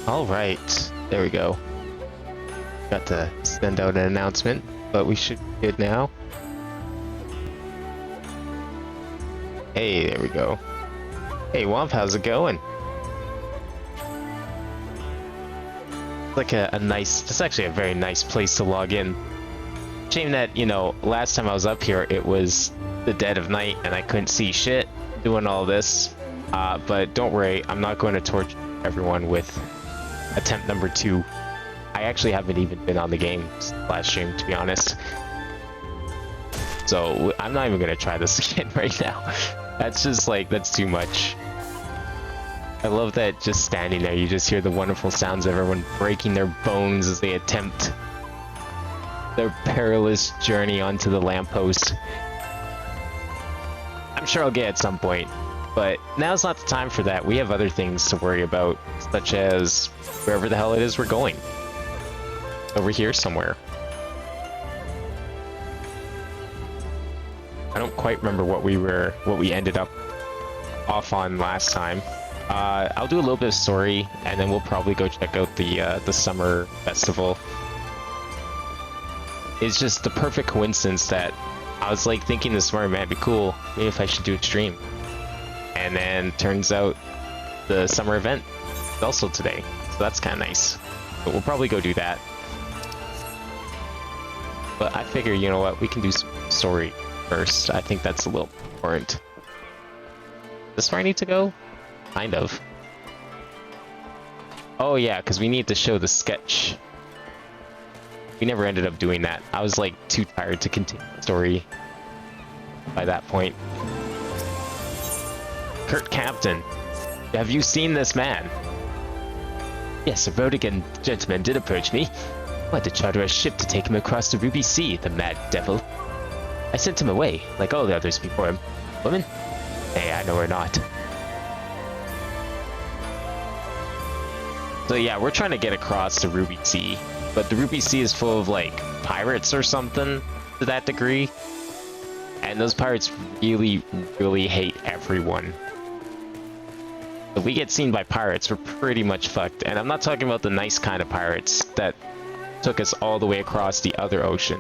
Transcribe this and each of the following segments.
All right, there we go. Got to send out an announcement, but we should be good now. Hey, there we go. Hey, Womp, how's it going? Like a nice, it's actually a very nice place to log in. Shame that, you know, last time I was up here, it was the dead of night and I couldn't see shit doing all this. But don't worry, I'm not going to torture everyone with attempt number 2. I actually haven't even been on the game last stream, to be honest. So I'm not even going to try this again right now. That's just like, that's too much. I love that just standing there, you just hear the wonderful sounds of everyone breaking their bones as they attempt their perilous journey onto the lamppost. I'm sure I'll get at some point, but now's not the time for that. We have other things to worry about, such as wherever the hell it is we're going. Over here somewhere. I don't quite remember what we ended up off on last time. I'll do a little bit of story, and then we'll probably go check out the summer festival. It's just the perfect coincidence that I was like thinking this morning, man, it'd be cool maybe if I should do a stream. And then turns out the summer event is also today, so that's kind of nice. But we'll probably go do that. But I figure, you know what, we can do some story first. I think that's a little important. This where I need to go? Kind of. Oh yeah, because we need to show the sketch. We never ended up doing that. I was like too tired to continue the story by that point. Kurt Captain, have you seen this man? Yes, a Rodigan gentleman did approach me. I had to charter a ship to take him across the Ruby Sea, the mad devil. I sent him away, like all the others before him. Woman? Hey, I know her not. So yeah, we're trying to get across the Ruby Sea, but the Ruby Sea is full of like pirates or something to that degree. And those pirates really, really hate everyone. If we get seen by pirates, we're pretty much fucked. And I'm not talking about the nice kind of pirates that took us all the way across the other ocean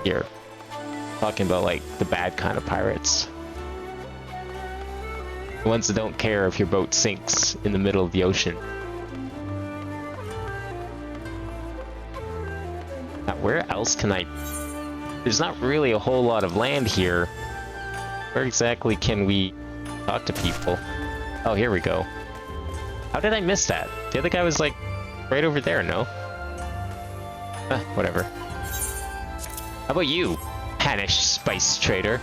here. I'm talking about like the bad kind of pirates. The ones that don't care if your boat sinks in the middle of the ocean. Now, where else can I... There's not really a whole lot of land here. Where exactly can we talk to people? Oh, here we go. How did I miss that? The other guy was like right over there, no? Whatever. How about you, Hanish spice trader?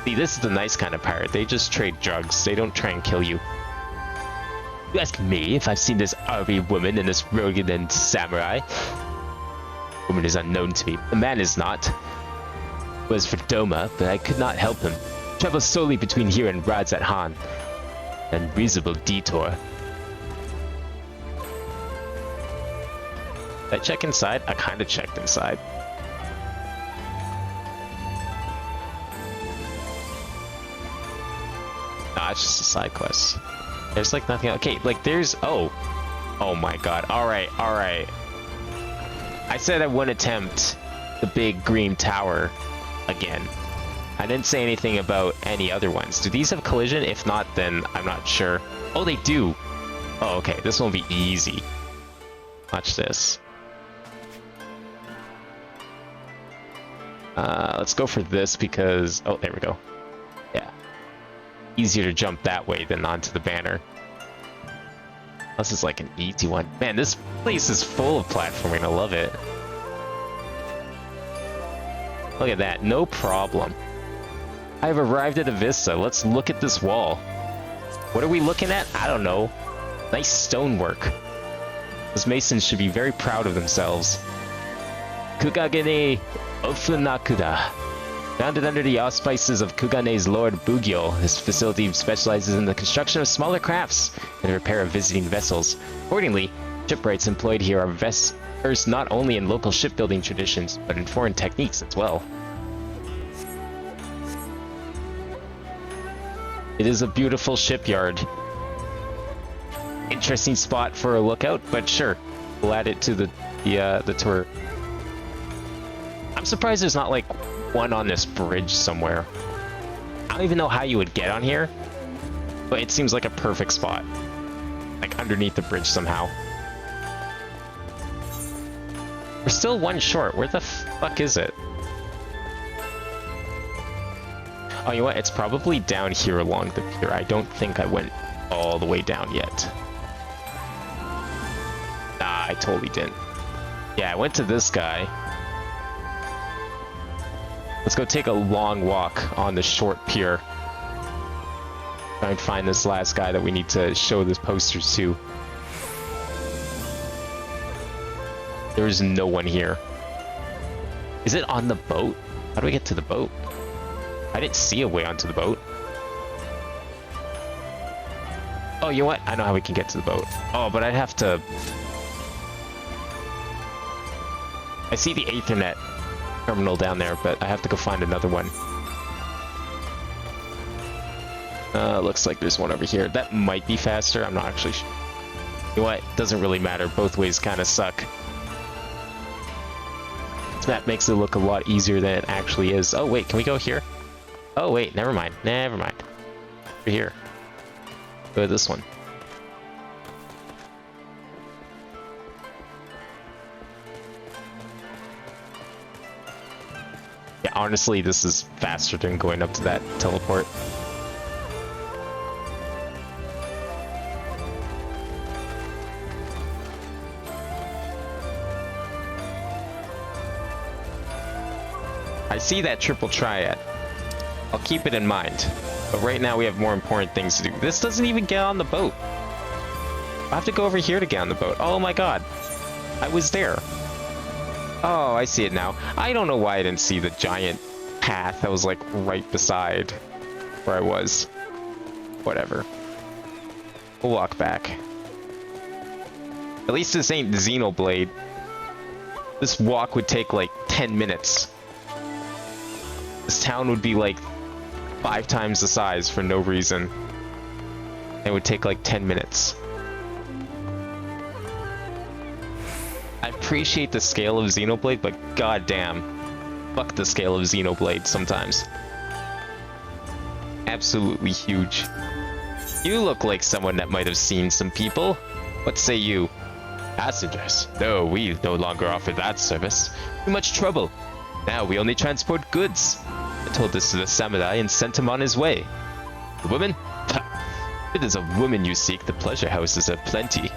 See, this is the nice kind of pirate. They just trade drugs. They don't try and kill you. You ask me if I've seen this RV woman and this Rogan samurai? Woman is unknown to me. The man is not. It was for Doma, but I could not help him. Travel solely between here and Radzat Han. An unreasonable detour. Did I check inside? I kind of checked inside. Nah, it's just a side quest. There's like nothing else. Okay, like there's... Oh. Oh my god. Alright, alright. I said I wouldn't attempt the big green tower again. I didn't say anything about any other ones. Do these have collision? If not, then I'm not sure. Oh, they do. Oh, okay. This won't be easy. Watch this. Let's go for this because... Oh, there we go. Yeah. Easier to jump that way than onto the banner. This is like an easy one. Man, this place is full of platforming. I love it. Look at that. No problem. I've arrived at a vista. Let's look at this wall. What are we looking at? I don't know. Nice stonework. Those masons should be very proud of themselves. Kugagane Ofunakuda. Founded under the auspices of Kugane's Lord Bugyo, this facility specializes in the construction of smaller crafts and the repair of visiting vessels. Accordingly, shipwrights employed here are versed not only in local shipbuilding traditions, but in foreign techniques as well. It is a beautiful shipyard. interesting spot for a lookout, but sure, we'll add it to the tour. I'm surprised there's not like one on this bridge somewhere. I don't even know how you would get on here, but it seems like a perfect spot. Like underneath the bridge somehow. We're still one short. Where the fuck is it? Oh, you know what? It's probably down here along the pier. I don't think I went all the way down yet. Nah, I totally didn't. Yeah, I went to this guy. Let's go take a long walk on the short pier. Try and find this last guy that we need to show this posters to. There is no one here. Is it on the boat? How do we get to the boat? I didn't see a way onto the boat. Oh, you know what? I know how we can get to the boat. Oh, but I'd have to... I see the Ethernet terminal down there, but I have to go find another one. Looks like there's one over here. That might be faster. I'm not actually sure. You know what? Doesn't really matter. Both ways kind of suck. This map makes it look a lot easier than it actually is. Oh, wait. Can we go here? Oh, wait. Never mind. Never mind. Over here. Go to this one. Yeah, honestly, this is faster than going up to that teleport. I see that triple triad. I'll keep it in mind. But right now we have more important things to do. This doesn't even get on the boat. I have to go over here to get on the boat. Oh my god. I was there. Oh, I see it now. I don't know why I didn't see the giant path that was like right beside where I was. Whatever. We'll walk back. At least this ain't Xenoblade. This walk would take like 10 minutes. This town would be like 5 times the size for no reason. It would take like 10 minutes. I appreciate the scale of Xenoblade, but goddamn, fuck the scale of Xenoblade sometimes. Absolutely huge. You look like someone that might have seen some people. What say you? Passengers? No, we no longer offer that service. Too much trouble. Now we only transport goods. I told this to the samurai and sent him on his way. The woman? If it is a woman you seek, the pleasure houses have plenty.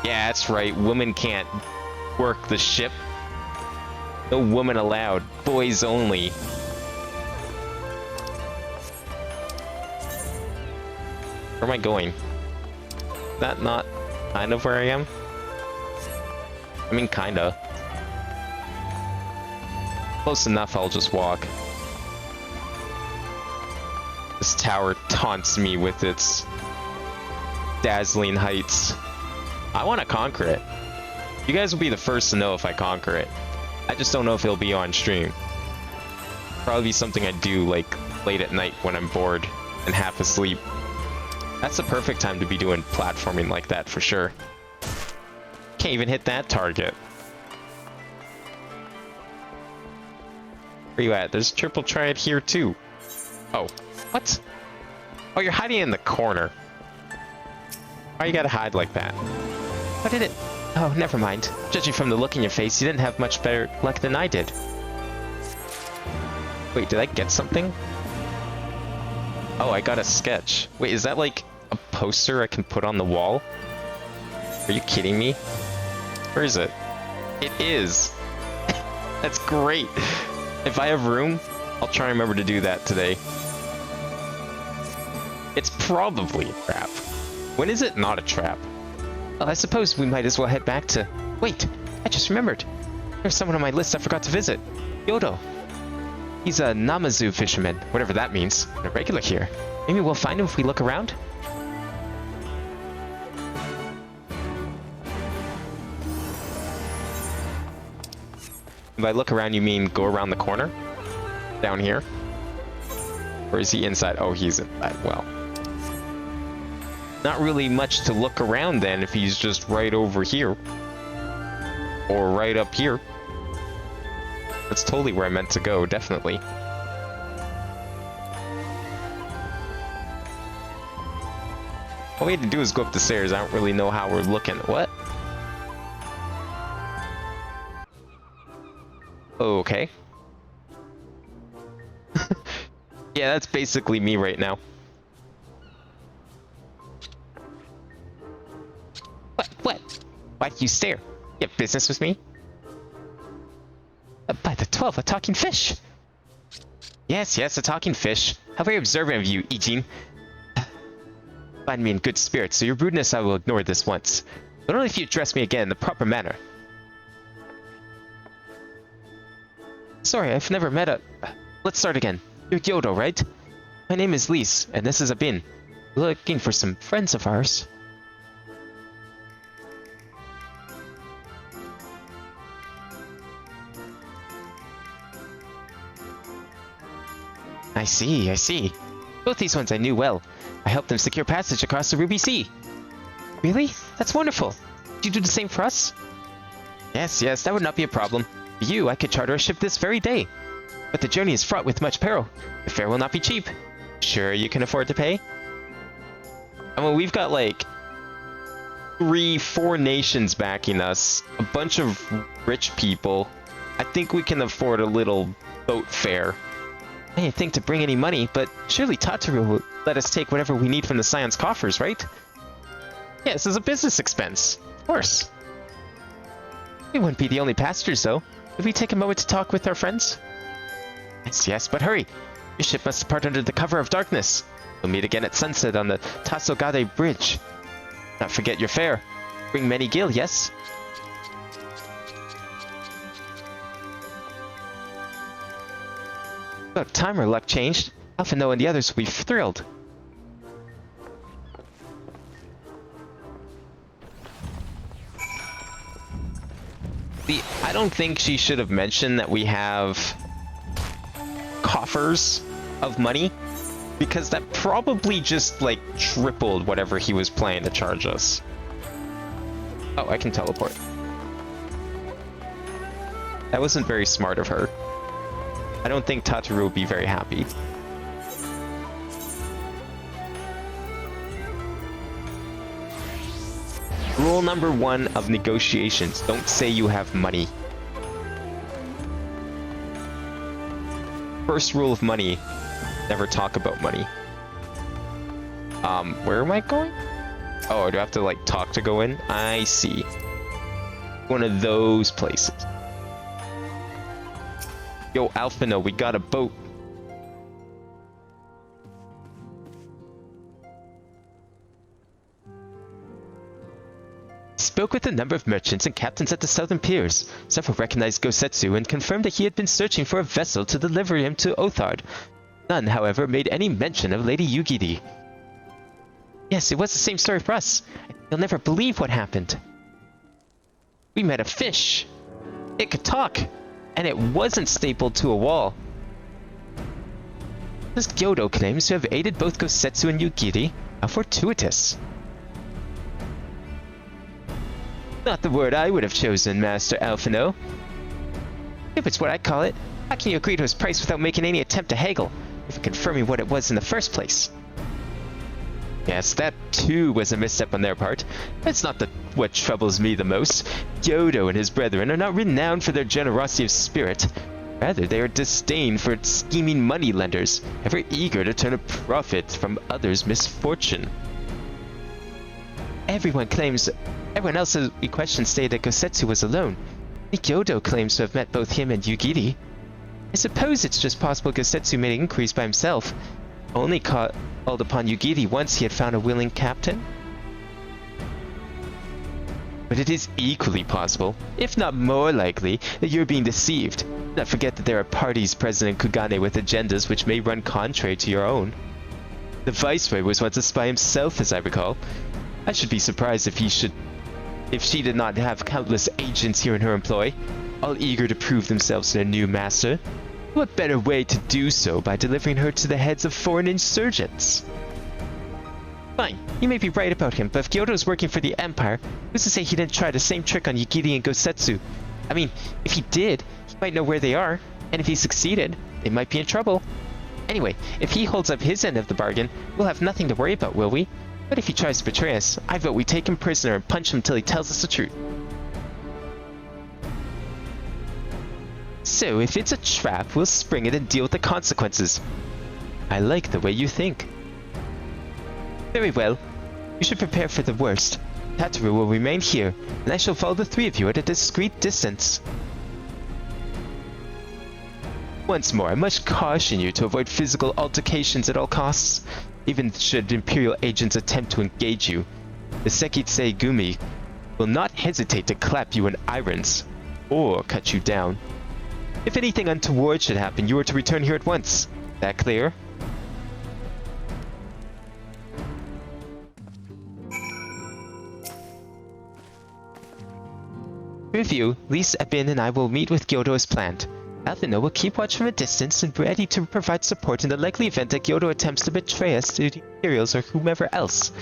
Yeah, that's right. Women can't work the ship. No woman allowed. Boys only. Where am I going? Is that not kind of where I am? I mean, kinda. Close enough, I'll just walk. This tower taunts me with its dazzling heights. I want to conquer it. You guys will be the first to know if I conquer it. I just don't know if it'll be on stream. Probably be something I do like late at night when I'm bored and half asleep. That's the perfect time to be doing platforming like that for sure. Can't even hit that target. Where you at? There's a triple triad here too. Oh, what? Oh, you're hiding in the corner. Why you gotta hide like that? What did it? Oh, never mind. Judging from the look in your face, you didn't have much better luck than I did. Wait, did I get something? Oh, I got a sketch. Wait, is that like a poster I can put on the wall? Are you kidding me? Where is it? It is! That's great! If I have room, I'll try and remember to do that today. It's probably a trap. When is it not a trap? Well, I suppose we might as well head back to... Wait, I just remembered. There's someone on my list I forgot to visit. Yodo. He's a Namazu fisherman, whatever that means. A regular here. Maybe we'll find him if we look around? If I look around, you mean go around the corner? Down here? Or is he inside? Oh, he's inside. Well. not really much to look around then if he's just right over here. Or right up here. That's totally where I meant to go, definitely. All we had to do is go up the stairs. I don't really know how we're looking. What? Okay. Yeah, that's basically me right now. What? Why do you stare? You have business with me? By the 12, a talking fish! Yes, a talking fish. How very observant of you, Ijin. Find me in good spirits, so your rudeness I will ignore this once. But only if you address me again in the proper manner. Sorry, I've never met a... Let's start again. You're Yodo, right? My name is Lise, and this is Abin. We're looking for some friends of ours. I see. Both these ones I knew well. I helped them secure passage across the Ruby Sea. Really? That's wonderful. Did you do the same for us? Yes, that would not be a problem. For you, I could charter a ship this very day. But the journey is fraught with much peril. The fare will not be cheap. Sure you can afford to pay? I mean, we've got like 3-4 nations backing us. A bunch of rich people. I think we can afford a little boat fare. I didn't think to bring any money, but surely Tataru will let us take whatever we need from the Scion's coffers, right? Yes, as a business expense. Of course. We wouldn't be the only passengers, though. Could we take a moment to talk with our friends? Yes, but hurry. Your ship must depart under the cover of darkness. We'll meet again at sunset on the Tasogade Bridge. Not forget your fare. Bring many gil, yes? About time our luck changed. Alphino and the others will be thrilled. See, I don't think she should have mentioned that we have coffers of money, because that probably just like tripled whatever he was planning to charge us. Oh, I can teleport. That wasn't very smart of her. I don't think Tataru will be very happy. Rule number 1 of negotiations: don't say you have money. First rule of money: never talk about money. Where am I going? Oh, do I have to like talk to go in? I see. One of those places. Yo, Alphino, we got a boat. Spoke with a number of merchants and captains at the southern piers. Several recognized Gosetsu and confirmed that he had been searching for a vessel to deliver him to Othard. None, however, made any mention of Lady Yugiri. Yes, it was the same story for us. You'll never believe what happened. We met a fish. It could talk. And it wasn't stapled to a wall. This Gyodo claims to have aided both Gosetsu and Yugiri. How fortuitous. Not the word I would have chosen, Master Alphino. If it's what I call it, how can you agree to his price without making any attempt to haggle, if confirming what it was in the first place? Yes, that too was a misstep on their part. That's not what troubles me the most. Gyodo and his brethren are not renowned for their generosity of spirit. Rather, they are disdained for scheming moneylenders, ever eager to turn a profit from others' misfortune. Everyone else we questioned stated that Gosetsu was alone. Gyodo claims to have met both him and Yugiri. I suppose it's just possible Gosetsu made inquiries by himself. Only called upon Yugiri once he had found a willing captain. But it is equally possible, if not more likely, that you're being deceived. Not forget that there are parties present in Kugane with agendas which may run contrary to your own. The Viceroy was once a spy himself, as I recall. I should be surprised if she did not have countless agents here in her employ, all eager to prove themselves to their new master. What better way to do so by delivering her to the heads of foreign insurgents? Fine, you may be right about him, but if Kyoto's working for the Empire, who's to say he didn't try the same trick on Yigiri and Gosetsu? I mean, if he did, he might know where they are, and if he succeeded, they might be in trouble. Anyway, if he holds up his end of the bargain, we'll have nothing to worry about, will we? But if he tries to betray us, I vote we take him prisoner and punch him till he tells us the truth. So, if it's a trap, we'll spring it and deal with the consequences. I like the way you think. Very well. You should prepare for the worst. Tataru will remain here, and I shall follow the three of you at a discreet distance. Once more, I must caution you to avoid physical altercations at all costs. Even should Imperial agents attempt to engage you, the Sekitsei Gumi will not hesitate to clap you in irons, or cut you down. If anything untoward should happen, you are to return here at once. That clear? Review, Lise, Ebin, and I will meet with Kyoto as planned. Alphino will keep watch from a distance and ready to provide support in the likely event that Kyoto attempts to betray us to the Imperials or whomever else.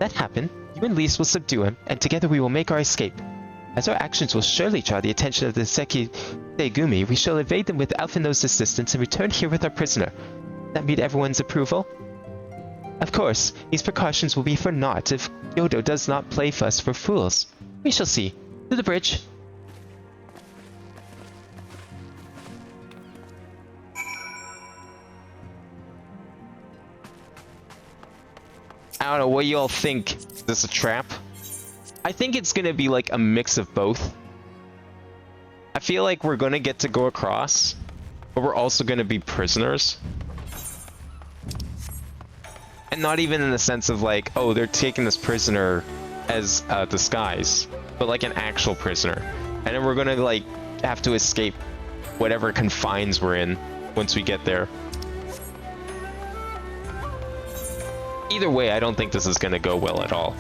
That happen, you and Lise will subdue him, and together we will make our escape. As our actions will surely draw the attention of the Sekigumi, we shall evade them with Alphino's assistance and return here with our prisoner. That meet everyone's approval? Of course, these precautions will be for naught if Kyoto does not play us for fools. We shall see. To the bridge. I don't know, what you all think? Is this a trap? I think it's gonna be like a mix of both. I feel like we're gonna get to go across, but we're also gonna be prisoners. And not even in the sense of like, oh, they're taking this prisoner as a disguise, but like an actual prisoner. And then we're gonna like have to escape whatever confines we're in once we get there. Either way, I don't think this is gonna go well at all.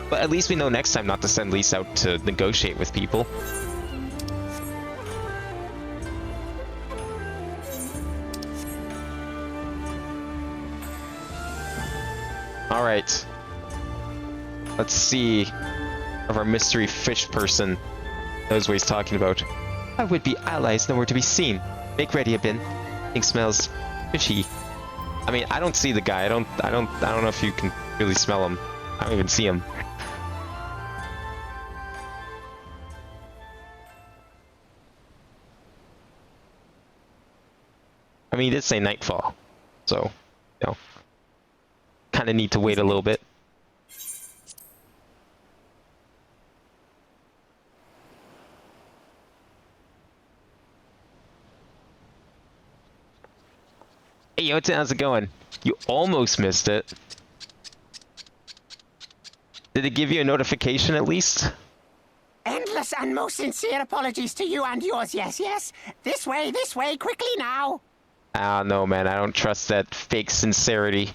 But at least we know next time not to send Lise out to negotiate with people. Alright. Let's see if our mystery fish person knows what he's talking about. Our would-be allies nowhere to be seen. Make ready, Abin. Thing smells fishy. I mean, I don't see the guy. I don't know if you can really smell him. I don't even see him. I mean, he did say nightfall, so, you know, kind of need to wait a little bit. Hey, Yota, how's it going? You almost missed it. Did it give you a notification at least? Endless and most sincere apologies to you and yours, yes, yes. This way, quickly now. Ah, no, man, I don't trust that fake sincerity.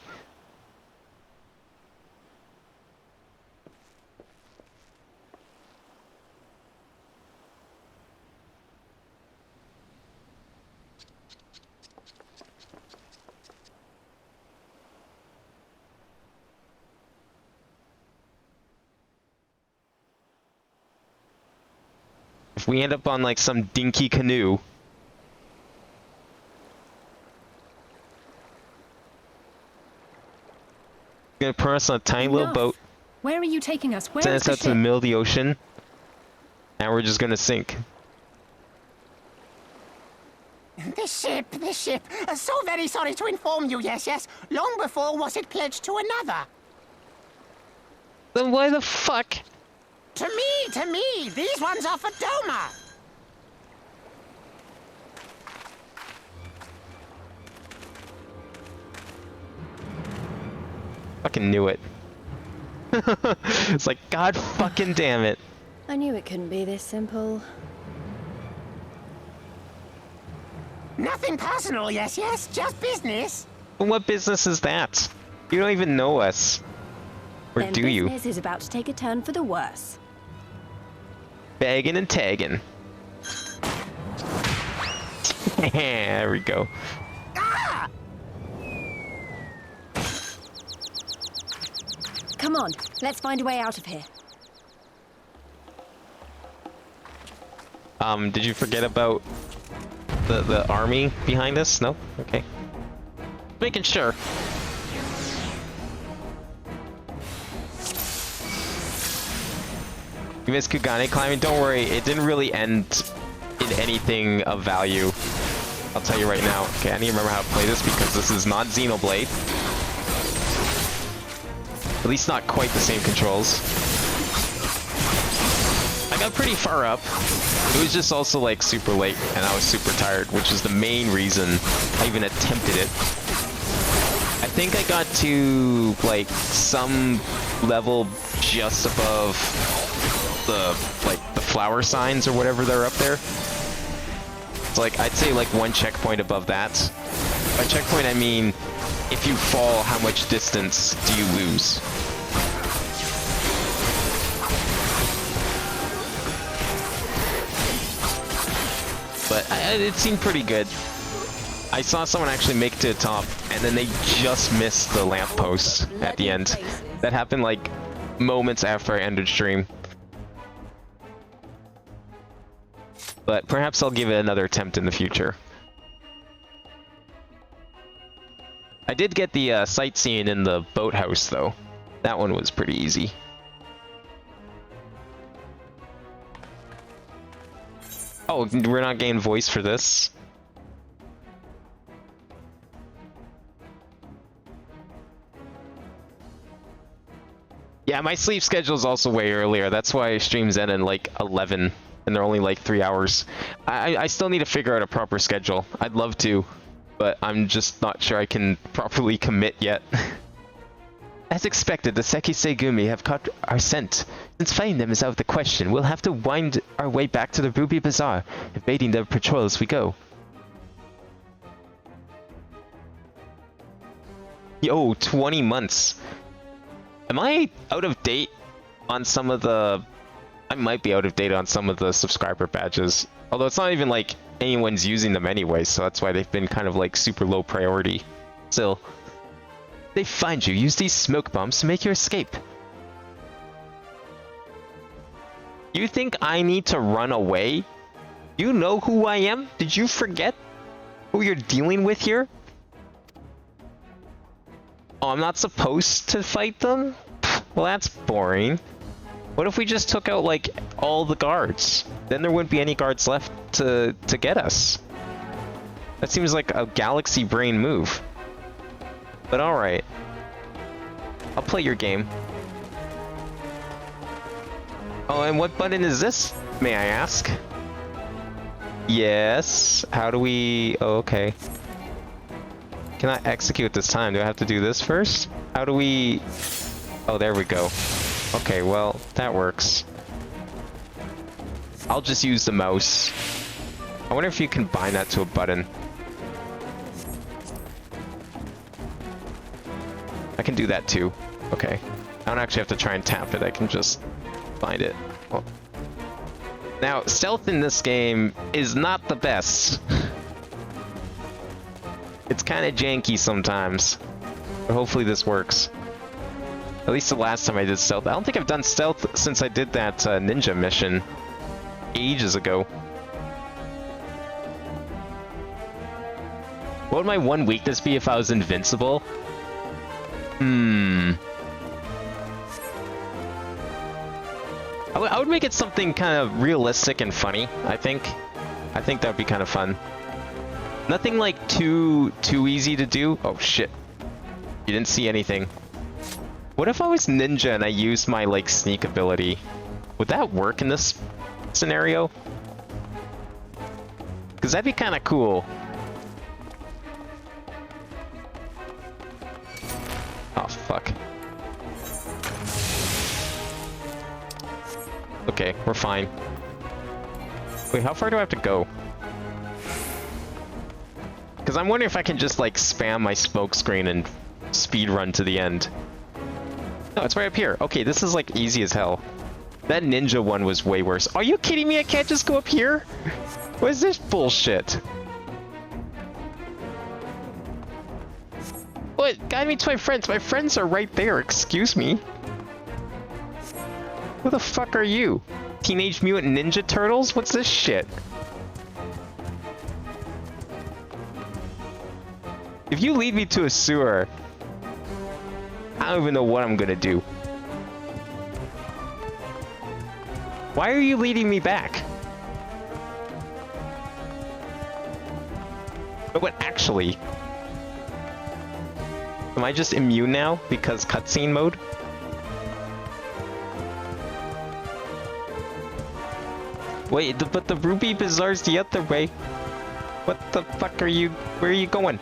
If we end up on like some dinky canoe, gonna put us on a tiny little boat, Where are you taking us? Where send is us the out to the ship? middle of the ocean, and we're just gonna sink. This ship. So very sorry to inform you, yes, yes. Long before was it pledged to another. Then why the fuck? To me, these ones are for Doma. Fucking knew it. It's like, god fucking damn it. I knew it couldn't be this simple. Nothing personal, yes, yes, just business. But what business is that? You don't even know us. Or Then do you? business is about to take a turn for the worse. Bagging and tagging. There we go. Ah! Come on, let's find a way out of here. Did you forget about the army behind us? No? Okay. Making sure. You missed Kugane climbing. Don't worry, it didn't really end in anything of value. I'll tell you right now. Okay, I need to remember how to play this because this is not Xenoblade. At least not quite the same controls. I got pretty far up. It was just also like super late and I was super tired, which is the main reason I even attempted it. I think I got to like some level just above the flower signs or whatever they're up there. It's like I'd say like one checkpoint above that. By checkpoint I mean if you fall, how much distance do you lose? But it seemed pretty good. I saw someone actually make it to the top, and then they just missed the lamppost at the end. That happened like moments after I ended stream. But perhaps I'll give it another attempt in the future. I did get the sightseeing in the boathouse, though. That one was pretty easy. Oh, we're not getting voice for this? Yeah, my sleep schedule is also way earlier. That's why streams end in like 11, and they're only like 3 hours. I still need to figure out a proper schedule. I'd love to, but I'm just not sure I can properly commit yet. As expected, the Sekisei have caught our scent. Since fighting them is out of the question, we'll have to wind our way back to the Ruby Bazaar, evading their patrol as we go. Yo, 20 months. Am I out of date on some of the... I might be out of date on some of the subscriber badges. Although it's not even like anyone's using them anyway, so that's why they've been kind of like super low priority. Still. They find you, use these smoke bombs to make your escape. You think I need to run away? You know who I am? Did you forget who you're dealing with here? Oh, I'm not supposed to fight them? Well, that's boring. What if we just took out, like, all the guards? Then there wouldn't be any guards left to get us. That seems like a galaxy brain move. But alright. I'll play your game. Oh, and what button is this, may I ask? Yes. How do we... Oh, okay. Can I execute this time? Do I have to do this first? How do we... Oh, there we go. Okay, well, that works. I'll just use the mouse. I wonder if you can bind that to a button. I can do that too. Okay. I don't actually have to try and tap it. I can just find it. Well. Now, stealth in this game is not the best. It's kind of janky sometimes. But hopefully this works. At least the last time I did stealth. I don't think I've done stealth since I did that ninja mission ages ago. What would my one weakness be if I was invincible? I would make it something kind of realistic and funny, I think. I think that would be kind of fun. Nothing like too easy to do. Oh shit. You didn't see anything. What if I was ninja and I used my like sneak ability? Would that work in this scenario? Because that'd be kind of cool. Oh, fuck. Okay, we're fine. Wait, how far do I have to go? Because I'm wondering if I can just, like, spam my smoke screen and speed run to the end. No, it's right up here. Okay, this is, like, easy as hell. That ninja one was way worse. Are you kidding me? I can't just go up here? What is this bullshit? What? Guide me to my friends. My friends are right there. Excuse me. Who the fuck are you? Teenage Mutant Ninja Turtles? What's this shit? If you lead me to a sewer, I don't even know what I'm gonna do. Why are you leading me back? But what actually? Am I just immune now because cutscene mode? Wait, but the Ruby Bazaar's the other way. What the fuck are you? Where are you going?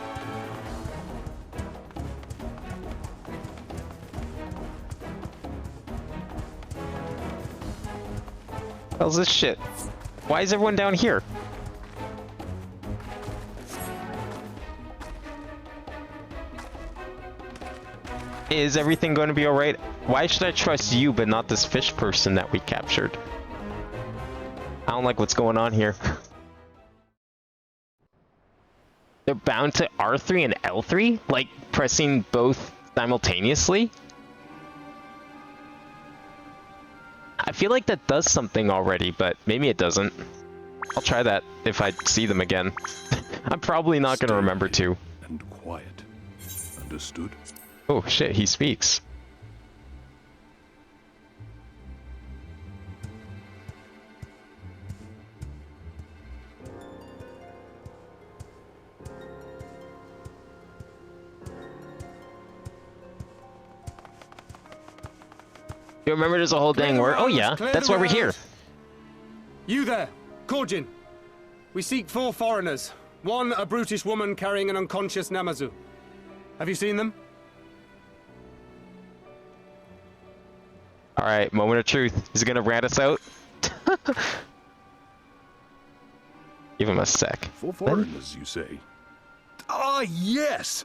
How's this shit? Why is everyone down here? Is everything going to be alright? Why should I trust you but not this fish person that we captured? I don't like what's going on here. They're bound to R3 and L3? Like, pressing both simultaneously? I feel like that does something already, but maybe it doesn't. I'll try that if I see them again. I'm probably not gonna remember to. And quiet. Understood? Oh shit, he speaks. You remember there's a whole dang word? Oh yeah, that's why we're here. You there, Korjin. We seek 4 foreigners. One, a brutish woman carrying an unconscious Namazu. Have you seen them? Alright, moment of truth. Is he gonna rat us out? Give him a sec. 4 foreigners, you say? Ah, yes!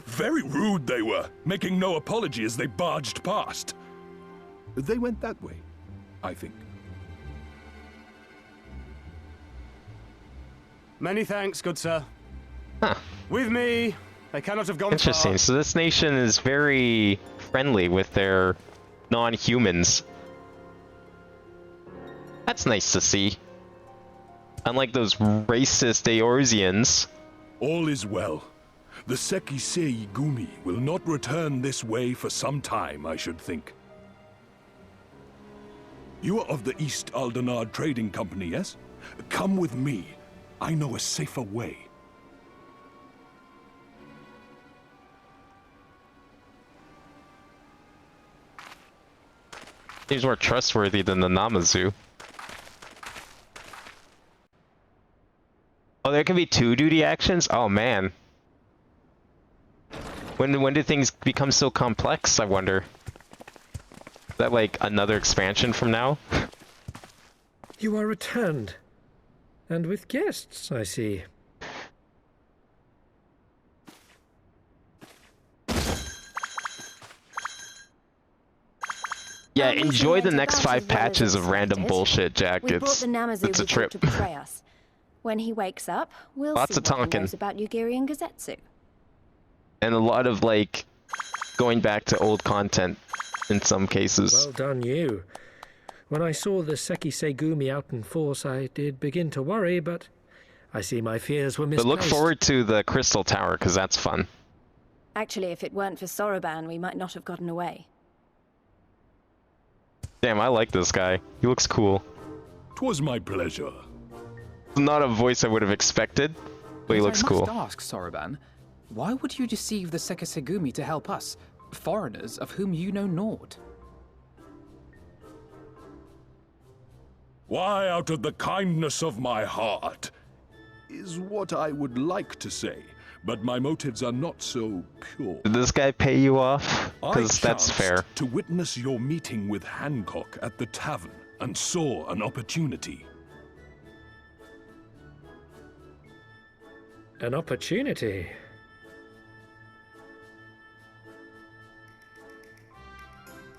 Very rude they were, making no apology as they barged past. They went that way, I think. Many thanks, good sir. Huh. With me, they cannot have gone Interesting. far. So this nation is very friendly with their non-humans. That's nice to see. Unlike those racist Eorzeans. All is well. The Sekisei Gumi will not return this way for some time, I should think. You are of the East Aldenard Trading Company, yes? Come with me. I know a safer way. He's more trustworthy than the Namazu. Oh, there can be 2 duty actions? Oh man. When do things become so complex, I wonder? Is that like another expansion from now? You are returned. And with guests, I see. Yeah, We enjoy went the next about 5 as well as patches of random expected. bullshit, Jack. We brought It's the Namazu a who trip. thought to betray us. When he wakes up, we'll Lots see of what he talking. knows about Yugiri and Gazetsu. And a lot of like going back to old content in some cases. Well done, you. When I saw the Sekisei Gumi out in force, I did begin to worry, but I see my fears were But misplaced. look forward to the Crystal Tower, because that's fun. Actually, if it weren't for Soroban, we might not have gotten away. Damn, I like this guy. He looks cool. 'Twas my pleasure. Not a voice I would have expected, but he looks cool. I must ask, Soroban, why would you deceive the Sekisegumi to help us, foreigners of whom you know naught? Why, out of the kindness of my heart, is what I would like to say, but my motives are not so pure. Did this guy pay you off? Because I that's chanced fair. to witness your meeting with Hancock at the tavern and saw an opportunity. An opportunity.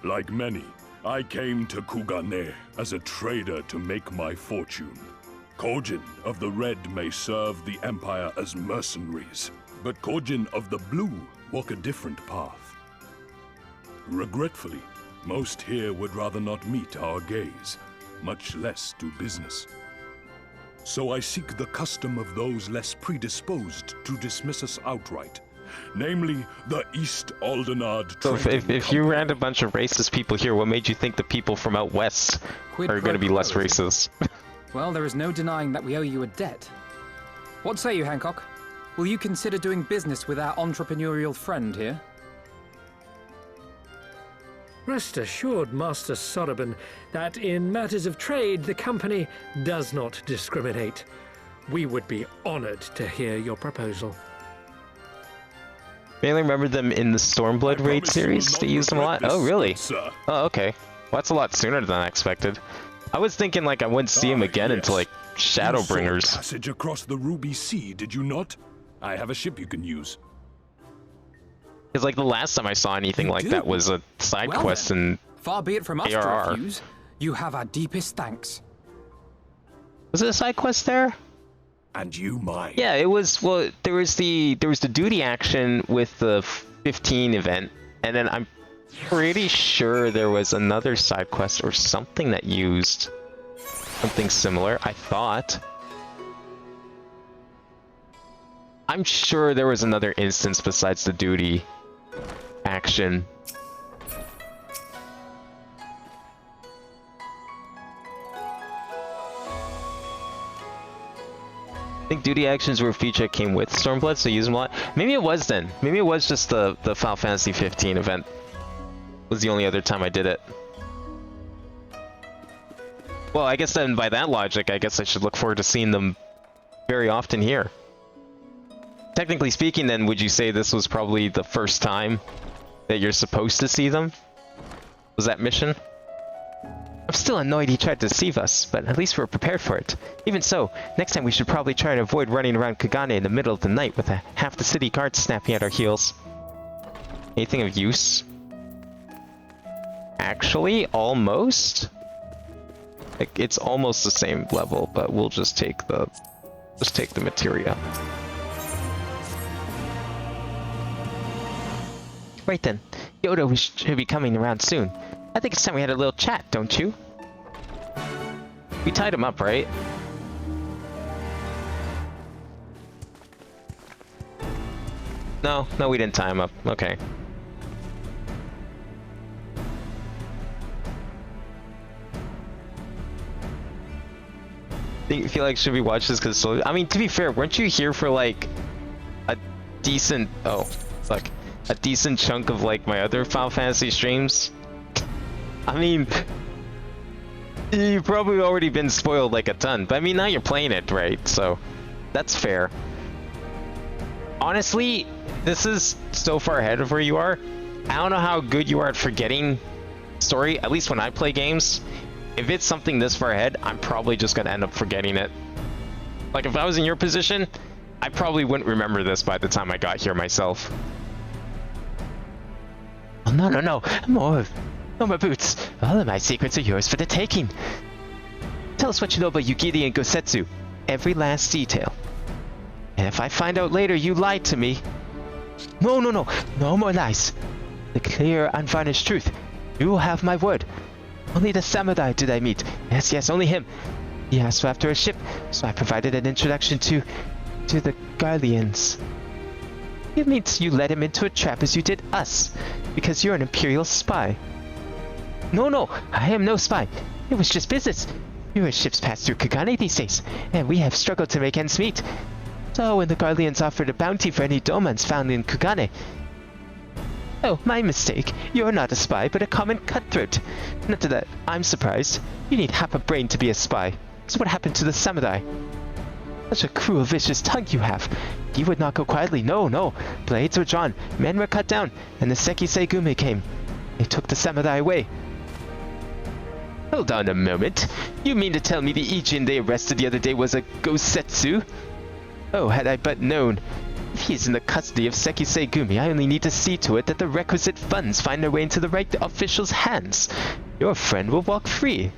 Like many, I came to Kugane as a trader to make my fortune. Korjin of the Red may serve the Empire as mercenaries, but Korjin of the Blue walk a different path. Regretfully, Most here would rather not meet our gaze, much less do business. So I seek the custom of those less predisposed to dismiss us outright, namely the East Aldenard So Trading if you Company. ran a bunch of racist people here, what made you think the people from out west Quid are going to pro be less quo. racist? Well, there is no denying that we owe you a debt. What say you, Hancock? Will you consider doing business with our entrepreneurial friend here? Rest assured, Master Soroban, that in matters of trade, the company does not discriminate. We would be honored to hear your proposal. Mainly remember them in the Stormblood I raid promise you will series. not They use them a lot. regret Oh, this, really? good sir. Oh, okay. Well, that's a lot sooner than I expected. I was thinking like I wouldn't see him again until like You saw Shadowbringers. passage across the Ruby Sea, did you not? I have a ship you can use. Because like the last time I saw anything You like do? that was a side Well quest then. and Far be it from us to ARR. refuse. You have our deepest thanks. was it a side quest there? And you mine. Yeah, it was. Well, there was the duty action with the 15 event, and then I'm pretty sure there was another side quest or something that used something similar. I thought. I'm sure there was another instance besides the duty action. I think duty actions were a feature that came with Stormblood, so use them a lot. Maybe it was then. Maybe it was just the Final Fantasy 15 event. Was the only other time I did it. Well, I guess then by that logic, I guess I should look forward to seeing them very often here. Technically speaking, then, would you say this was probably the first time that you're supposed to see them? Was that mission? I'm still annoyed he tried to deceive us, but at least we're prepared for it. Even so, next time we should probably try and avoid running around Kagane in the middle of the night with half the city guards snapping at our heels. Anything of use? Actually, almost? Like, it's almost the same level, but we'll just take the materia. Right then, Yoda should be coming around soon. I think it's time we had a little chat, don't you? We tied him up, right? No, we didn't tie him up. Okay. Feel like should we watch this? Because I mean, to be fair, weren't you here for like a decent? Oh, fuck. A decent chunk of like my other Final Fantasy streams. I mean, you've probably already been spoiled like a ton, but I mean now you're playing it, right? So that's fair. Honestly, this is so far ahead of where you are. I don't know how good you are at forgetting story, at least when I play games. If it's something this far ahead, I'm probably just gonna end up forgetting it. Like if I was in your position, I probably wouldn't remember this by the time I got here myself. Oh, no. More boots. All of my secrets are yours for the taking. Tell us what you know about Yugiri and Gosetsu. Every last detail. And if I find out later you lied to me... No. No more lies. The clear, unvarnished truth. You will have my word. Only the samurai did I meet. Yes, only him. He asked after a ship, so I provided an introduction to the Guardians. It means you led him into a trap as you did us, because you're an Imperial spy. No, I am no spy. It was just business. Fewer ships pass through Kagane these days, and we have struggled to make ends meet. So when the Guardians offered a bounty for any Domans found in Kagane... Oh, my mistake. You're not a spy, but a common cutthroat. Not that I'm surprised. You need half a brain to be a spy. So what happened to the samurai? Such a cruel, vicious tongue you have. You would not go quietly. No. Blades were drawn, men were cut down, and the Sekisei came. They took the samurai away. Hold on a moment. You mean to tell me the Ijin they arrested the other day was a Gosetsu? Oh, had I but known. If he's in the custody of Sekisei, I only need to see to it that the requisite funds find their way into the right official's hands. Your friend will walk free.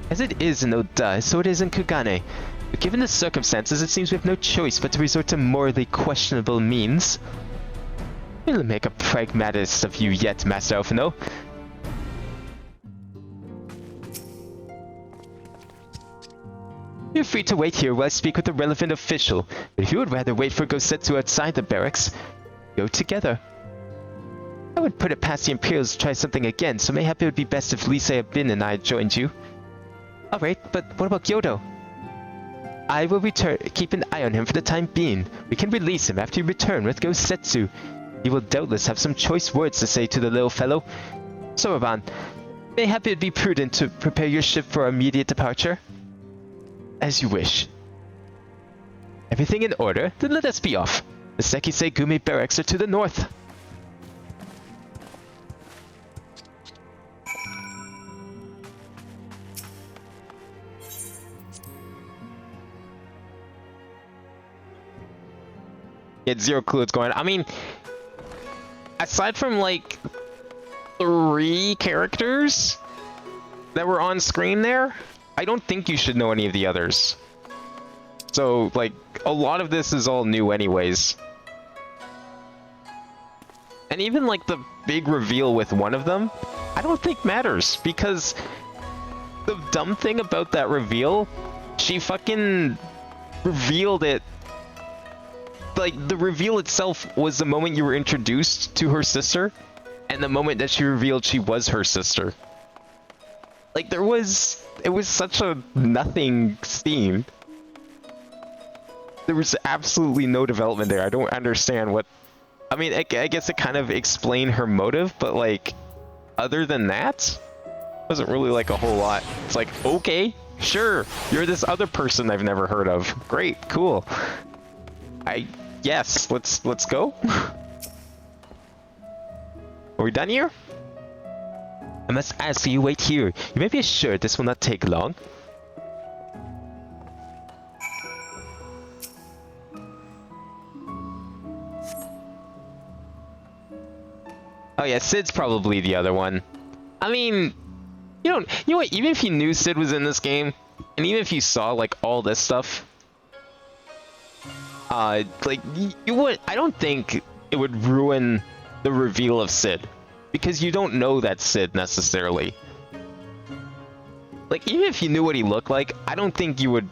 As it is in Oda, so it is in Kagane. But given the circumstances, it seems we have no choice but to resort to morally questionable means. We'll make a pragmatist of you yet, Master Alphino. You're free to wait here while I speak with the relevant official, but if you would rather wait for Gosetsu outside the barracks, go together. I would put it past the Imperials to try something again, so mayhap it would be best if Lise Bin and I joined you. Alright, but what about Gyodo? I will return. Keep an eye on him for the time being. We can release him after you return with Gosetsu. He will doubtless have some choice words to say to the little fellow. Soroban, mayhap it would be prudent to prepare your ship for our immediate departure? As you wish. Everything in order? Then let us be off. The Sekisei Gumi barracks are to the north. He had zero clue what's going on. I mean, aside from like 3 characters that were on screen there, I don't think you should know any of the others. So, like, a lot of this is all new anyways. And even, like, the big reveal with one of them, I don't think matters, because the dumb thing about that reveal, she fucking revealed it. Like, the reveal itself was the moment you were introduced to her sister, and the moment that she revealed she was her sister. Like, it was such a nothing scene. There was absolutely no development there. I don't understand what... I mean, I guess it kind of explained her motive, but, like, other than that, wasn't really, like, a whole lot. It's like, okay, sure, you're this other person I've never heard of. Great, cool. Yes, let's go. Are we done here? I must ask you wait here. You may be assured this will not take long. Oh yeah, Sid's probably the other one. I mean, you know what? Even if you knew Sid was in this game, and even if you saw like all this stuff, like you would. I don't think it would ruin the reveal of Sid. Because you don't know that Sid necessarily. Like, even if you knew what he looked like, I don't think you would...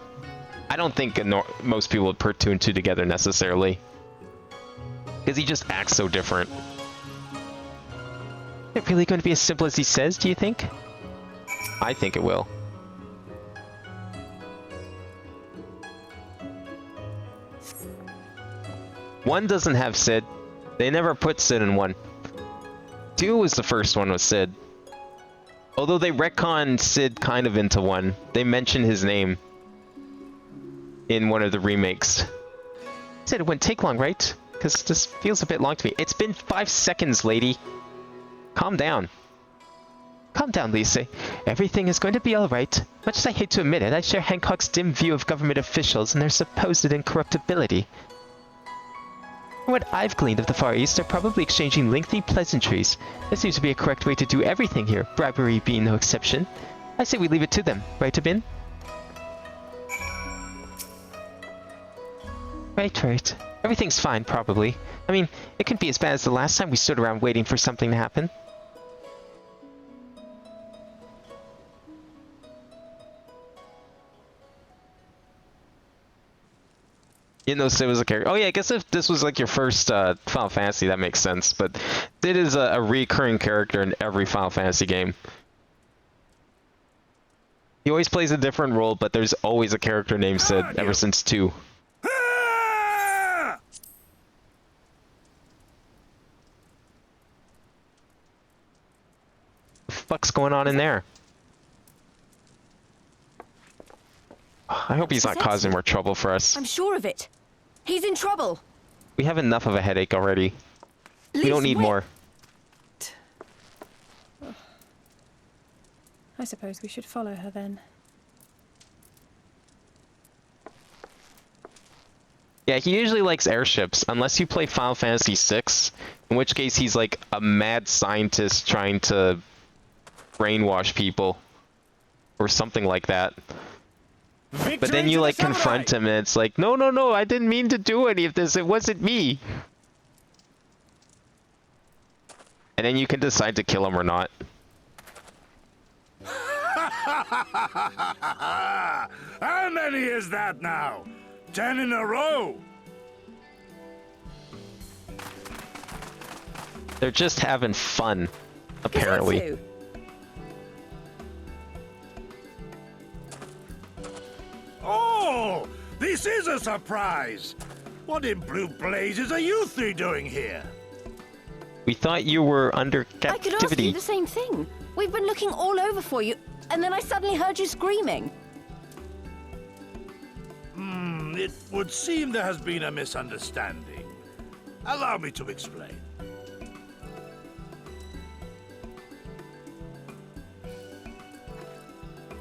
I don't think most people would put 2 and 2 together necessarily. Because he just acts so different. Is it really going to be as simple as he says, do you think? I think it will. One doesn't have Sid. They never put Sid in 1. 2 was the first one with Sid. Although they retconned Sid kind of into 1. They mention his name in one of the remakes. Said it wouldn't take long, right? Because this feels a bit long to me. It's been 5 seconds, lady. Calm down. Calm down, Lisa. Everything is going to be alright. Much as I hate to admit it, I share Hancock's dim view of government officials and their supposed incorruptibility. From what I've gleaned of the Far East, they're probably exchanging lengthy pleasantries. That seems to be a correct way to do everything here, bribery being no exception. I say we leave it to them, right, Abin? Right. Everything's fine, probably. I mean, it couldn't be as bad as the last time we stood around waiting for something to happen. You know Sid was a character. Oh yeah, I guess if this was like your first Final Fantasy, that makes sense. But Sid is a recurring character in every Final Fantasy game. He always plays a different role, but there's always a character named Sid ever since 2. What the fuck's going on in there? I hope he's not causing more trouble for us. I'm sure of it. He's in trouble. We have enough of a headache already. We don't need more. I suppose we should follow her then. Yeah, he usually likes airships, unless you play Final Fantasy VI, in which case he's like a mad scientist trying to brainwash people. Or something like that. But then you like confront him and it's like, no, I didn't mean to do any of this, it wasn't me. And then you can decide to kill him or not. How many is that now? 10 in a row? They're just having fun, apparently. Kazetsu. Oh, this is a surprise. What in blue blazes are you three doing here? We thought you were under I could ask captivity. you the same thing. We've been looking all over for you, and then I suddenly heard you screaming. It would seem there has been a misunderstanding. Allow me to explain.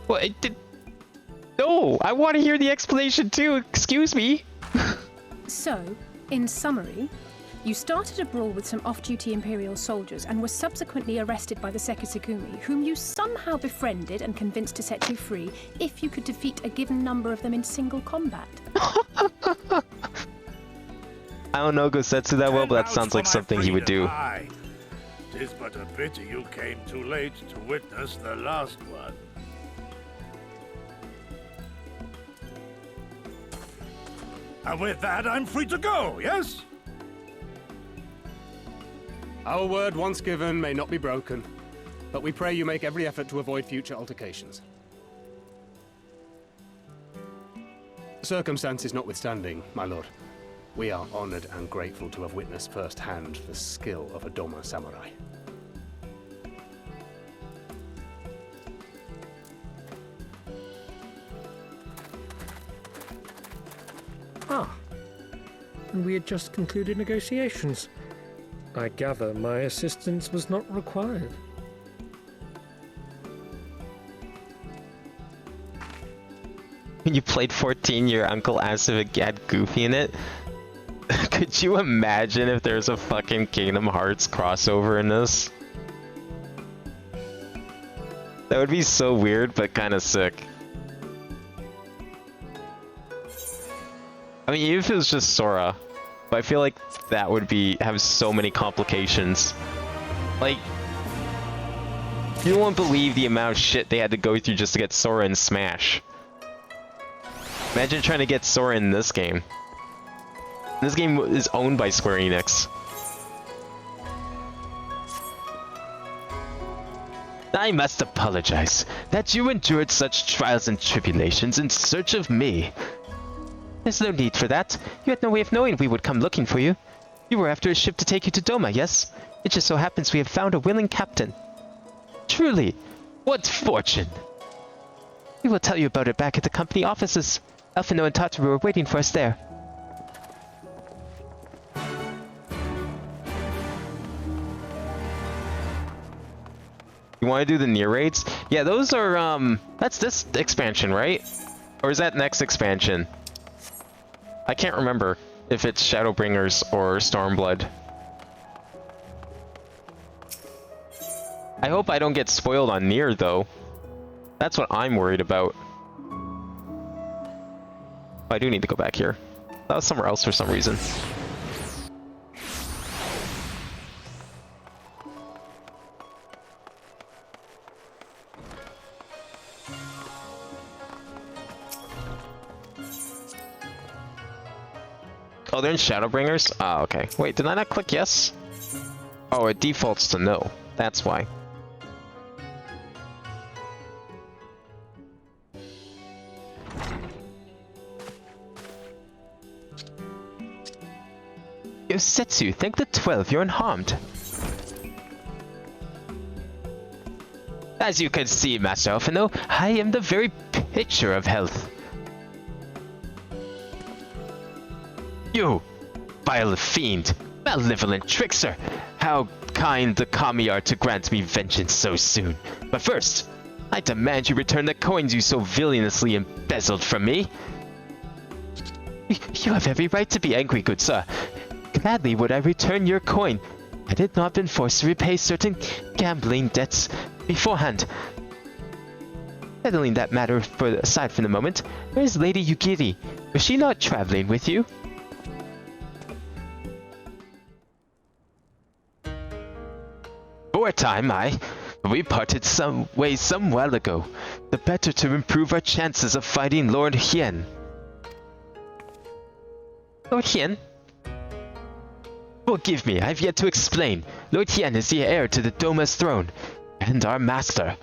Well, it did... No, I want to hear the explanation too. Excuse me. So, in summary, you started a brawl with some off-duty Imperial soldiers and were subsequently arrested by the Sekisugumi, whom you somehow befriended and convinced to set you free if you could defeat a given number of them in single combat. I don't know Gosetsu that well, but that sounds like something he would do. Tis but a pity you came too late to witness the last one. And with that, I'm free to go, yes? Our word once given may not be broken, but we pray you make every effort to avoid future altercations. Circumstances notwithstanding, my lord, we are honored and grateful to have witnessed firsthand the skill of a Doma samurai. Ah, and we had just concluded negotiations. I gather my assistance was not required. When you played 14, your uncle asked if it had Goofy in it. Could you imagine if there's a fucking Kingdom Hearts crossover in this? That would be so weird, but kind of sick. I mean, even if it was just Sora, but I feel like that would have so many complications. Like, you won't believe the amount of shit they had to go through just to get Sora in Smash. Imagine trying to get Sora in this game. This game is owned by Square Enix. I must apologize that you endured such trials and tribulations in search of me. There's no need for that. You had no way of knowing we would come looking for you. You were after a ship to take you to Doma, yes? It just so happens we have found a willing captain. Truly, what fortune! We will tell you about it back at the company offices. Elfino and Tataru are waiting for us there. You want to do the near raids? Yeah, those are, that's this expansion, right? Or is that next expansion? I can't remember if it's Shadowbringers or Stormblood. I hope I don't get spoiled on Nier, though. That's what I'm worried about. Oh, I do need to go back here. That was somewhere else for some reason. Oh, they're in Shadowbringers? Ah, okay. Wait, did I not click yes? Oh, it defaults to no. That's why. Yosetsu, thank the 12, you're unharmed. As you can see, Master Elfino, I am the very picture of health. You, vile fiend, malevolent trickster! How kind the kami are to grant me vengeance so soon. But first, I demand you return the coins you so villainously embezzled from me. You have every right to be angry, good sir. Gladly would I return your coin, had it not been forced to repay certain gambling debts beforehand. Settling that matter aside for the moment, where is Lady Yugiri? Was she not traveling with you? before time, aye. We parted some while ago. The better to improve our chances of fighting Lord Hien. Lord Hien? Forgive me, I've yet to explain. Lord Hien is the heir to the Doma's throne, and our master.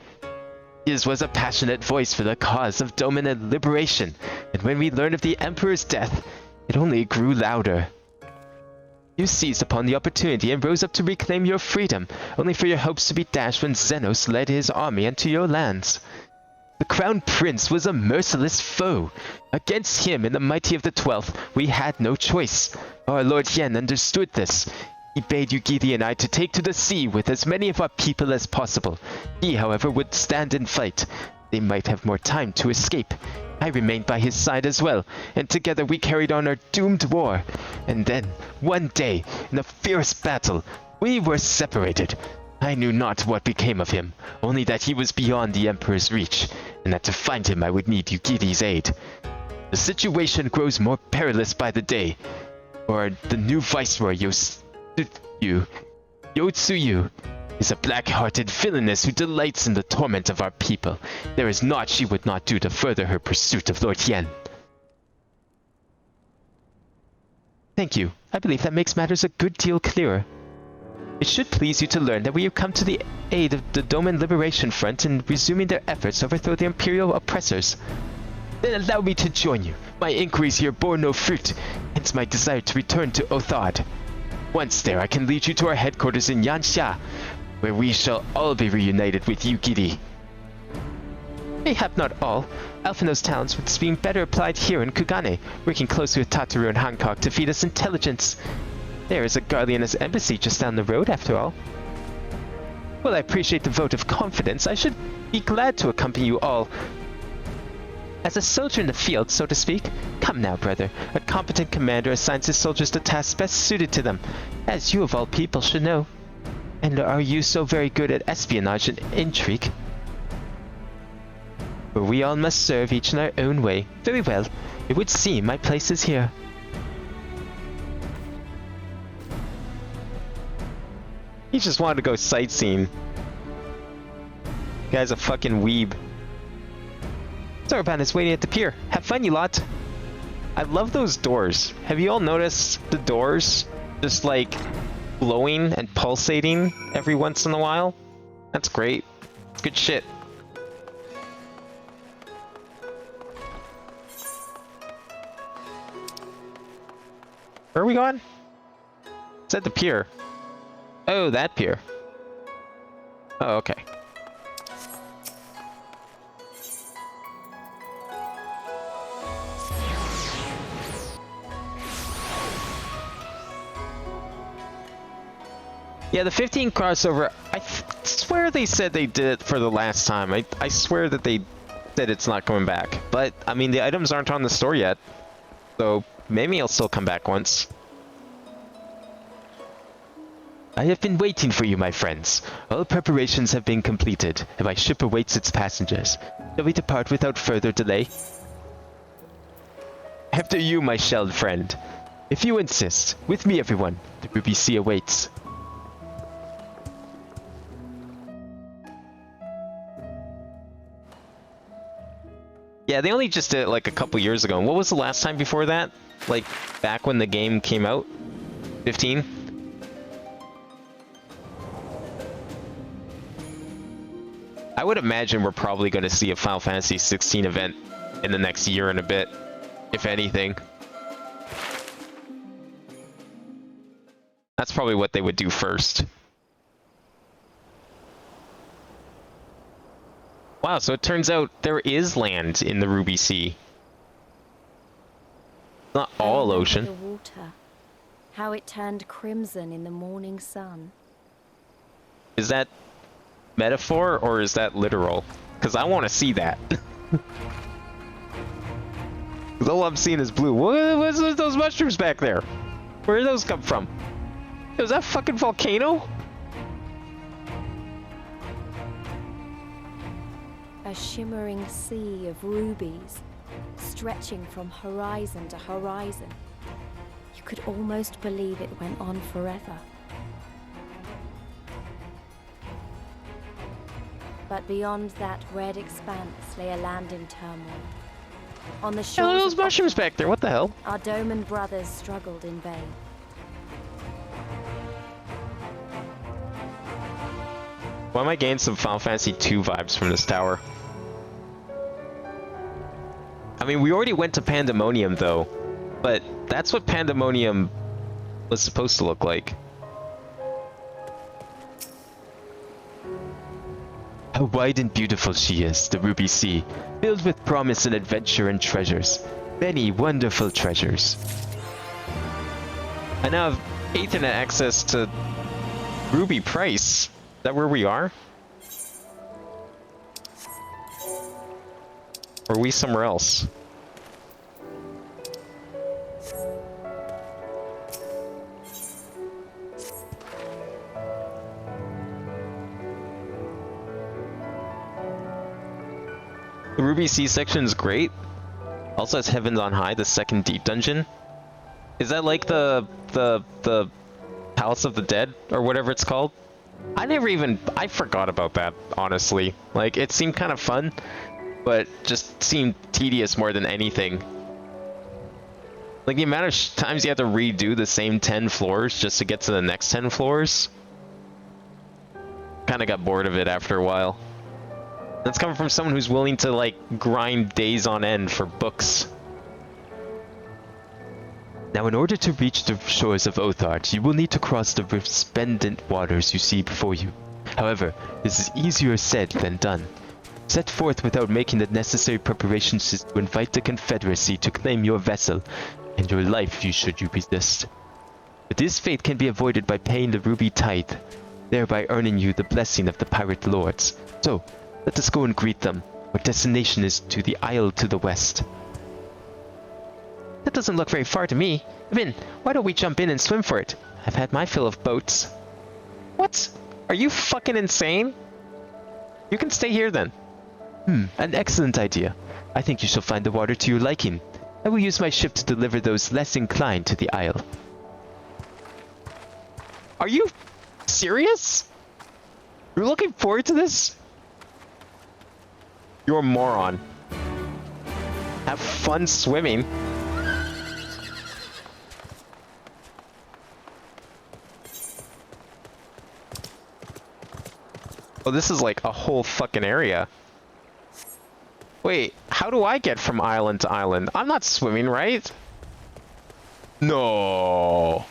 His was a passionate voice for the cause of Doman liberation, and when we learned of the Emperor's death, it only grew louder. You seized upon the opportunity and rose up to reclaim your freedom, only for your hopes to be dashed when Xenos led his army into your lands. The Crown Prince was a merciless foe. Against him and the mighty of the 12th, we had no choice. Our Lord Hien understood this. He bade Yugiri and I to take to the sea with as many of our people as possible. He, however, would stand and fight. They might have more time to escape. I remained by his side as well, and together we carried on our doomed war. And then, one day, in a fierce battle, we were separated. I knew not what became of him, only that he was beyond the Emperor's reach, and that to find him I would need Yugiri's aid. The situation grows more perilous by the day, for the new Viceroy Yotsuyu is a black-hearted villainess who delights in the torment of our people. There is naught she would not do to further her pursuit of Lord Hien. Thank you. I believe that makes matters a good deal clearer. It should please you to learn that we have come to the aid of the Doman Liberation Front in resuming their efforts to overthrow the Imperial oppressors. Then allow me to join you. My inquiries here bore no fruit, hence my desire to return to Othard. Once there, I can lead you to our headquarters in Yanxia, where we shall all be reunited with Yugiri. Mayhap not all. Alphino's talents was being better applied here in Kugane, working closely with Tataru and Hancock to feed us intelligence. There is a Guardianess embassy just down the road, after all. Well, I appreciate the vote of confidence. I should be glad to accompany you all. As a soldier in the field, so to speak. Come now, brother. A competent commander assigns his soldiers to tasks best suited to them, as you of all people should know. And are you so very good at espionage and intrigue? For we all must serve each in our own way. Very well. It would seem my place is here. He just wanted to go sightseeing. Guy's a fucking weeb. Zoroban is waiting at the pier. Have fun, you lot. I love those doors. Have you all noticed the doors just like glowing and pulsating every once in a while? That's great. It's good shit. Where are we going? It's at the pier. Oh, that pier. Oh, okay. Yeah, the 15 crossover, I swear they said they did it for the last time. I swear that they said it's not coming back. But, I mean, the items aren't on the store yet. So, maybe it'll still come back once. I have been waiting for you, my friends. All preparations have been completed, and my ship awaits its passengers. Shall we depart without further delay? After you, my shelled friend. If you insist, with me everyone, the Ruby Sea awaits. Yeah, they only just did it like a couple years ago. And what was the last time before that? Like, back when the game came out? 15? I would imagine we're probably going to see a Final Fantasy 16 event in the next year and a bit, if anything. That's probably what they would do first. Wow, so it turns out there is land in the Ruby Sea. Not all ocean. The water. How it turned crimson in the morning sun. Is that metaphor or is that literal? Because I want to see that. Because all I'm seeing is blue. What's those mushrooms back there? Where did those come from? Was that a fucking volcano? A shimmering sea of rubies, stretching from horizon to horizon. You could almost believe it went on forever. But beyond that red expanse lay a land in turmoil. On the Hey, shores those of mushrooms back there, what the hell? our Doman brothers struggled in vain. Why am I getting some Final Fantasy II vibes from this tower? I mean, we already went to Pandemonium, though. But that's what Pandemonium was supposed to look like. How wide and beautiful she is, the Ruby Sea, filled with promise and adventure and treasures. Many wonderful treasures. I now have Ethernet access to Ruby Price. Is that where we are? Or are we somewhere else? The Ruby Sea section is great. Also has Heavens on High, the second deep dungeon. Is that like the Palace of the Dead or whatever it's called? I forgot about that, honestly. Like, it seemed kind of fun, but just seemed tedious more than anything. Like, the amount of times you have to redo the same 10 floors just to get to the next 10 floors. Kind of got bored of it after a while. That's coming from someone who's willing to, like, grind days on end for books. Now, in order to reach the shores of Othard, you will need to cross the resplendent waters you see before you. However, this is easier said than done. Set forth without making the necessary preparations to invite the Confederacy to claim your vessel, and your life should you resist. But this fate can be avoided by paying the Ruby Tithe, thereby earning you the blessing of the Pirate Lords. So, let us go and greet them. Our destination is to the isle to the west. That doesn't look very far to me. Vin, why don't we jump in and swim for it? I've had my fill of boats. What? Are you fucking insane? You can stay here then. An excellent idea. I think you shall find the water to your liking. I will use my ship to deliver those less inclined to the isle. Are you serious? You're looking forward to this? You're a moron. Have fun swimming. Oh, this is like a whole fucking area. Wait, how do I get from island to island? I'm not swimming, right? No.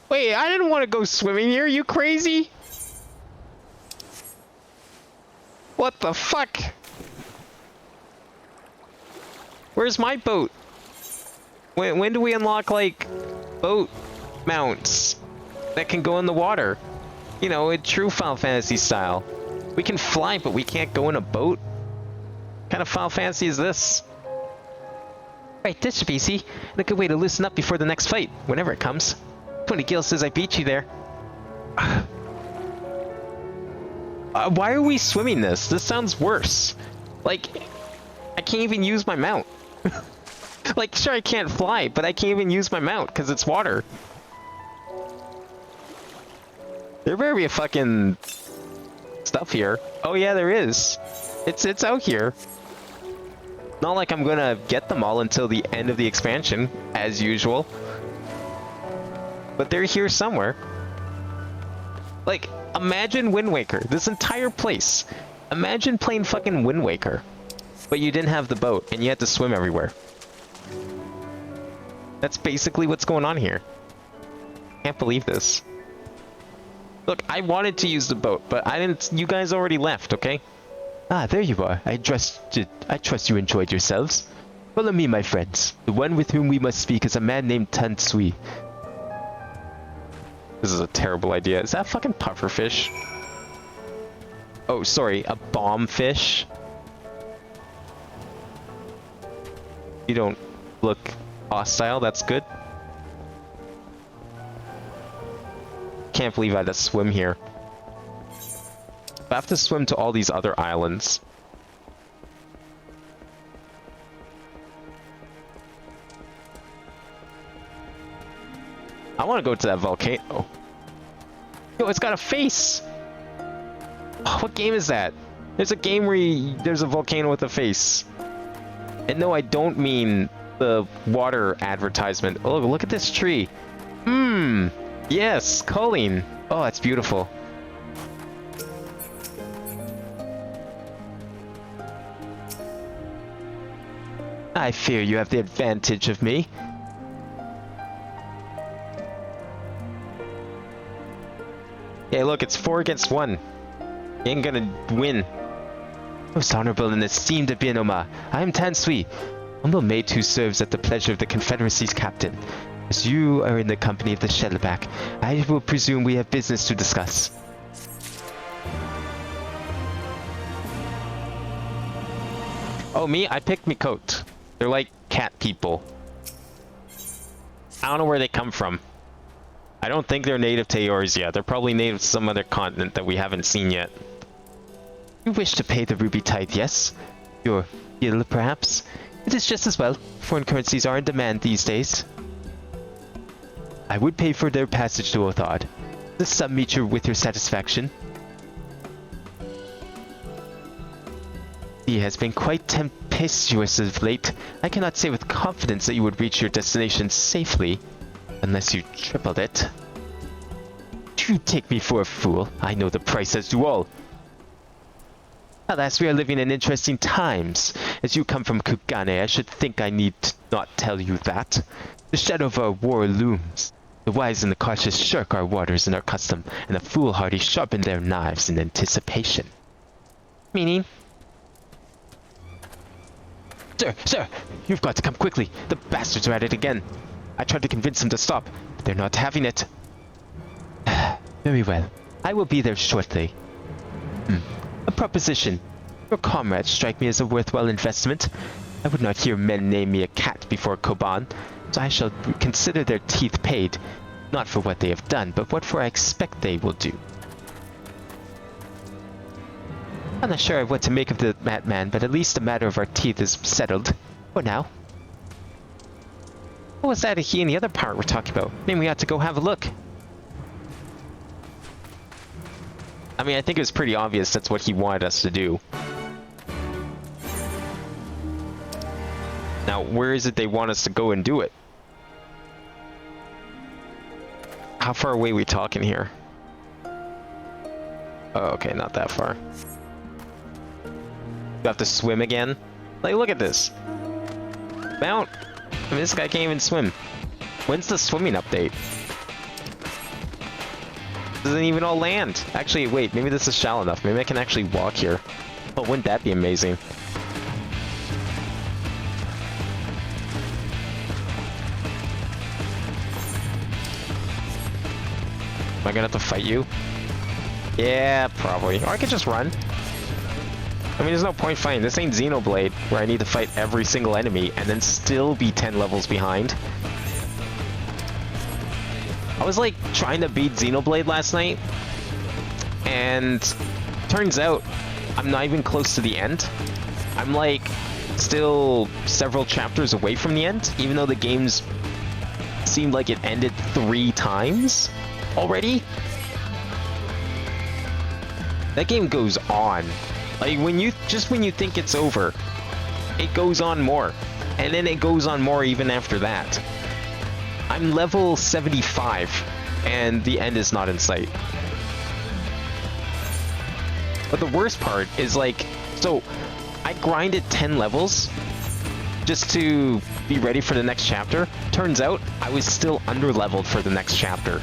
Wait, I didn't want to go swimming here. You crazy? What the fuck? Where's my boat? When do we unlock, like, boat mounts that can go in the water? You know, in true Final Fantasy style. We can fly, but we can't go in a boat? What kind of Final Fantasy is this? Right, this should be easy. And a good way to loosen up before the next fight, whenever it comes. 20 gil says I beat you there. Why are we swimming this? This sounds worse. Like, I can't even use my mount. Like, sure, I can't fly, but I can't even use my mount because it's water. There better be a fucking stuff here. Oh yeah, there is. It's out here. Not like I'm gonna get them all until the end of the expansion, as usual. But they're here somewhere. Like, imagine Wind Waker. This entire place. Imagine playing fucking Wind Waker. But you didn't have the boat, and you had to swim everywhere. That's basically what's going on here. Can't believe this. Look, I wanted to use the boat, but I didn't. You guys already left, okay? Ah, there you are. I trust you enjoyed yourselves. Follow me, my friends. The one with whom we must speak is a man named Tansui. This is a terrible idea. Is that fucking pufferfish? Oh, sorry, a bomb fish. You don't look hostile, that's good. Can't believe I had to swim here. I have to swim to all these other islands. I want to go to that volcano. Yo, it's got a face! Oh, what game is that? There's a game where there's a volcano with a face. And no, I don't mean the water advertisement. Oh, look at this tree. Yes, Colleen. Oh, that's beautiful. I fear you have the advantage of me. Hey, look, it's 4 against 1. You ain't gonna win. Most honorable and esteemed Abinoma, I am Tansui, humble mate who serves at the pleasure of the Confederacy's captain. As you are in the company of the Shellback, I will presume we have business to discuss. Oh, me? I picked me coat. They're like cat people. I don't know where they come from. I don't think they're native to Eorzea. They're probably native to some other continent that we haven't seen yet. You wish to pay the ruby tithe, yes? Your bill, perhaps? It is just as well. Foreign currencies are in demand these days. I would pay for their passage to Othard. The sum meet you with your satisfaction. He has been quite tempestuous of late. I cannot say with confidence that you would reach your destination safely, unless you tripled it. Do you take me for a fool? I know the price as do all. Alas, we are living in interesting times. As you come from Kugane, I should think I need not tell you that. The shadow of our war looms. The wise and the cautious shirk our waters and our custom, and the foolhardy sharpen their knives in anticipation. Meaning? Sir, you've got to come quickly. The bastards are at it again. I tried to convince them to stop, but they're not having it. Very well. I will be there shortly. A proposition. Your comrades strike me as a worthwhile investment. I would not hear men name me a cat before Koban, so I shall consider their teeth paid, not for what they have done, but what for I expect they will do. I'm not sure what to make of the madman, but at least the matter of our teeth is settled. For now. What was that he and the other pirate were talking about? Maybe we ought to go have a look. I mean, I think it was pretty obvious that's what he wanted us to do. Now, where is it they want us to go and do it? How far away are we talking here? Oh, okay, not that far. You have to swim again? Like, look at this. Mount! I mean, this guy can't even swim. When's the swimming update? Doesn't even all land. Actually, wait, maybe this is shallow enough. Maybe I can actually walk here. Oh, wouldn't that be amazing? Am I gonna have to fight you? Yeah, probably. Or I could just run. I mean, there's no point fighting. This ain't Xenoblade, where I need to fight every single enemy and then still be 10 levels behind. I was like trying to beat Xenoblade last night, and turns out I'm not even close to the end. I'm like still several chapters away from the end, even though the game's seemed like it ended 3 times already. That game goes on. Like when you think it's over, it goes on more, and then it goes on more even after that. I'm level 75, and the end is not in sight. But the worst part is like, so I grinded 10 levels just to be ready for the next chapter. Turns out I was still under-leveled for the next chapter,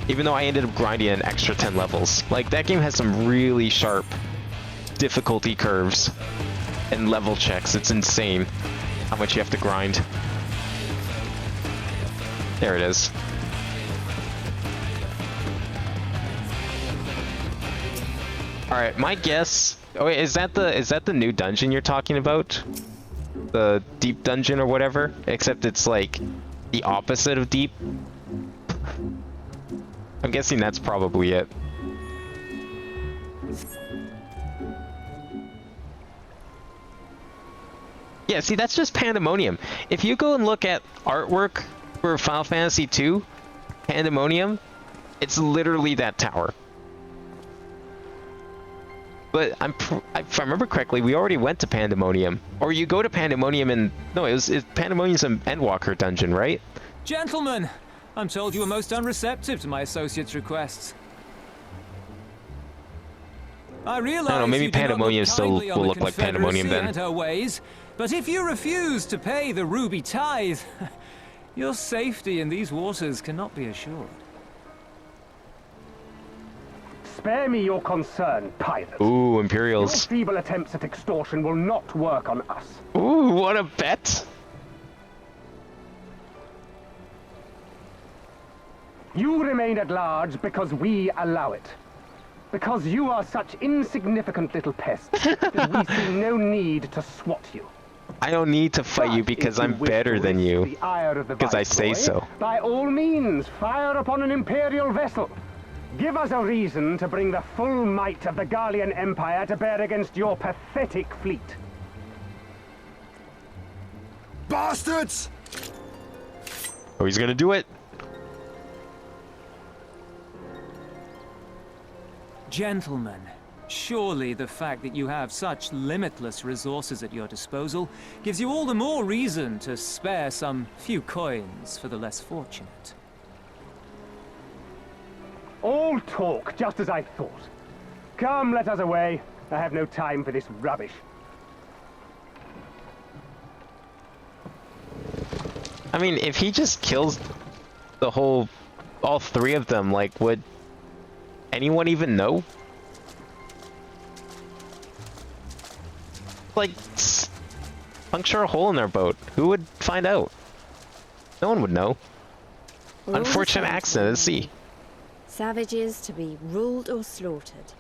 even though I ended up grinding an extra 10 levels. Like, that game has some really sharp difficulty curves and level checks. It's insane how much you have to grind. There it is. All right, my guess. Oh wait, is that the new dungeon you're talking about? The deep dungeon or whatever? Except it's like the opposite of deep. I'm guessing that's probably it. Yeah, see, that's just Pandemonium. If you go and look at artwork for Final Fantasy II, Pandemonium, it's literally that tower. But if I remember correctly, we already went to Pandemonium. Or you go to Pandemonium and... No, it's Pandemonium's an Endwalker dungeon, right? Gentlemen, I'm told you were most unreceptive to my associate's requests. I realize I don't know, maybe you do not Pandemonium look still kindly on will the look like Pandemonium Confederacy then. and her ways, but if you refuse to pay the ruby tithe, your safety in these waters cannot be assured. Spare me your concern, pirate. Ooh, Your Imperials. feeble attempts at extortion will not work on us. Ooh, what a bet! You remain at large because we allow it. Because you are such insignificant little pests that we see no need to swat you. I don't need to fight you But because if I'm wish better to than risk you. the ire of the Because I say Viceroy, so. By all means, fire upon an Imperial vessel. Give us a reason to bring the full might of the Garlean Empire to bear against your pathetic fleet. Bastards! Oh, he's gonna do it! Gentlemen, surely the fact that you have such limitless resources at your disposal gives you all the more reason to spare some few coins for the less fortunate. All talk, just as I thought. Come, let us away. I have no time for this rubbish. I mean, if he just kills the whole... all three of them, like, would anyone even know? Like, puncture a hole in their boat. Who would find out? No one would know. Unfortunate accident at sea. Savages to be ruled or slaughtered.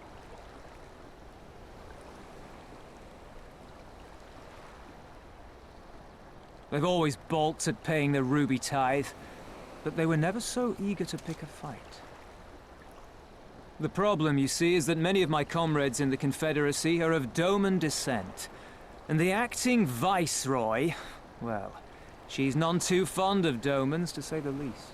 They've always balked at paying the ruby tithe, but they were never so eager to pick a fight. The problem, you see, is that many of my comrades in the Confederacy are of Doman descent, and the acting Viceroy, well, she's none too fond of Domans, to say the least.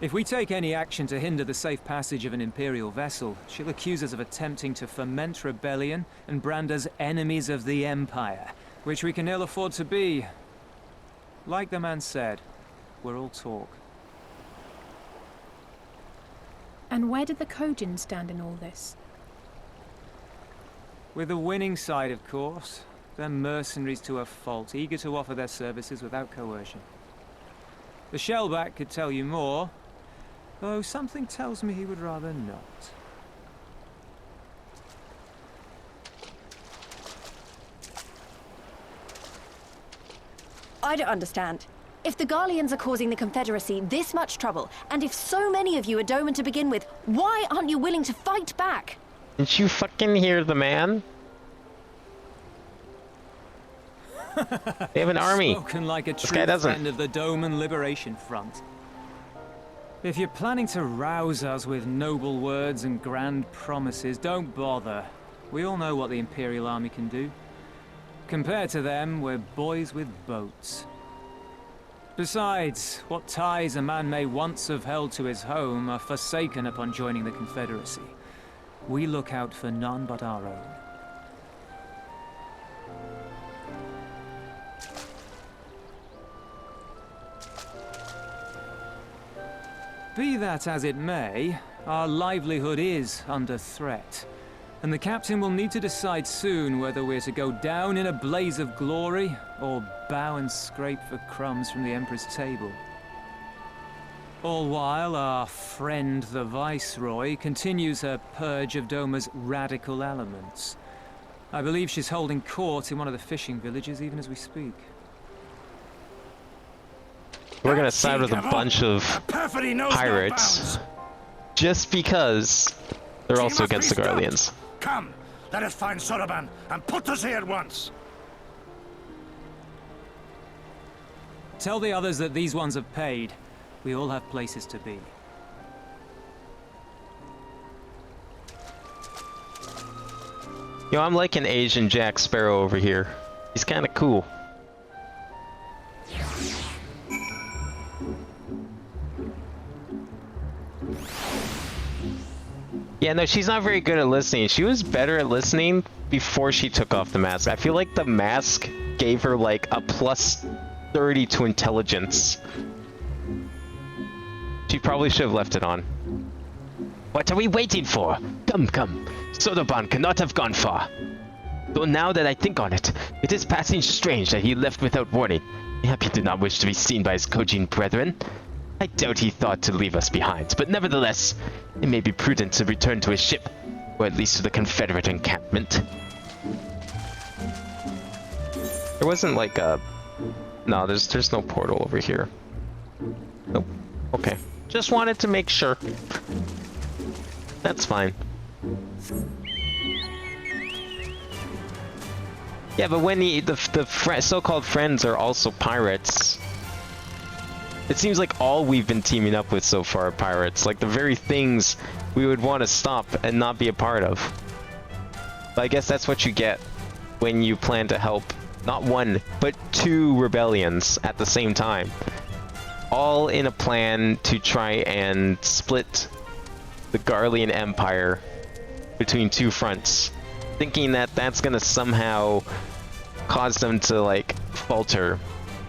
If we take any action to hinder the safe passage of an Imperial vessel, she'll accuse us of attempting to foment rebellion and brand us enemies of the Empire, which we can ill afford to be. Like the man said, we're all talk. And where did the Kojin stand in all this? With the winning side, of course. They're mercenaries to a fault, eager to offer their services without coercion. The Shellback could tell you more, though something tells me he would rather not. I don't understand. If the Garleans are causing the Confederacy this much trouble, and if so many of you are Doman to begin with, why aren't you willing to fight back? Didn't you fucking hear the man? They have an army. Spoken like a This true guy doesn't. friend of the Doman Liberation Front. If you're planning to rouse us with noble words and grand promises, don't bother. We all know what the Imperial Army can do. Compared to them, we're boys with boats. Besides, what ties a man may once have held to his home are forsaken upon joining the Confederacy. We look out for none but our own. Be that as it may, our livelihood is under threat. And the captain will need to decide soon whether we're to go down in a blaze of glory, or bow and scrape for crumbs from the Emperor's table. All while our friend the Viceroy continues her purge of Doma's radical elements. I believe she's holding court in one of the fishing villages even as we speak. We're gonna side with a bunch of pirates just because they're also against the Garleans. Come, let us find Soroban and put us here at once. Tell the others that these ones have paid. We all have places to be. Yo, I'm like an Asian Jack Sparrow over here. He's kind of cool. Yeah, no, she's not very good at listening. She was better at listening before she took off the mask. I feel like the mask gave her like a plus 30 to intelligence. She probably should have left it on. What are we waiting for? Come, come. Sodoban cannot have gone far. Though now that I think on it, it is passing strange that he left without warning. Mayhap he did not wish to be seen by his Kojin brethren. I doubt he thought to leave us behind, but nevertheless, it may be prudent to return to his ship, or at least to the Confederate encampment. There wasn't like a... No, there's no portal over here. Nope. Okay. Just wanted to make sure. That's fine. Yeah, but when the so-called friends are also pirates, it seems like all we've been teaming up with so far are pirates. Like the very things we would want to stop and not be a part of. But I guess that's what you get when you plan to help not one, but two rebellions at the same time. All in a plan to try and split the Garlean Empire between two fronts. Thinking that that's gonna somehow cause them to like falter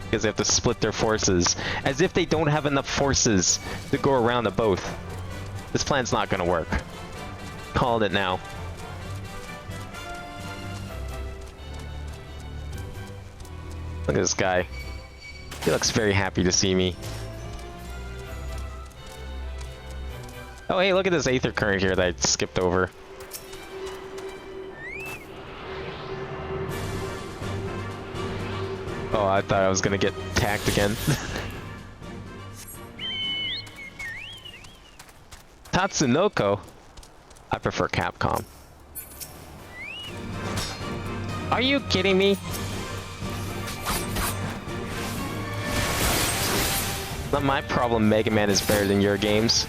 because they have to split their forces, as if they don't have enough forces to go around the both. This plan's not gonna work. Calling it now. Look at this guy. He looks very happy to see me. Oh hey, look at this aether current here that I skipped over. Oh, I thought I was gonna get tacked again. Tatsunoko? I prefer Capcom. Are you kidding me? Not my problem Mega Man is better than your games.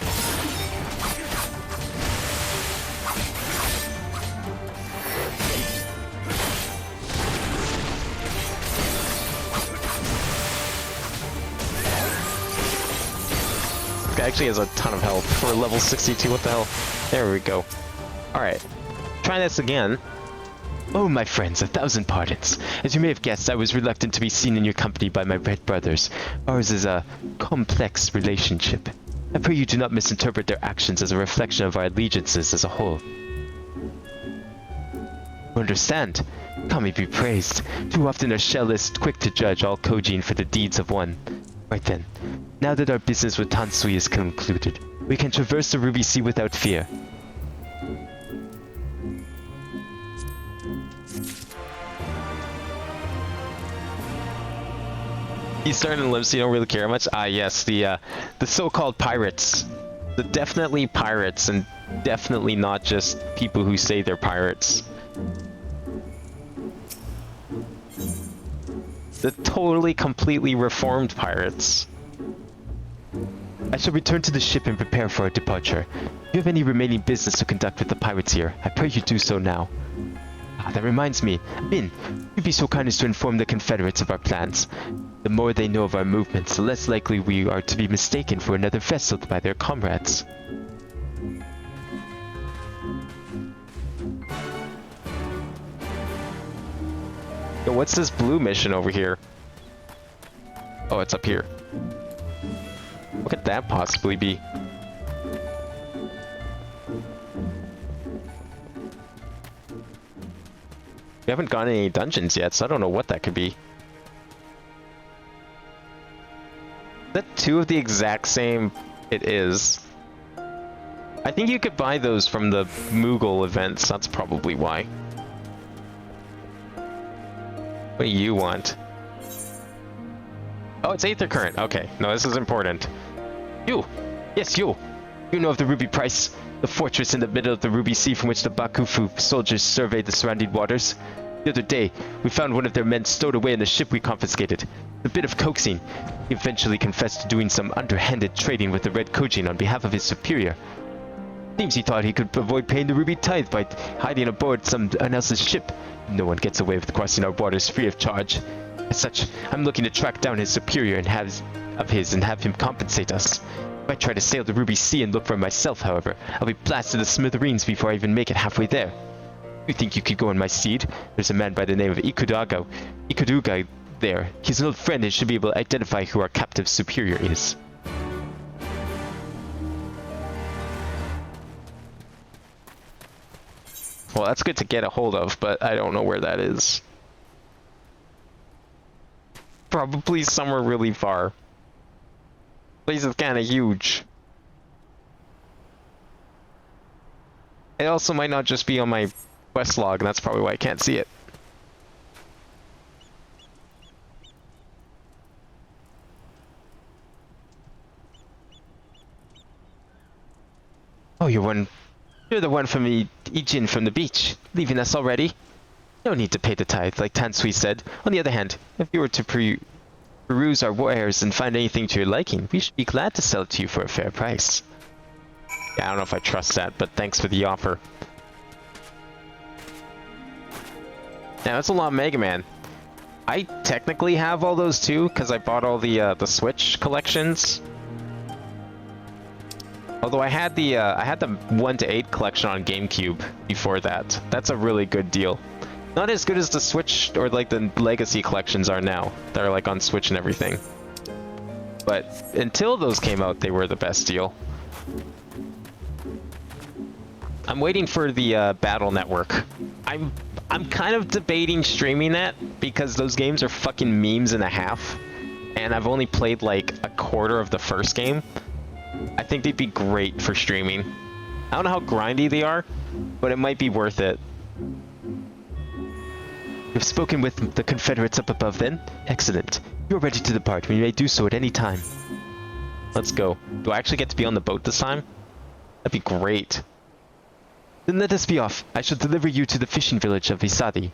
Actually has a ton of health for level 62. What the hell? There we go. Alright. Try this again. Oh, my friends, 1,000 pardons. As you may have guessed, I was reluctant to be seen in your company by my red brothers. Ours is a complex relationship. I pray you do not misinterpret their actions as a reflection of our allegiances as a whole. You understand? Kami be praised. Too often are shellists quick to judge all Kojin for the deeds of one. Right then. Now that our business with Tansui is concluded, we can traverse the Ruby Sea without fear. He's starting to live, so you don't really care much. Ah, yes, the so-called pirates. The definitely pirates, and definitely not just people who say they're pirates. The totally, completely reformed pirates. I shall return to the ship and prepare for our departure. If you have any remaining business to conduct with the pirates here, I pray you do so now. Ah, that reminds me. Min, you'd be so kind as to inform the Confederates of our plans. The more they know of our movements, the less likely we are to be mistaken for another vessel by their comrades. Yo, what's this blue mission over here? Oh, it's up here. What could that possibly be? We haven't gone any dungeons yet, so I don't know what that could be. Is that two of the exact same? It is. I think you could buy those from the Moogle events, that's probably why. What do you want? Oh, it's Aether Current. Okay, no, this is important. You! Yes, you! You know of the Ruby Price, the fortress in the middle of the Ruby Sea from which the Bakufu soldiers surveyed the surrounding waters. The other day, we found one of their men stowed away in the ship we confiscated. A bit of coaxing, he eventually confessed to doing some underhanded trading with the Red Kojin on behalf of his superior. Seems he thought he could avoid paying the Ruby Tithe by hiding aboard someone else's ship. No one gets away with crossing our waters free of charge. As such, I'm looking to track down his superior and have him compensate us. If I try to sail the Ruby Sea and look for it myself, however, I'll be blasted to smithereens before I even make it halfway there. You think you could go in my stead? There's a man by the name of Ikuduga there. He's an old friend and should be able to identify who our captive superior is. Well, that's good to get a hold of, but I don't know where that is. Probably somewhere really far. Place is kind of huge. It also might not just be on my quest log, and that's probably why I can't see it. Oh, you're the one from Ijin from the beach, leaving us already? No need to pay the tithe, like Tansui said. On the other hand, if you were to peruse our wares and find anything to your liking, we should be glad to sell it to you for a fair price. Yeah, I don't know if I trust that, but thanks for the offer. Now, that's a lot of Mega Man. I technically have all those too, because I bought all the Switch collections. Although I had the 1 to 8 collection on GameCube before that. That's a really good deal. Not as good as the Switch or like the Legacy collections are now. They're like on Switch and everything. But until those came out, they were the best deal. I'm waiting for the Battle Network. I'm kind of debating streaming that because those games are fucking memes and a half. And I've only played like a quarter of the first game. I think they'd be great for streaming. I don't know how grindy they are, but it might be worth it. You've spoken with the Confederates up above then? Excellent. You're ready to depart when you may do so at any time. Let's go. Do I actually get to be on the boat this time? That'd be great. Then let us be off. I shall deliver you to the fishing village of Isadi.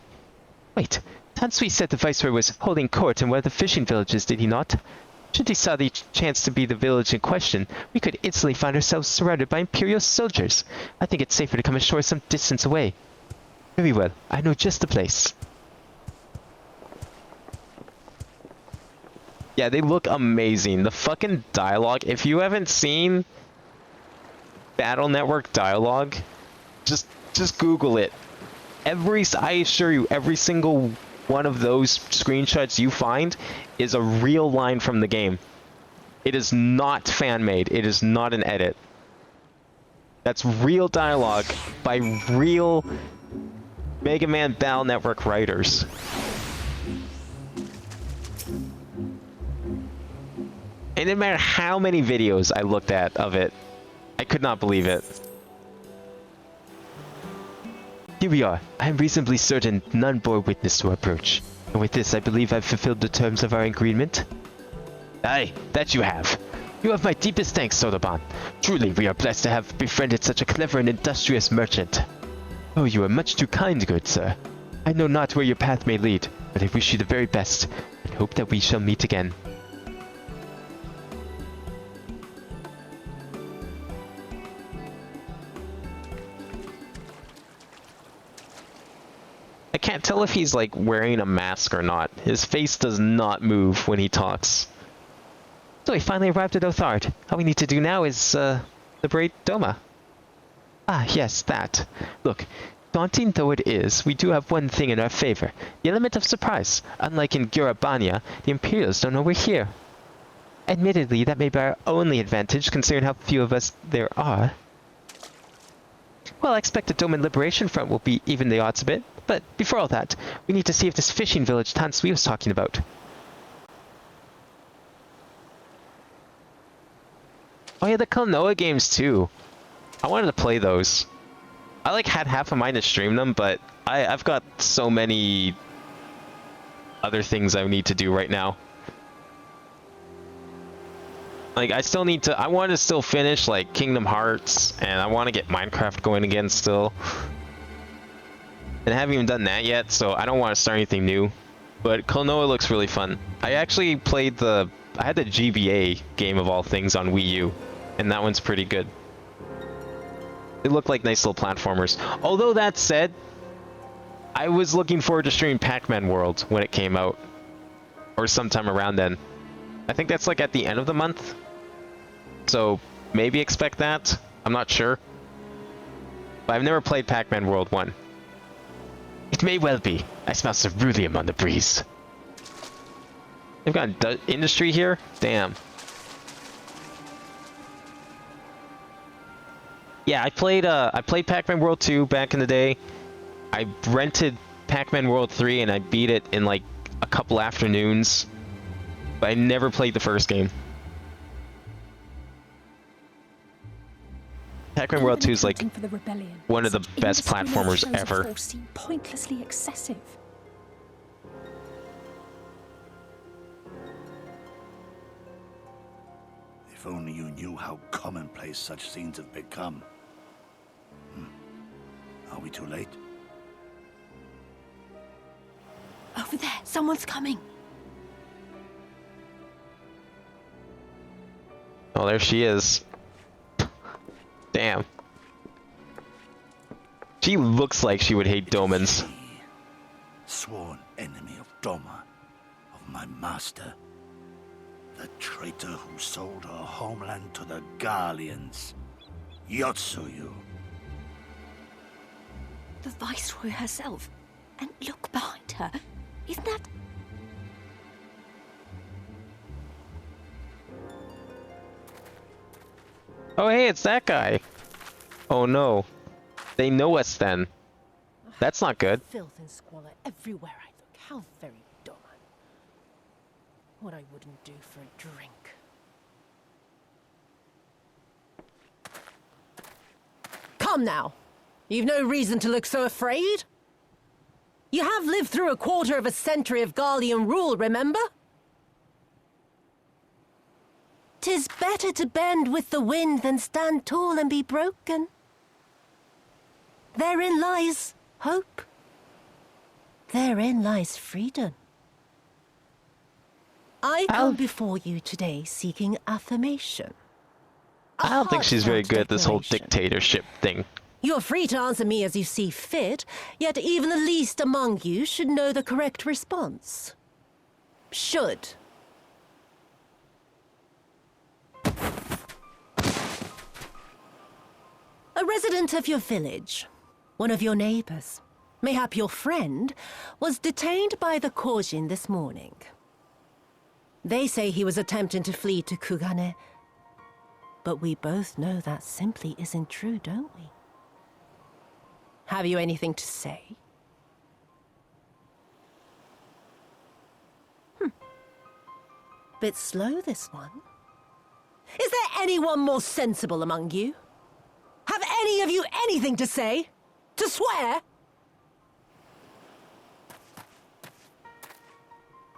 Wait, Tansui said the Viceroy was holding court in one of the fishing villages, did he not? Should Isadi chance to be the village in question, we could instantly find ourselves surrounded by Imperial soldiers. I think it's safer to come ashore some distance away. Very well, I know just the place. Yeah, they look amazing. The fucking dialogue, if you haven't seen Battle Network dialogue, just Google it. I assure you, every single one of those screenshots you find is a real line from the game. It is not fan-made. It is not an edit. That's real dialogue by real Mega Man Battle Network writers. And no matter how many videos I looked at of it, I could not believe it. Here we are. I am reasonably certain none bore witness to our approach. And with this, I believe I've fulfilled the terms of our agreement. Aye, that you have. You have my deepest thanks, Sodaban. Truly, we are blessed to have befriended such a clever and industrious merchant. Oh, you are much too kind, good sir. I know not where your path may lead, but I wish you the very best, and hope that we shall meet again. I can't tell if he's like wearing a mask or not. His face does not move when he talks. So we finally arrived at Othard. All we need to do now is, liberate Doma. Ah, yes, that. Look, daunting though it is, we do have one thing in our favor. The element of surprise. Unlike in Gurabania, the Imperials don't know we're here. Admittedly, that may be our only advantage, considering how few of us there are. Well, I expect the Doman Liberation Front will be even the odds a bit. But before all that, we need to see if this fishing village Tansui was talking about. Oh yeah, the Klonoa games too. I wanted to play those. I like had half a mind to stream them, but I've got so many other things I need to do right now. Like I still need to, I want to still finish like Kingdom Hearts, and I want to get Minecraft going again still. And I haven't even done that yet, so I don't want to start anything new. But Klonoa looks really fun. I actually played I had the GBA game of all things on Wii U, and that one's pretty good. They look like nice little platformers. Although that said, I was looking forward to streaming Pac-Man World when it came out. Or sometime around then. I think that's like at the end of the month. So maybe expect that. I'm not sure. But I've never played Pac-Man World 1. It may well be. I smell ceruleum on the breeze. They've got industry here? Damn. Yeah, I played Pac-Man World 2 back in the day. I rented Pac-Man World 3 and I beat it in like a couple afternoons. But I never played the first game. Pac-Man World 2 is like one of the best platformers ever. Seem pointlessly excessive. If only you knew how commonplace such scenes have become. Are we too late? Over there, someone's coming. Oh, there she is. Damn. She looks like she would hate Domans. Sworn enemy of Doma, of my master. The traitor who sold her homeland to the Garleans. Yotsuyu. The Viceroy herself. And look behind her. Isn't that... Oh, hey, it's that guy. Oh no. They know us then. That's not good. Filth and squalor everywhere I look. How very Doma. What I wouldn't do for a drink. Come now. You've no reason to look so afraid. You have lived through a quarter of a century of Garlean rule, remember? 'Tis better to bend with the wind than stand tall and be broken. Therein lies hope. Therein lies freedom. I come before you today seeking affirmation. I don't think she's very good at this whole dictatorship thing. You're free to answer me as you see fit, yet even the least among you should know the correct response. Should. A resident of your village, one of your neighbors, mayhap your friend, was detained by the Kojin this morning. They say he was attempting to flee to Kugane, but we both know that simply isn't true, don't we? Have you anything to say? Bit slow, this one. Is there anyone more sensible among you? Have any of you anything to say? To swear?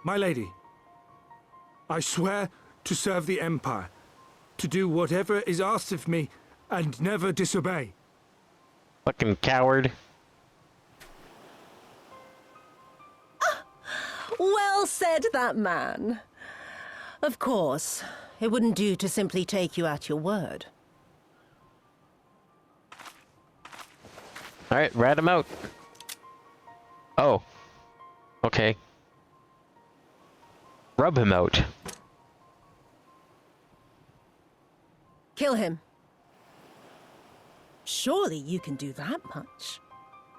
My lady, I swear to serve the Empire, to do whatever is asked of me, and never disobey. Fucking coward. Well said, that man. Of course, it wouldn't do to simply take you at your word. Alright, rat him out. Oh. Okay. Rub him out. Kill him. Surely you can do that much.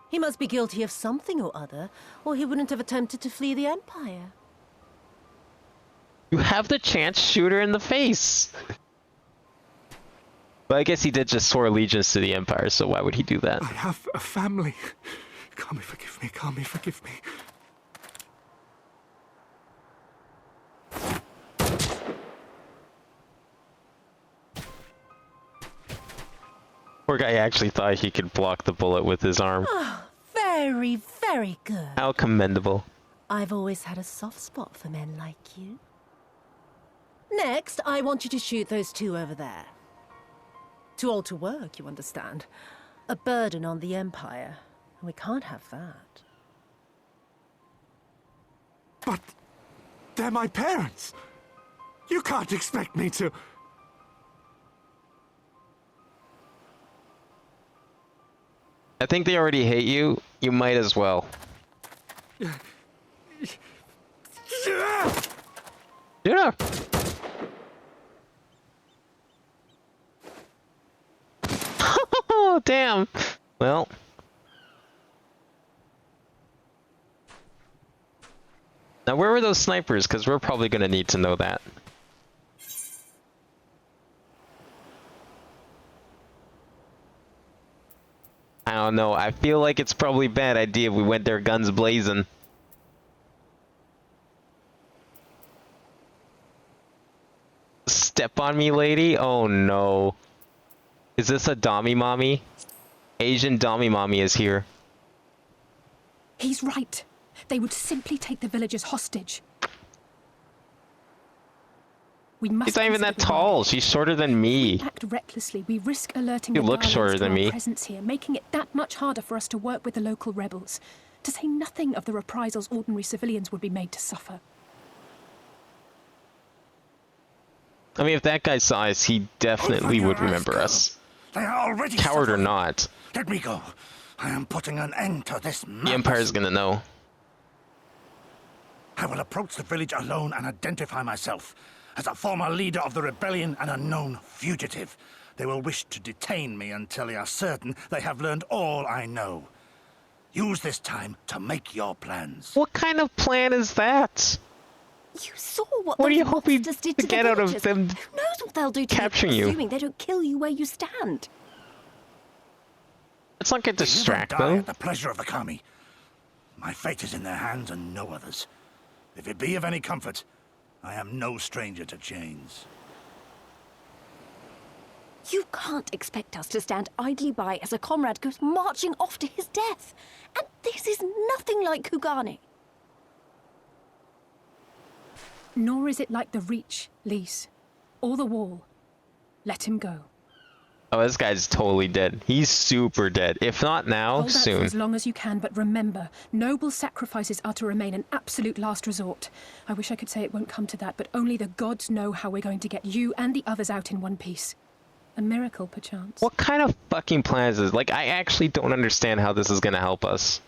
He must be guilty of something or other, or he wouldn't have attempted to flee the Empire. You have the chance, shoot her in the face! But I guess he did just swear allegiance to the Empire, so why would he do that? I have a family. Kami, forgive me. Kami, forgive me. Poor guy actually thought he could block the bullet with his arm. Oh, very, very good. How commendable. I've always had a soft spot for men like you. Next, I want you to shoot those two over there. Too old to work, you understand. A burden on the Empire, and we can't have that. But they're my parents. You can't expect me to... I think they already hate you. You might as well. Yeah. Oh, damn. Well. Now, where were those snipers? Because we're probably going to need to know that. I don't know. I feel like it's probably a bad idea if we went there guns blazing. Step on me, lady? Oh no. Is this a Dommy Mommy? Asian Dommy Mommy is here. He's right. They would simply take the villagers hostage. We must. She's not even that tall. She's shorter than me. If we act recklessly, we risk alerting You the look shorter Guardians to than our me. presence here, making it that much harder for us to work with the local rebels. To say nothing of the reprisals ordinary civilians would be made to suffer. I mean, if that guy saw us, he definitely would remember us. They are already Coward or suffering. not. Let me go. I am putting an end to this The madness. Empire's gonna know. I will approach the village alone and identify myself. As a former leader of the rebellion and a known fugitive, they will wish to detain me until they are certain they have learned all I know. Use this time to make your plans. What kind of plan is that? You saw what What are those you hoping monsters to did to get the out of villagers. them Who knows what they'll do to capturing you? assuming they don't kill you where you stand. Let's not get distracted. Die at the pleasure of the Kami. My fate is in their hands and no others. If it be of any comfort, I am no stranger to chains. You can't expect us to stand idly by as a comrade goes marching off to his death. And this is nothing like Kugane. Nor is it like the Reach, Lise, or the Wall. Let him go. Oh, this guy's totally dead. He's super dead. If not now, Hold out for soon. as long as you can, but remember, noble sacrifices are to remain an absolute last resort. I wish I could say it won't come to that, but only the gods know how we're going to get you and the others out in one piece. A miracle, perchance. What kind of fucking plan is this? Like, I actually don't understand how this is gonna help us.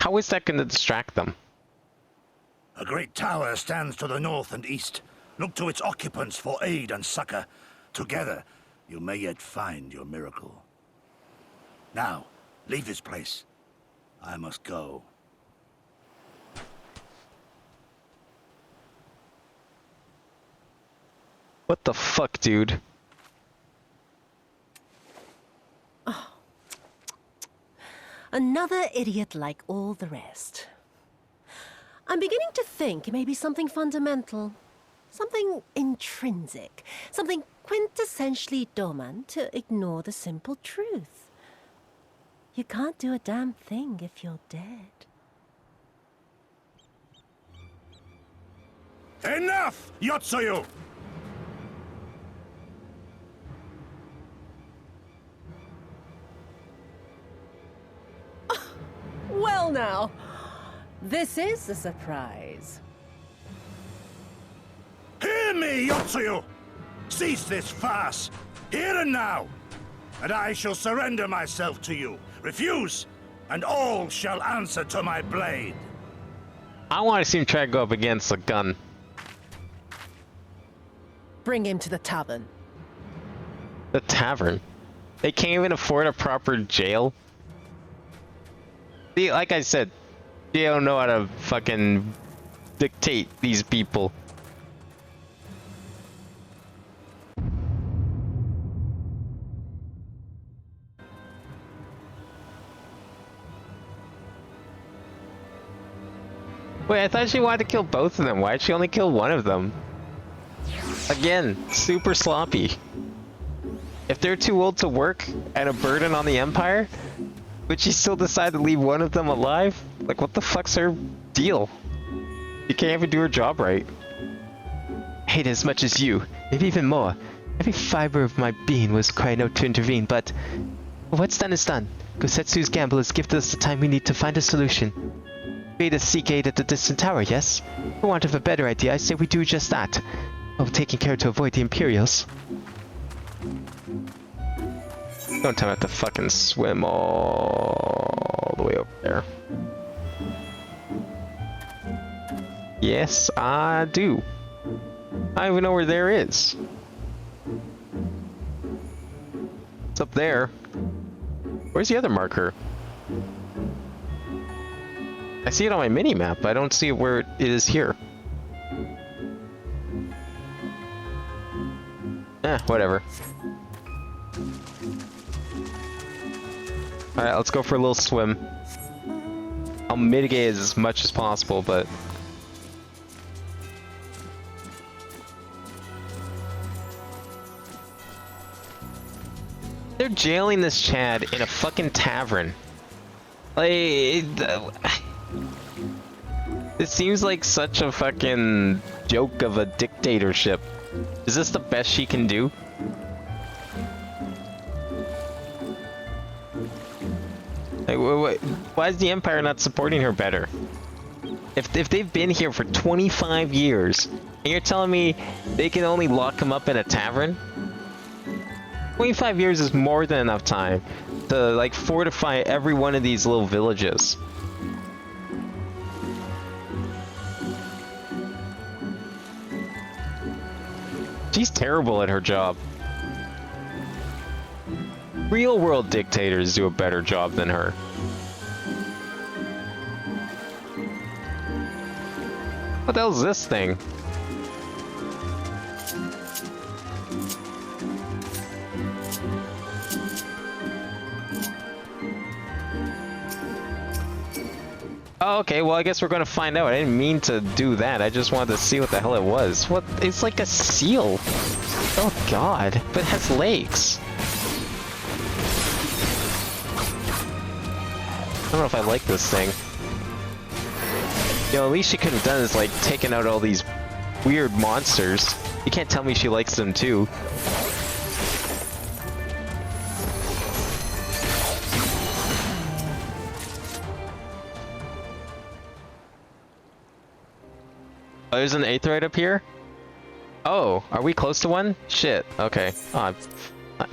How is that gonna distract them? A great tower stands to the north and east. Look to its occupants for aid and succor. Together, you may yet find your miracle. Now, leave this place. I must go. What the fuck, dude? Another idiot like all the rest. I'm beginning to think it may be something fundamental. Something intrinsic. Something quintessentially Doman to ignore the simple truth. You can't do a damn thing if you're dead. Enough, Yotsuyu! Well now, this is a surprise. Hear me, Yotsuyu! Cease this farce, here and now, and I shall surrender myself to you. Refuse, and all shall answer to my blade. I want to see him try to go up against a gun. Bring him to the tavern. The tavern? They can't even afford a proper jail? See, like I said, they don't know how to fucking dictate these people. Wait, I thought she wanted to kill both of them. Why'd she only kill one of them? Again, super sloppy. If they're too old to work and a burden on the Empire, would she still decide to leave one of them alive? Like, what the fuck's her deal? You can't even do her job right. I hate it as much as you, maybe even more. Every fiber of my being was crying out to intervene, but what's done is done. Gosetsu's gamble has gifted us the time we need to find a solution. We to seek aid at the distant tower, yes? For want of a better idea, I say we do just that, while taking care to avoid the Imperials. Don't tell me I have to fucking swim all the way over there. Yes, I do. I don't even know where there is. It's up there. Where's the other marker? I see it on my mini-map, but I don't see where it is here. Whatever. Alright, let's go for a little swim. I'll mitigate it as much as possible, but... They're jailing this Chad in a fucking tavern. Like... It seems like such a fucking joke of a dictatorship. Is this the best she can do? Like, why is the Empire not supporting her better? If they've been here for 25 years, and you're telling me they can only lock them up in a tavern? 25 years is more than enough time to, like, fortify every one of these little villages. She's terrible at her job. Real world dictators do a better job than her. What the hell is this thing? Oh, okay, well I guess we're gonna find out. I didn't mean to do that. I just wanted to see what the hell it was. What? It's like a seal. Oh god. But it has legs. I don't know if I like this thing. You know, at least she could have done is like taken out all these weird monsters. You can't tell me she likes them too. Oh, there's an 8th right up here? Oh, are we close to one? Shit, okay. Oh,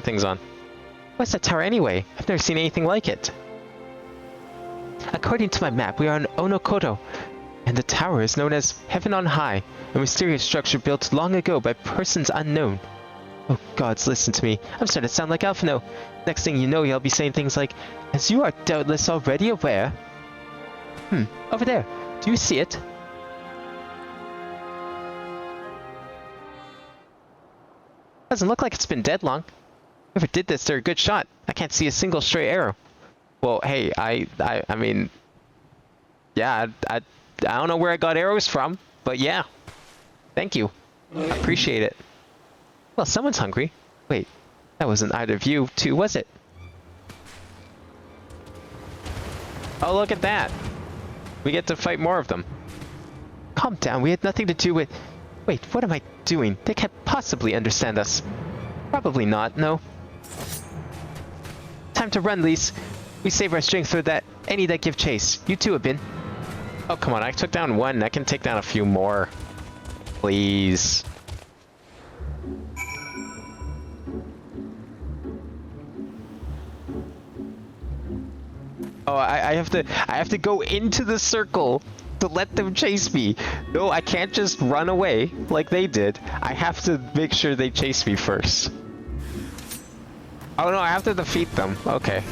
thing's on. What's that tower anyway? I've never seen anything like it. According to my map, we are on Onokoto, and the tower is known as Heaven on High, a mysterious structure built long ago by persons unknown. Oh gods, listen to me. I'm starting to sound like Alphino. Next thing you know, you'll be saying things like, as you are doubtless already aware. Over there. Do you see it? Doesn't look like it's been dead long. Whoever did this, they're a good shot. I can't see a single stray arrow. Well, hey, I mean, yeah, I don't know where I got arrows from, but yeah, thank you. I appreciate it. Well, someone's hungry. Wait, that wasn't either of you two, was it? Oh, look at that. We get to fight more of them. Calm down, we had nothing to do with... Wait, what am I doing? They can't possibly understand us. Probably not, no. Time to run, Lise. We save our strength for that any that give chase. You too have been. Oh, come on, I took down one. I can take down a few more. Please. Oh, I have to go into the circle to let them chase me. No, I can't just run away like they did. I have to make sure they chase me first. Oh no, I have to defeat them. Okay.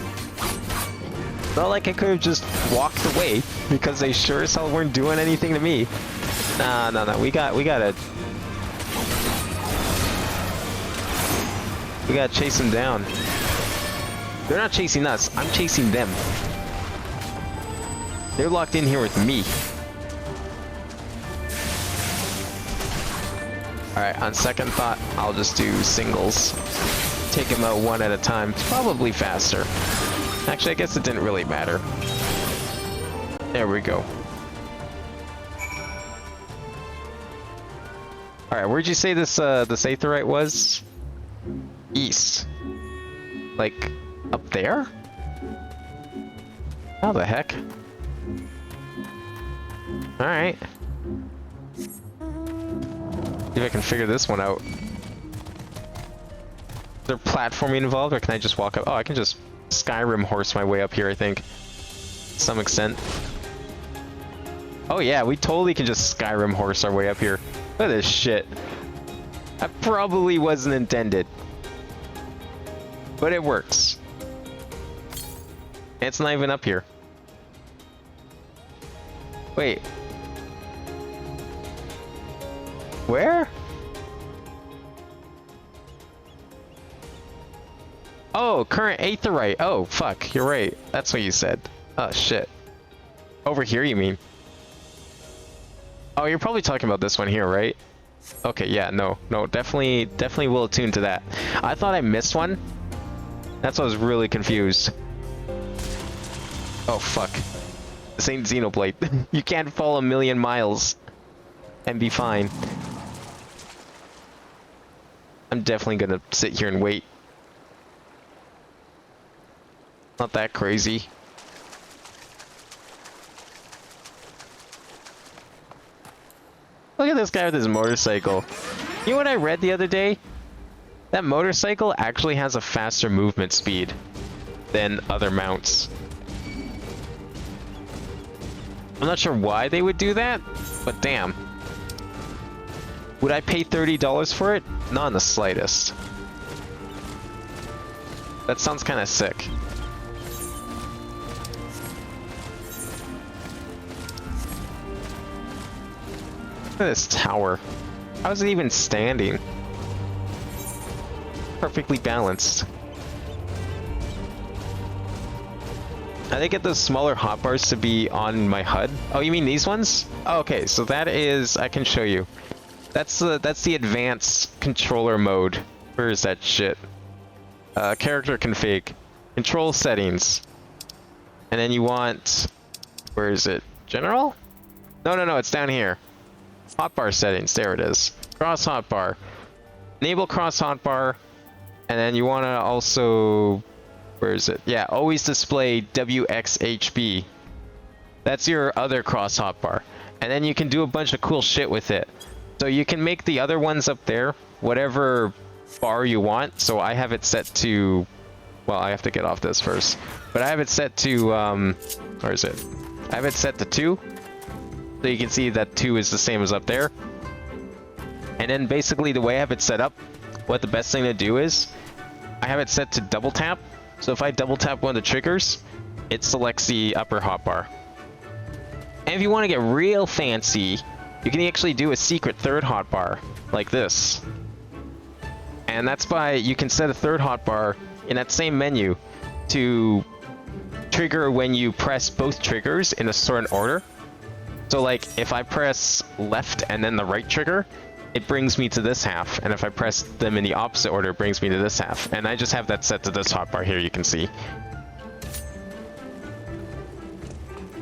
Not like I could have just walked away because they sure as hell weren't doing anything to me. Nah, no, we gotta chase them down. They're not chasing us. I'm chasing them. They're locked in here with me. Alright, on second thought, I'll just do singles. Take them out one at a time. It's probably faster. Actually, I guess it didn't really matter. There we go. Alright, where'd you say this Aetheryte was? East. Like, up there? How the heck? Alright. See if I can figure this one out. Is there platforming involved, or can I just walk up? Oh, I can just Skyrim horse my way up here, I think. To some extent. Oh yeah, we totally can just Skyrim horse our way up here. Look at this shit. That probably wasn't intended. But it works. It's not even up here. Wait. Where? Oh, current aetheryte. Oh, fuck. You're right. That's what you said. Oh, shit. Over here, you mean? Oh, you're probably talking about this one here, right? Okay, yeah, no, definitely will attune to that. I thought I missed one. That's why I was really confused. Oh, fuck. This ain't Xenoblade. You can't fall a million miles and be fine. I'm definitely gonna sit here and wait. Not that crazy. Look at this guy with his motorcycle. You know what I read the other day? That motorcycle actually has a faster movement speed than other mounts. I'm not sure why they would do that, but damn. Would I pay $30 for it? Not in the slightest. That sounds kind of sick. Look at this tower. How is it even standing? Perfectly balanced. I did get those smaller hotbars to be on my HUD. Oh, you mean these ones? Oh, okay, so that is, I can show you. That's the advanced controller mode. Where is that shit? Character config. Control settings. And then you want, where is it? General? No, it's down here. Hotbar settings, there it is. Cross hotbar. Enable cross hotbar. And then you want to also, where is it? Yeah, always display WXHB. That's your other cross hotbar. And then you can do a bunch of cool shit with it. So you can make the other ones up there whatever bar you want. So I have it set to, well, I have to get off this first. But I have it set to, where is it? I have it set to 2. So you can see that 2 is the same as up there. And then basically the way I have it set up, what the best thing to do is, I have it set to double tap. So if I double tap one of the triggers, it selects the upper hotbar. And if you want to get real fancy, you can actually do a secret third hotbar, like this. And that's by, you can set a third hotbar in that same menu to trigger when you press both triggers in a certain order. So like, if I press left and then the right trigger, it brings me to this half. And if I press them in the opposite order, it brings me to this half. And I just have that set to this hotbar here, you can see.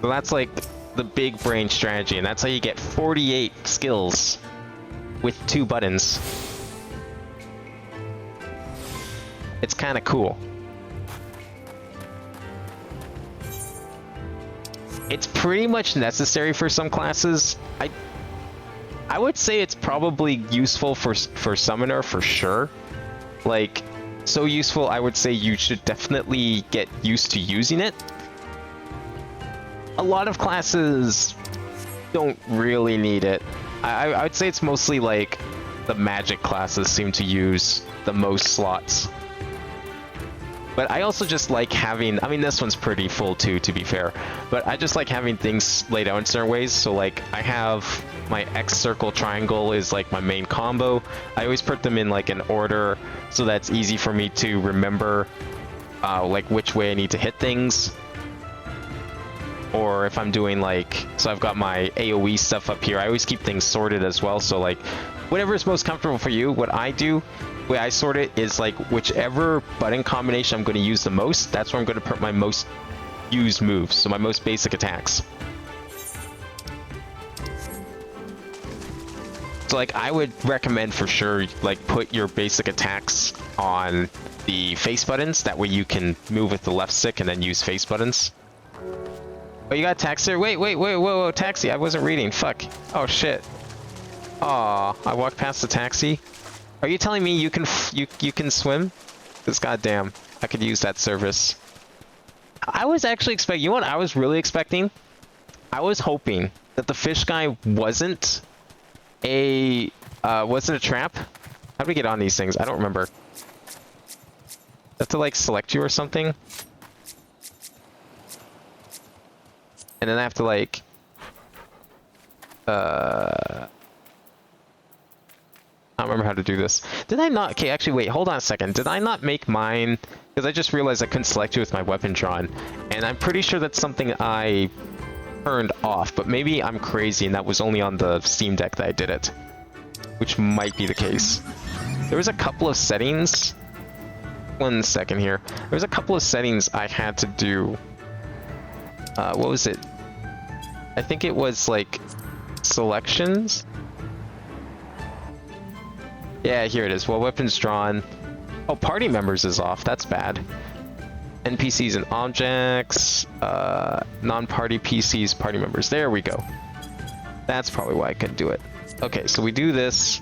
So that's like the big brain strategy, and that's how you get 48 skills with 2 buttons. It's kind of cool. It's pretty much necessary for some classes. I would say it's probably useful for Summoner for sure. Like, so useful I would say you should definitely get used to using it. A lot of classes don't really need it. I would say it's mostly like the magic classes seem to use the most slots. But I also just like having, I mean this one's pretty full too, to be fair, but I just like having things laid out in certain ways. So like I have my X circle triangle is like my main combo. I always put them in like an order so that's easy for me to remember like which way I need to hit things. Or if I'm doing like, so I've got my AoE stuff up here, I always keep things sorted as well. So like whatever is most comfortable for you, what I do, the way I sort it is like whichever button combination I'm going to use the most, that's where I'm going to put my most used moves, so my most basic attacks. So like I would recommend for sure like put your basic attacks on the face buttons, that way you can move with the left stick and then use face buttons. Oh, you got a taxi there? Wait, whoa, taxi, I wasn't reading, fuck. Oh shit. Aw, I walked past the taxi. Are you telling me you can swim? Because goddamn, I could use that service. I was actually expecting, you know what I was really expecting? I was hoping that the fish guy wasn't a trap? How do we get on these things? I don't remember. have to like select you or something. And then I have to like I don't remember how to do this. Did I not? Okay, actually wait, hold on a second. Did I not make mine? Because I just realized I couldn't select you with my weapon drawn. And I'm pretty sure that's something I turned off, but maybe I'm crazy and that was only on the Steam Deck that I did it. Which might be the case. There was a couple of settings. 1 second here. There was a couple of settings I had to do. What was it? I think it was like selections. Yeah, here it is. Well, weapons drawn. Oh, party members is off. That's bad. NPCs and objects. Non-party PCs, party members. There we go. That's probably why I couldn't do it. Okay, so we do this,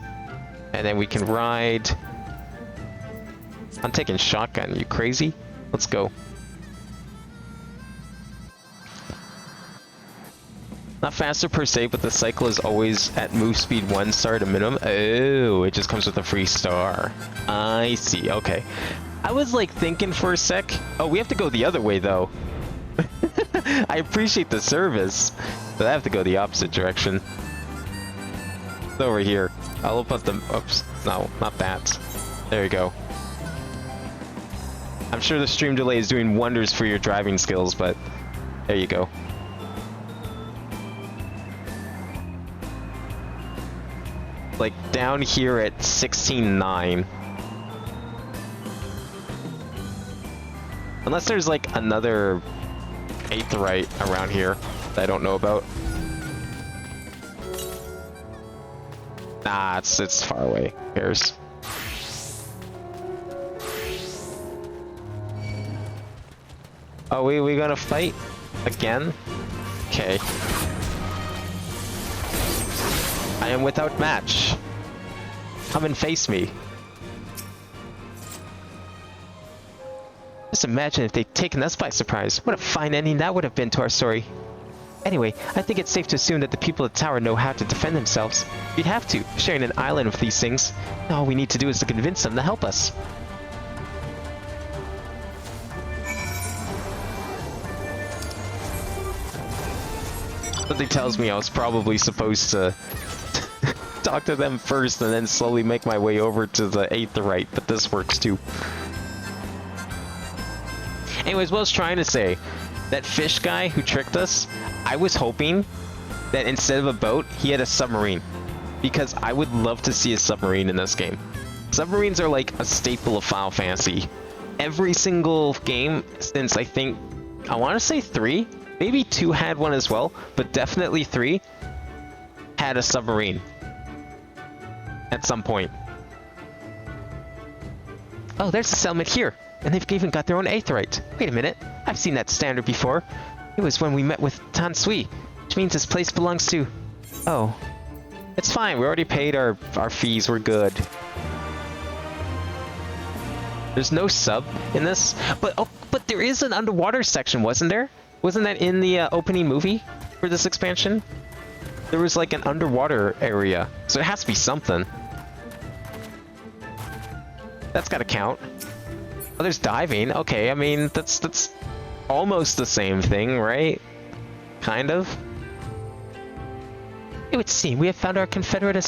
and then we can ride. I'm taking shotgun. You crazy? Let's go. Not faster per se, but the cycle is always at move speed 1 star to minimum. Oh, it just comes with a free star. I see, okay. I was like thinking for a sec. Oh, we have to go the other way though. I appreciate the service, but I have to go the opposite direction. It's over here. I'll open up the, oops, no, not that. There you go. I'm sure the stream delay is doing wonders for your driving skills, but there you go. Like down here at 16.9. Unless there's like another aetheryte around here that I don't know about. Nah, it's far away. Who cares? Oh, we gonna fight again? Okay. I am without match. Come and face me. Just imagine if they'd taken us by surprise. What a fine ending that would have been to our story. Anyway, I think it's safe to assume that the people at the tower know how to defend themselves. You'd have to, sharing an island with these things. All we need to do is to convince them to help us. Something tells me I was probably supposed to talk to them first and then slowly make my way over to the aetheryte, but this works too. Anyways, what I was trying to say, that fish guy who tricked us, I was hoping that instead of a boat, he had a submarine. Because I would love to see a submarine in this game. Submarines are like a staple of Final Fantasy. Every single game since I think, I want to say 3, maybe 2 had one as well, but definitely 3 had a submarine. At some point. Oh, there's a settlement here. And they've even got their own aetheryte. Wait a minute. I've seen that standard before. It was when we met with Tansui, which means this place belongs to... Oh. It's fine. We already paid our fees. We're good. There's no sub in this. But there is an underwater section, wasn't there? Wasn't that in the opening movie for this expansion? There was like an underwater area. So it has to be something. That's gotta count. Oh, there's diving. Okay, I mean, that's almost the same thing, right? Kind of. It would seem we have found a Confederate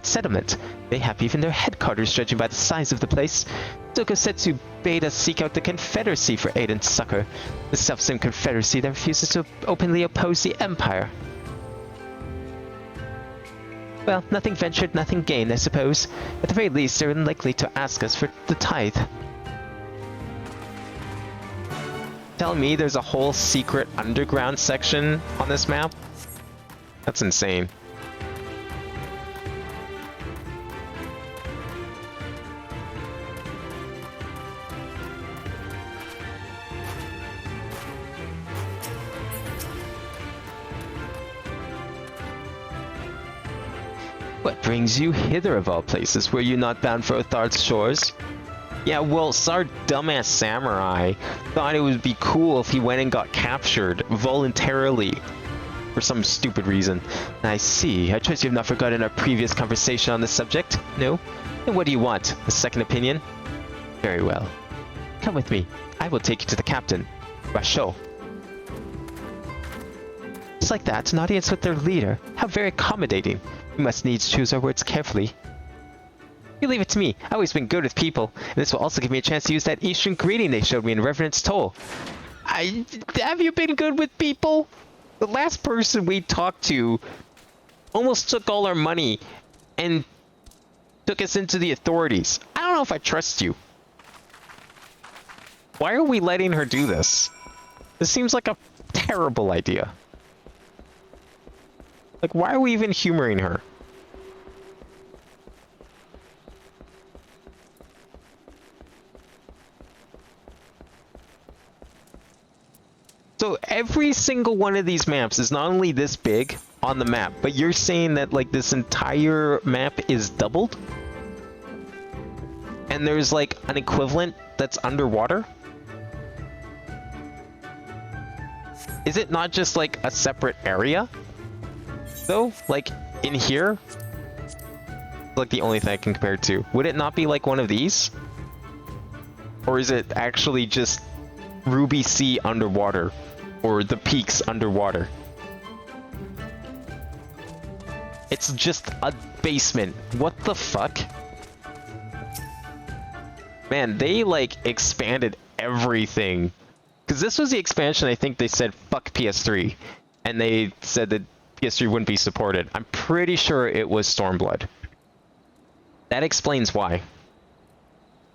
settlement. They have even their headquarters, judging by the size of the place. Tokusetsu bade us seek out the Confederacy for aid and succor. The self-same Confederacy that refuses to openly oppose the Empire. Well, nothing ventured, nothing gained, I suppose. At the very least, they're unlikely to ask us for the tithe. Tell me there's a whole secret underground section on this map? That's insane. What brings you hither of all places? Were you not bound for Othar's shores? Yeah, well, our dumbass samurai thought it would be cool if he went and got captured voluntarily for some stupid reason. I see. I trust you have not forgotten our previous conversation on this subject? No? Then what do you want? A second opinion? Very well. Come with me. I will take you to the captain, Rasho. Just like that, an audience with their leader. How very accommodating. We must needs choose our words carefully. You leave it to me. I've always been good with people. And this will also give me a chance to use that Eastern greeting they showed me in Reverence Toll. Have you been good with people? The last person we talked to almost took all our money and took us into the authorities. I don't know if I trust you. Why are we letting her do this? This seems like a terrible idea. Like, why are we even humoring her? So every single one of these maps is not only this big on the map, but you're saying that like this entire map is doubled? And there's like an equivalent that's underwater? Is it not just like a separate area? Though, like in here? Like the only thing I can compare it to. Would it not be like one of these? Or is it actually just Ruby Sea underwater? Or the peaks underwater? It's just a basement. What the fuck? Man, they like expanded everything. Because this was the expansion I think they said fuck PS3. And they said that PS3 wouldn't be supported. I'm pretty sure it was Stormblood. That explains why.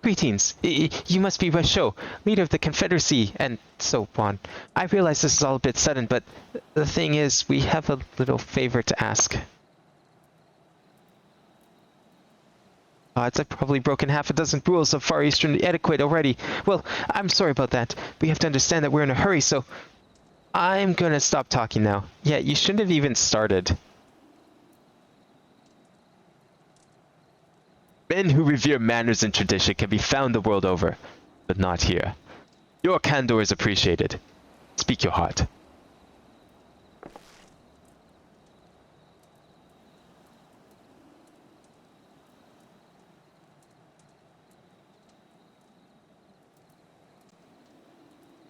Greetings. You must be Rasho, leader of the Confederacy, and so on. I realize this is all a bit sudden, but the thing is, we have a little favor to ask. Odds, I've probably broken half a dozen rules of Far Eastern etiquette already. Well, I'm sorry about that. We have to understand that we're in a hurry, so I'm gonna stop talking now. Yeah, you shouldn't have even started. Men who revere manners and tradition can be found the world over, but not here. Your candor is appreciated. Speak your heart.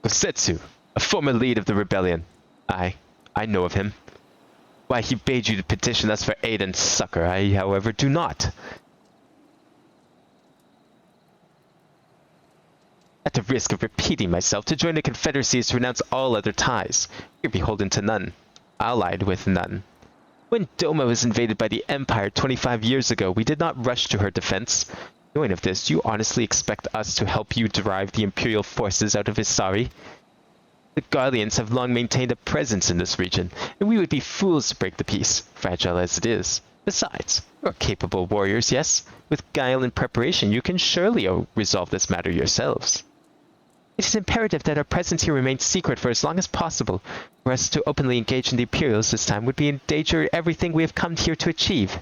Gosetsu, a former lead of the rebellion. I know of him. Why, he bade you to petition us for aid and succor. I, however, do not. At the risk of repeating myself, to join the Confederacy is to renounce all other ties. We're beholden to none, allied with none. When Doma was invaded by the Empire 25 years ago, we did not rush to her defense. Knowing of this, do you honestly expect us to help you drive the Imperial forces out of Isari? The Guardians have long maintained a presence in this region, and we would be fools to break the peace, fragile as it is. Besides, you're capable warriors, yes? With guile and preparation, you can surely resolve this matter yourselves. It is imperative that our presence here remains secret for as long as possible. For us to openly engage in the Imperials this time would be endanger everything we have come here to achieve.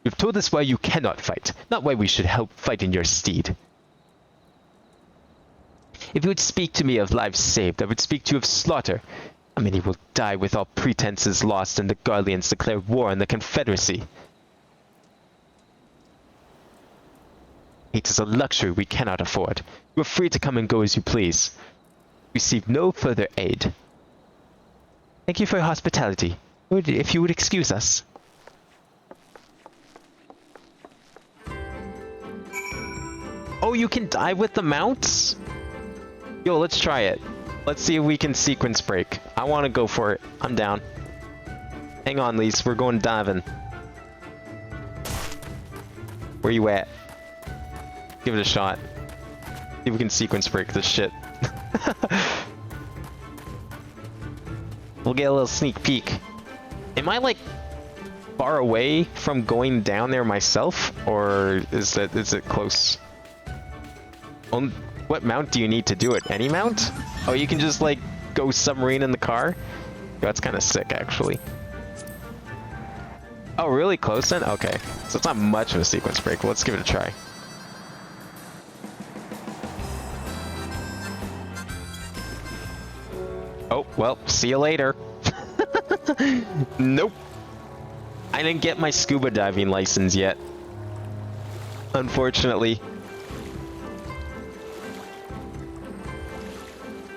You've told us why you cannot fight, not why we should help fight in your stead. If you would speak to me of lives saved, I would speak to you of slaughter. How many will die with all pretenses lost and the Guardians declare war on the Confederacy? Hate is a luxury we cannot afford. You are free to come and go as you please. Receive no further aid. Thank you for your hospitality. If you would excuse us. Oh, you can dive with the mounts? Yo, let's try it. Let's see if we can sequence break. I want to go for it. I'm down. Hang on, Lise. We're going diving. Where you at? Give it a shot. See if we can sequence break this shit. We'll get a little sneak peek. Am I like far away from going down there myself, or is it close? What mount do you need to do it? Any mount? Oh, you can just like go submarine in the car? That's kind of sick, actually. Oh, really close then? Okay, so it's not much of a sequence break. Let's give it a try. Oh, well, see you later. Nope. I didn't get my scuba diving license yet. Unfortunately.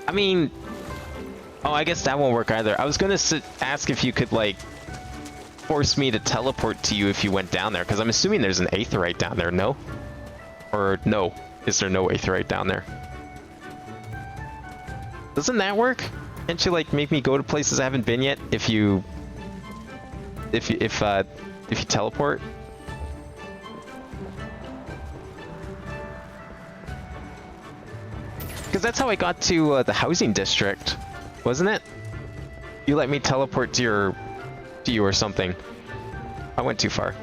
I mean... Oh, I guess that won't work either. I was gonna ask if you could, like, force me to teleport to you if you went down there, because I'm assuming there's an aetheryte down there, no? Or no, is there no aetheryte down there? Doesn't that work? Can't you, like, make me go to places I haven't been yet if you teleport? Because that's how I got to the housing district, wasn't it? You let me teleport to you or something. I went too far.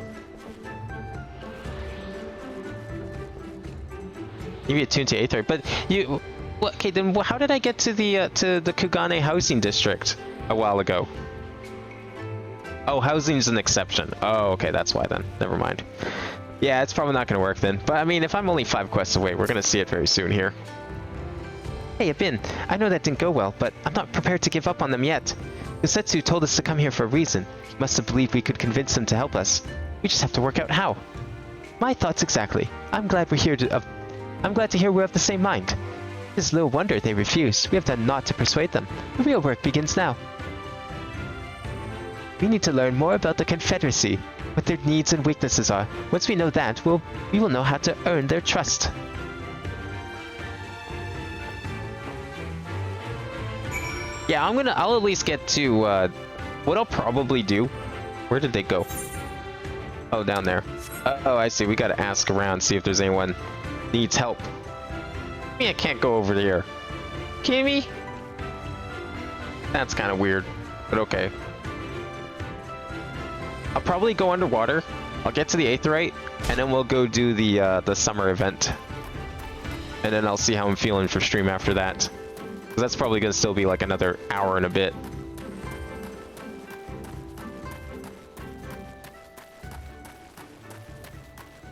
Maybe attuned to aether, but you. Well, okay, then how did I get to the Kugane housing district a while ago? Oh, housing's an exception. Oh, okay, that's why then. Never mind. Yeah, it's probably not going to work then. But I mean, if I'm only 5 quests away, we're going to see it very soon here. Hey, Abin, I know that didn't go well, but I'm not prepared to give up on them yet. Usetsu told us to come here for a reason. He must have believed we could convince him to help us. We just have to work out how. My thoughts exactly. I'm glad to hear we have the same mind. It's no wonder they refused. We have done naught to persuade them. The real work begins now. We need to learn more about the Confederacy, what their needs and weaknesses are. Once we know that, we will know how to earn their trust. Yeah, I'll at least get to, what I'll probably do. Where did they go? Oh, down there. Oh, I see. We gotta ask around, see if there's anyone needs help. I mean, I can't go over there. Kidding me? That's kind of weird, but okay. I'll probably go underwater. I'll get to the aetheryte, and then we'll go do the summer event. And then I'll see how I'm feeling for stream after that. Because that's probably going to still be like another hour and a bit.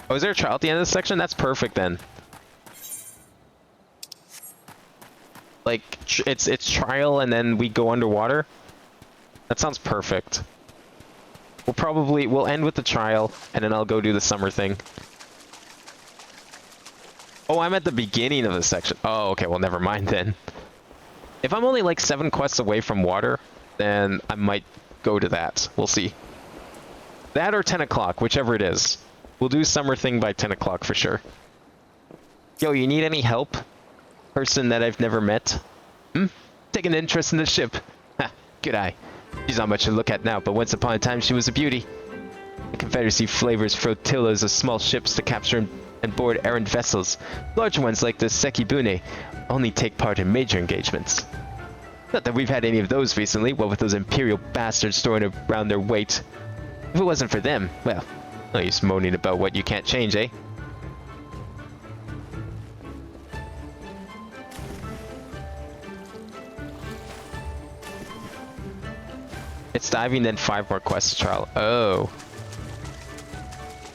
Oh, is there a trial at the end of this section? That's perfect then. Like, it's trial and then we go underwater? That sounds perfect. We'll end with the trial, and then I'll go do the summer thing. Oh, I'm at the beginning of the section. Oh, okay, well, never mind then. If I'm only like 7 quests away from water, then I might go to that. We'll see. That or 10 o'clock, whichever it is. We'll do summer thing by 10 o'clock for sure. Yo, you need any help? Person that I've never met? Take an interest in the ship. Ha, good eye. She's not much to look at now, but once upon a time she was a beauty. The Confederacy flavors flotillas of small ships to capture and board errant vessels. Larger ones like the Sekibune only take part in major engagements. Not that we've had any of those recently, what with those Imperial bastards storing around their weight. If it wasn't for them, well, no use moaning about what you can't change, eh? It's diving, then 5 more quests to trial. Oh.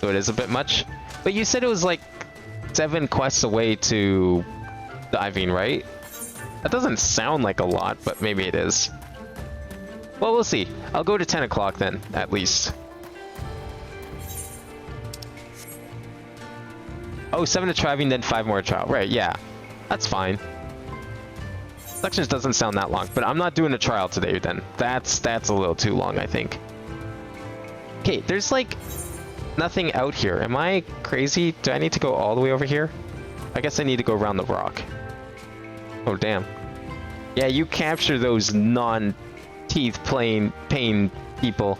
So it is a bit much? But you said it was like 7 quests away to diving, right? That doesn't sound like a lot, but maybe it is. Well, we'll see. I'll go to 10 o'clock then, at least. Oh, 7 to driving, then 5 more trial. Right, yeah. That's fine. Sections doesn't sound that long, but I'm not doing a trial today then. That's a little too long, I think. Okay, there's like nothing out here. Am I crazy? Do I need to go all the way over here? I guess I need to go around the rock. Oh, damn. Yeah, you capture those non-teeth pain people.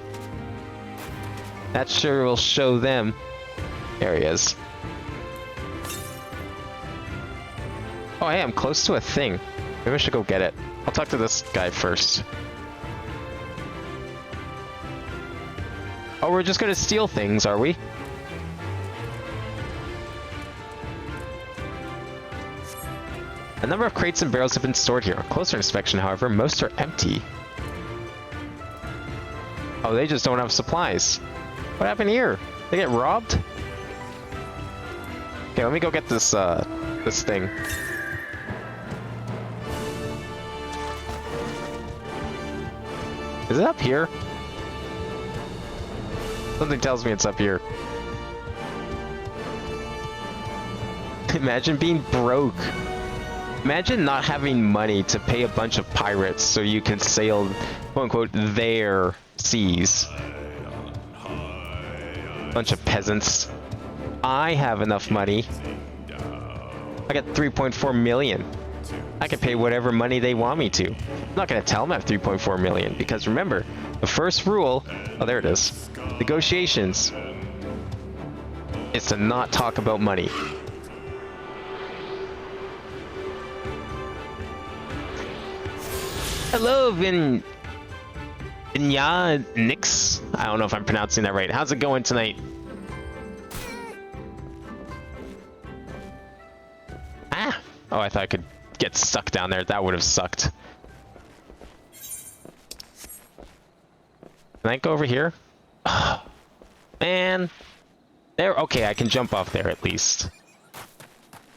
That sure will show them. There he is. Oh, hey, I'm close to a thing. Maybe I should go get it. I'll talk to this guy first. Oh, we're just gonna steal things, are we? A number of crates and barrels have been stored here. On closer inspection, however, most are empty. Oh, they just don't have supplies. What happened here? They get robbed? Okay, let me go get this, this thing. Is it up here? Something tells me it's up here. Imagine being broke. Imagine not having money to pay a bunch of pirates so you can sail, quote-unquote, their seas. Bunch of peasants. I have enough money. I got 3.4 million. I can pay whatever money they want me to. I'm not gonna tell them I have 3.4 million, because remember, the first rule, oh there it is, negotiations, is to not talk about money. Hello, Vinya Nix. I don't know if I'm pronouncing that right. How's it going tonight? Ah! Oh, I thought I could get stuck down there. That would have sucked. Can I go over here? Oh, man. There. Okay, I can jump off there at least.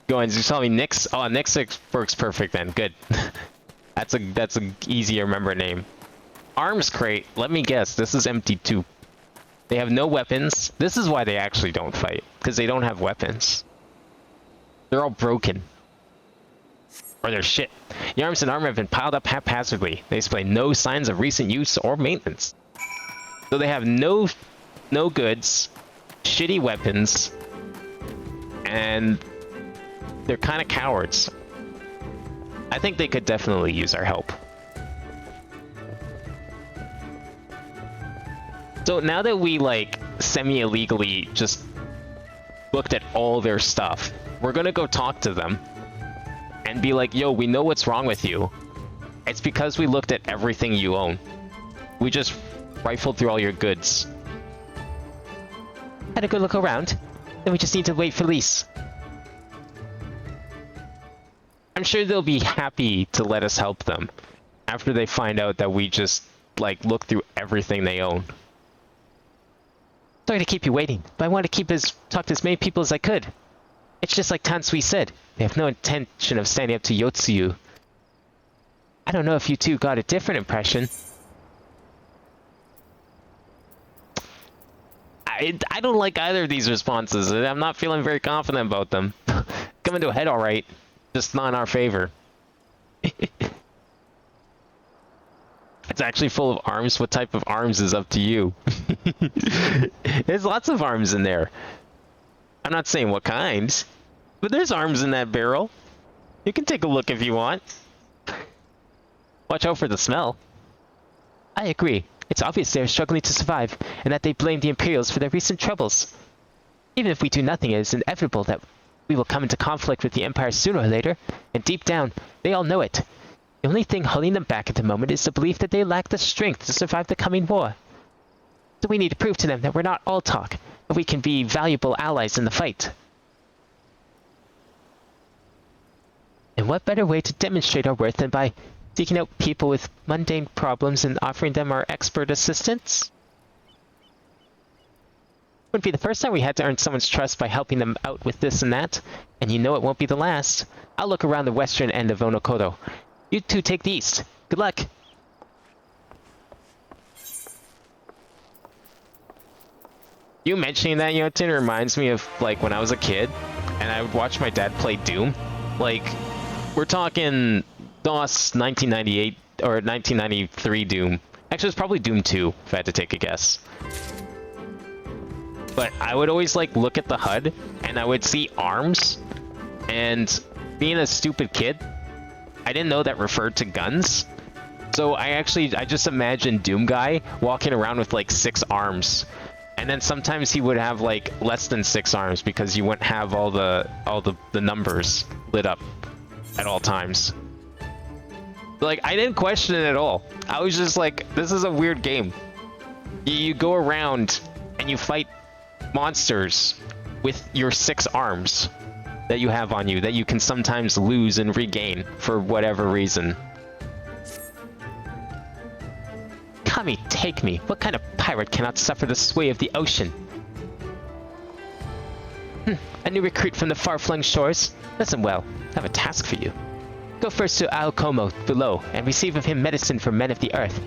Go on. You saw me Nix. Oh, Nix works perfect then. Good. That's a easy to remember name. Arms crate. Let me guess. This is empty too. They have no weapons. This is why they actually don't fight, because they don't have weapons. They're all broken. Or they're shit. The arms and armor have been piled up haphazardly. They display no signs of recent use or maintenance. So they have no goods, shitty weapons, and they're kind of cowards. I think they could definitely use our help. So now that we, like, semi-illegally just looked at all their stuff, we're gonna go talk to them and be like, yo, we know what's wrong with you. It's because we looked at everything you own. We just rifled through all your goods. Had a good look around. Then we just need to wait for lease. I'm sure they'll be happy to let us help them after they find out that we just, like, look through everything they own. Sorry to keep you waiting, but I want to talk to as many people as I could. It's just like Tansui said, they have no intention of standing up to Yotsuyu. I don't know if you two got a different impression. I don't like either of these responses, and I'm not feeling very confident about them. Coming to a head alright, just not in our favor. It's actually full of arms. What type of arms is up to you? There's lots of arms in there. I'm not saying what kinds, but there's arms in that barrel. You can take a look if you want. Watch out for the smell. I agree. It's obvious they are struggling to survive, and that they blame the Imperials for their recent troubles. Even if we do nothing, it is inevitable that we will come into conflict with the Empire sooner or later, and deep down, they all know it. The only thing holding them back at the moment is the belief that they lack the strength to survive the coming war. So we need to prove to them that we're not all talk, and we can be valuable allies in the fight. And what better way to demonstrate our worth than by seeking out people with mundane problems and offering them our expert assistance? Wouldn't be the first time we had to earn someone's trust by helping them out with this and that, and you know it won't be the last. I'll look around the western end of Onokoro. You two take the east. Good luck. You mentioning that, Yotin, reminds me of, like, when I was a kid, and I would watch my dad play Doom. Like, we're talking DOS 1998 or 1993 Doom. Actually, it's probably Doom 2, if I had to take a guess. But I would always, like, look at the HUD, and I would see arms, and being a stupid kid, I didn't know that referred to guns. So I just imagined Doom Guy walking around with, like, 6 arms. And then sometimes he would have, like, less than 6 arms because you wouldn't have all the numbers lit up at all times. Like, I didn't question it at all. I was just like, this is a weird game. You go around and you fight monsters with your 6 arms that you have on you that you can sometimes lose and regain for whatever reason. Kami, take me. What kind of pirate cannot suffer the sway of the ocean? A new recruit from the far-flung shores? Listen well, I have a task for you. Go first to Aokomo below and receive of him medicine for men of the earth.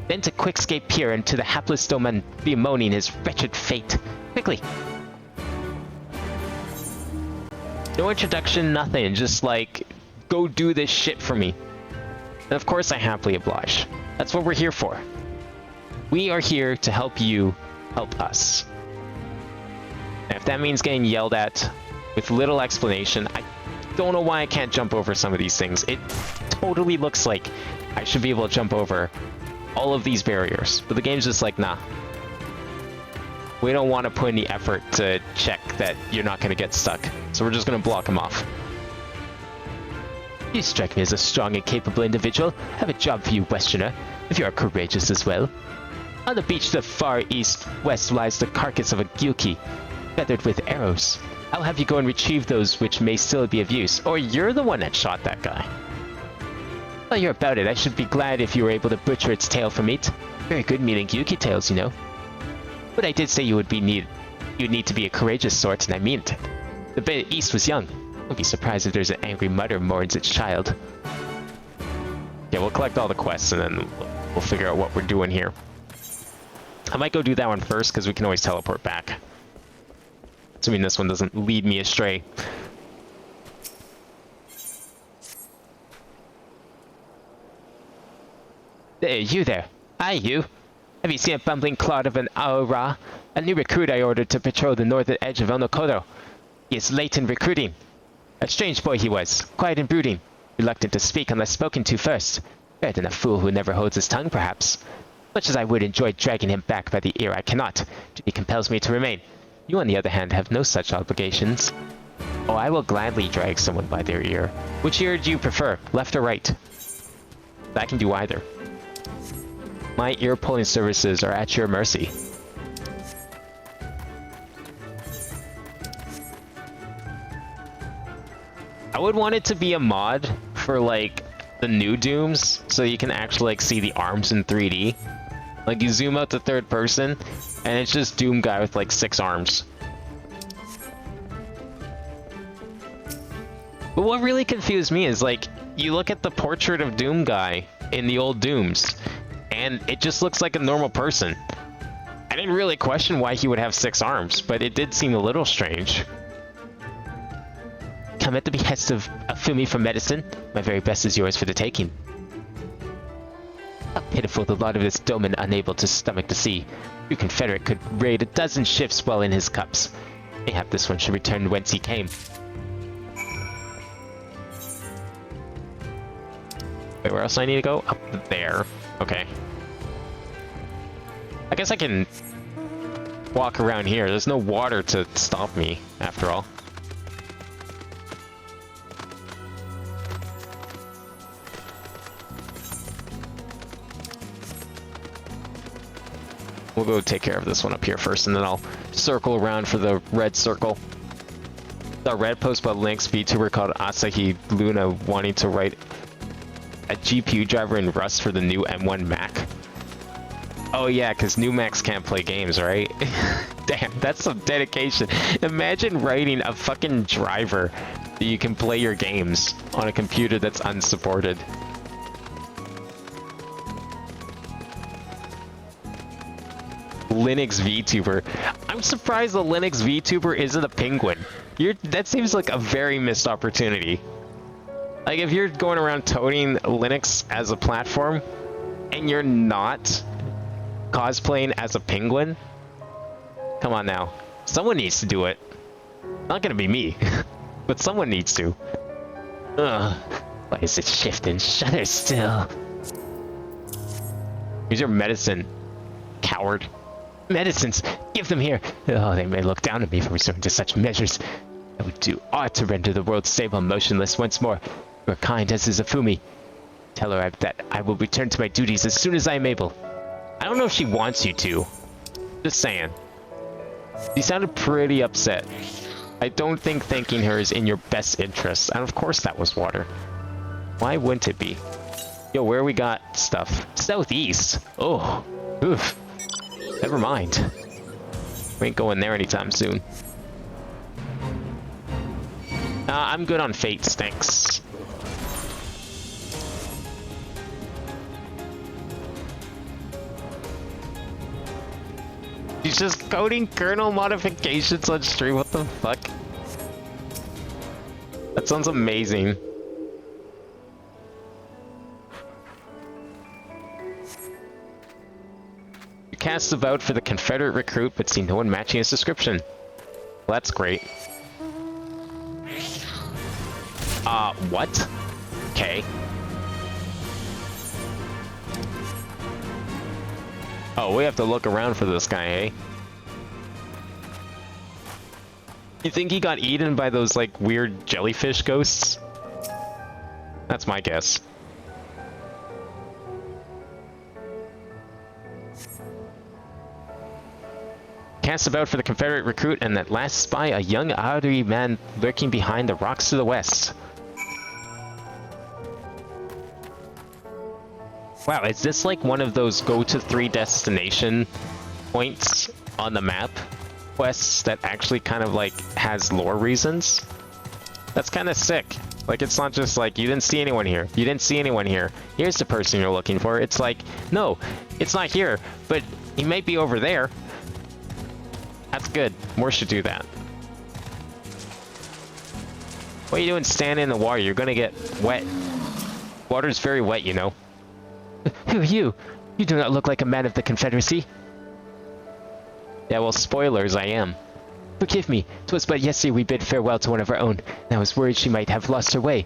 Then to Quickscape Pier and to the hapless Doma bemoaning his wretched fate. Quickly! No introduction, nothing. Just like, go do this shit for me. And of course I happily oblige. That's what we're here for. We are here to help you help us. And if that means getting yelled at with little explanation, I don't know why I can't jump over some of these things. It totally looks like I should be able to jump over all of these barriers, but the game's just like, nah. We don't want to put in the effort to check that you're not going to get stuck, so we're just going to block them off. You strike me as a strong and capable individual. I have a job for you, Westerner, if you are courageous as well. On the beach to the far east-west lies the carcass of a Gyuki, feathered with arrows. I'll have you go and retrieve those which may still be of use, or you're the one that shot that guy. While you're about it, I should be glad if you were able to butcher its tail for meat. Very good meat and Gyuki tails, you know. But I did say you'd need to be a courageous sort, and I mean it. The bit east was young. Don't be surprised if there's an angry mother mourns its child. Yeah, we'll collect all the quests, and then we'll figure out what we're doing here. I might go do that one first, because we can always teleport back. Assuming this one doesn't lead me astray. Hey, you there. Hi, you. Have you seen a bumbling clod of an Aora? A new recruit I ordered to patrol the northern edge of Onokoro. He is late in recruiting. A strange boy he was, quiet and brooding, reluctant to speak unless spoken to first. Better than a fool who never holds his tongue, perhaps. Much as I would enjoy dragging him back by the ear, I cannot. Duty compels me to remain. You, on the other hand, have no such obligations. Oh, I will gladly drag someone by their ear. Which ear do you prefer, left or right? I can do either. My ear-pulling services are at your mercy. I would want it to be a mod for, like, the new Dooms, so you can actually, like, see the arms in 3D. Like, you zoom out to third person, and it's just Doom guy with, like, 6 arms. But what really confused me is, like, you look at the portrait of Doom guy in the old Dooms, and it just looks like a normal person. I didn't really question why he would have 6 arms, but it did seem a little strange. Come at the behest of Fumi for medicine. My very best is yours for the taking. How pitiful the lot of this Doman unable to stomach the sea. Your Confederate could raid a dozen ships while in his cups. Mayhap this one should return whence he came. Wait, where else do I need to go? Up there. Okay. I guess I can walk around here. There's no water to stop me, after all. We'll go take care of this one up here first, and then I'll circle around for the red circle. The red post by Link's VTuber called Asahi Luna wanting to write a GPU driver in Rust for the new M1 Mac. Oh yeah, because new Macs can't play games, right? Damn, that's some dedication. Imagine writing a fucking driver that you can play your games on a computer that's unsupported. Linux VTuber. I'm surprised the Linux VTuber isn't a penguin. That seems like a very missed opportunity. Like, if you're going around toting Linux as a platform, and you're not cosplaying as a penguin, come on now. Someone needs to do it. Not gonna be me, but someone needs to. Ugh. Why is it shifting? Shudder still. Here's your medicine, coward. Medicines! Give them here! Oh, they may look down on me for resorting to such measures. I would do aught to render the world stable and motionless once more. You are kind as is Afumi. Tell her that I will return to my duties as soon as I am able. I don't know if she wants you to. Just saying. She sounded pretty upset. I don't think thanking her is in your best interest. And of course that was water. Why wouldn't it be? Yo, where we got stuff? Southeast. Oh. Oof. Never mind. We ain't going there anytime soon. I'm good on fates, thanks. He's just coding kernel modifications on stream, what the fuck? That sounds amazing. Cast about for the Confederate recruit, but see no one matching his description. Well, that's great. What? Okay. Oh, we have to look around for this guy, eh? You think he got eaten by those, like, weird jellyfish ghosts? That's my guess. Cast about for the Confederate recruit and at last spy a young Auri man lurking behind the rocks to the west. Wow, is this like one of those go to 3 destination points on the map quests that actually kind of like has lore reasons? That's kind of sick. Like, it's not just like, you didn't see anyone here. You didn't see anyone here. Here's the person you're looking for. It's like, no, it's not here, but he might be over there. That's good. More should do that. What are you doing standing in the water? You're gonna get wet. Water's very wet, you know. Who are you? You do not look like a man of the Confederacy. Yeah, well, spoilers, I am. Forgive me. 'Twas but yesterday we bid farewell to one of our own, and I was worried she might have lost her way.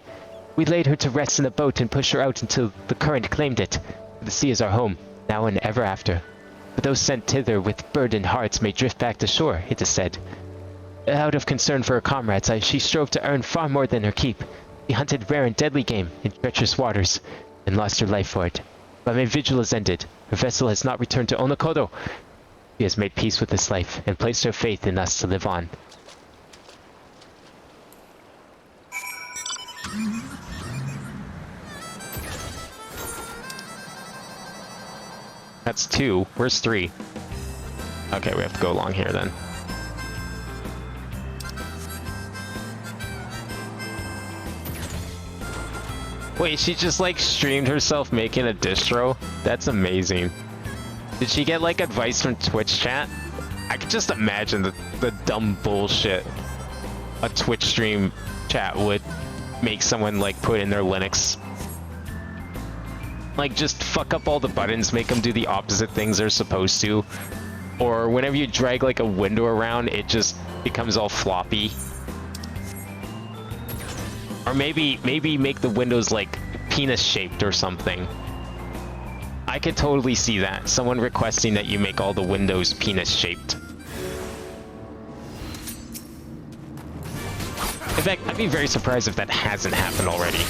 We laid her to rest in a boat and pushed her out until the current claimed it. The sea is our home, now and ever after. But those sent thither with burdened hearts may drift back to shore, it is said. Out of concern for her comrades, she strove to earn far more than her keep. She hunted rare and deadly game in treacherous waters, and lost her life for it. But my vigil is ended. Her vessel has not returned to Onokodo. She has made peace with this life, and placed her faith in us to live on. That's 2. Where's 3? Okay, we have to go along here then. Wait, she just like streamed herself making a distro? That's amazing. Did she get like advice from Twitch chat? I could just imagine the dumb bullshit a Twitch stream chat would make someone like put in their Linux. Like, just fuck up all the buttons, make them do the opposite things they're supposed to. Or whenever you drag like a window around, it just becomes all floppy. Or maybe make the windows like penis shaped or something. I could totally see that. Someone requesting that you make all the windows penis shaped. In fact, I'd be very surprised if that hasn't happened already.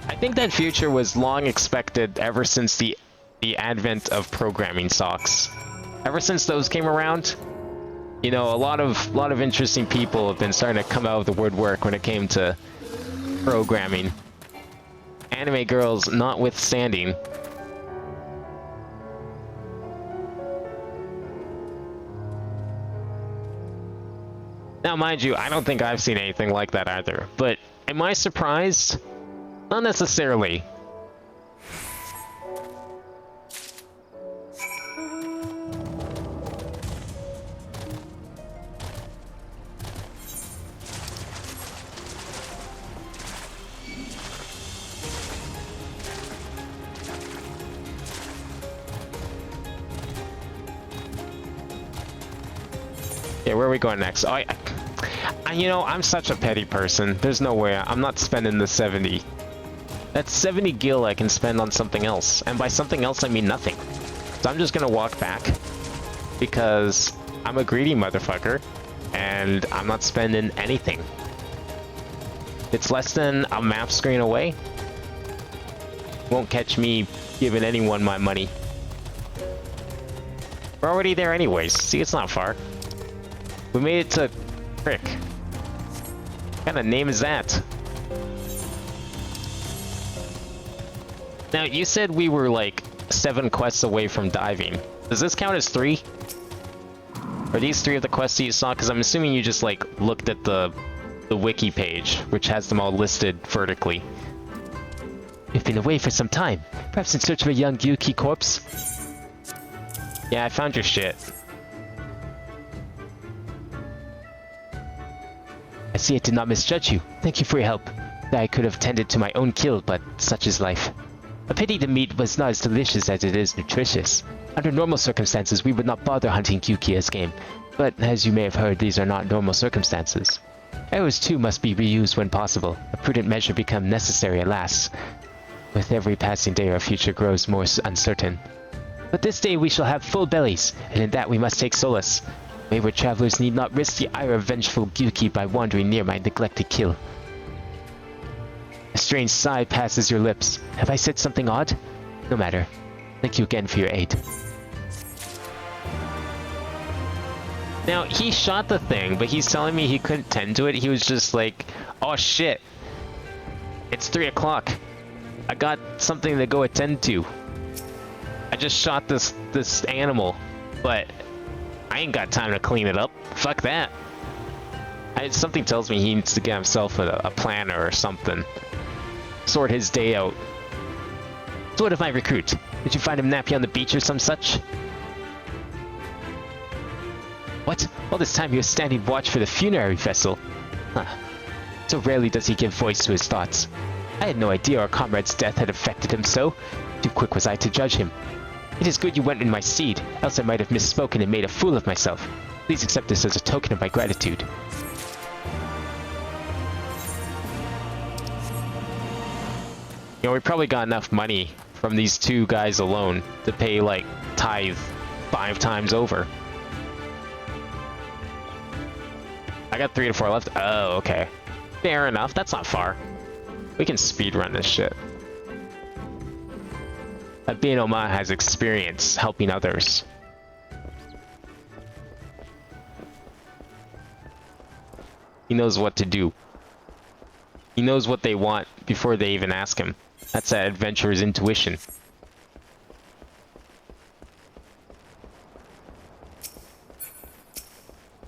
I think that future was long expected ever since the advent of programming socks. Ever since those came around, you know, a lot of interesting people have been starting to come out of the woodwork when it came to programming. Anime girls notwithstanding. Now, mind you, I don't think I've seen anything like that either, but am I surprised? Not necessarily. Yeah, where are we going next? Oh, you know, I'm such a petty person. There's no way. I'm not spending the 70. That's 70 gil I can spend on something else. And by something else, I mean nothing. So I'm just gonna walk back. Because I'm a greedy motherfucker. And I'm not spending anything. It's less than a map screen away. Won't catch me giving anyone my money. We're already there anyways. See, it's not far. We made it to Frick. What kind of name is that? Now, you said we were like 7 quests away from diving. Does this count as 3? Are these 3 of the quests that you saw? Because I'm assuming you just like looked at the wiki page, which has them all listed vertically. We've been away for some time. Perhaps in search of a young Yuki corpse? Yeah, I found your shit. I see I did not misjudge you. Thank you for your help. I could have tended to my own kill, but such is life. A pity the meat was not as delicious as it is nutritious. Under normal circumstances, we would not bother hunting Gyuki as game, but as you may have heard, these are not normal circumstances. Arrows too must be reused when possible. A prudent measure become necessary, alas. With every passing day, our future grows more uncertain. But this day we shall have full bellies, and in that we must take solace. Wayward travelers need not risk the ire of vengeful Gyuki by wandering near my neglected kill. A strange sigh passes your lips. Have I said something odd? No matter. Thank you again for your aid. Now, he shot the thing, but he's telling me he couldn't tend to it. He was just like, oh shit. It's 3 o'clock. I got something to go attend to. I just shot this animal, but I ain't got time to clean it up. Fuck that. Something tells me he needs to get himself a planner or something. Sort his day out. So what of my recruit? Did you find him napping on the beach or some such? What? All this time he was standing watch for the funerary vessel? Huh. So rarely does he give voice to his thoughts. I had no idea our comrade's death had affected him so. Too quick was I to judge him. It is good you went in my stead, else I might have misspoken and made a fool of myself. Please accept this as a token of my gratitude. You know, we probably got enough money from these 2 guys alone to pay, like, tithe 5 times over. I got 3 to 4 left. Oh, okay. Fair enough. That's not far. We can speedrun this shit. Doma has experience helping others. He knows what to do. He knows what they want before they even ask him. That's that adventurer's intuition.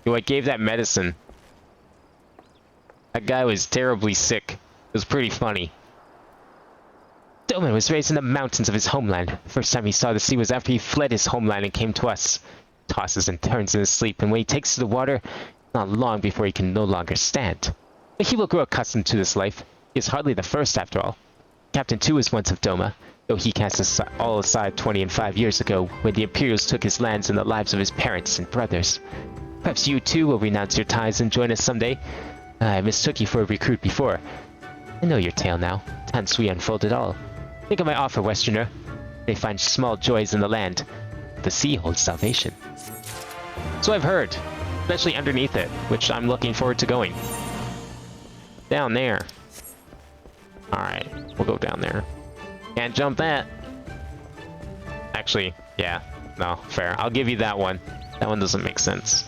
Yo, I gave that medicine. That guy was terribly sick. It was pretty funny. Doma was raised in the mountains of his homeland. The first time he saw the sea was after he fled his homeland and came to us. Tosses and turns in his sleep, and when he takes to the water, not long before he can no longer stand. But he will grow accustomed to this life. He is hardly the first, after all. Captain too was once of Doma, though he cast all aside 25 years ago, when the Imperials took his lands and the lives of his parents and brothers. Perhaps you too will renounce your ties and join us someday. I mistook you for a recruit before. I know your tale now. Hence we unfold it all. Think of my offer, Westerner. They find small joys in the land. The sea holds salvation. So I've heard. Especially underneath it, which I'm looking forward to going. Down there. Alright, we'll go down there. Can't jump that. Actually, yeah. No, fair. I'll give you that one. That one doesn't make sense.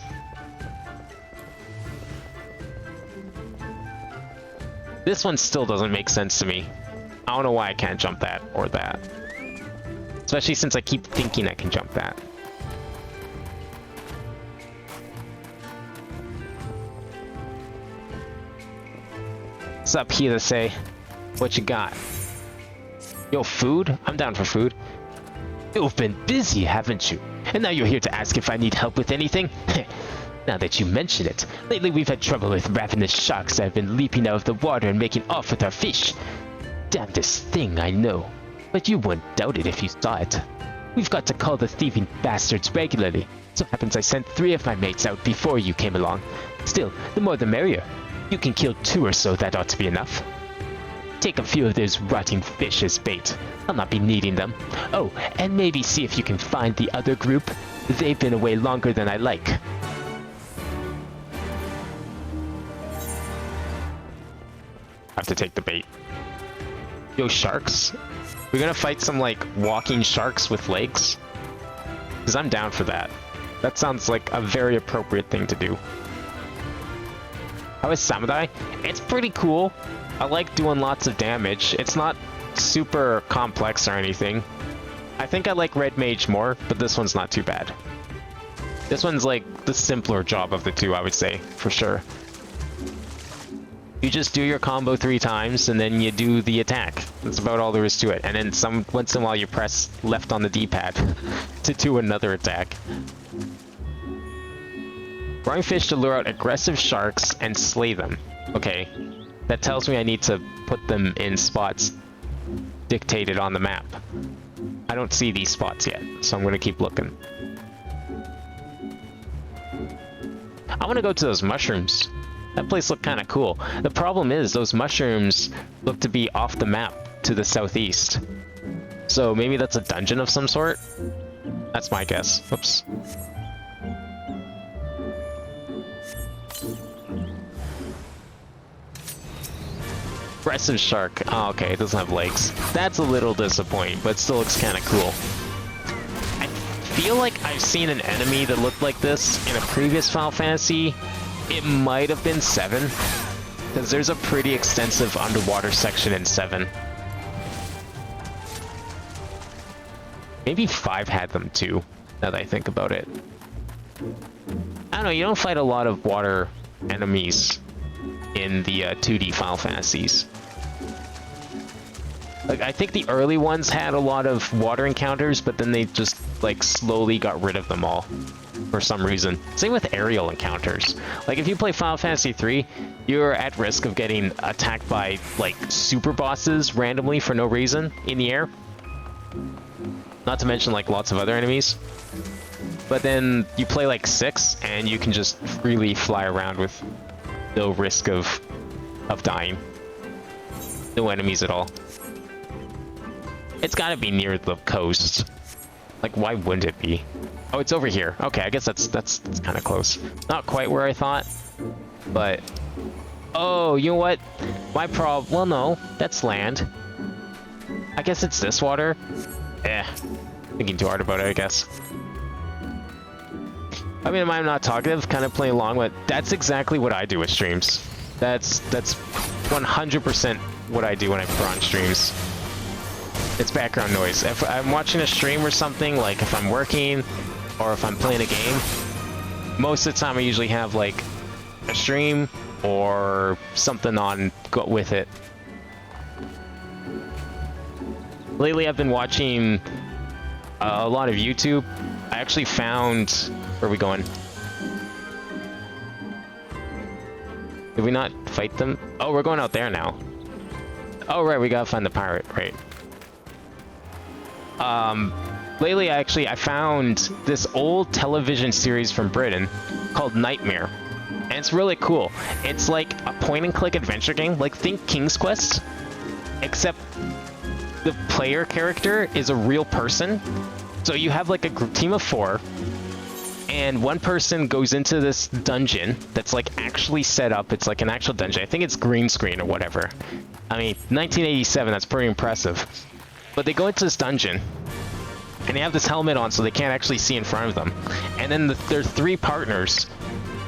This one still doesn't make sense to me. I don't know why I can't jump that or that. Especially since I keep thinking I can jump that. What's up here to say? What you got? Yo, food? I'm down for food. You've been busy, haven't you? And now you're here to ask if I need help with anything? Now that you mention it, lately we've had trouble with ravenous sharks that have been leaping out of the water and making off with our fish. Damnedest thing, I know. But you wouldn't doubt it if you saw it. We've got to call the thieving bastards regularly. So happens I sent 3 of my mates out before you came along. Still, the more the merrier. You can kill 2 or so, that ought to be enough. Take a few of those rotting fish as bait. I'll not be needing them. Oh, and maybe see if you can find the other group. They've been away longer than I like. I have to take the bait. Yo, sharks? We're gonna fight some, like, walking sharks with legs? Because I'm down for that. That sounds like a very appropriate thing to do. How is Samurai? It's pretty cool. I like doing lots of damage. It's not super complex or anything. I think I like Red Mage more, but this one's not too bad. This one's like the simpler job of the 2, I would say, for sure. You just do your combo 3 times, and then you do the attack. That's about all there is to it. And then once in a while you press left on the D-pad to do another attack. Drawing fish to lure out aggressive sharks and slay them. Okay, that tells me I need to put them in spots dictated on the map. I don't see these spots yet, so I'm gonna keep looking. I want to go to those mushrooms. That place looked kind of cool. The problem is those mushrooms look to be off the map to the southeast. So maybe that's a dungeon of some sort? That's my guess. Oops. Aggressive shark. Oh, okay, it doesn't have legs. That's a little disappointing, but still looks kind of cool. I feel like I've seen an enemy that looked like this in a previous Final Fantasy. It might have been 7, because there's a pretty extensive underwater section in 7. Maybe 5 had them too, now that I think about it. I don't know, you don't fight a lot of water enemies in the 2D Final Fantasies. Like, I think the early ones had a lot of water encounters, but then they just, like, slowly got rid of them all for some reason. Same with aerial encounters. Like, if you play Final Fantasy 3, you're at risk of getting attacked by, like, super bosses randomly for no reason in the air. Not to mention, like, lots of other enemies. But then you play, like, 6, and you can just freely fly around with no risk of dying. No enemies at all. It's gotta be near the coast. Like, why wouldn't it be? Oh, it's over here. Okay, I guess that's kind of close. Not quite where I thought, but... Oh, you know what? My problem... Well, no. That's land. I guess it's this water. Thinking too hard about it, I guess. I mean, I'm not talkative, kind of playing along, but that's exactly what I do with streams. That's 100% what I do when I put on streams. It's background noise. If I'm watching a stream or something, like if I'm working or if I'm playing a game, most of the time I usually have like a stream or something on with it. Lately I've been watching a lot of YouTube. I actually found... Where are we going? Did we not fight them? Oh, we're going out there now. Oh, right, we gotta find the pirate, right. Lately, I found this old television series from Britain called Nightmare. And it's really cool. It's like a point-and-click adventure game. Like, think King's Quest. Except the player character is a real person. So you have like a team of 4. And one person goes into this dungeon that's like actually set up. It's like an actual dungeon. I think it's green screen or whatever. I mean, 1987, that's pretty impressive. But they go into this dungeon, and they have this helmet on so they can't actually see in front of them. And then their 3 partners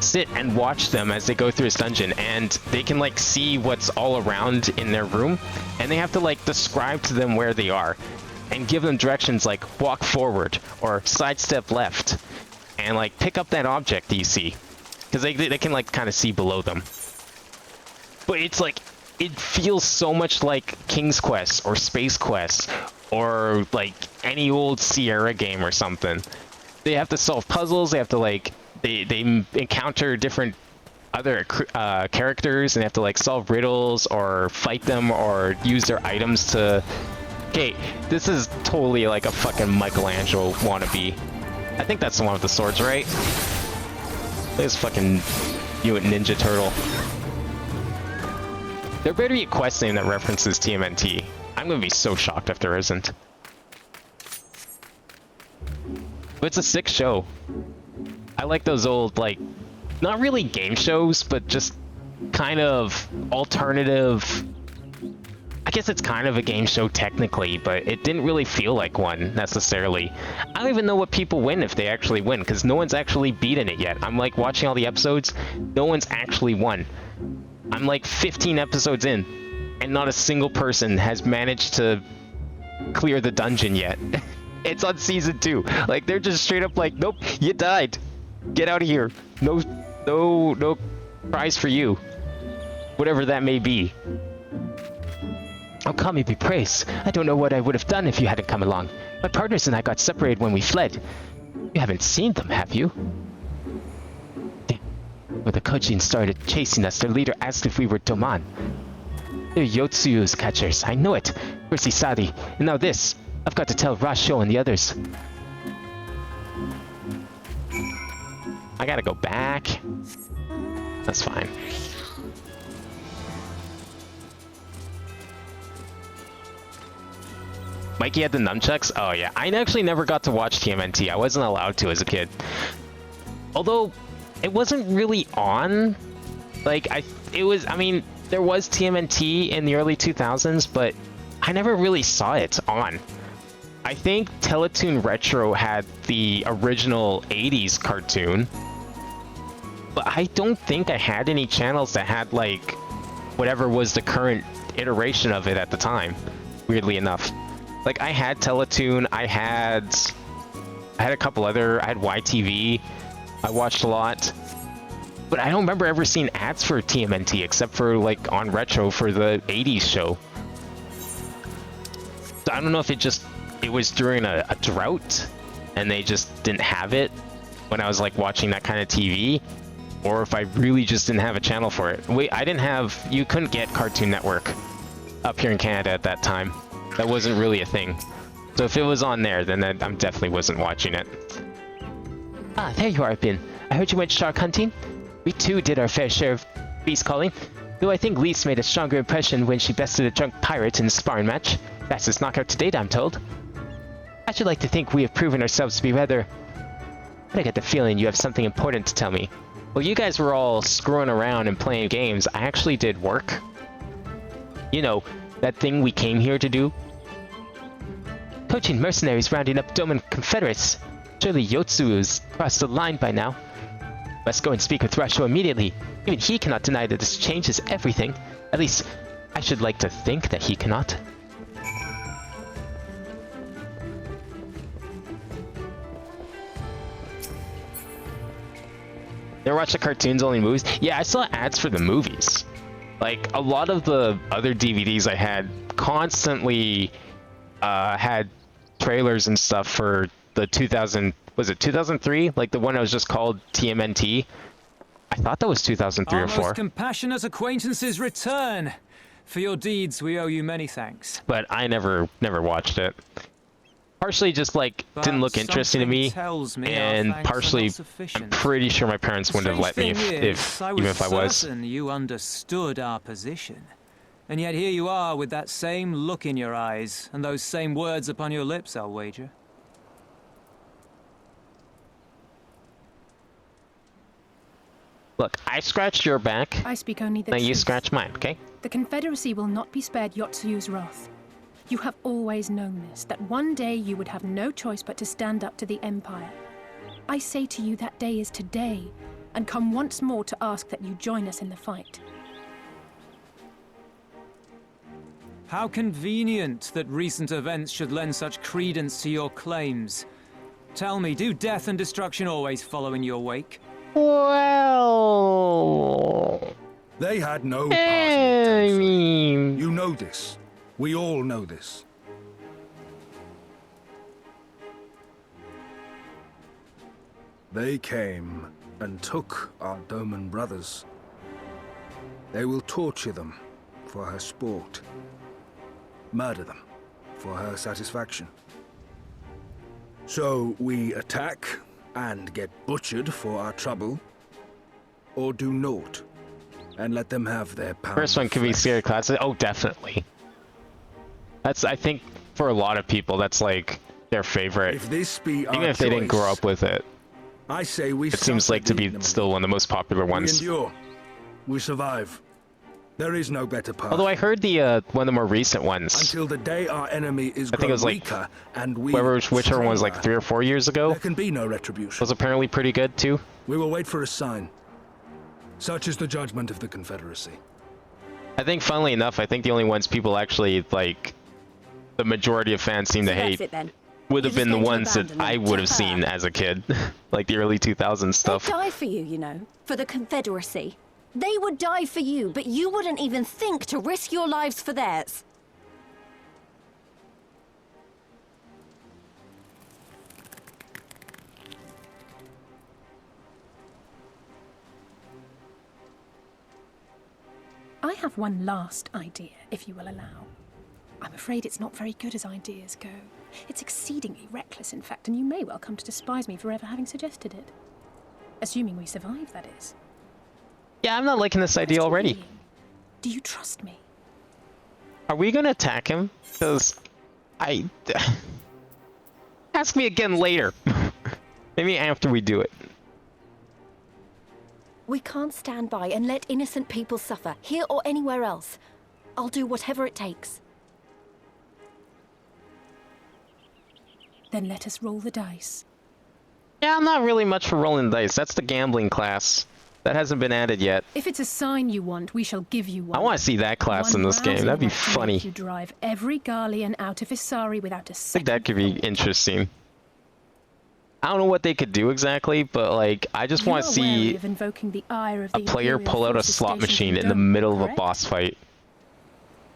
sit and watch them as they go through this dungeon, and they can like see what's all around in their room, and they have to like describe to them where they are and give them directions like walk forward or sidestep left and like pick up that object that you see, because they can like kind of see below them. But it's like, it feels so much like King's Quest or Space Quest or like any old Sierra game or something. They have to solve puzzles, they have to like, they encounter different other characters, and they have to like solve riddles or fight them or use their items to... Okay, this is totally like a fucking Michelangelo wannabe. I think that's the one with the swords, right? This fucking mutant ninja turtle. There better be a quest name that references TMNT. I'm gonna be so shocked if there isn't. But it's a sick show. I like those old, like, not really game shows, but just kind of alternative... I guess it's kind of a game show technically, but it didn't really feel like one, necessarily. I don't even know what people win if they actually win, because no one's actually beaten it yet. I'm like watching all the episodes, no one's actually won. I'm like 15 episodes in, and not a single person has managed to clear the dungeon yet. It's on season 2. Like, they're just straight up like, nope, you died. Get out of here. No prize for you. Whatever that may be. Oh, Kami be praised. I don't know what I would have done if you hadn't come along. My partners and I got separated when we fled. You haven't seen them, have you? When the Kojin started chasing us, their leader asked if we were Doman. They're Yotsuyu's catchers, I know it. First Isari, and now this. I've got to tell Rasho and the others. I gotta go back. That's fine. Mikey had the nunchucks? Oh yeah, I actually never got to watch TMNT. I wasn't allowed to as a kid. Although, it wasn't really on. Like, I mean, there was TMNT in the early 2000s, but I never really saw it on. I think Teletoon Retro had the original 80s cartoon, but I don't think I had any channels that had, like, whatever was the current iteration of it at the time, weirdly enough. Like, I had Teletoon, I had a couple other, I had YTV, I watched a lot, but I don't remember ever seeing ads for TMNT except for, like, on Retro for the 80s show. So I don't know if it was during a drought and they just didn't have it when I was, like, watching that kind of TV, or if I really just didn't have a channel for it. You couldn't get Cartoon Network up here in Canada at that time. That wasn't really a thing. So if it was on there, then I definitely wasn't watching it. Ah, there you are, Bin. I heard you went shark hunting. We too did our fair share of beast calling, though I think Lise made a stronger impression when she bested a drunk pirate in a sparring match. Fastest knockout to date, I'm told. I should like to think we have proven ourselves to be rather... But I get the feeling you have something important to tell me. Well, you guys were all screwing around and playing games. I actually did work. You know, that thing we came here to do? Coaching mercenaries rounding up Doman Confederates. Surely Yotsu's crossed the line by now. Must go and speak with Rasho immediately. Even he cannot deny that this changes everything. At least, I should like to think that he cannot. Never watched the cartoons, only movies? Yeah, I saw ads for the movies. Like, a lot of the other DVDs I had constantly had trailers and stuff for the 2003? Like the one that was just called TMNT? I thought that was 2003 or 4. Our most compassionate acquaintances return. For your deeds, we owe you many thanks. But I never watched it. Partially just, like, didn't look interesting to me, and partially, I'm pretty sure my parents wouldn't have let me even if I was. Certain you understood our position. And yet here you are with that same look in your eyes, and those same words upon your lips, I'll wager. Look, I scratched your back. I speak only the now truth. you scratch mine, okay? The Confederacy will not be spared Yotsuyu's wrath. You have always known this, that one day you would have no choice but to stand up to the Empire. I say to you that day is today, and come once more to ask that you join us in the fight. How convenient that recent events should lend such credence to your claims. Tell me, do death and destruction always follow in your wake? Well... They had no part in it, You know this. We all know this. They came and took our Doman brothers. They will torture them for her sport. Murder them for her satisfaction. So we attack and get butchered for our trouble, or do naught and let them have their power. First one could be scary classic. Oh, definitely. That's, I think, for a lot of people, that's like their favorite. If this be even if they didn't grow up with it. I say we. It seems like to be still one of the most popular ones. We endure. We survive. There is no better path. Although I heard the one of the more recent ones. Until the day our enemy is I think it was like weaker and we whichever one was like 3 or 4 years ago. There can be no retribution. Was apparently pretty good too. We will wait for a sign. Such is the judgment of the Confederacy. I think, funnily enough, I think the only ones people actually like, the majority of fans seem to hate, would have been the ones that I would have seen as a kid, like the early 2000s stuff. They'd die for you, you know, for the Confederacy. They would die for you, but you wouldn't even think to risk your lives for theirs. have one last idea, if you will allow. I'm afraid it's not very good as ideas go. It's exceedingly reckless, in fact, and you may well come to despise me for ever having suggested it. Assuming we survive, that is. Yeah, I'm not liking this idea already. Do you trust me? Are we gonna attack him? Because ask me again later. Maybe after we do it. We can't stand by and let innocent people suffer, here or anywhere else. I'll do whatever it takes. Then let us roll the dice. Yeah, I'm not really much for rolling dice. That's the gambling class. That hasn't been added yet. If it's a sign you want, we shall give you one. I want to see that class in this game. That'd be funny. You drive every Garlean out of Isari without a I think second that could be interesting. I don't know what they could do exactly, but like, I just want to see a player pull out a slot machine in the middle of a boss fight.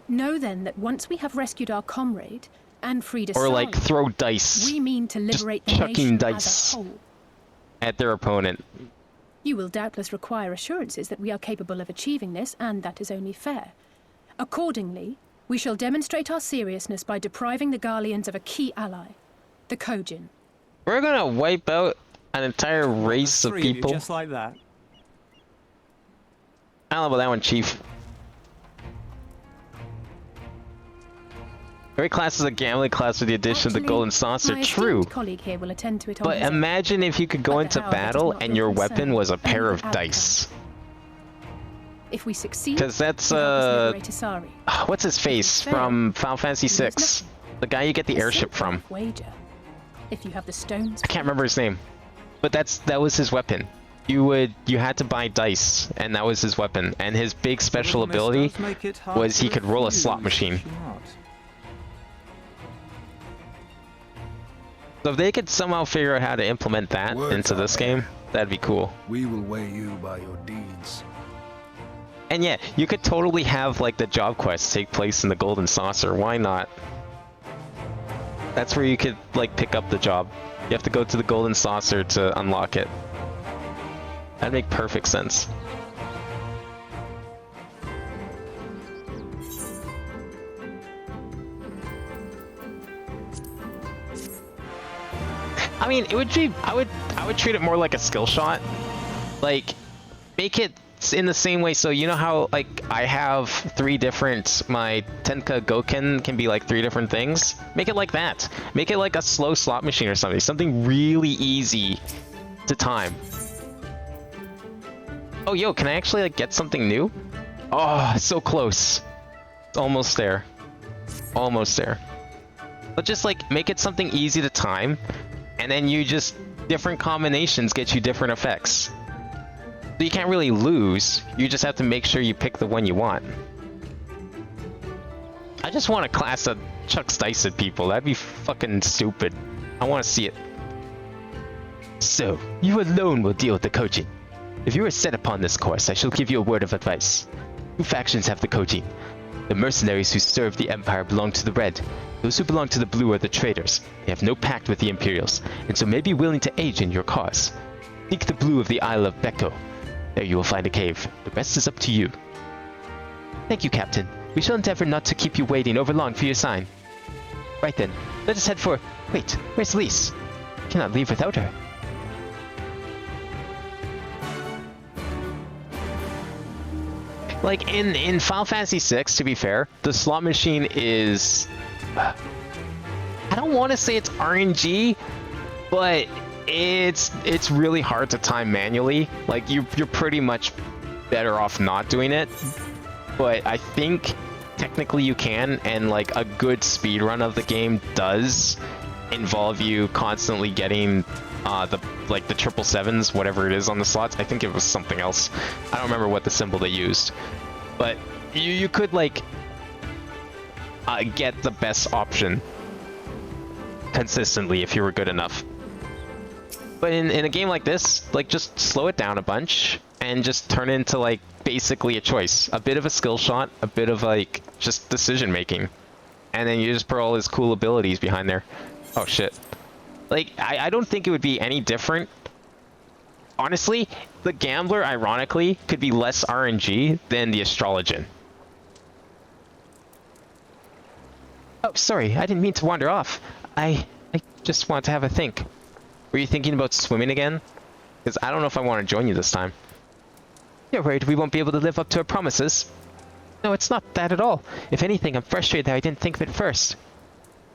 Know then that once we have rescued our comrade and freed Isari, Or like throw dice. we mean to liberate the chucking nation dice as a whole. at their opponent. You will doubtless require assurances that we are capable of achieving this, and that is only fair. Accordingly, we shall demonstrate our seriousness by depriving the Garleans of a key ally, the Kojin. We're gonna wipe out an entire race of people. Just like that. I don't know about that one, Chief. Every class is a gambling class with the addition of the golden saucer. My True. esteemed colleague here will attend to it on But his own. imagine if you could go But into the hour that is battle not and your your concern, weapon was a pair only of the outcome. dice. If we succeed, Because that's we help us liberate Isari. what's his face from Final Fantasy VI? The guy you get the airship from. Wager. If you have the stones. I can't remember his name. But that was his weapon. You had to buy dice, and that was his weapon. And his big special ability was he could roll a slot machine. So if they could somehow figure out how to implement that into this game, that'd be cool. We will weigh you by your deeds. And yeah, you could totally have like the job quests take place in the Golden Saucer. Why not? That's where you could like pick up the job. You have to go to the Golden Saucer to unlock it. That'd make perfect sense. I mean, it would be. I would treat it more like a skill shot. Like, make it in the same way. So you know how like I have 3 different. My Tenka Goken can be like 3 different things. Make it like that. Make it like a slow slot machine or something. Something really easy to time. Oh, yo, can I actually like get something new? Oh, so close. It's almost there. Almost there. But just like make it something easy to time. And then you just, different combinations get you different effects. So you can't really lose, you just have to make sure you pick the one you want. I just want a class that chucks dice at people, that'd be fucking stupid. I want to see it. So, you alone will deal with the Kojin. If you are set upon this course, I shall give you a word of advice. 2 factions have the Kojin. The mercenaries who serve the Empire belong to the Red. Those who belong to the Blue are the traitors. They have no pact with the Imperials, and so may be willing to aid in your cause. Seek the Blue of the Isle of Beko. There you will find a cave. The rest is up to you. Thank you, Captain. We shall endeavor not to keep you waiting over long for your sign. Right then, let us head for... Wait, where's Lise? I cannot leave without her. Like, in Final Fantasy VI, to be fair, the slot machine is... I don't want to say it's RNG, but it's really hard to time manually. Like, you're pretty much better off not doing it. But I think technically you can, and like a good speed run of the game does involve you constantly getting the 777s, whatever it is on the slots. I think it was something else. I don't remember what the symbol they used, but you could like get the best option consistently if you were good enough. But in a game like this, like, just slow it down a bunch and just turn it into like basically a choice, a bit of a skill shot, a bit of like just decision making, and then you just put all his cool abilities behind there. Oh shit. Like, I don't think it would be any different. Honestly, the Gambler, ironically, could be less RNG than the Astrologian. Oh, sorry, I didn't mean to wander off. I just want to have a think. Were you thinking about swimming again? Because I don't know if I want to join you this time. You're worried we won't be able to live up to our promises? No, it's not that at all. If anything, I'm frustrated that I didn't think of it first.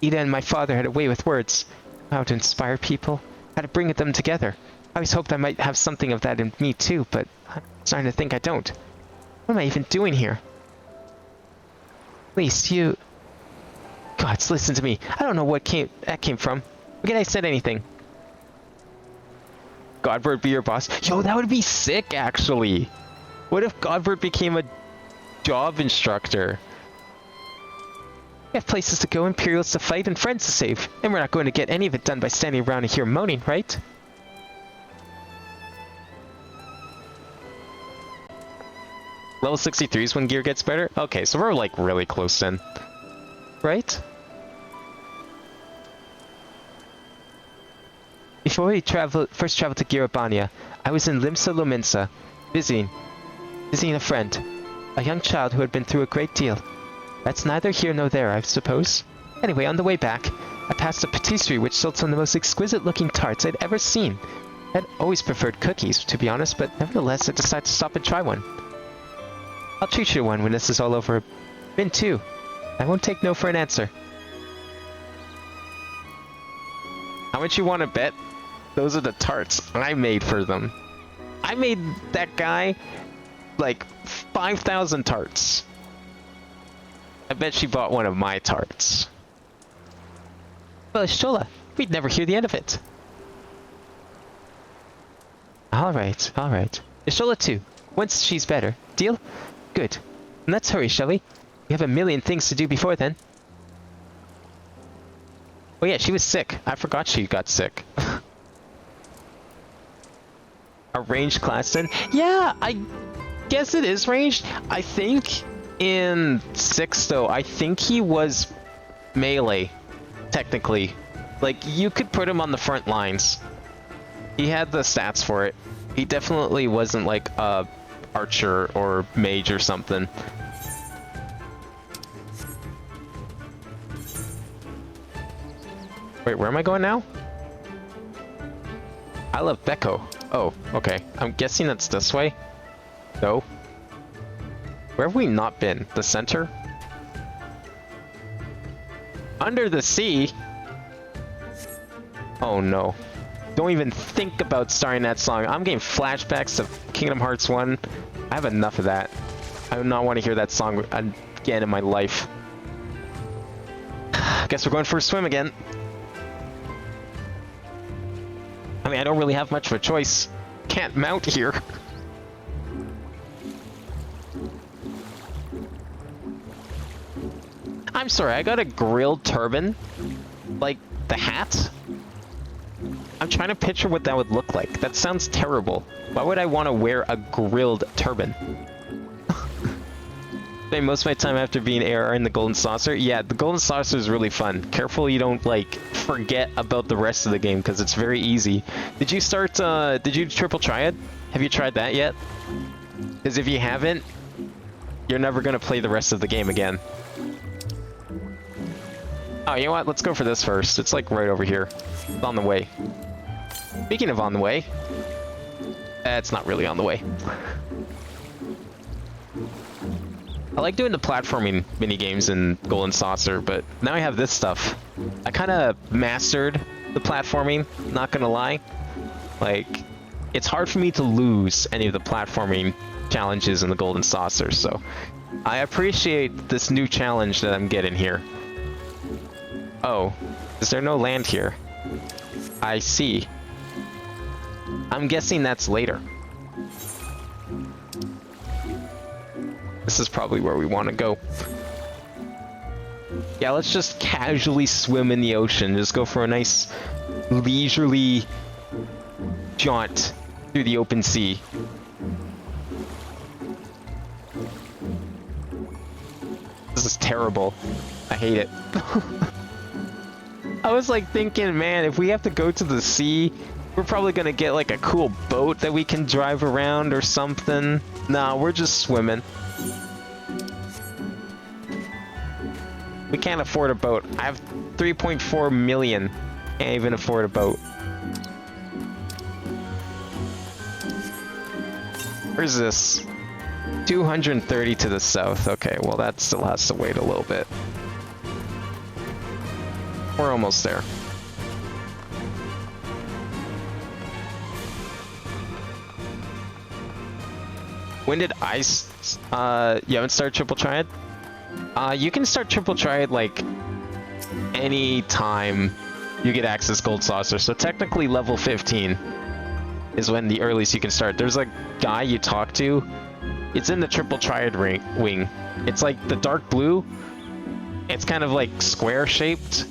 Ida and my father had a way with words. How to inspire people, how to bring them together. I always hoped I might have something of that in me too, but I'm starting to think I don't. What am I even doing here? Please, you... Gods, listen to me. I don't know what that came from. Forget I said anything. Godbert be your boss? Yo, that would be sick, actually. What if Godbert became a job instructor? We have places to go, Imperials to fight, and friends to save. And we're not going to get any of it done by standing around here moaning, right? Level 63 is when gear gets better? Okay, so we're like really close then. Right? Before we first traveled to Girabania, I was in Limsa Lominsa, visiting a friend. A young child who had been through a great deal. That's neither here nor there, I suppose. Anyway, on the way back, I passed a patisserie which sold some of the most exquisite-looking tarts I'd ever seen. I'd always preferred cookies, to be honest, but nevertheless I decided to stop and try one. I'll treat you to one when this is all over. Been too. I won't take no for an answer. How much you want to bet? Those are the tarts I made for them. I made that guy like 5,000 tarts. I bet she bought one of my tarts. Well, Shola, we'd never hear the end of it. Alright, alright. Shola too, once she's better. Deal? Good. And let's hurry, shall we? We have a million things to do before then. Oh yeah, she was sick. I forgot she got sick. A ranged class then? Yeah, I guess it is ranged. I think in 6 though, I think he was melee, technically. Like, you could put him on the front lines. He had the stats for it. He definitely wasn't like a archer or mage or something. Wait, where am I going now? I love Beko. Oh, okay. I'm guessing that's this way? No. Where have we not been? The center? Under the sea? Oh no. Don't even think about starting that song. I'm getting flashbacks to Kingdom Hearts 1. I have enough of that. I do not want to hear that song again in my life. Guess we're going for a swim again. I mean, I don't really have much of a choice. Can't mount here. I'm sorry, I got a grilled turban? Like, the hat? I'm trying to picture what that would look like. That sounds terrible. Why would I want to wear a grilled turban? Spend most of my time after being AR in the Golden Saucer. Yeah, the Golden Saucer is really fun. Careful you don't, like, forget about the rest of the game, because it's very easy. Did you start, did you triple triad? Have you tried that yet? Because if you haven't, you're never going to play the rest of the game again. Oh, you know what? Let's go for this first. It's, like, right over here. It's on the way. Speaking of on the way, it's not really on the way. I like doing the platforming mini-games in Golden Saucer, but now I have this stuff. I kind of mastered the platforming, not gonna lie. Like, it's hard for me to lose any of the platforming challenges in the Golden Saucer, so I appreciate this new challenge that I'm getting here. Oh, is there no land here? I see. I'm guessing that's later. This is probably where we want to go. Yeah, let's just casually swim in the ocean. Just go for a nice leisurely jaunt through the open sea. This is terrible. I hate it. I was like thinking, man, if we have to go to the sea, we're probably gonna get like a cool boat that we can drive around or something. Nah, we're just swimming. We can't afford a boat. I have 3.4 million. Can't even afford a boat. Where's this? 230 to the south. Okay, well that still has to wait a little bit. We're almost there. When did I you haven't started Triple Triad? You can start Triple Triad like any time you get access Gold Saucer. So technically level 15 is when the earliest you can start. There's a guy you talk to. It's in the Triple Triad wing. It's like the dark blue. It's kind of like square shaped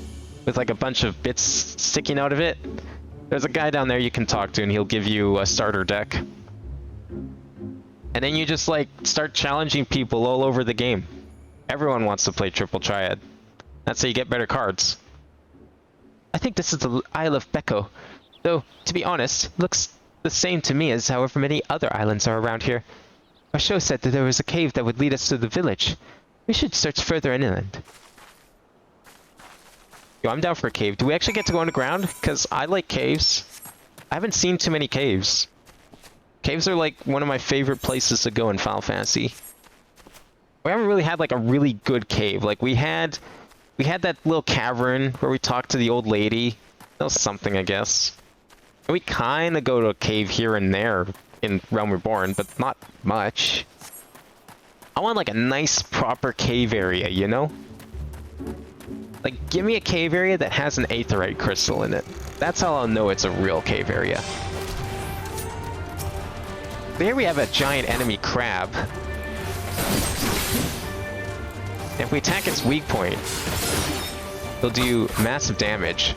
with like a bunch of bits sticking out of it. There's a guy down there you can talk to and he'll give you a starter deck. And then you just like start challenging people all over the game. Everyone wants to play Triple Triad. That's how you get better cards. I think this is the Isle of Beko. Though, to be honest, it looks the same to me as however many other islands are around here. Our show said that there was a cave that would lead us to the village. We should search further inland. Yo, I'm down for a cave. Do we actually get to go underground? Because I like caves. I haven't seen too many caves. Caves are like one of my favorite places to go in Final Fantasy. We haven't really had like a really good cave. Like we had that little cavern where we talked to the old lady. That was something, I guess. And we kind of go to a cave here and there in Realm Reborn, but not much. I want like a nice proper cave area, you know? Like, give me a cave area that has an aetheryte crystal in it. That's how I'll know it's a real cave area. There we have a giant enemy crab. If we attack its weak point, it'll do massive damage.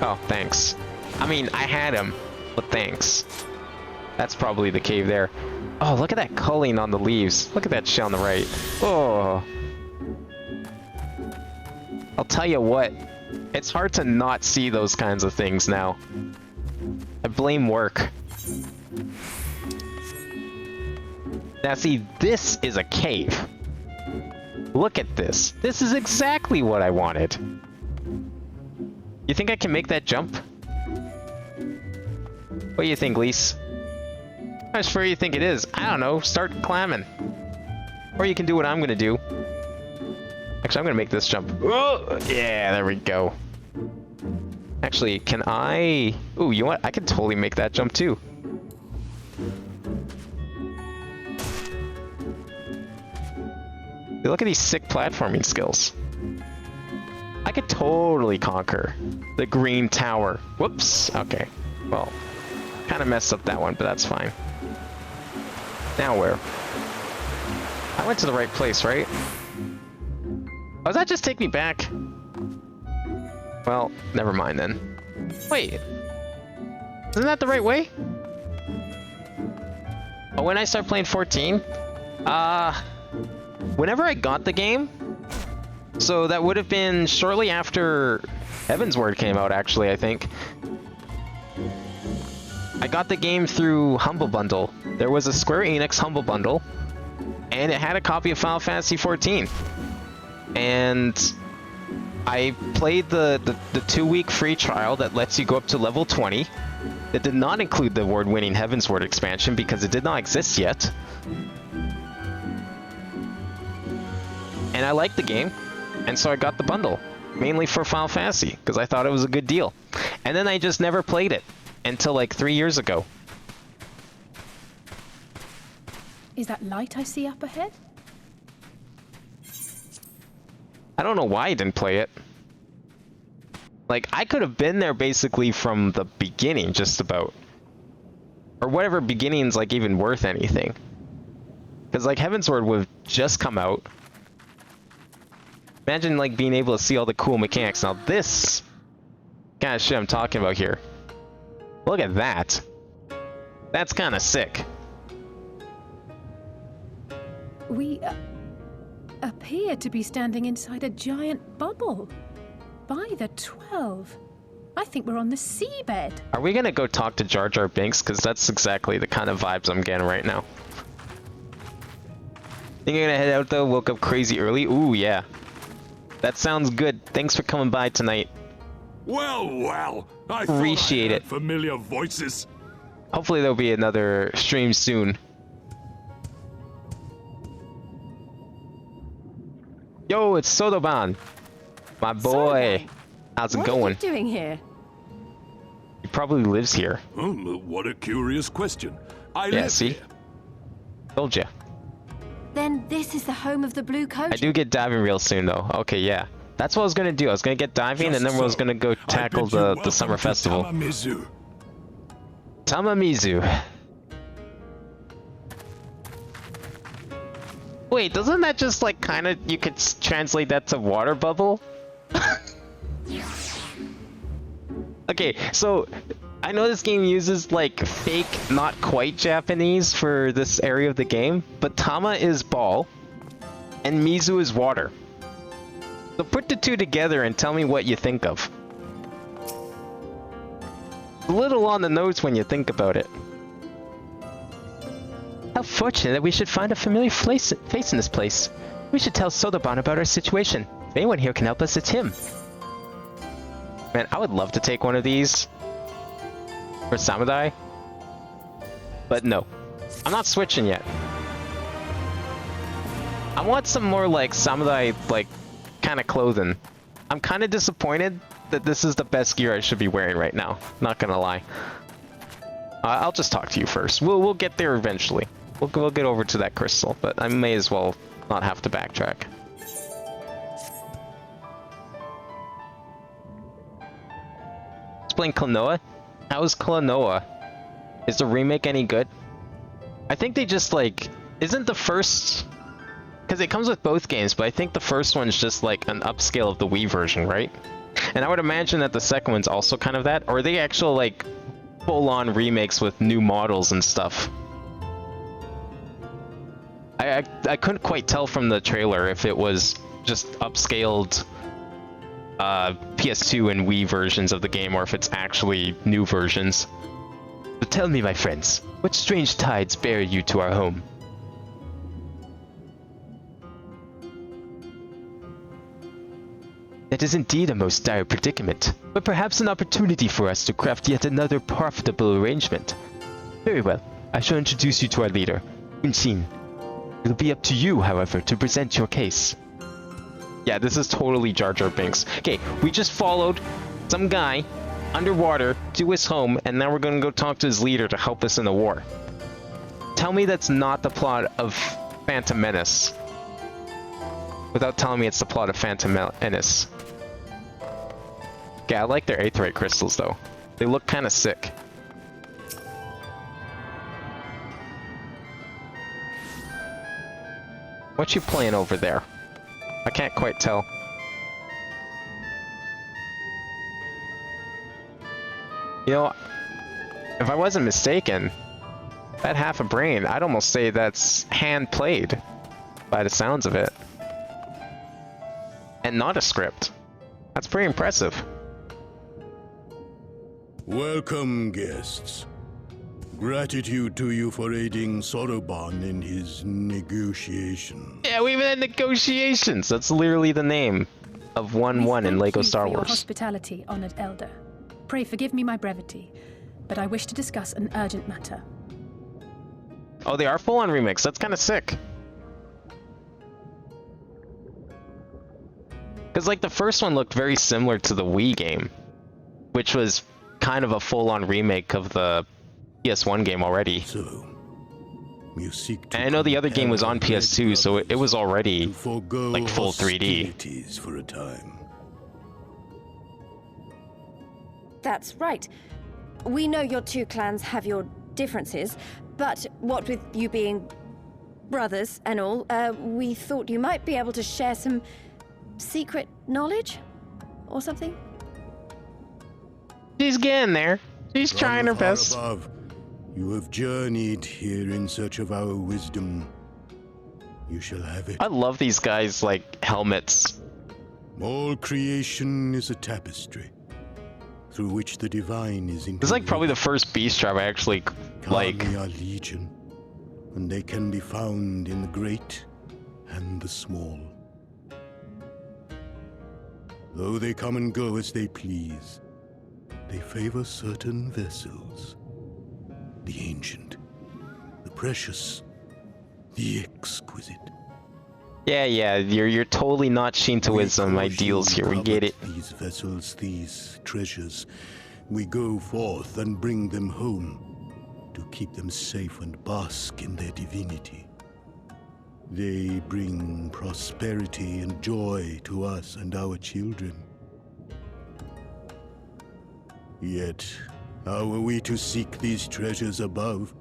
Oh, thanks. I mean, I had him, but thanks. That's probably the cave there. Oh, look at that culling on the leaves. Look at that shit on the right. Oh. I'll tell you what. It's hard to not see those kinds of things now. I blame work. Now see, this is a cave. Look at this. This is exactly what I wanted. You think I can make that jump? What do you think, Lise? How much further you think it is? I don't know. Start climbing. Or you can do what I'm gonna do. Actually, I'm gonna make this jump. Oh, yeah, there we go. Actually, can I... Ooh, you know what? I can totally make that jump too. Look at these sick platforming skills. I could totally conquer the green tower. Whoops. Okay. Well, kind of messed up that one, but that's fine. Now where? I went to the right place, right? Oh, does that just take me back? Well, never mind then. Wait. Isn't that the right way? Oh, when I start playing 14? Whenever I got the game, so that would have been shortly after Heaven's Word came out, actually, I think. I got the game through Humble Bundle. There was a Square Enix Humble Bundle, and it had a copy of Final Fantasy XIV. And I played the 2-week free trial that lets you go up to level 20. That did not include the award-winning Heaven's Word expansion because it did not exist yet. And I liked the game. And so I got the bundle, mainly for Final Fantasy, because I thought it was a good deal. And then I just never played it until like 3 years ago. Is that light I see up ahead? I don't know why I didn't play it. Like, I could have been there basically from the beginning, just about. Or whatever beginning's like even worth anything. Because like Heaven's Word would have just come out. Imagine like being able to see all the cool mechanics. Now this kind of shit I'm talking about here. Look at that. That's kind of sick. We appear to be standing inside a giant bubble. By the 12. I think we're on the seabed. Are we gonna go talk to Jar Jar Binks? Because that's exactly the kind of vibes I'm getting right now. Think you're gonna head out though? Woke up crazy early? Ooh, yeah. That sounds good. Thanks for coming by tonight. Well, I appreciate it. Familiar voices. Hopefully there'll be another stream soon. Yo, it's Sodoban. My boy. How's it going? What are you doing here? He probably lives here. What a curious question. I Yeah, live see? here. Told ya. Then this is the home of the Blue Coach. I do get diving real soon though. Okay, yeah. That's what I was gonna do. I was gonna get diving and then I was gonna go tackle the summer festival. Tamamizu. Tamamizu. Wait, doesn't that just like kind of, you could translate that to water bubble? Okay, so I know this game uses like fake, not quite Japanese for this area of the game, but Tama is ball and Mizu is water. So put the two together and tell me what you think of. A little on the nose when you think about it. How fortunate that we should find a familiar face in this place. We should tell Sodoban about our situation. If anyone here can help us, it's him. Man, I would love to take one of these for Samurai, but no. I'm not switching yet. I want some more like Samurai like kind of clothing. I'm kind of disappointed that this is the best gear I should be wearing right now. Not gonna lie. I'll just talk to you first. We'll get there eventually. We'll get over to that crystal, but I may as well not have to backtrack. Let's play Klonoa. How's Klonoa? Is the remake any good? I think they just like, isn't the first, because it comes with both games, but I think the first one's just like an upscale of the Wii version, right? And I would imagine that the second one's also kind of that, or are they actual like full-on remakes with new models and stuff? I couldn't quite tell from the trailer if it was just upscaled PS2 and Wii versions of the game, or if it's actually new versions. But tell me, my friends, what strange tides bear you to our home? That is indeed a most dire predicament, but perhaps an opportunity for us to craft yet another profitable arrangement. Very well, I shall introduce you to our leader, Unshin. It'll be up to you, however, to present your case. Yeah, this is totally Jar Jar Binks. Okay, we just followed some guy underwater to his home, and now we're gonna go talk to his leader to help us in the war. Tell me that's not the plot of Phantom Menace. Without telling me it's the plot of Phantom Menace. Yeah, I like their aetheryte crystals though. They look kind of sick. What you playing over there? I can't quite tell. You know, if I wasn't mistaken, that half a brain, I'd almost say that's hand played by the sounds of it. And not a script. That's pretty impressive. Welcome, guests. Gratitude to you for aiding Sodoban in his negotiation. Yeah, we've had negotiations. That's literally the name of 1-1 in Lego Star Thank you for your Wars. hospitality, honored elder. Pray forgive me my brevity, but I wish to discuss an urgent matter. Oh, they are full-on remix. That's kind of sick. Because, like, the first one looked very similar to the Wii game, which was kind of a full-on remake of the PS1 game already. So, you seek to and I know the other game was on PS2, so it was already, like, full 3D. For a time. That's right. We know your two clans have your differences, but what with you being brothers and all, we thought you might be able to share some secret knowledge or something. She's getting there. She's trying her best. Above, you have journeyed here in search of our wisdom. You shall have it. I love these guys like helmets. All creation is a tapestry through which the divine is This is like probably the first beast tribe I actually like. Kami are legion, and they can be found in the great and the small. Though they come and go as they please, they favor certain vessels. The ancient, the precious, the exquisite. Yeah, you're totally not Shintoism ideals here, we get it. These vessels, these treasures, we go forth and bring them home to keep them safe and bask in their divinity. They bring prosperity and joy to us and our children. Yet, how are we to seek these treasures above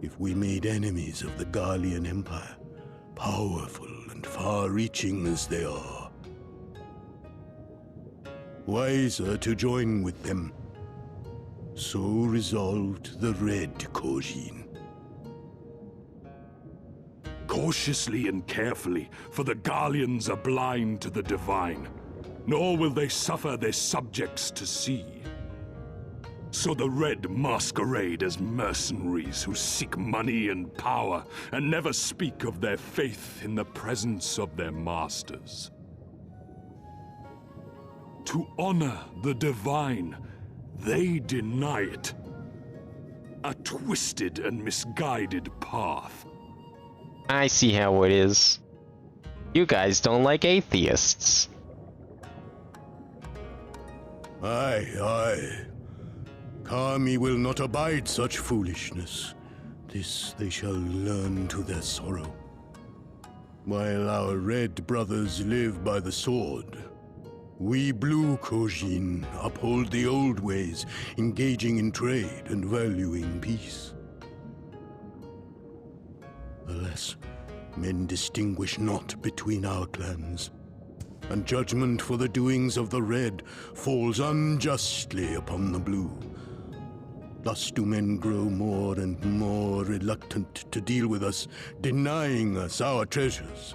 if we made enemies of the Garlean Empire, powerful and far-reaching as they are? Wiser to join with them. So resolved the Red Kojin. Cautiously and carefully, for the Garleans are blind to the divine, nor will they suffer their subjects to see. So the Red masquerade as mercenaries who seek money and power and never speak of their faith in the presence of their masters. To honor the divine, they deny it. A twisted and misguided path. I see how it is. You guys don't like atheists. Aye. Kami will not abide such foolishness. This they shall learn to their sorrow. While our red brothers live by the sword, we blue Kojin uphold the old ways, engaging in trade and valuing peace. Alas, men distinguish not between our clans, and judgment for the doings of the red falls unjustly upon the blue. Thus do men grow more and more reluctant to deal with us, denying us our treasures.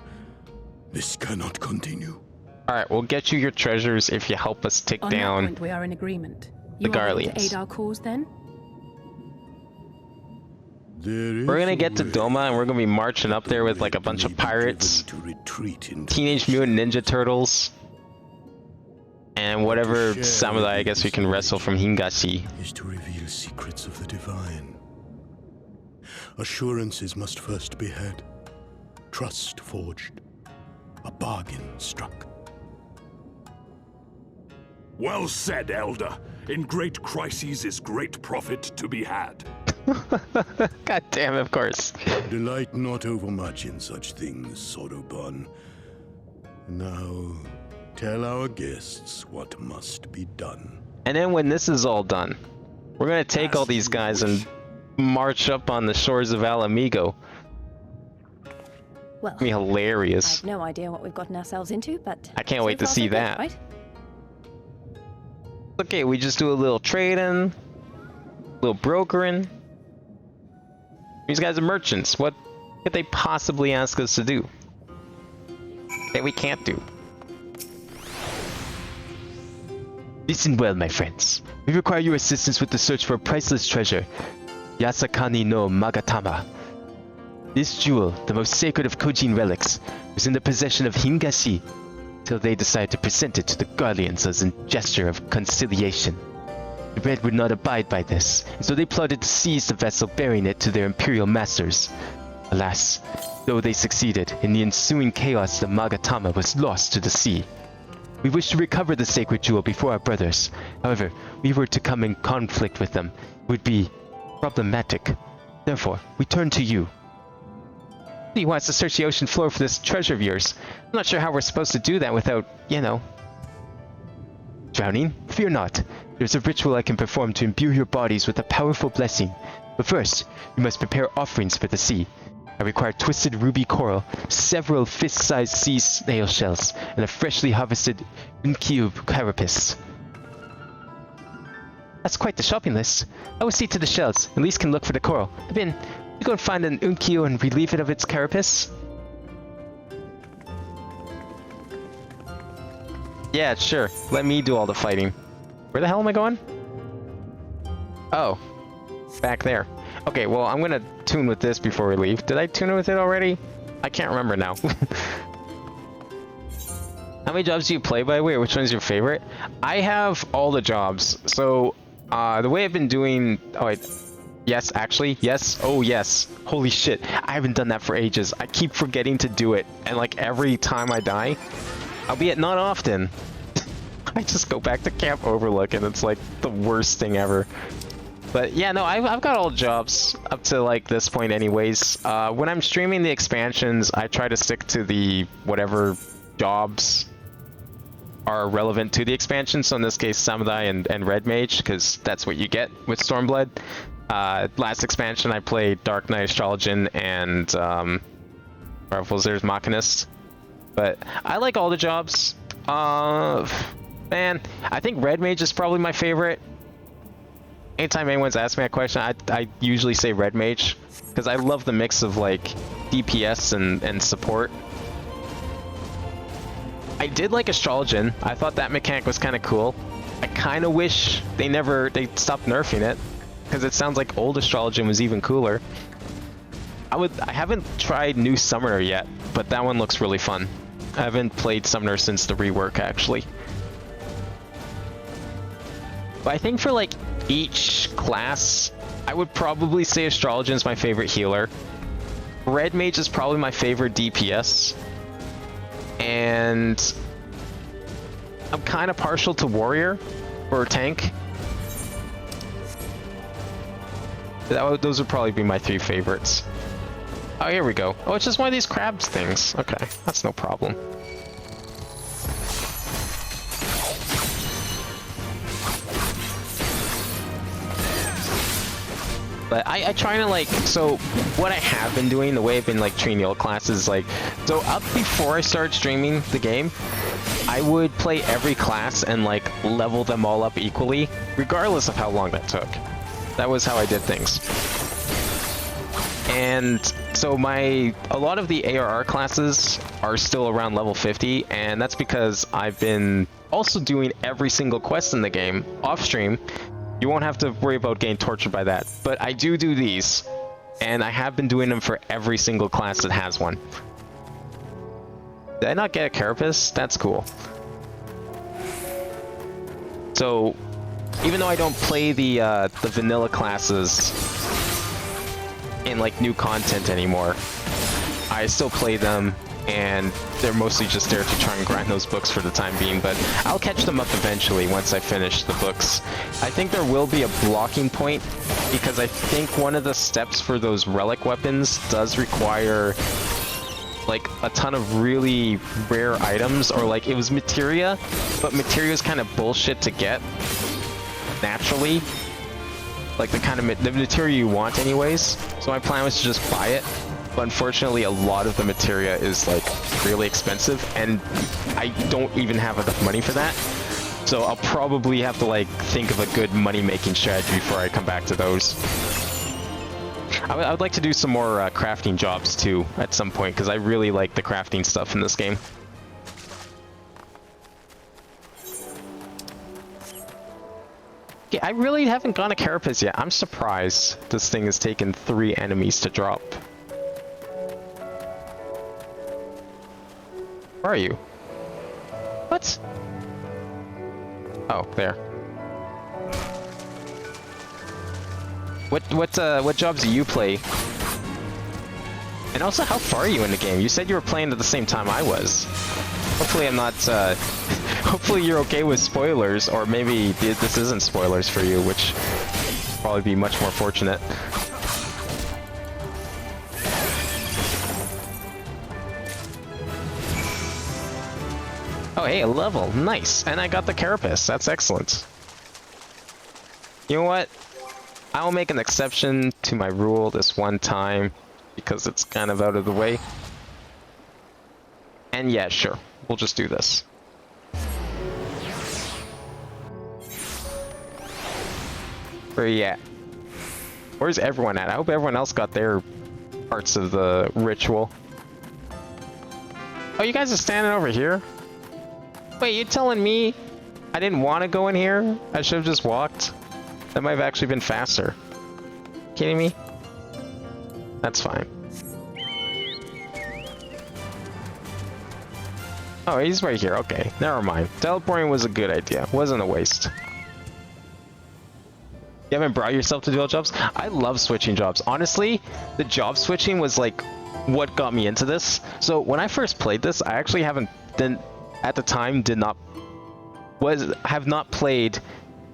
This cannot continue. Alright, we'll get you your treasures if you help us take On down that point, we are in agreement. the You are willing to Garleans. aid our cause, then? We're gonna get to Doma and we're gonna be marching up there with like a bunch of pirates, Teenage Mutant Ninja Turtles, and whatever samurai I guess we can wrestle from Hingashi. Is to reveal secrets of the divine. Assurances must first be had, trust forged, a bargain struck. Well said, Elder. In great crises is great profit to be had. God damn it, of course. Delight not overmuch in such things, Soroban. Now, tell our guests what must be done. And then when this is all done, we're gonna take all these guys and march up on the shores of Alamigo. Well, It'll be hilarious. I've no idea what we've gotten ourselves into, but I can't so wait to far, see so good, that. right? Okay, we just do a little trading, little brokering. These guys are merchants. What could they possibly ask us to do that we can't do? Listen well, my friends. We require your assistance with the search for a priceless treasure, Yasakani no Magatama. This jewel, the most sacred of Kojin relics, was in the possession of Hingashi, till they decided to present it to the Garleans as a gesture of conciliation. The Red would not abide by this, and so they plotted to seize the vessel bearing it to their imperial masters. Alas, though they succeeded, in the ensuing chaos the Magatama was lost to the sea. We wish to recover the sacred jewel before our brothers. However, we were to come in conflict with them. It would be problematic. Therefore, we turn to you. He wants to search the ocean floor for this treasure of yours. I'm not sure how we're supposed to do that without, you know. Drowning? Fear not. There's a ritual I can perform to imbue your bodies with a powerful blessing. But first, you must prepare offerings for the sea. I require twisted ruby coral, several fist-sized sea snail shells, and a freshly harvested unkyo carapace. That's quite the shopping list. I will see to the shells. At least can look for the coral. You go and find an unkyo and relieve it of its carapace? Yeah, sure. Let me do all the fighting. Where the hell am I going? Oh, back there. Okay, well, I'm gonna tune with this before we leave. Did I tune with it already? I can't remember now. How many jobs do you play, by the way, or which one's your favorite? I have all the jobs. So, the way I've been doing... Oh, wait. Yes, actually, yes. Oh, yes. Holy shit. I haven't done that for ages. I keep forgetting to do it. And, like, every time I die, albeit not often, I just go back to Camp Overlook, and it's, like, the worst thing ever. But, yeah, no, I've got all the jobs up to, like, this point anyways. When I'm streaming the expansions, I try to stick to the whatever jobs are relevant to the expansion. So in this case, Samurai and Red Mage, because that's what you get with Stormblood. Last expansion I played Dark Knight, Astrologian, and there's Machinist. But I like all the jobs. Man, I think Red Mage is probably my favorite. Anytime anyone's asked me a question, I usually say Red Mage, because I love the mix of like DPS and support. I did like Astrologian. I thought that mechanic was kind of cool. I kind of wish they stopped nerfing it, because it sounds like old Astrologian was even cooler. I haven't tried new Summoner yet, but that one looks really fun. I haven't played Summoner since the rework, actually. But I think for like each class, I would probably say Astrologian is my favorite healer. Red Mage is probably my favorite DPS. And I'm kind of partial to Warrior or Tank. Those would probably be my 3 favorites. Oh, here we go. Oh, it's just one of these crabs things. Okay, that's no problem. But I try to like, so what I have been doing, the way I've been like treating the old classes is like, so up before I started streaming the game, I would play every class and like level them all up equally, regardless of how long that took. That was how I did things. And so a lot of the ARR classes are still around level 50, and that's because I've been also doing every single quest in the game off stream. You won't have to worry about getting tortured by that. But I do these, and I have been doing them for every single class that has one. Did I not get a Carapace? That's cool. So, even though I don't play the vanilla classes in like new content anymore, I still play them, and they're mostly just there to try and grind those books for the time being, but I'll catch them up eventually once I finish the books. I think there will be a blocking point, because I think one of the steps for those relic weapons does require like a ton of really rare items, or like it was materia, but materia is kind of bullshit to get naturally. Like the materia you want anyways. So my plan was to just buy it. But unfortunately, a lot of the materia is like really expensive, and I don't even have enough money for that. So I'll probably have to like think of a good money-making strategy before I come back to those. I would like to do some more crafting jobs too at some point, because I really like the crafting stuff in this game. Okay, I really haven't gone to Carapace yet. I'm surprised this thing has taken 3 enemies to drop. Where are you? What? Oh, there. What jobs do you play? And also, how far are you in the game? You said you were playing at the same time I was. Hopefully I'm not, hopefully you're okay with spoilers, or maybe this isn't spoilers for you, which would probably be much more fortunate. Oh, hey, a level. Nice. And I got the Carapace. That's excellent. You know what? I will make an exception to my rule this one time, because it's kind of out of the way. And yeah, sure. We'll just do this. Where are you at? Where's everyone at? I hope everyone else got their parts of the ritual. Oh, you guys are standing over here? Wait, you telling me I didn't want to go in here? I should have just walked? That might have actually been faster. Kidding me? That's fine. Oh, he's right here. Okay, never mind. Teleporting was a good idea. Wasn't a waste. You haven't brought yourself to dual jobs? I love switching jobs. Honestly, the job switching was like what got me into this. So when I first played this, I actually at the time have not played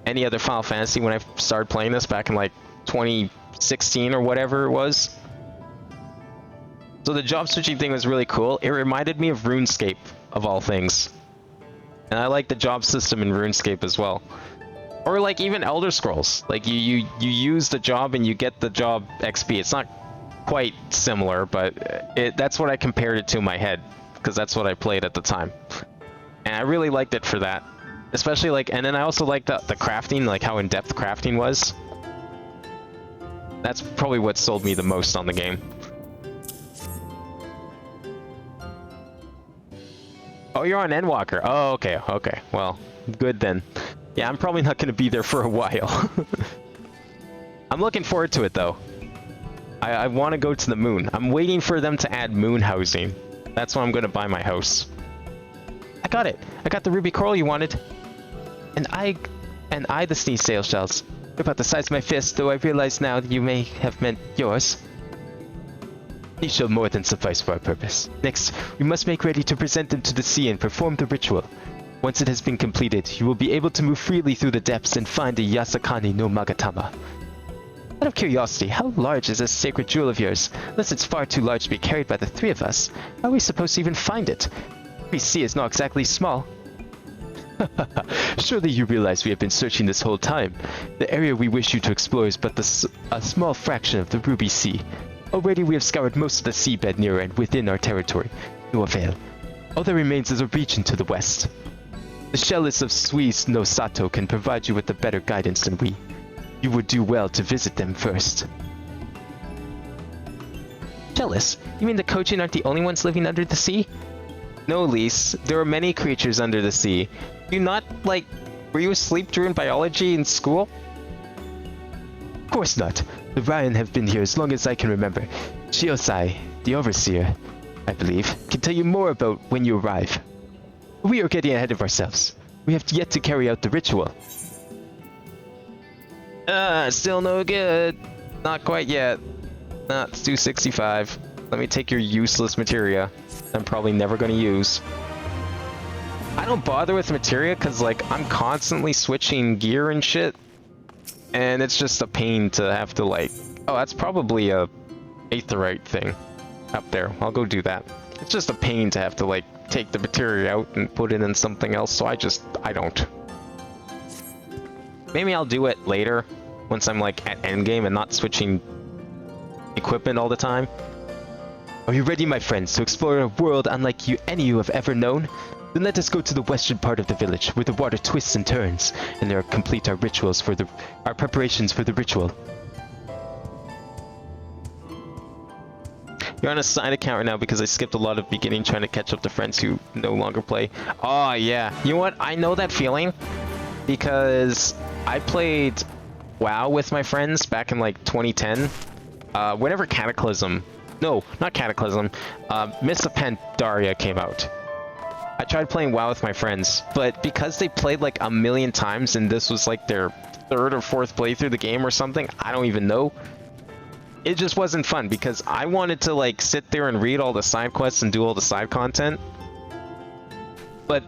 any other Final Fantasy when I started playing this back in like 2016 or whatever it was. So the job switching thing was really cool. It reminded me of RuneScape of all things. And I like the job system in RuneScape as well. Or like even Elder Scrolls. Like you use the job and you get the job XP. It's not quite similar, but that's what I compared it to in my head, because that's what I played at the time. And I really liked it for that. Especially like, and then I also liked the crafting, like how in-depth crafting was. That's probably what sold me the most on the game. Oh, you're on Endwalker. Oh, okay, okay. Well, good then. Yeah, I'm probably not going to be there for a while. I'm looking forward to it, though. I want to go to the moon. I'm waiting for them to add moon housing. That's when I'm going to buy my house. I got it. I got the ruby coral you wanted. And I the sneeze sail shells. They're about the size of my fist, though I realize now that you may have meant yours. These shall more than suffice for our purpose. Next, we must make ready to present them to the sea and perform the ritual. Once it has been completed, you will be able to move freely through the depths and find the Yasakani no Magatama. Out of curiosity, how large is this sacred jewel of yours? Unless it's far too large to be carried by the three of us, how are we supposed to even find it? We see it's not exactly small. Surely you realize we have been searching this whole time. The area we wish you to explore is but a small fraction of the Ruby Sea. Already we have scoured most of the seabed near and within our territory. No avail. All that remains is a region to the west. The Shellis of Suis no Sato can provide you with a better guidance than we. You would do well to visit them first. Shellis? You mean the Kojin aren't the only ones living under the sea? No, Lise. There are many creatures under the sea. You not, like, were you asleep during biology in school? Of course not. The Ryan have been here as long as I can remember. Shiosai, the overseer, I believe, can tell you more about when you arrive. We are getting ahead of ourselves. We have yet to carry out the ritual. Still no good. Not quite yet. Let's do 65. Let me take your useless materia. I'm probably never going to use. I don't bother with materia because, like, I'm constantly switching gear and shit. And it's just a pain to have to, like... Oh, that's probably a aetheryte thing up there. I'll go do that. It's just a pain to have to, like, take the materia out and put it in something else, so I don't. Maybe I'll do it later, once I'm, like, at endgame and not switching equipment all the time. Are you ready, my friends, to explore a world unlike any you have ever known? Then let us go to the western part of the village, where the water twists and turns, and there complete our preparations for the ritual. You're on a side account right now because I skipped a lot of beginning trying to catch up to friends who no longer play. Oh yeah, you know what? I know that feeling because I played WoW with my friends back in like 2010. Whenever Cataclysm, no, not Cataclysm, Mists of Pandaria came out. I tried playing WoW with my friends, but because they played like a million times and this was like their third or fourth playthrough the game or something, I don't even know. It just wasn't fun because I wanted to like sit there and read all the side quests and do all the side content. But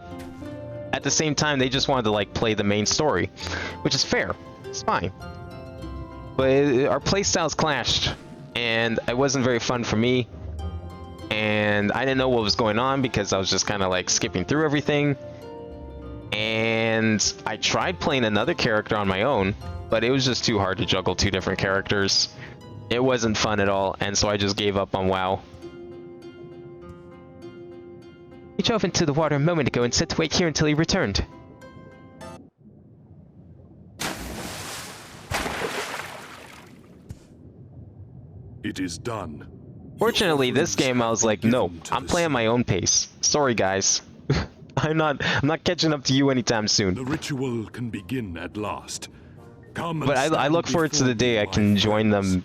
at the same time, they just wanted to like play the main story, which is fair. It's fine. But our playstyles clashed and it wasn't very fun for me. And I didn't know what was going on because I was just kind of like skipping through everything. And I tried playing another character on my own, but it was just too hard to juggle two different characters. It wasn't fun at all, and so I just gave up on WoW. He drove into the water a moment ago and said to wait here until he returned. It is done. Fortunately, this game I was like, no, I'm playing my own pace. Sorry, guys. I'm not catching up to you anytime soon. The ritual can begin at last. Come and But I look forward to the day I can join them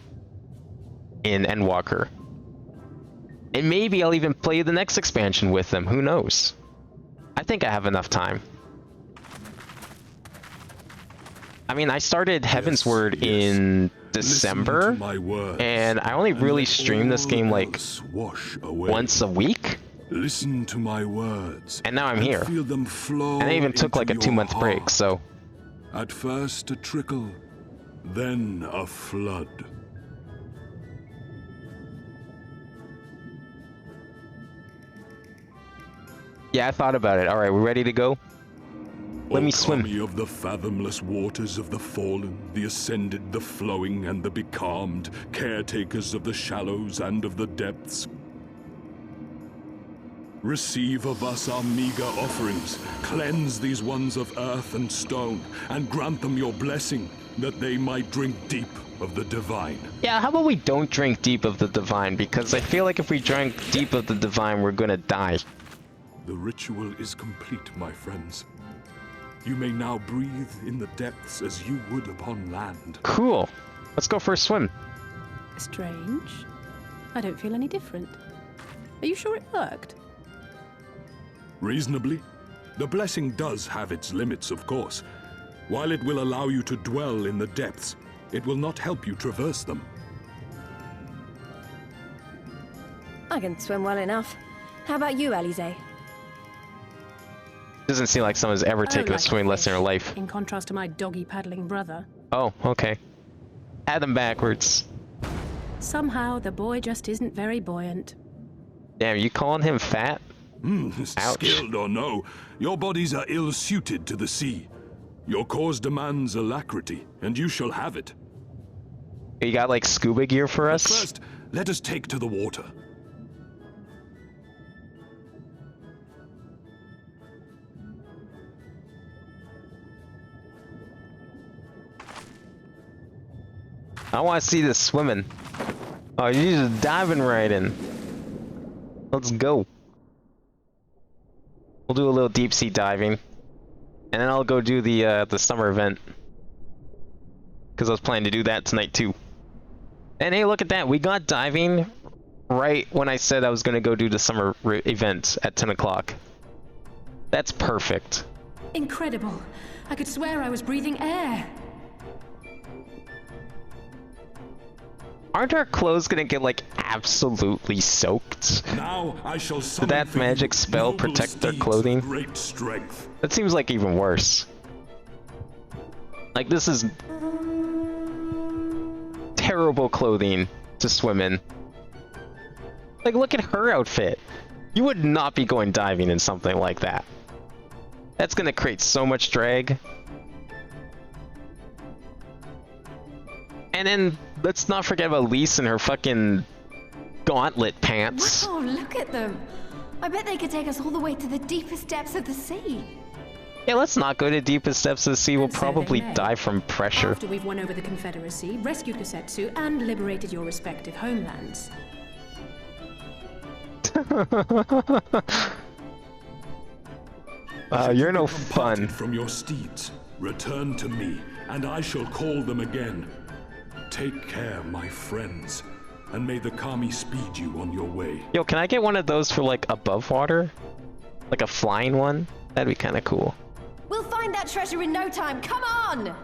in Endwalker. And maybe I'll even play the next expansion with them, who knows? I think I have enough time. I mean, I started Heavensward in December, and I only really streamed this game like once a week. Listen to my words. And now I'm here. Feel them flow and I even took like a 2-month break, so. At first a trickle, then a flood. Yeah, I thought about it. All right, we're ready to go. Let me swim. Kami of the fathomless waters of the fallen, the ascended, the flowing, and the becalmed, caretakers of the shallows and of the depths. Receive of us our meager offerings, cleanse these ones of earth and stone, and grant them your blessing, that they might drink deep of the divine. Yeah, how about we don't drink deep of the divine, because I feel like if we drink deep of the divine, we're gonna die. The ritual is complete, my friends. You may now breathe in the depths as you would upon land. Cool. Let's go for a swim. Strange. I don't feel any different. Are you sure it worked? Reasonably. The blessing does have its limits, of course. While it will allow you to dwell in the depths, it will not help you traverse them. I can swim well enough. How about you, Alize? Doesn't seem like someone's ever taken a swimming lesson in their life. In contrast to my doggy paddling brother. Oh, okay. Add them backwards. Somehow the boy just isn't very buoyant. Damn, you calling him fat? Skilled or no, your bodies are ill-suited to the sea. Your cause demands alacrity, and you shall have it. You got like scuba gear for us? But first, let us take to the water. I want to see this swimming. Oh, you're just diving right in. Let's go. We'll do a little deep sea diving, and then I'll go do the summer event, because I was planning to do that tonight too. And hey, look at that! We got diving right when I said I was gonna go do the summer event at 10 o'clock. That's perfect. Incredible! I could swear I was breathing air. Aren't our clothes gonna get like absolutely soaked? Now I shall Did that magic spell protect their clothing? Great strength. That seems like even worse. Like this is terrible clothing to swim in. Like look at her outfit. You would not be going diving in something like that. That's gonna create so much drag. And then let's not forget about Lise and her fucking gauntlet pants. Wow, look at them. I bet they could take us all the way to the deepest depths of the sea. Yeah, let's not go to deepest depths of the sea. We'll So probably they may. die from pressure. After we've won over the Confederacy, rescued Kosetsu, and liberated your respective homelands. You're no fun. From your steeds, return to me, and I shall call them again. Take care, my friends, and may the Kami speed you on your way. Yo, can I get one of those for like above water? Like a flying one? That'd be kind of cool. We'll find that treasure in no time. Come on!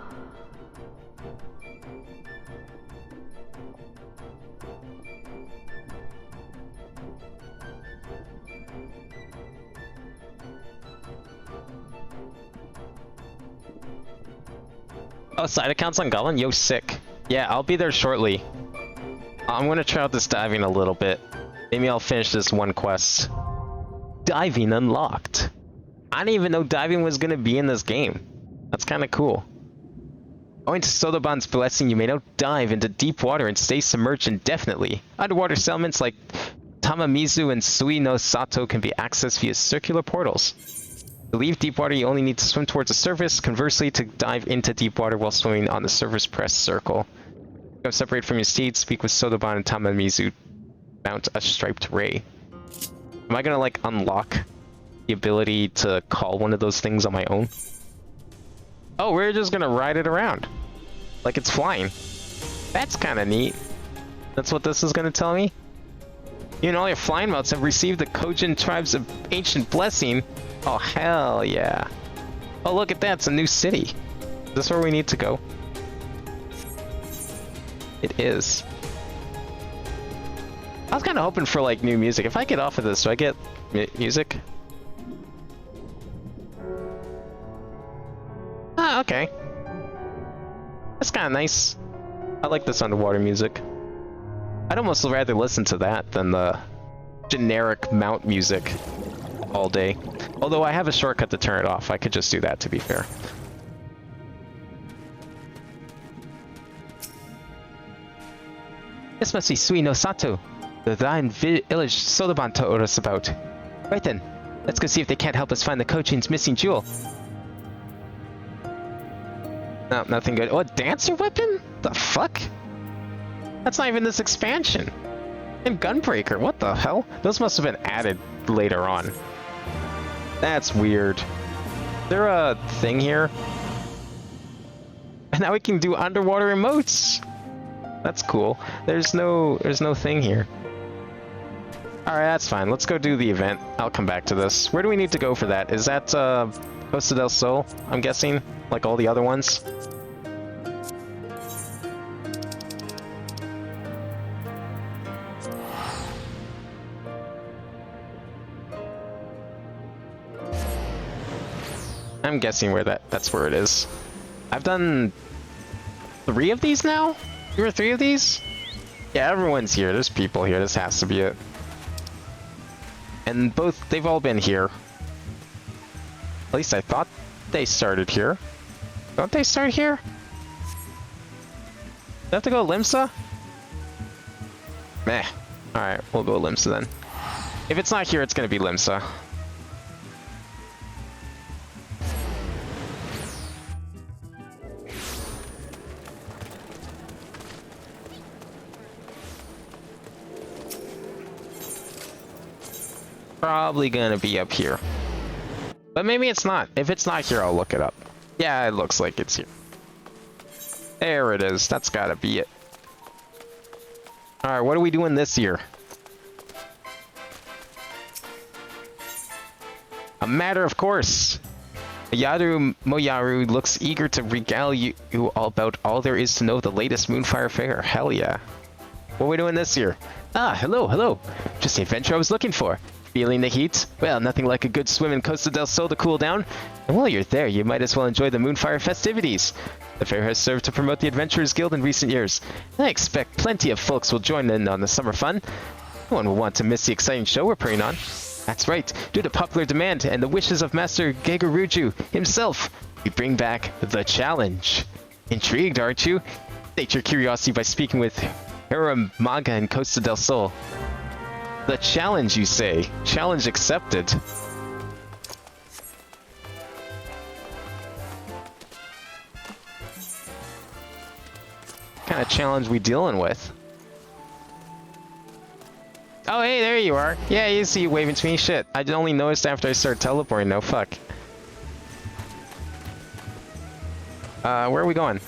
Oh, side accounts on Goblin? Yo, sick. Yeah, I'll be there shortly. I'm gonna try out this diving a little bit. Maybe I'll finish this one quest. Diving unlocked. I didn't even know diving was gonna be in this game. That's kind of cool. Owing to Sotoban's blessing, you may now dive into deep water and stay submerged indefinitely. Underwater settlements like Tamamizu and Sui no Sato can be accessed via circular portals. To leave deep water, you only need to swim towards the surface. Conversely, to dive into deep water while swimming on the surface, press circle. Go separate from your steed, speak with Sotoban and Tamamizu. Mount a striped ray. Am I gonna like unlock the ability to call one of those things on my own. Oh, we're just gonna ride it around. Like it's flying. That's kind of neat. That's what this is gonna tell me? You and all your flying mounts have received the Kojin tribe's ancient blessing. Oh, hell yeah. Oh, look at that, it's a new city. Is this where we need to go? It is. I was kind of hoping for like new music. If I get off of this, do I get music? Ah, okay. That's kind of nice. I like this underwater music. I'd almost rather listen to that than the generic mount music all day. Although I have a shortcut to turn it off. I could just do that, to be fair. This must be Suino Sato, the Thine village Sodaban told us about. Right then, let's go see if they can't help us find the Kojin's missing jewel. No, nothing good. Oh, a dancer weapon? The fuck? That's not even this expansion. And Gunbreaker, what the hell? Those must have been added later on. That's weird. Is there a thing here? And now we can do underwater emotes. That's cool. There's no thing here. Alright, that's fine. Let's go do the event. I'll come back to this. Where do we need to go for that? Is that Costa del Sol, I'm guessing? Like all the other ones? I'm guessing where that's where it is. I've done 3 of these now? 2 or 3 of these? Yeah, everyone's here. There's people here. This has to be it. And they've all been here. At least I thought they started here. Don't they start here? Do I have to go Limsa? Meh. Alright, we'll go Limsa then. If it's not here, it's gonna be Limsa. Probably gonna be up here. But maybe it's not. If it's not here, I'll look it up. Yeah, it looks like it's here. There it is. That's gotta be it. Alright, what are we doing this year? A matter of course. Yaru Moyaru looks eager to regale you all about all there is to know the latest Moonfire Fair. Hell yeah. What are we doing this year? Ah, hello. Just the adventure I was looking for. Feeling the heat? Well, nothing like a good swim in Costa del Sol to cool down. And while you're there, you might as well enjoy the Moonfire festivities. The fair has served to promote the Adventurers Guild in recent years. I expect plenty of folks will join in on the summer fun. No one will want to miss the exciting show we're putting on. That's right, due to popular demand and the wishes of Master Gegaruju himself, we bring back the challenge. Intrigued, aren't you? State your curiosity by speaking with Hiramaga in Costa del Sol. The challenge, you say? Challenge accepted. What kind of challenge we dealing with? Oh, hey, there you are. Yeah, you see you waving to me. Shit, I only noticed after I started teleporting. No, fuck. Where are we going?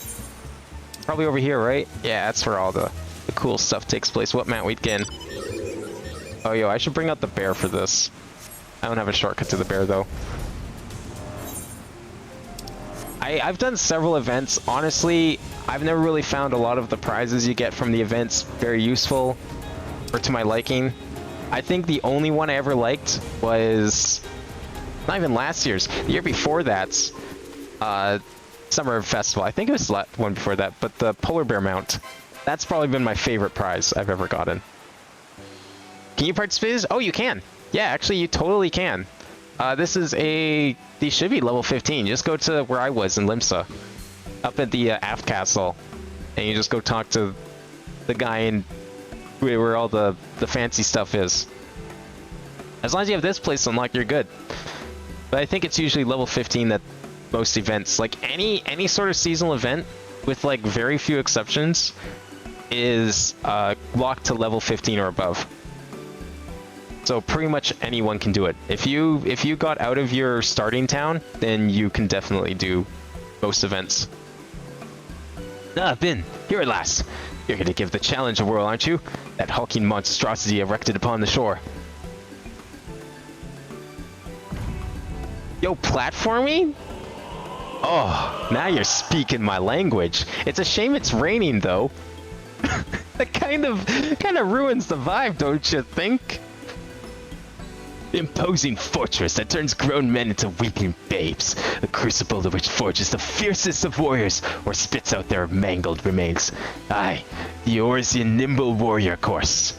Probably over here, right? Yeah, that's where all the cool stuff takes place. What mount we'd get in? Oh, yo, I should bring out the bear for this. I don't have a shortcut to the bear, though. I've done several events. Honestly, I've never really found a lot of the prizes you get from the events very useful or to my liking. I think the only one I ever liked was not even last year's. The year before that, Summer Festival. I think it was the one before that, but the polar bear mount. That's probably been my favorite prize I've ever gotten. Can you participate? Oh, you can. Yeah, actually, you totally can. These should be level 15. Just go to where I was in Limsa, up at the aft castle, and you just go talk to the guy in where all the fancy stuff is. As long as you have this place unlocked, you're good. But I think it's usually level 15 at most events. Like any sort of seasonal event, with like very few exceptions, is locked to level 15 or above. So pretty much anyone can do it. If you got out of your starting town, then you can definitely do most events. Ah, Bin, here at last. You're gonna give the challenge a whirl, aren't you? That hulking monstrosity erected upon the shore. Yo, platforming? Oh, now you're speaking my language. It's a shame it's raining, though. That kind of ruins the vibe, don't you think? The imposing fortress that turns grown men into weeping babes. The crucible of which forges the fiercest of warriors or spits out their mangled remains. Aye, the Orsian nimble warrior course.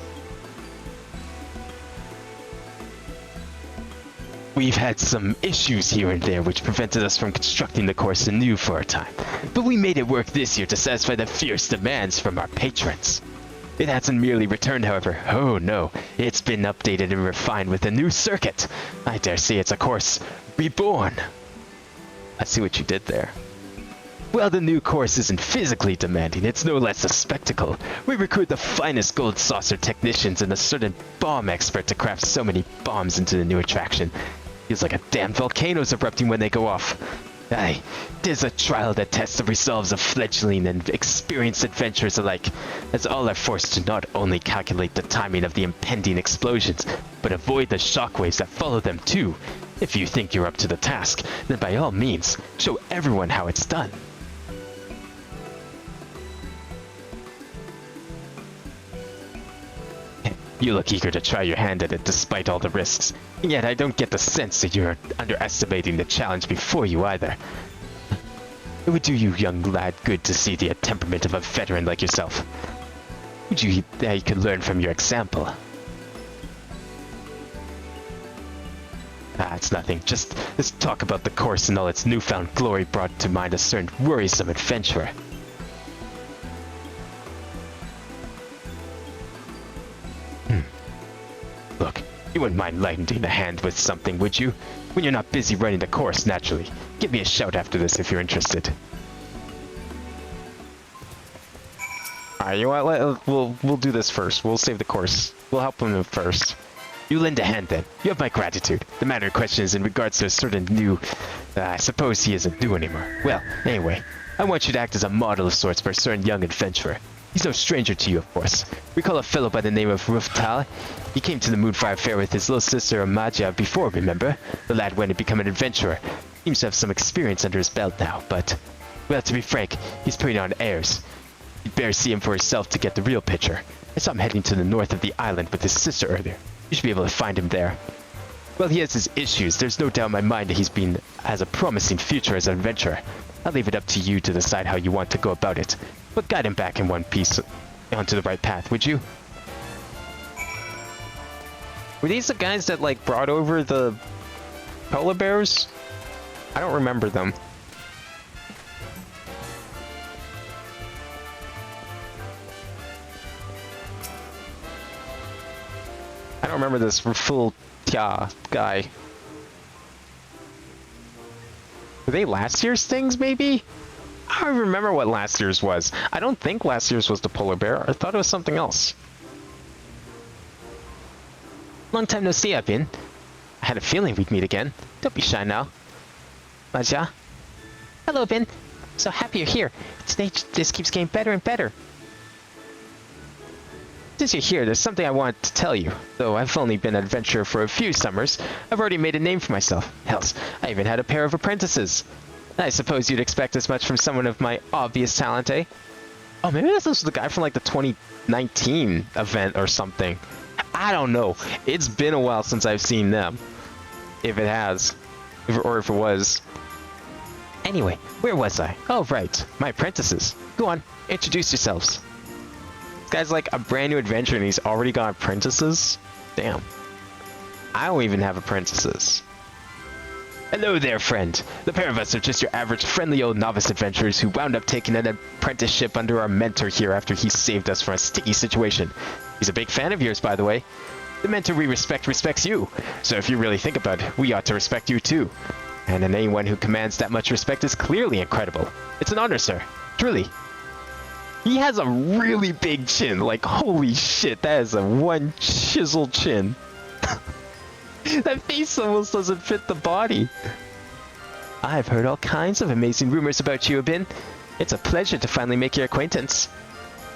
We've had some issues here and there which prevented us from constructing the course anew for a time, but we made it work this year to satisfy the fierce demands from our patrons. It hasn't merely returned, however. Oh no, it's been updated and refined with a new circuit. I dare say it's a course reborn. I see what you did there. Well, the new course isn't physically demanding, it's no less a spectacle. We recruit the finest gold saucer technicians and a certain bomb expert to craft so many bombs into the new attraction. Feels like a damn volcano's erupting when they go off. Aye, 'tis a trial that tests the resolves of fledgling and experienced adventurers alike, as all are forced to not only calculate the timing of the impending explosions, but avoid the shockwaves that follow them too. If you think you're up to the task, then by all means, show everyone how it's done. You look eager to try your hand at it despite all the risks, and yet I don't get the sense that you're underestimating the challenge before you either. It would do you, young lad, good to see the temperament of a veteran like yourself. Would you that you could learn from your example? Ah, it's nothing. Just let's talk about the course and all its newfound glory brought to mind a certain worrisome adventurer. Look, you wouldn't mind lending a hand with something, would you? When you're not busy running the course, naturally. Give me a shout after this if you're interested. Alright, you know what? We'll do this first. We'll save the course. We'll help him first. You lend a hand then. You have my gratitude. The matter in question is in regards to a certain new... I suppose he isn't new anymore. Well, anyway, I want you to act as a model of sorts for a certain young adventurer. He's no stranger to you, of course. Recall a fellow by the name of Ruftal. He came to the Moonfire Fair with his little sister Amaja before, remember? The lad went to become an adventurer. Seems to have some experience under his belt now, but... Well, to be frank, he's putting on airs. You'd better see him for yourself to get the real picture. I saw him heading to the north of the island with his sister earlier. You should be able to find him there. Well, he has his issues. There's no doubt in my mind that has a promising future as an adventurer. I'll leave it up to you to decide how you want to go about it. But guide him back in one piece onto the right path, would you? Were these the guys that, like, brought over the polar bears? I don't remember them. I don't remember this full guy. Were they last year's things, maybe? I don't remember what last year's was. I don't think last year's was the polar bear. I thought it was something else. Long time no see, Bin. I had a feeling we'd meet again. Don't be shy now. Maja? Hello, Bin. So happy you're here. This keeps getting better and better. Since you're here, there's something I want to tell you. Though I've only been an adventurer for a few summers, I've already made a name for myself. Hells, I even had a pair of apprentices. I suppose you'd expect as much from someone of my obvious talent, eh? Oh, maybe this was the guy from, like, the 2019 event or something. I don't know. It's been a while since I've seen them. If it has. Or if it was. Anyway, where was I? Oh, right. My apprentices. Go on, introduce yourselves. This guy's like a brand new adventurer and he's already got apprentices? Damn. I don't even have apprentices. Hello there, friend. The pair of us are just your average friendly old novice adventurers who wound up taking an apprenticeship under our mentor here after he saved us from a sticky situation. He's a big fan of yours, by the way. The mentor we respect respects you, so if you really think about it, we ought to respect you too. And anyone who commands that much respect is clearly incredible. It's an honor, sir. Truly. He has a really big chin, like holy shit, that is a one chiseled chin. That face almost doesn't fit the body. I've heard all kinds of amazing rumors about you, Abin. It's a pleasure to finally make your acquaintance.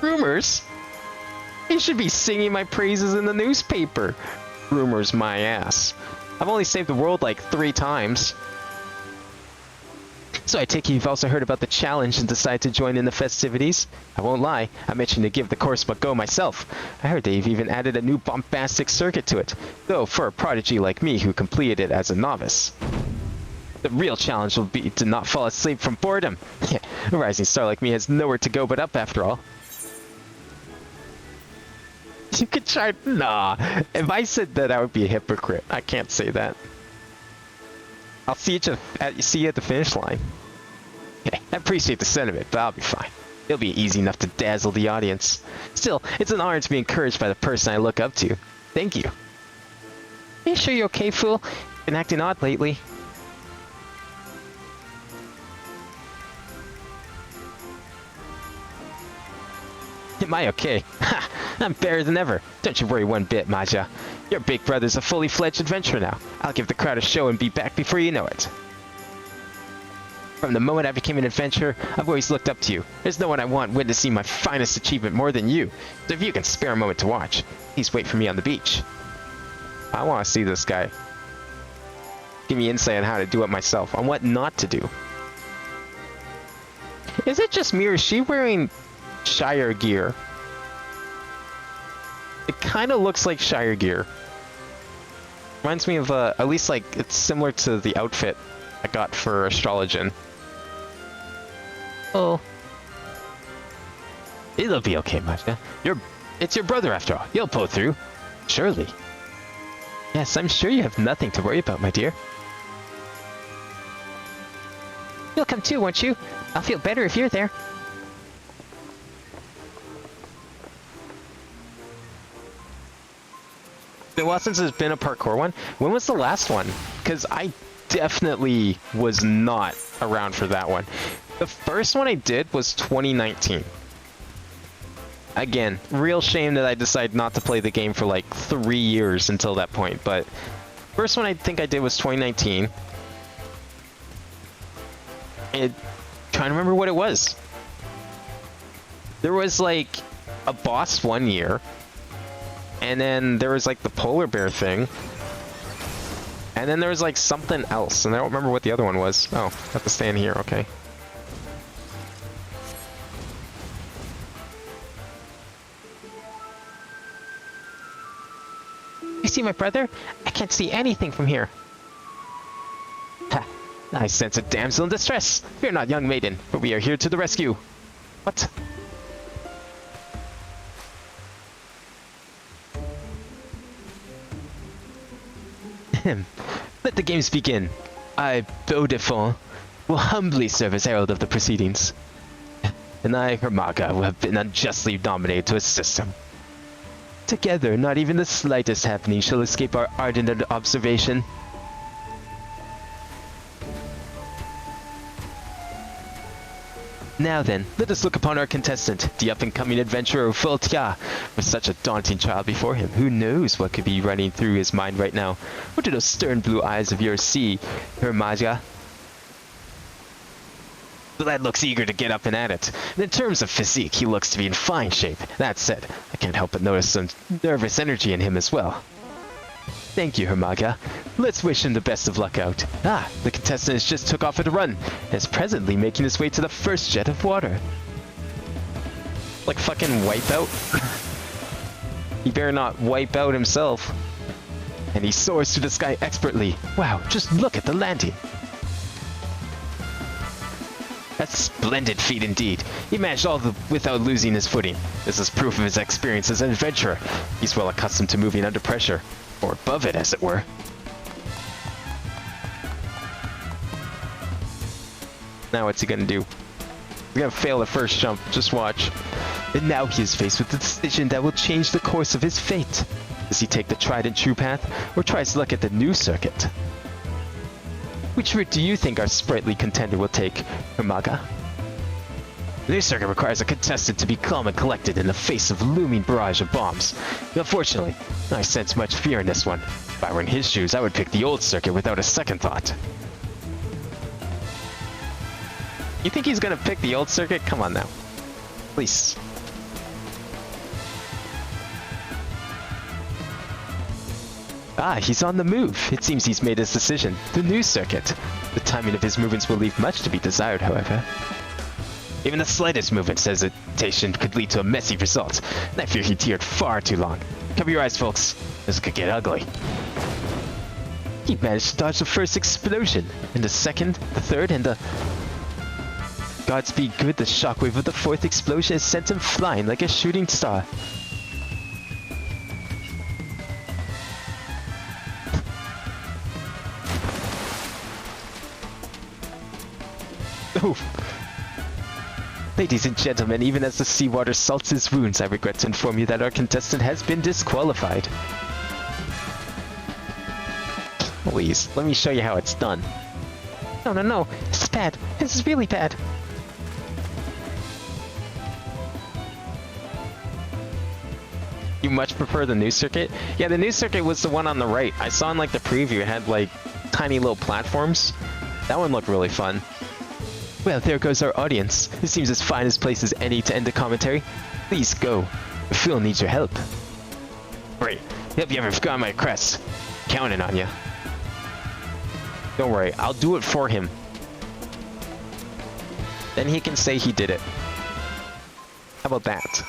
Rumors? You should be singing my praises in the newspaper. Rumors my ass. I've only saved the world like 3 times. So I take it you've also heard about the challenge and decided to join in the festivities? I won't lie, I'm itching to give the course a go myself. I heard they've even added a new bombastic circuit to it, though for a prodigy like me who completed it as a novice. The real challenge will be to not fall asleep from boredom. A rising star like me has nowhere to go but up after all. You could try... Nah, if I said that, I would be a hypocrite. I can't say that. I'll see you at the finish line. Yeah, I appreciate the sentiment, but I'll be fine. It'll be easy enough to dazzle the audience. Still, it's an honor to be encouraged by the person I look up to. Thank you. Are you sure you're okay, fool? Been acting odd lately. Am I okay? Ha! I'm better than ever. Don't you worry one bit, Maja. Your big brother's a fully fledged adventurer now. I'll give the crowd a show and be back before you know it. From the moment I became an adventurer, I've always looked up to you. There's no one I want witnessing my finest achievement more than you. So if you can spare a moment to watch, please wait for me on the beach. I want to see this guy. Give me insight on how to do it myself, on what not to do. Is it just me or is she wearing Shire gear? It kind of looks like Shire gear. Reminds me of, at least like, it's similar to the outfit I got for Astrologian. Oh. It'll be okay, Maja. It's your brother after all. You'll pull through. Surely. Yes, I'm sure you have nothing to worry about, my dear. You'll come too, won't you? I'll feel better if you're there. Well, since there's been a parkour one, when was the last one? Because I definitely was not around for that one. The first one I did was 2019. Again, real shame that I decided not to play the game for like 3 years until that point, but first one I think I did was 2019. Trying to remember what it was. There was like a boss one year. And then there was like the polar bear thing. And then there was like something else. And I don't remember what the other one was. Oh, I have to stand here, okay. You see my brother? I can't see anything from here. Ha! I sense a damsel in distress. Fear not, young maiden, but we are here to the rescue. What? Let the games begin. I, Beaudefont, will humbly serve as herald of the proceedings. And I, Hermaga, will have been unjustly nominated to assist him. Together, not even the slightest happening shall escape our ardent observation. Now then, let us look upon our contestant, the up-and-coming adventurer Foltia. With such a daunting trial before him, who knows what could be running through his mind right now? What do those stern blue eyes of yours see, Hermaga? The lad looks eager to get up and at it. And in terms of physique, he looks to be in fine shape. That said, I can't help but notice some nervous energy in him as well. Thank you, Hermaga. Let's wish him the best of luck out. Ah, the contestant has just took off at a run, and is presently making his way to the first jet of water. Like fucking Wipeout? He better not wipe out himself. And he soars through the sky expertly. Wow, just look at the landing. That's a splendid feat indeed. He managed all without losing his footing. This is proof of his experience as an adventurer. He's well accustomed to moving under pressure. Or above it, as it were. Now what's he gonna do? He's gonna fail the first jump, just watch. And now he is faced with the decision that will change the course of his fate. Does he take the tried and true path, or try his luck at the new circuit? Which route do you think our sprightly contender will take, Hermaga? The new circuit requires a contestant to be calm and collected in the face of a looming barrage of bombs. Unfortunately, I sense much fear in this one. If I were in his shoes, I would pick the old circuit without a second thought. You think he's gonna pick the old circuit? Come on now. Please. Ah, he's on the move. It seems he's made his decision. The new circuit. The timing of his movements will leave much to be desired, however. Even the slightest movement's hesitation could lead to a messy result, and I fear he teared far too long. Cover your eyes, folks. This could get ugly. He managed to dodge the first explosion, and the second, the third, and the... Godspeed good, the shockwave of the fourth explosion has sent him flying like a shooting star. Oh. Ladies and gentlemen, even as the seawater salts his wounds, I regret to inform you that our contestant has been disqualified. Please, let me show you how it's done. No, no, no. This is bad. This is really bad. You much prefer the new circuit? Yeah, the new circuit was the one on the right. I saw in like the preview, it had like tiny little platforms. That one looked really fun. Well, there goes our audience. This seems as fine a place as any to end the commentary. Please go. Phil needs your help. Great. Hope you ever forgot my request. Counting on you. Don't worry, I'll do it for him. Then he can say he did it. How about that?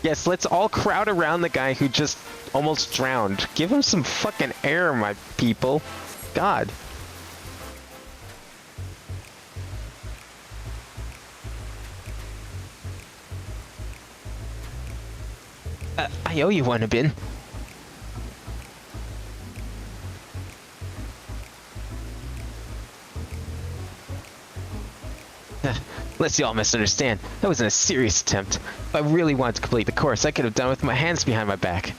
Yes, let's all crowd around the guy who just almost drowned. Give him some fucking air, my people. God. I owe you one, Abin. Lest you all misunderstand, that wasn't a serious attempt. If I really wanted to complete the course, I could have done it with my hands behind my back.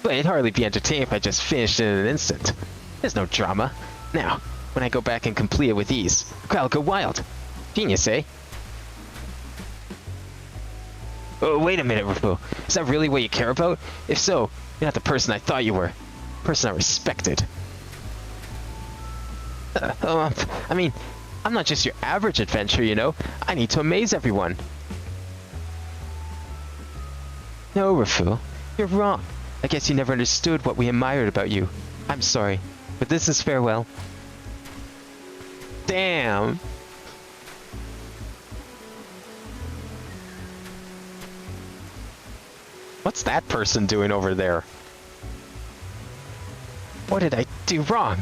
But it'd hardly be entertaining if I just finished it in an instant. There's no drama. Now, when I go back and complete it with ease, the crowd will go wild. Genius, eh? Oh, wait a minute, Rafu. Is that really what you care about? If so, you're not the person I thought you were. The person I respected. I mean, I'm not just your average adventurer, you know. I need to amaze everyone. No, Rafu. You're wrong. I guess you never understood what we admired about you. I'm sorry, but this is farewell. Damn. What's that person doing over there? What did I do wrong?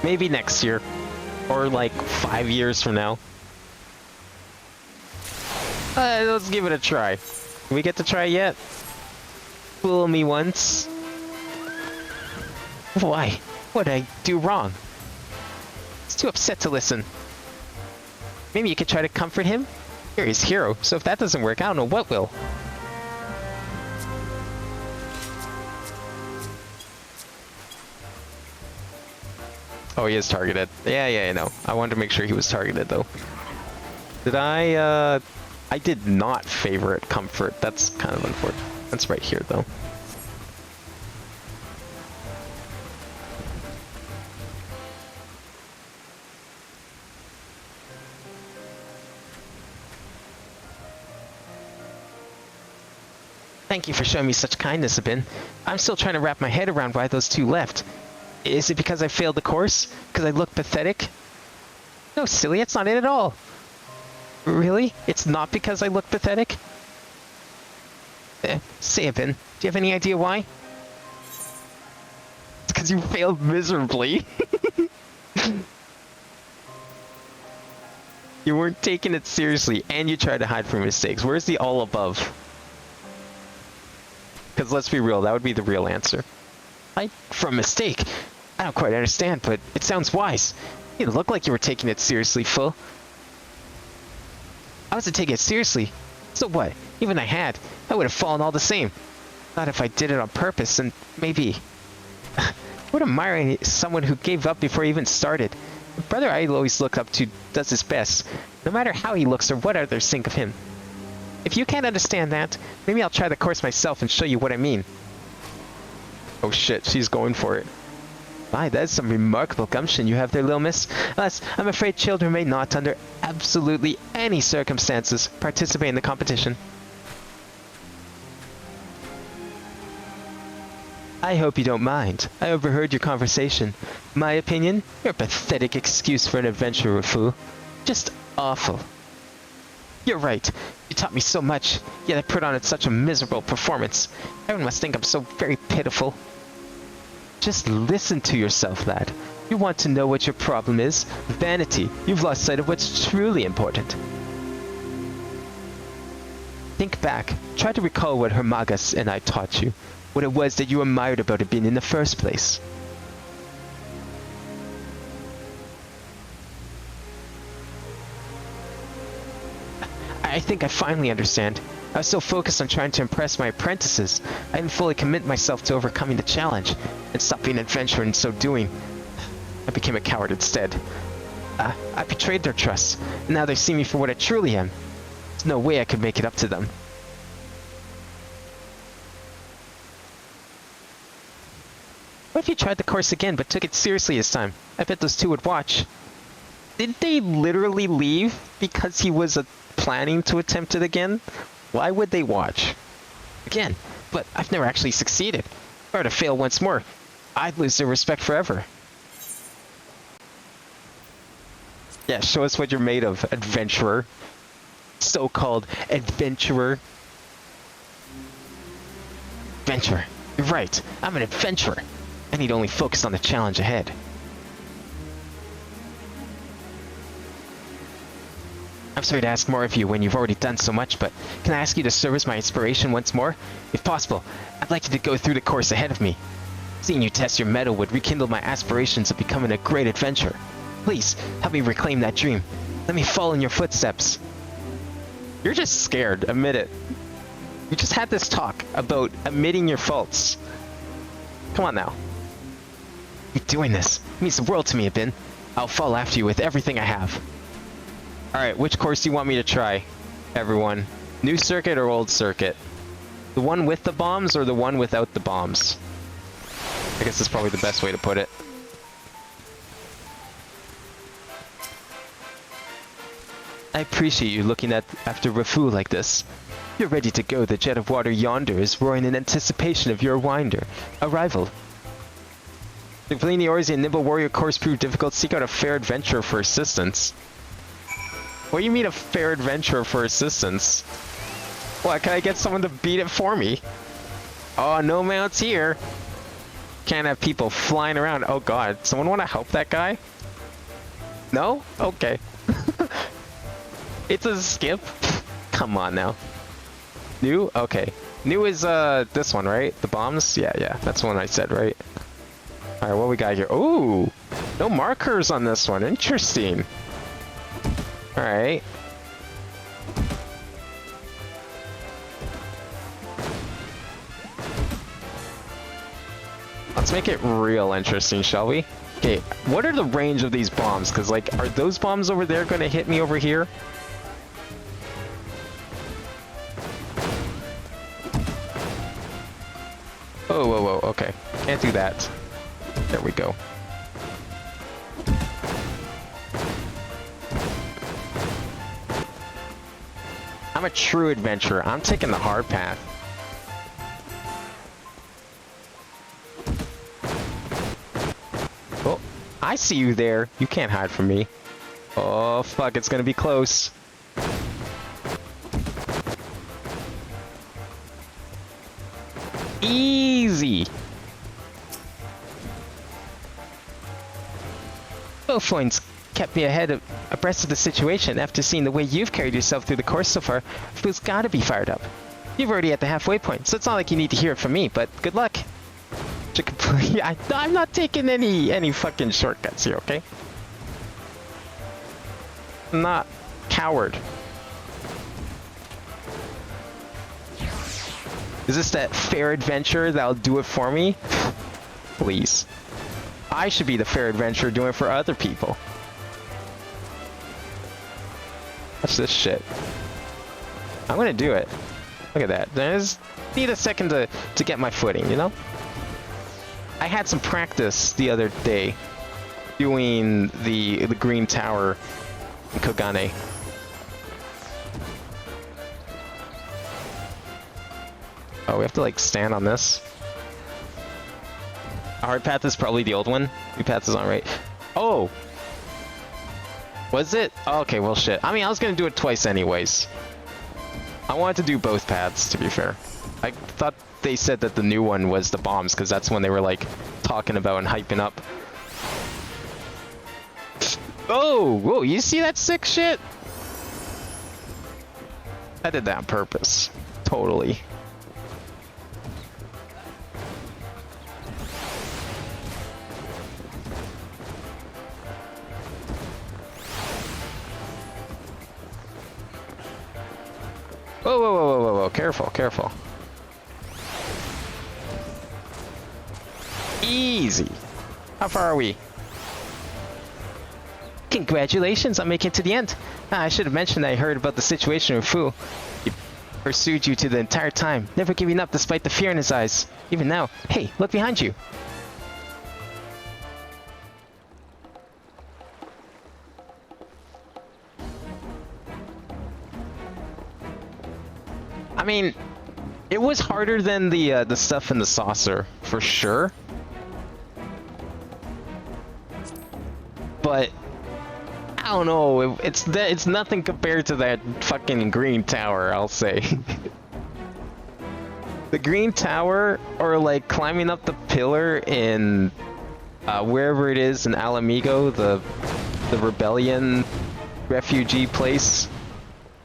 Maybe next year. Or like 5 years from now. Let's give it a try. Can we get to try yet? Fool me once. Why? What did I do wrong? He's too upset to listen. Maybe you could try to comfort him? You're his hero, so if that doesn't work, I don't know what will. Oh, he is targeted. Yeah, I know. I wanted to make sure he was targeted, though. Did I did not favorite comfort. That's kind of unfortunate. That's right here, though. Thank you for showing me such kindness, Abin. I'm still trying to wrap my head around why those two left. Is it because I failed the course? Because I look pathetic? No, silly, it's not it at all. Really? It's not because I look pathetic? Say, Abin, do you have any idea why? It's because you failed miserably. You weren't taking it seriously, and you tried to hide from your mistakes. Where's the all above? Because let's be real, that would be the real answer. From mistake? I don't quite understand, but it sounds wise. You look like you were taking it seriously, Phil. I wasn't taking it seriously. So what? Even if I had, I would have fallen all the same. Not if I did it on purpose, and maybe... What admiring someone who gave up before he even started. The brother I always look up to does his best, no matter how he looks or what others think of him. If you can't understand that, maybe I'll try the course myself and show you what I mean. Oh shit, she's going for it. My, that's some remarkable gumption you have there, little miss. Alas, I'm afraid children may not, under absolutely any circumstances, participate in the competition. I hope you don't mind. I overheard your conversation. My opinion, you're a pathetic excuse for an adventurer, fool. Just awful. You're right. You taught me so much, yet I put on such a miserable performance. Everyone must think I'm so very pitiful. Just listen to yourself, lad. You want to know what your problem is? Vanity. You've lost sight of what's truly important. Think back. Try to recall what Hermagas and I taught you. What it was that you admired about it being in the first place. I think I finally understand. I was so focused on trying to impress my apprentices, I didn't fully commit myself to overcoming the challenge, and stop being an adventurer in so doing. I became a coward instead. I betrayed their trust, and now they see me for what I truly am. There's no way I could make it up to them. What if you tried the course again, but took it seriously this time? I bet those two would watch. Did they literally leave because he was planning to attempt it again? Why would they watch? Again, but I've never actually succeeded. If I were to fail once more, I'd lose their respect forever. Yeah, show us what you're made of, adventurer. So-called adventurer. Adventurer. You're right, I'm an adventurer. I need only focus on the challenge ahead. I'm sorry to ask more of you when you've already done so much, but can I ask you to serve as my inspiration once more? If possible, I'd like you to go through the course ahead of me. Seeing you test your mettle would rekindle my aspirations of becoming a great adventurer. Please, help me reclaim that dream. Let me follow in your footsteps. You're just scared, admit it. We just had this talk about admitting your faults. Come on now. You're doing this. It means the world to me, Abin. I'll follow after you with everything I have. Alright, which course do you want me to try, everyone? New circuit or old circuit? The one with the bombs or the one without the bombs? I guess that's probably the best way to put it. I appreciate you looking after Rafu like this. You're ready to go. The jet of water yonder is roaring in anticipation of your arrival. The Pliny Orzi and Nimble Warrior course proved difficult. Seek out a fair adventurer for assistance. What do you mean a fair adventurer for assistance? What, can I get someone to beat it for me? Oh, no mounts here. Can't have people flying around. Oh god, someone want to help that guy? No? Okay. It's a skip? Come on now. New? Okay. New is this one, right? The bombs? Yeah, that's the one I said, right? Alright, what we got here? Ooh! No markers on this one. Interesting. Alright. Let's make it real interesting, shall we? Okay, what are the range of these bombs? Because, like, are those bombs over there going to hit me over here? Oh, whoa, okay. Can't do that. There we go. I'm a true adventurer. I'm taking the hard path. Oh, I see you there. You can't hide from me. Oh, fuck. It's gonna be close. Easy. Both points kept me abreast of the situation. After seeing the way you've carried yourself through the course so far, Fu's gotta be fired up. You've already at the halfway point, so it's not like you need to hear it from me, but good luck. I'm not taking any fucking shortcuts here, okay? I'm not coward. Is this that fair adventure that'll do it for me? Please. I should be the fair adventurer doing it for other people. Watch this shit. I'm gonna do it. Look at that. I just need a second to get my footing, you know? I had some practice the other day doing the green tower in Kogane. Oh, we have to like stand on this. A hard path is probably the old one. New path is on right. Oh! Was it? Oh, okay, well shit. I mean, I was gonna do it twice anyways. I wanted to do both paths, to be fair. I thought they said that the new one was the bombs, because that's when they were like talking about and hyping up. Oh! Whoa, you see that sick shit? I did that on purpose. Totally. Whoa, whoa, whoa, whoa, whoa, whoa, careful, careful. Easy. How far are we? Congratulations on making it to the end. I should have mentioned that I heard about the situation with Fu. He pursued you to the entire time, never giving up despite the fear in his eyes. Even now, hey, look behind you. I mean, it was harder than the stuff in the saucer, for sure. But I don't know. It's nothing compared to that fucking green tower, I'll say. The green tower, or like climbing up the pillar in wherever it is in Alamigo, the rebellion refugee place,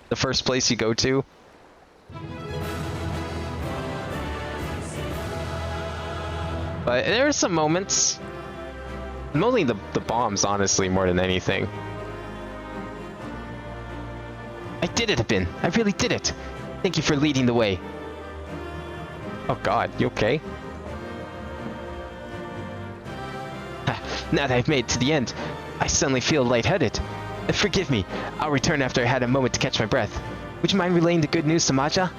the first place you go to. But there are some moments, mostly the bombs, honestly, more than anything. I did it, Abin. I really did it. Thank you for leading the way. Oh god, you okay? Now that I've made it to the end, I suddenly feel lightheaded. Forgive me, I'll return after I had a moment to catch my breath. Would you mind relaying the good news to Maja?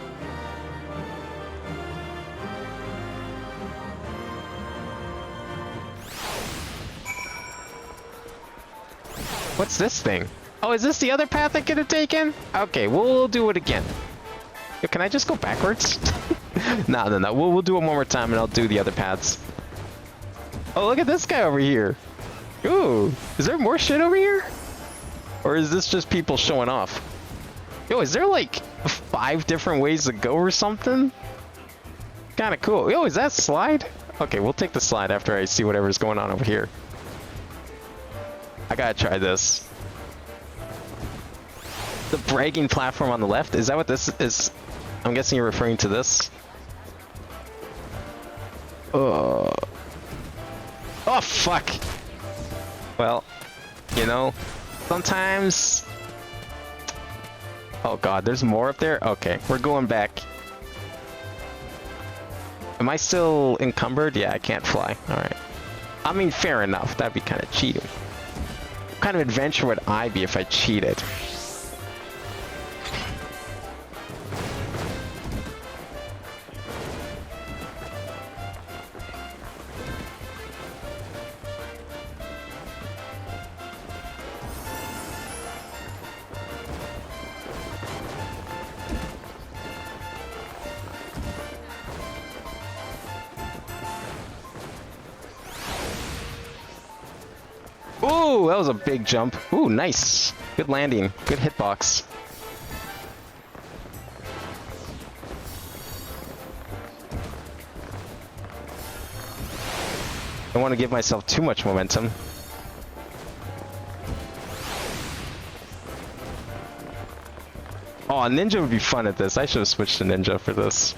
What's this thing? Oh, is this the other path I could have taken? Okay, we'll do it again. Yo, can I just go backwards? No. We'll do it one more time and I'll do the other paths. Oh, look at this guy over here. Ooh, is there more shit over here? Or is this just people showing off? Yo, is there like 5 different ways to go or something? Kinda cool. Yo, is that slide? Okay, we'll take the slide after I see whatever's going on over here. I gotta try this. The bragging platform on the left, is that what this is? I'm guessing you're referring to this. Oh fuck. Well, you know, sometimes. Oh god, there's more up there? Okay, we're going back. Am I still encumbered? Yeah, I can't fly. Alright. I mean, fair enough. That'd be kind of cheating. What kind of adventure would I be if I cheated? Ooh, that was a big jump. Ooh, nice. Good landing. Good hitbox. I don't want to give myself too much momentum. Oh, a ninja would be fun at this. I should have switched to ninja for this.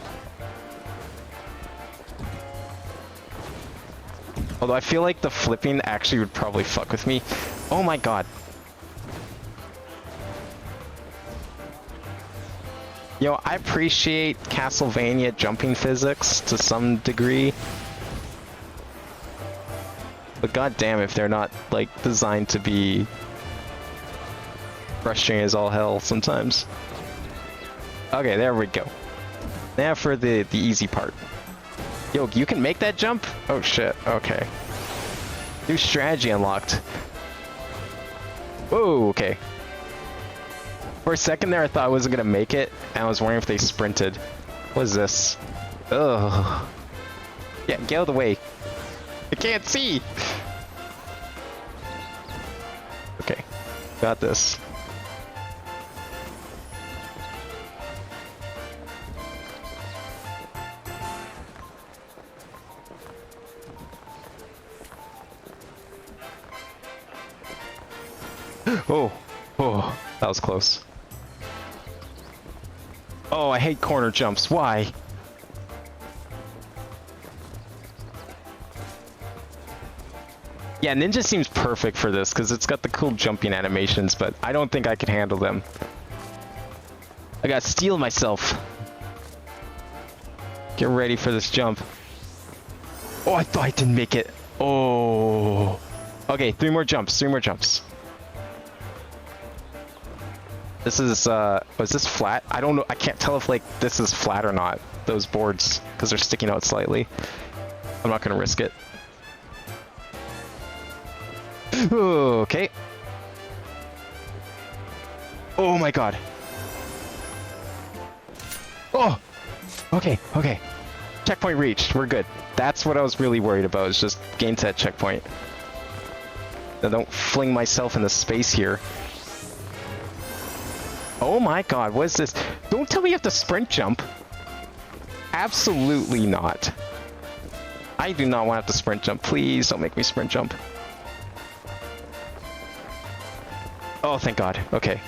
Although I feel like the flipping actually would probably fuck with me. Oh my god. Yo, I appreciate Castlevania jumping physics to some degree. But goddamn if they're not, like, designed to be frustrating as all hell sometimes. Okay, there we go. Now for the easy part. Yo, you can make that jump? Oh shit, okay. New strategy unlocked. Whoa, okay. For a second there I thought I wasn't gonna make it, and I was wondering if they sprinted. What is this? Ugh. Yeah, get out of the way. I can't see! Okay, got this. Oh, oh, that was close. Oh, I hate corner jumps. Why? Yeah, Ninja seems perfect for this because it's got the cool jumping animations, but I don't think I could handle them. I gotta steel myself. Get ready for this jump. Oh, I thought I didn't make it. Oh. Okay, 3 more jumps, 3 more jumps. This is, was this flat? I don't know, I can't tell if, like, this is flat or not, those boards, because they're sticking out slightly. I'm not gonna risk it. Okay. Oh my god. Oh! Okay, okay. Checkpoint reached, we're good. That's what I was really worried about, is just gain to that checkpoint. Now don't fling myself into space here. Oh my god, what is this? Don't tell me you have to sprint jump. Absolutely not. I do not want to have to sprint jump. Please don't make me sprint jump. Oh, thank god. Okay.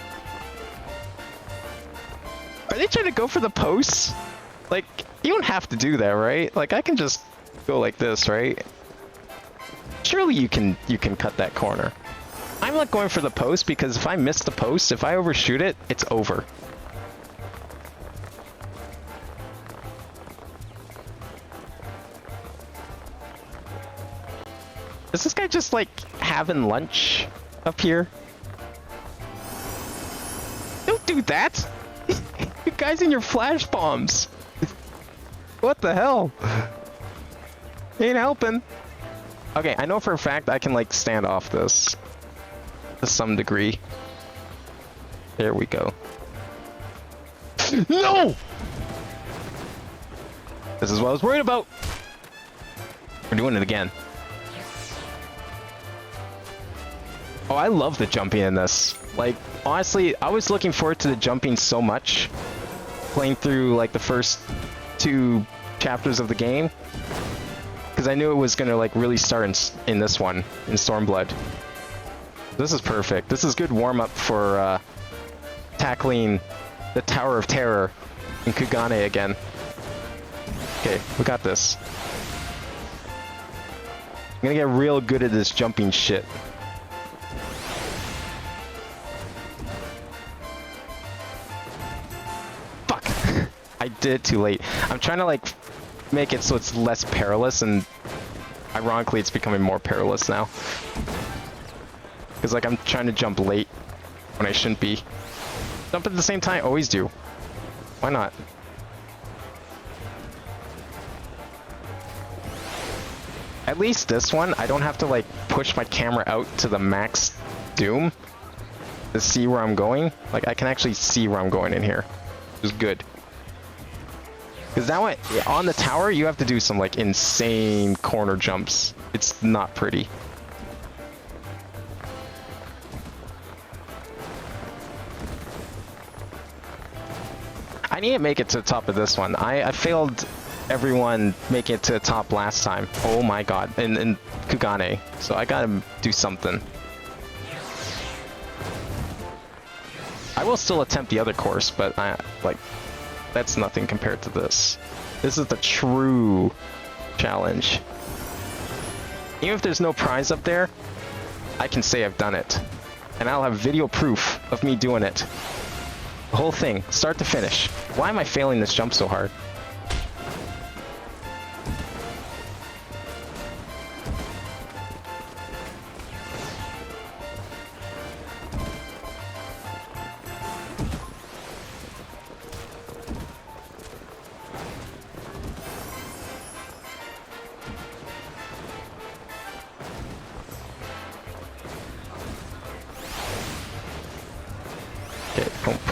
Are they trying to go for the posts? Like, you don't have to do that, right? Like, I can just go like this, right? Surely you can cut that corner. I'm not going for the post because if I miss the post, if I overshoot it, it's over. Is this guy just like having lunch up here? Don't do that! You guys in your flash bombs! What the hell? Ain't helping. Okay, I know for a fact I can like stand off this. To some degree. There we go. No! This is what I was worried about. We're doing it again. Oh, I love the jumping in this. Like, honestly, I was looking forward to the jumping so much. Playing through, like, the first 2 chapters of the game. Because I knew it was gonna, like, really start in this one, in Stormblood. This is perfect. This is good warm-up for tackling the Tower of Terror in Kugane again. Okay, we got this. I'm gonna get real good at this jumping shit. Fuck! I did it too late. I'm trying to like make it so it's less perilous, and ironically it's becoming more perilous now. Because, like, I'm trying to jump late when I shouldn't be. Jump at the same time, always do. Why not? At least this one, I don't have to, like, push my camera out to the max zoom to see where I'm going. Like, I can actually see where I'm going in here. Which is good. Because that way, on the tower, you have to do some, like, insane corner jumps. It's not pretty. I need to make it to the top of this one. I failed everyone making it to the top last time. Oh my god. In Kugane. So I gotta do something. I will still attempt the other course, but like, that's nothing compared to this. This is the true challenge. Even if there's no prize up there, I can say I've done it. And I'll have video proof of me doing it. The whole thing, start to finish. Why am I failing this jump so hard?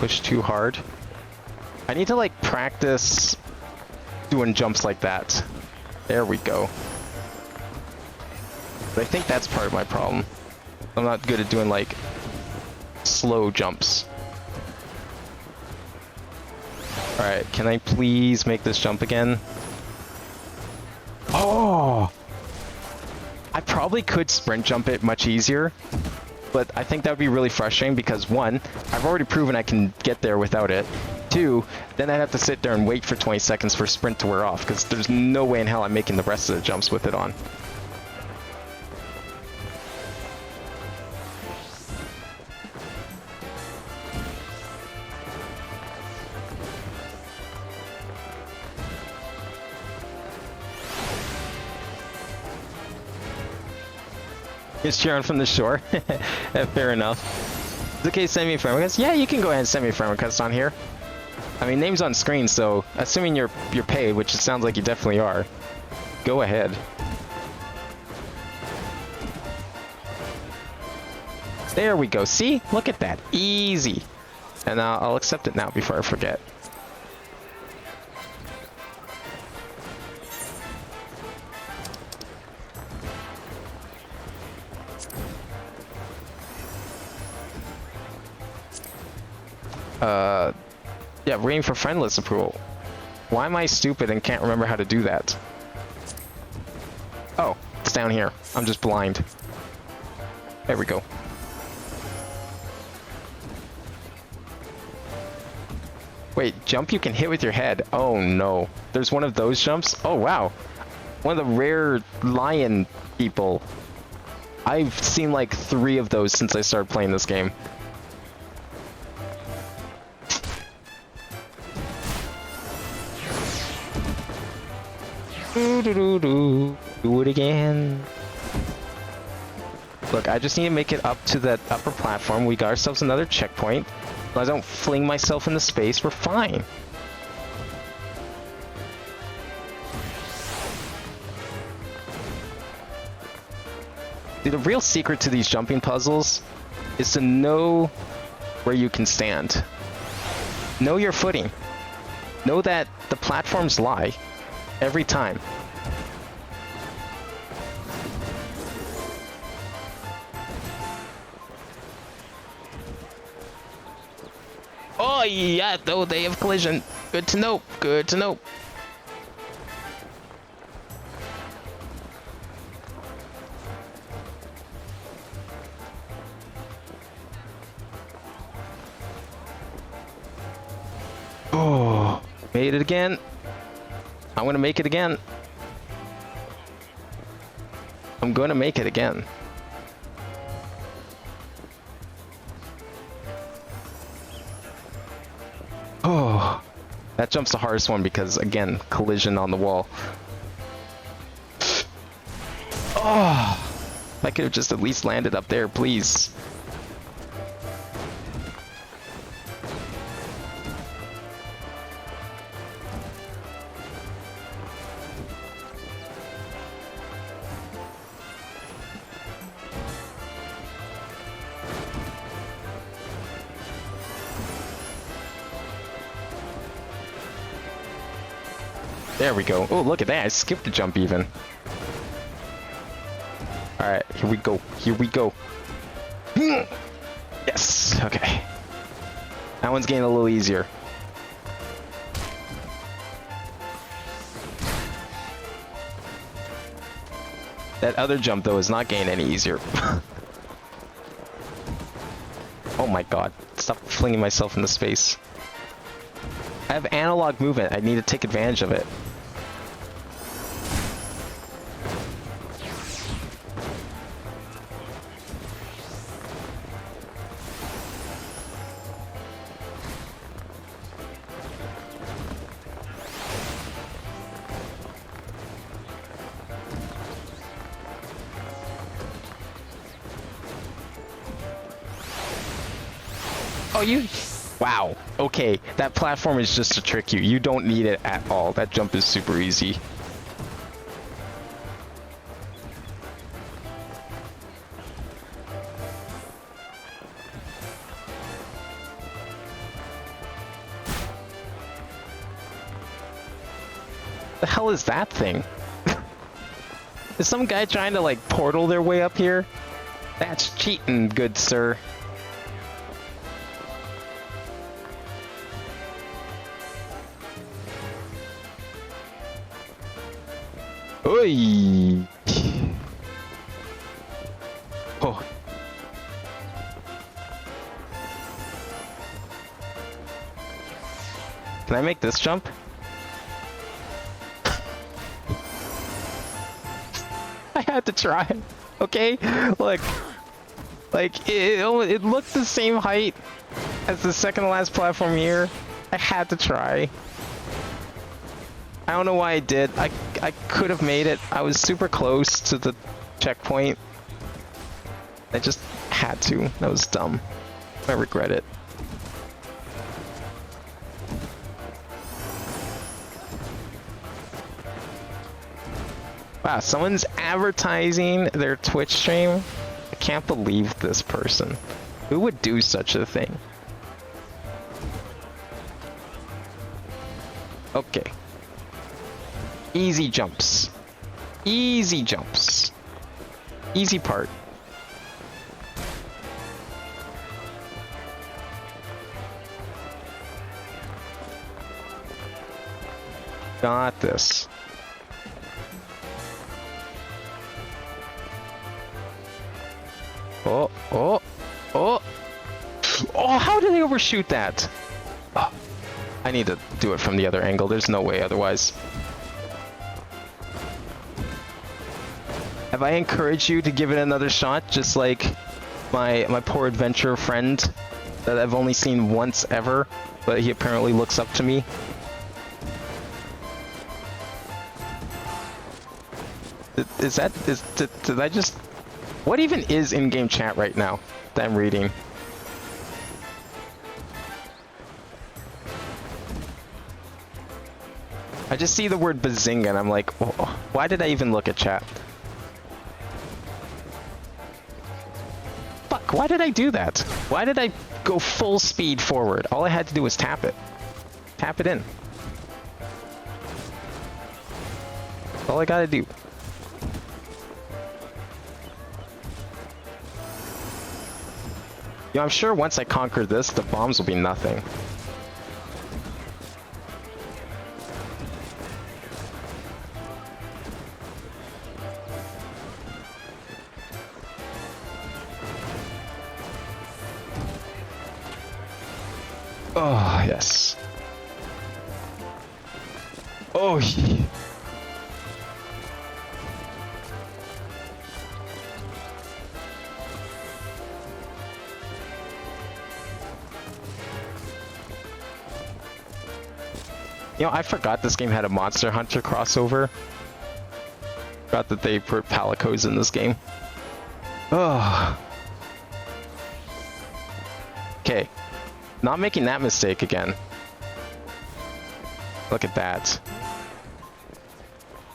push too hard. I need to like practice doing jumps like that. There we go. But I think that's part of my problem. I'm not good at doing like slow jumps. Alright, can I please make this jump again? Oh! I probably could sprint jump it much easier, but I think that would be really frustrating because one, I've already proven I can get there without it. Two, then I'd have to sit there and wait for 20 seconds for sprint to wear off because there's no way in hell I'm making the rest of the jumps with it on. Here's cheering from the shore. Fair enough. It's okay, send me a friend request. Yeah, you can go ahead and send me a friend request on here. I mean, name's on screen, so assuming you're paid, which it sounds like you definitely are, go ahead. There we go. See? Look at that. Easy. And I'll accept it now before I forget. Yeah, waiting for friend list approval. Why am I stupid and can't remember how to do that? Oh, it's down here. I'm just blind. There we go. Wait, jump you can hit with your head. Oh no. There's one of those jumps? Oh wow. One of the rare lion people. I've seen like 3 of those since I started playing this game. Do it again. Look, I just need to make it up to that upper platform. We got ourselves another checkpoint. If I don't fling myself into space, we're fine. See, the real secret to these jumping puzzles is to know where you can stand. Know your footing. Know that the platforms lie every time. Oh yeah, though they have collision. Good to know. Good to know. Oh, made it again. I'm gonna make it again. I'm gonna make it again. Oh, that jump's the hardest one because, again, collision on the wall. Oh, if I could have just at least landed up there, please. There we go. Oh, look at that. I skipped the jump even. Alright, here we go. Here we go. Yes. Okay. That one's getting a little easier. That other jump, though, is not getting any easier. Oh my god. Stop flinging myself into space. I have analog movement. I need to take advantage of it. Oh, you... Wow. Okay, that platform is just to trick you. You don't need it at all. That jump is super easy. The hell is that thing? Is some guy trying to like portal their way up here? That's cheating, good sir. Oi! Oh. Can I make this jump? I had to try. Okay, look. Like it looked the same height as the second to last platform here. I had to try. I don't know why I did. I could have made it. I was super close to the checkpoint. I just had to. That was dumb. I regret it. Wow, someone's advertising their Twitch stream? I can't believe this person. Who would do such a thing? Okay. Easy jumps. Easy jumps. Easy part. Got this. Oh, oh, oh. Oh, how did they overshoot that? Oh, I need to do it from the other angle. There's no way otherwise. Have I encouraged you to give it another shot, just like my poor adventurer friend that I've only seen once ever, but he apparently looks up to me? Did I just... What even is in-game chat right now that I'm reading? I just see the word bazinga and I'm like, oh, why did I even look at chat? Fuck, why did I do that? Why did I go full speed forward? All I had to do was tap it. Tap it in. That's all I gotta do. You know, I'm sure once I conquer this, the bombs will be nothing. Oh, yes. Oh, yeah. You know, I forgot this game had a Monster Hunter crossover. Forgot that they put palicos in this game. Oh. Okay. Not making that mistake again. Look at that.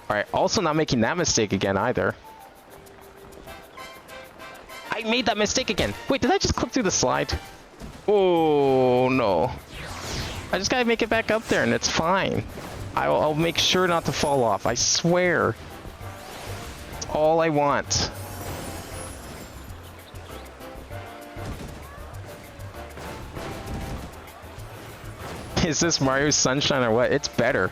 Alright, also not making that mistake again either. I made that mistake again! Wait, did I just clip through the slide? Oh, no. I just gotta make it back up there and it's fine. I'll make sure not to fall off, I swear. It's all I want. Is this Mario Sunshine or what? It's better.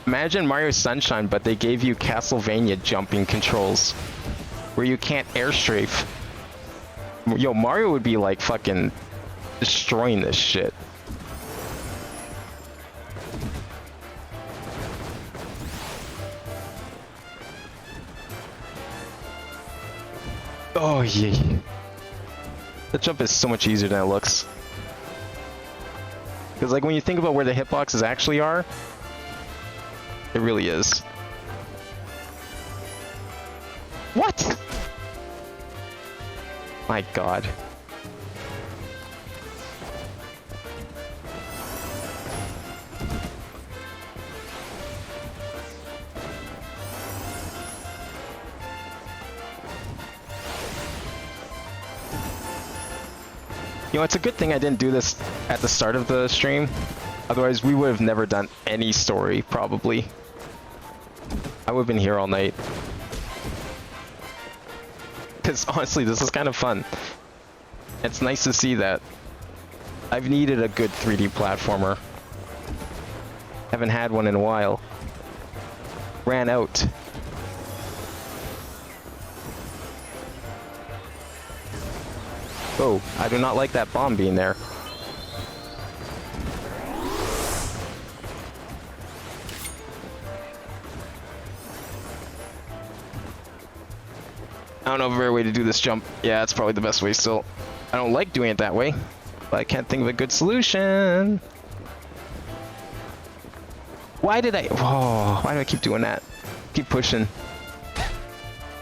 Imagine Mario Sunshine, but they gave you Castlevania jumping controls. Where you can't airstrafe. Yo, Mario would be like fucking destroying this shit. Oh yeah. The jump is so much easier than it looks. Because like when you think about where the hitboxes actually are, it really is. What? My god. You know, it's a good thing I didn't do this at the start of the stream. Otherwise, we would have never done any story, probably. I would have been here all night. Because honestly, this is kind of fun. It's nice to see that. I've needed a good 3D platformer. Haven't had one in a while. Ran out. Oh, I do not like that bomb being there. I don't know of a better way to do this jump. Yeah, it's probably the best way still. I don't like doing it that way, but I can't think of a good solution. Why do I keep doing that? Keep pushing.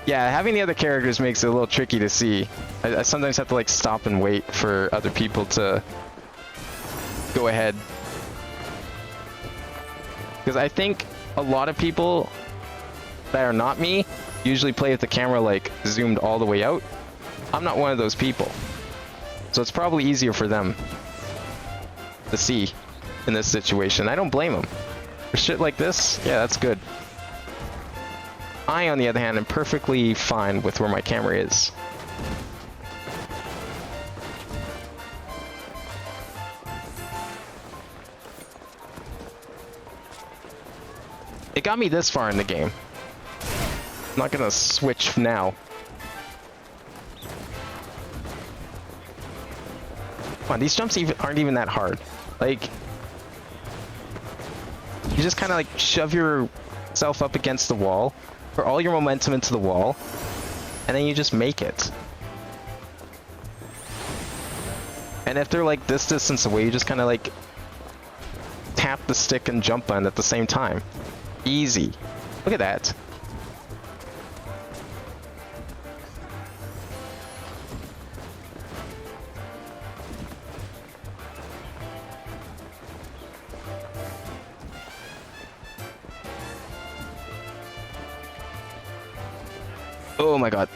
Yeah, having the other characters makes it a little tricky to see. I sometimes have to like stop and wait for other people to go ahead. Because I think a lot of people that are not me usually play with the camera like zoomed all the way out. I'm not one of those people. So it's probably easier for them to see in this situation. I don't blame them. For shit like this, yeah, that's good. I, on the other hand, am perfectly fine with where my camera is. It got me this far in the game. I'm not gonna switch now. Come on, these jumps aren't even that hard. Like, you just kind of like shove yourself up against the wall, put all your momentum into the wall, and then you just make it. And if they're like this distance away, you just kind of like tap the stick and jump button at the same time. Easy. Look at that. Oh my god.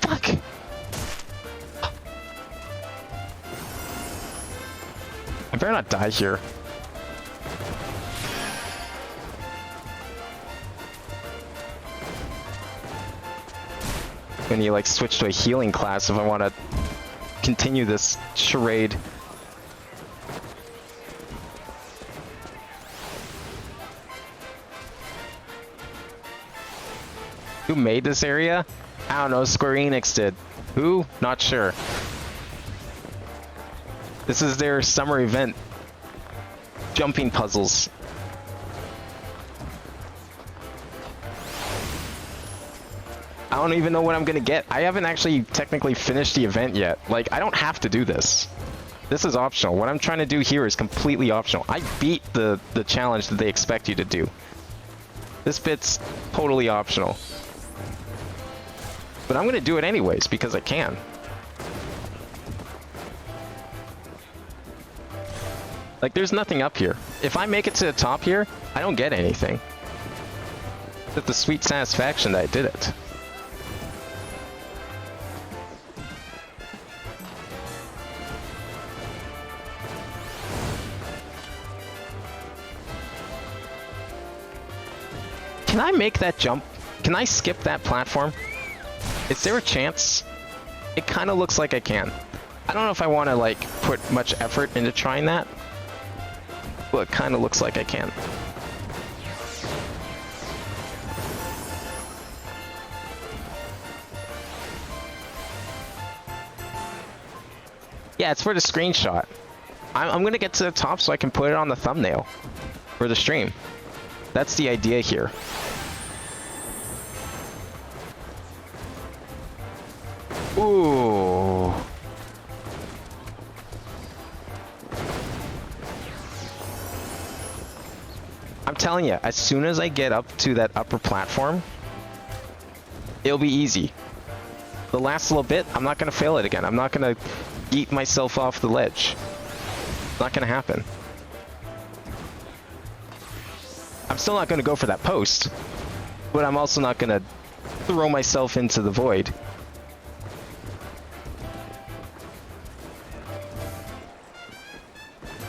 Fuck. I better not die here. I need to like switch to a healing class if I want to continue this charade. Who made this area? I don't know, Square Enix did. Who? Not sure. This is their summer event. Jumping puzzles. I don't even know what I'm gonna get. I haven't actually technically finished the event yet. Like, I don't have to do this. This is optional. What I'm trying to do here is completely optional. I beat the challenge that they expect you to do. This bit's totally optional. But I'm gonna do it anyways, because I can. Like, there's nothing up here. If I make it to the top here, I don't get anything. But the sweet satisfaction that I did it. Can I make that jump? Can I skip that platform? Is there a chance? It kind of looks like I can. I don't know if I want to like put much effort into trying that. But it kind of looks like I can. Yeah, it's for the screenshot. I'm gonna get to the top so I can put it on the thumbnail for the stream. That's the idea here. Ooh. I'm telling you, as soon as I get up to that upper platform, it'll be easy. The last little bit, I'm not gonna fail it again. I'm not gonna eat myself off the ledge. Not gonna happen. I'm still not gonna go for that post. But I'm also not gonna throw myself into the void.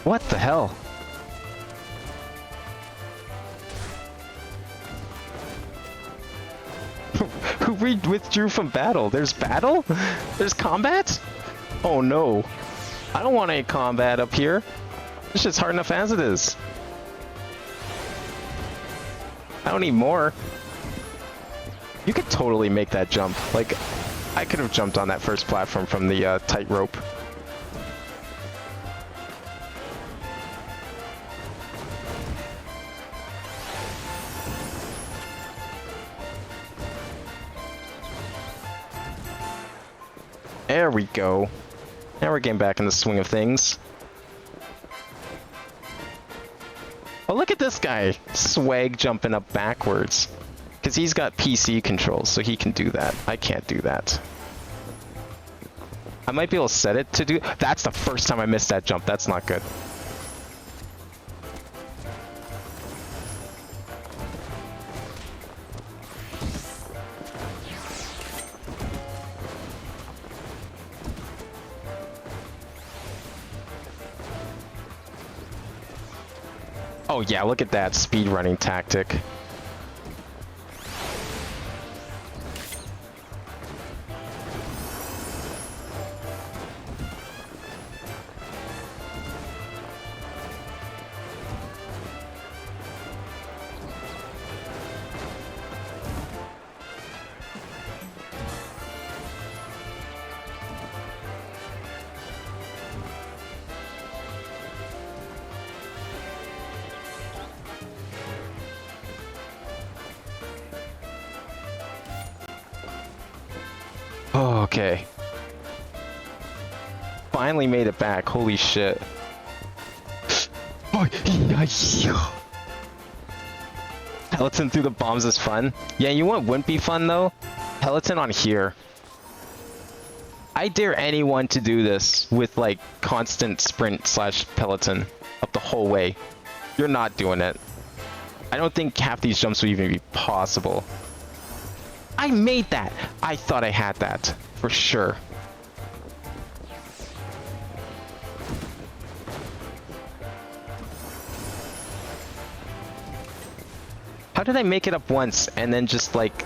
What the hell? Who withdrew from battle? There's battle? There's combat? Oh no. I don't want any combat up here. This shit's hard enough as it is. I don't need more. You could totally make that jump. Like, I could have jumped on that first platform from the tightrope. There we go. Now we're getting back in the swing of things. Oh, look at this guy. Swag jumping up backwards. Because he's got PC controls, so he can do that. I can't do that. I might be able to set it to do... That's the first time I missed that jump. That's not good. Oh yeah, look at that speedrunning tactic. Oh, okay. Finally made it back. Holy shit. Peloton through the bombs is fun. Yeah, you know what wouldn't be fun though? Peloton on here. I dare anyone to do this with like constant sprint slash Peloton up the whole way. You're not doing it. I don't think half these jumps would even be possible. I made that! I thought I had that, for sure. How did I make it up once and then just like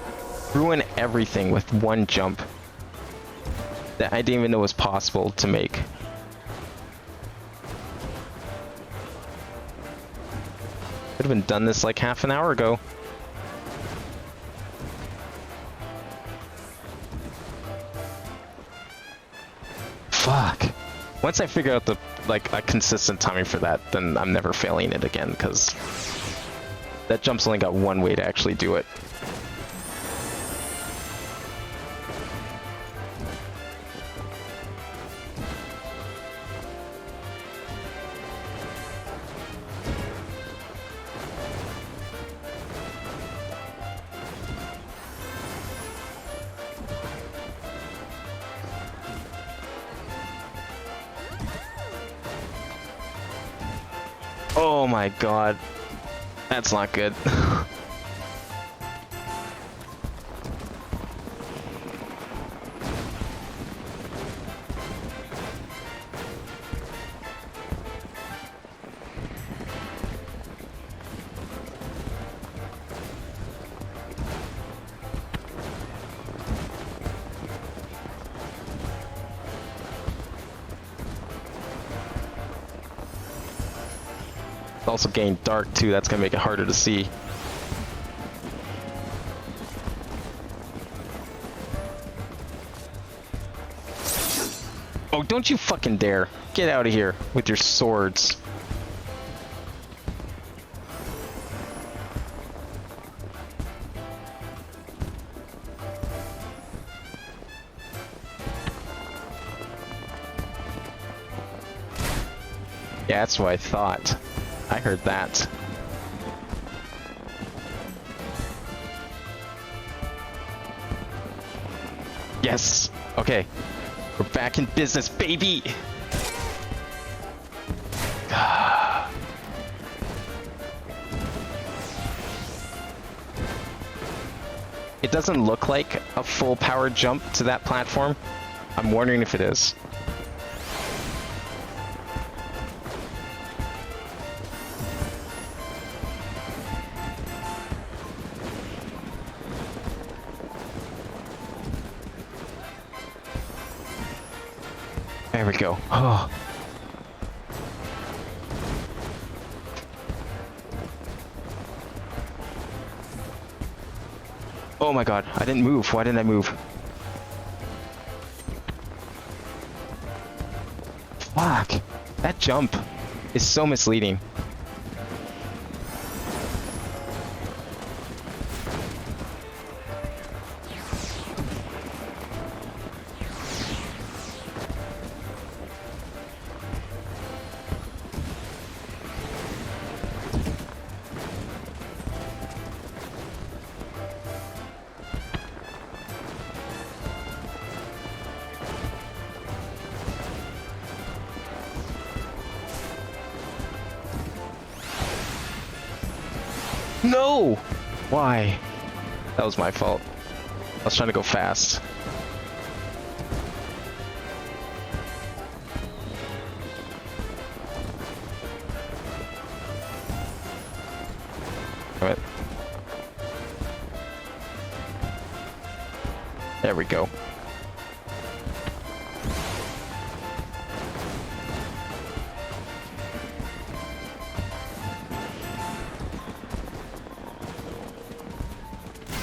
ruin everything with one jump that I didn't even know was possible to make? Could have been done this like half an hour ago. Fuck. Once I figure out the like a consistent timing for that, then I'm never failing it again, because that jump's only got one way to actually do it. Oh my god. That's not good. Also getting dark too, that's gonna make it harder to see. Oh, don't you fucking dare. Get out of here with your swords. Yeah, that's what I thought. I heard that. Yes! Okay. We're back in business, baby! It doesn't look like a full power jump to that platform. I'm wondering if it is. There we go. Oh. Oh my god, I didn't move. Why didn't I move? Fuck. That jump is so misleading. No! Why? That was my fault. I was trying to go fast. Alright. There we go.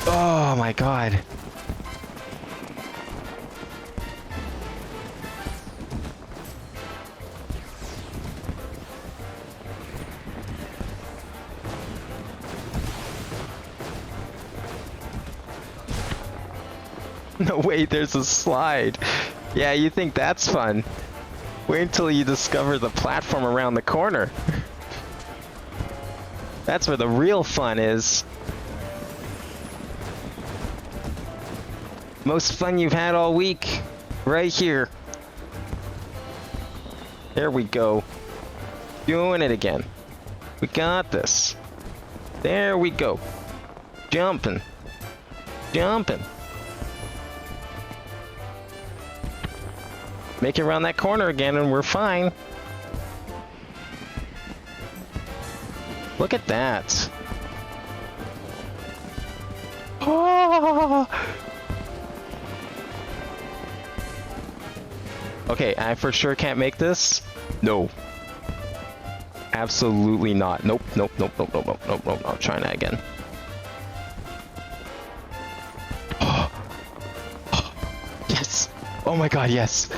Oh my god. No, wait, there's a slide. Yeah, you think that's fun. Wait until you discover the platform around the corner. That's where the real fun is. Most fun you've had all week. Right here. There we go. Doing it again. We got this. There we go. Jumping. Jumping. Make it around that corner again and we're fine. Look at that. Oh! Okay, I for sure can't make this. No. Absolutely not. Nope, nope, nope, nope, nope, nope, nope, nope. I'm trying that again. Yes. Oh my god, yes.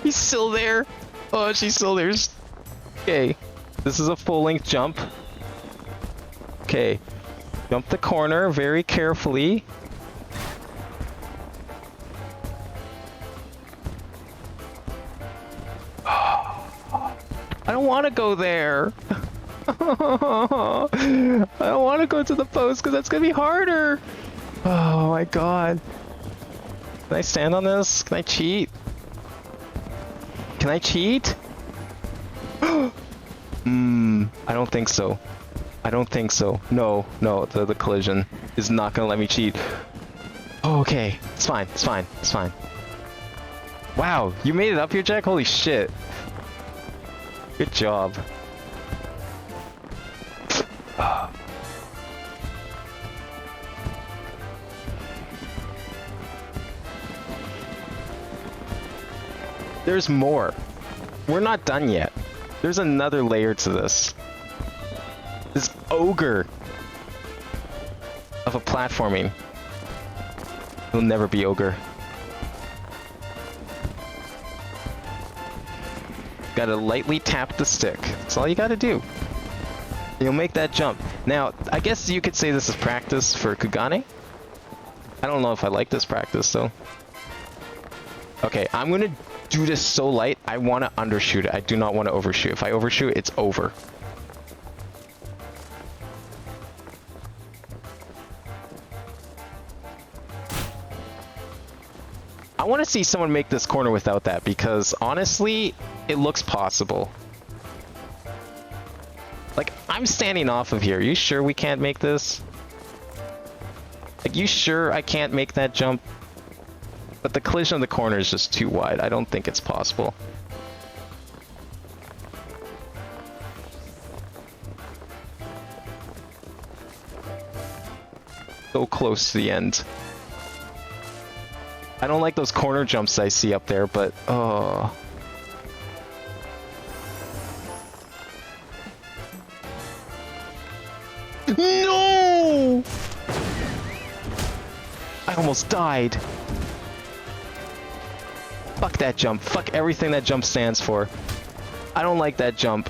He's still there. Oh, she's still there. Okay, this is a full-length jump. Okay, jump the corner very carefully. I don't want to go there. I don't want to go to the post because that's going to be harder. Oh my god. Can I stand on this? Can I cheat? Can I cheat? I don't think so. I don't think so. No, no, the collision is not gonna let me cheat. Oh, okay, it's fine, it's fine, it's fine. Wow, you made it up here, Jack? Holy shit. Good job. There's more. We're not done yet. There's another layer to this. This ogre of a platforming. It'll never be ogre. Gotta lightly tap the stick. That's all you gotta do. You'll make that jump. Now, I guess you could say this is practice for Kugane. I don't know if I like this practice though. Okay, I'm gonna do this so light. I want to undershoot it. I do not want to overshoot. If I overshoot, it's over. I want to see someone make this corner without that, because honestly, it looks possible. Like, I'm standing off of here. You sure we can't make this? Like, you sure I can't make that jump? But the collision of the corner is just too wide. I don't think it's possible. So close to the end. I don't like those corner jumps I see up there, but oh. No! I almost died. Fuck that jump. Fuck everything that jump stands for. I don't like that jump.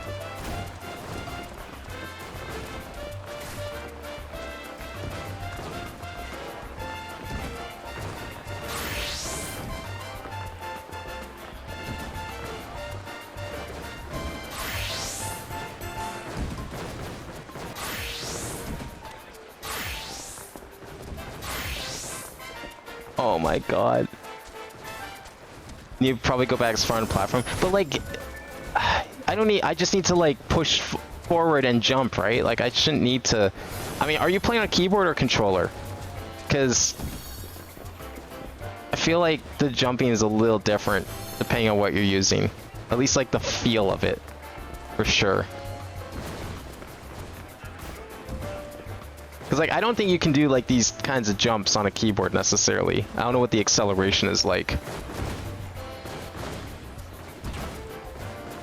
Oh my god. You probably go back as far on the platform, but like, I just need to like push forward and jump, right? Like I shouldn't need to, I mean, are you playing on a keyboard or controller? Because I feel like the jumping is a little different depending on what you're using. At least like the feel of it, for sure. Because like, I don't think you can do like these kinds of jumps on a keyboard necessarily. I don't know what the acceleration is like.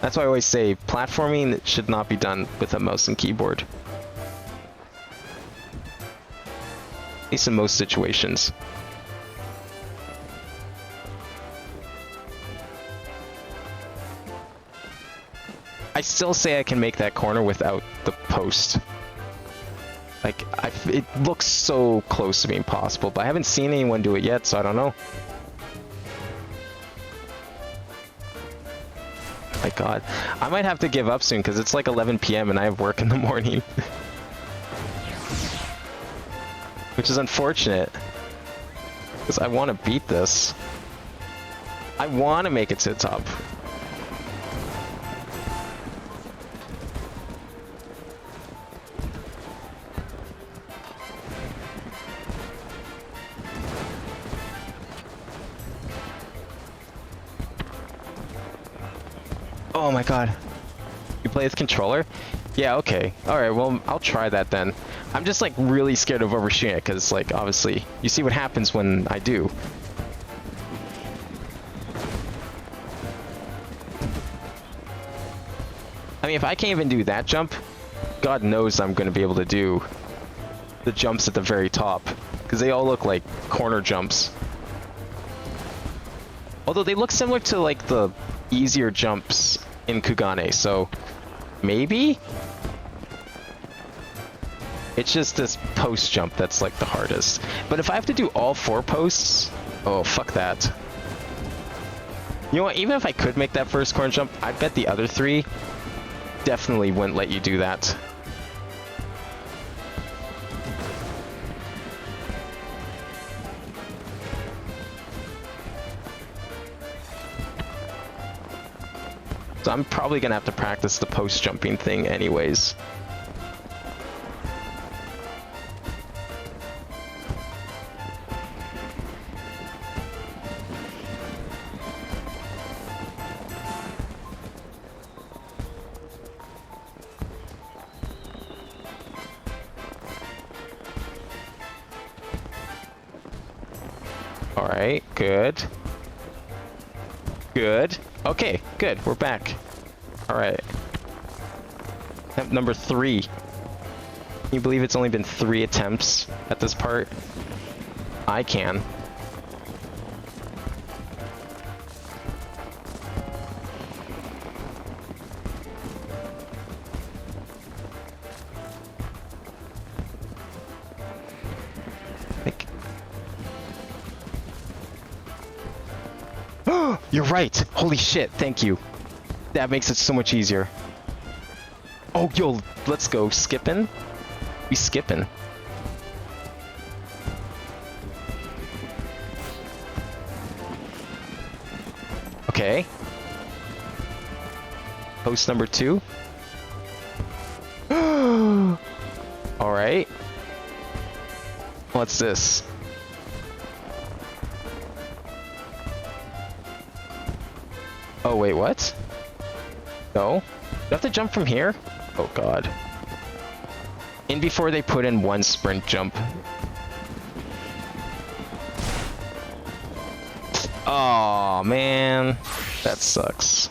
That's why I always say platforming should not be done with a mouse and keyboard. At least in most situations. I still say I can make that corner without the post. Like, it looks so close to being possible, but I haven't seen anyone do it yet, so I don't know. My god. I might have to give up soon, because it's like 11 PM and I have work in the morning. Which is unfortunate. Because I want to beat this. I want to make it to the top. Oh my god. You play with controller? Yeah, okay. Alright, well, I'll try that then. I'm just like really scared of overshooting it because like obviously you see what happens when I do. I mean, if I can't even do that jump, God knows I'm going to be able to do the jumps at the very top because they all look like corner jumps. Although they look similar to like the easier jumps in Kugane, so maybe? It's just this post jump that's like the hardest. But if I have to do all 4 posts, oh fuck that. You know what, even if I could make that first corner jump, I bet the other 3 definitely wouldn't let you do that. So I'm probably gonna have to practice the post jumping thing anyways. All right, good. Good. Okay, good. We're back. All right. Attempt number 3. Can you believe it's only been 3 attempts at this part? I can. You're right! Holy shit, thank you. That makes it so much easier. Oh, yo, let's go. Skipping? We skipping. Okay. Post number 2. Alright. What's this? Oh, wait, what? No? You have to jump from here? Oh, God. In before they put in 1 sprint jump. Oh man, that sucks.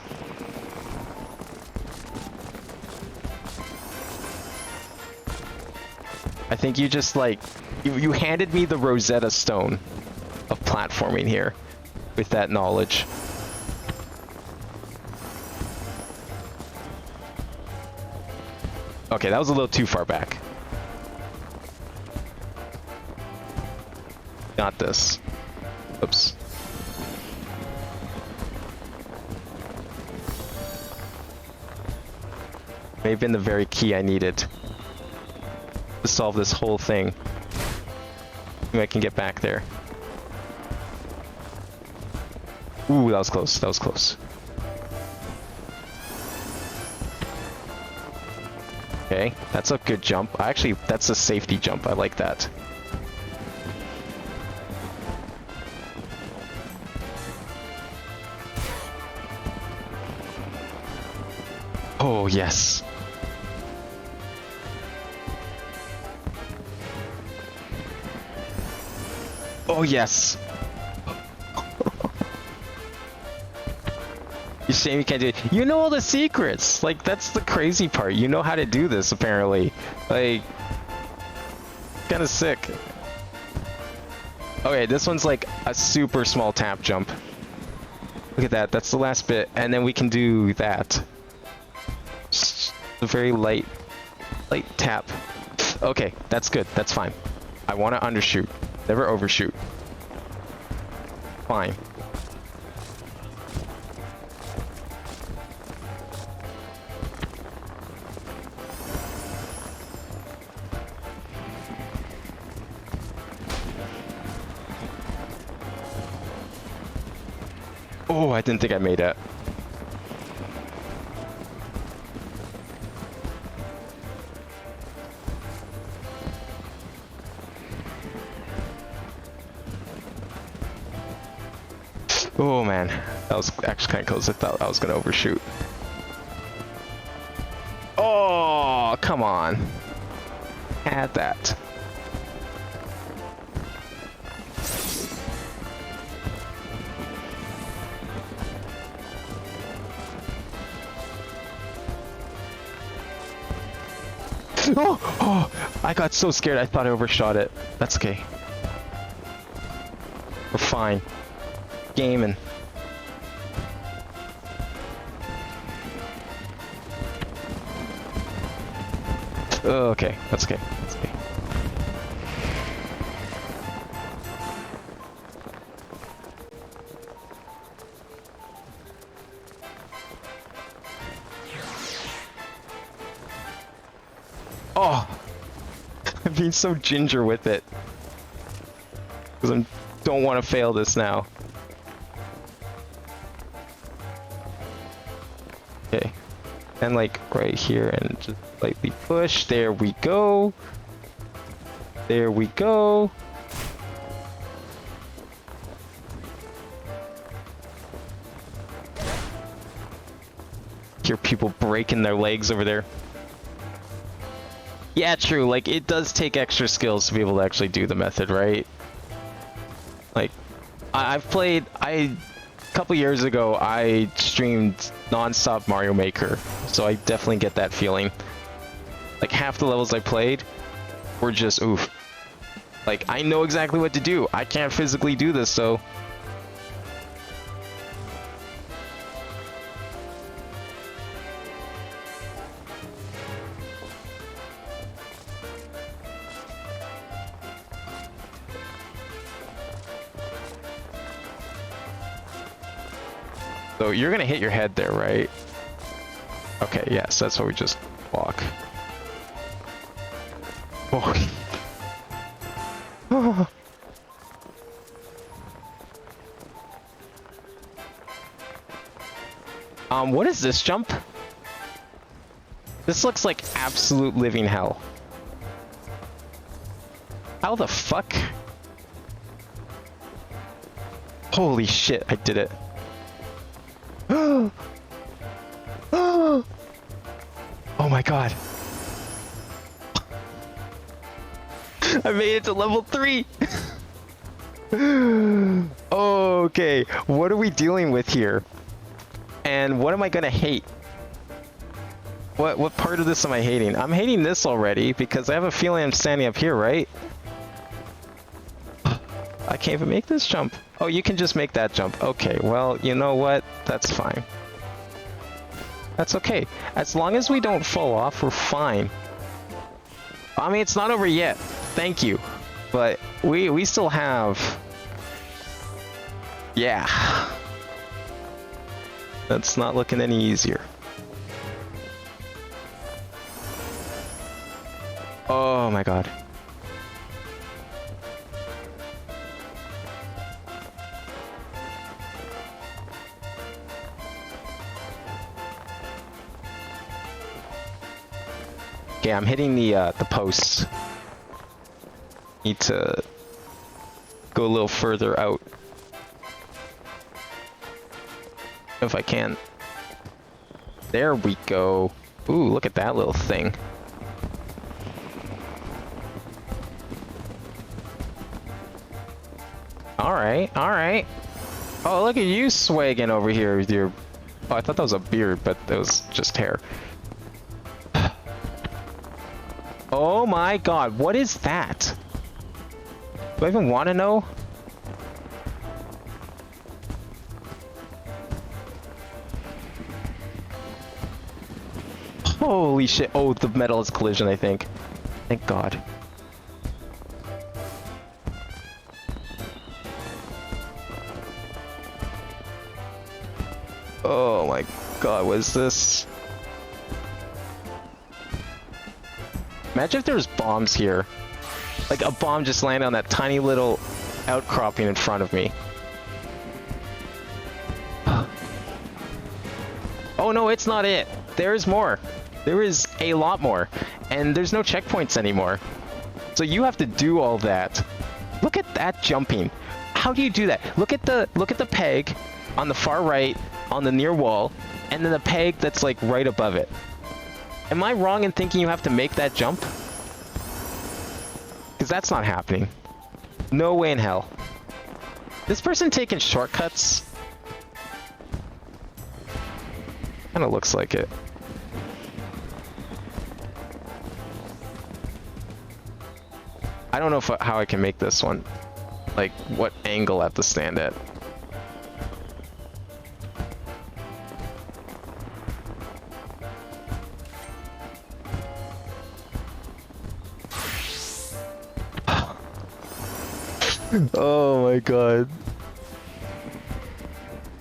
I think you just like, you handed me the Rosetta Stone of platforming here with that knowledge. Okay, that was a little too far back. Got this. Oops. May have been the very key I needed to solve this whole thing. Maybe I can get back there. Ooh, that was close. That was close. Okay, that's a good jump. Actually, that's a safety jump. I like that. Oh, yes. Oh, yes. You shame you can't do it. You know all the secrets. Like, that's the crazy part. You know how to do this, apparently. Like, kind of sick. Okay, this one's like a super small tap jump. Look at that. That's the last bit. And then we can do that. Just a very light tap. Okay, that's good. That's fine. I want to undershoot. Never overshoot. Fine. Oh, I didn't think I made it. Oh man, that was actually kind of close. I thought I was gonna overshoot. Oh, come on. Had that. Oh, I got so scared. I thought I overshot it. That's okay. We're fine. Gaming. Oh, okay. That's okay. That's okay. Oh! I'm being so ginger with it. Because I don't want to fail this now. Okay. And like right here and just lightly push. There we go. There we go. Hear people breaking their legs over there. Yeah, true. Like, it does take extra skills to be able to actually do the method, right? Like, I've played... A couple years ago, I streamed non-stop Mario Maker, so I definitely get that feeling. Like, half the levels I played were just, oof. Like, I know exactly what to do. I can't physically do this, so... So you're gonna hit your head there, right? Okay, yes, that's why we just walk. Oh. Oh. What is this jump? This looks like absolute living hell. How the fuck? Holy shit, I did it. Oh my god. I made it to level 3! Okay, what are we dealing with here? And what am I gonna hate? What part of this am I hating? I'm hating this already because I have a feeling I'm standing up here, right? I can't even make this jump. Oh, you can just make that jump. Okay, well, you know what? That's fine. That's okay. As long as we don't fall off, we're fine. I mean, it's not over yet. Thank you. But we still have... Yeah. That's not looking any easier. Oh my god. Okay, I'm hitting the posts. Need to go a little further out. If I can. There we go. Ooh, look at that little thing. Alright, alright. Oh, look at you swagging over here with your... Oh, I thought that was a beard, but that was just hair. Oh my god, what is that? Do I even want to know? Holy shit. Oh, the metal is collision, I think. Thank god. Oh my god, what is this? Imagine if there was bombs here. Like a bomb just landed on that tiny little outcropping in front of me. Oh no, it's not it. There's more. There is a lot more. And there's no checkpoints anymore. So you have to do all that. Look at that jumping. How do you do that? Look at the peg on the far right on the near wall, and then the peg that's like right above it. Am I wrong in thinking you have to make that jump? Because that's not happening. No way in hell. This person taking shortcuts? Kinda looks like it. I don't know how I can make this one. Like, what angle I have to stand at. Oh my god.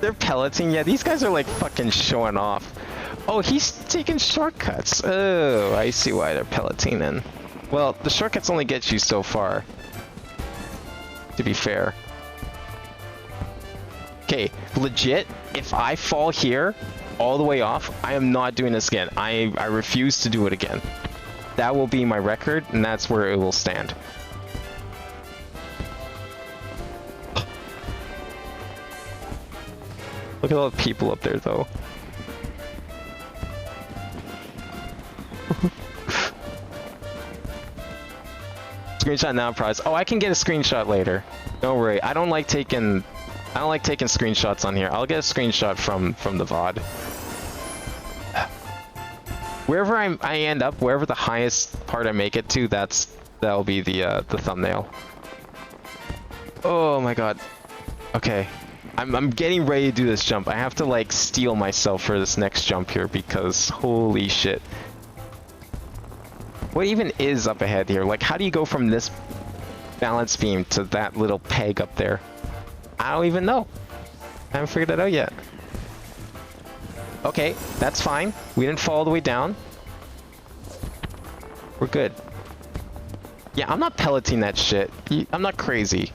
They're pelleting? Yeah, these guys are like fucking showing off. Oh, he's taking shortcuts. Oh, I see why they're pelleting then. Well, the shortcuts only get you so far. To be fair. Okay, legit, if I fall here all the way off, I am not doing this again. I refuse to do it again. That will be my record, and that's where it will stand. Look at all the people up there, though. Screenshot now, prize. Oh, I can get a screenshot later. Don't worry. I don't like taking screenshots on here. I'll get a screenshot from the VOD. Wherever I end up, wherever the highest part I make it to, that'll be the thumbnail. Oh my god. Okay. I'm getting ready to do this jump. I have to like steel myself for this next jump here because holy shit. What even is up ahead here? Like, how do you go from this balance beam to that little peg up there? I don't even know. I haven't figured that out yet. Okay, that's fine. We didn't fall all the way down. We're good. Yeah, I'm not pelleting that shit. I'm not crazy.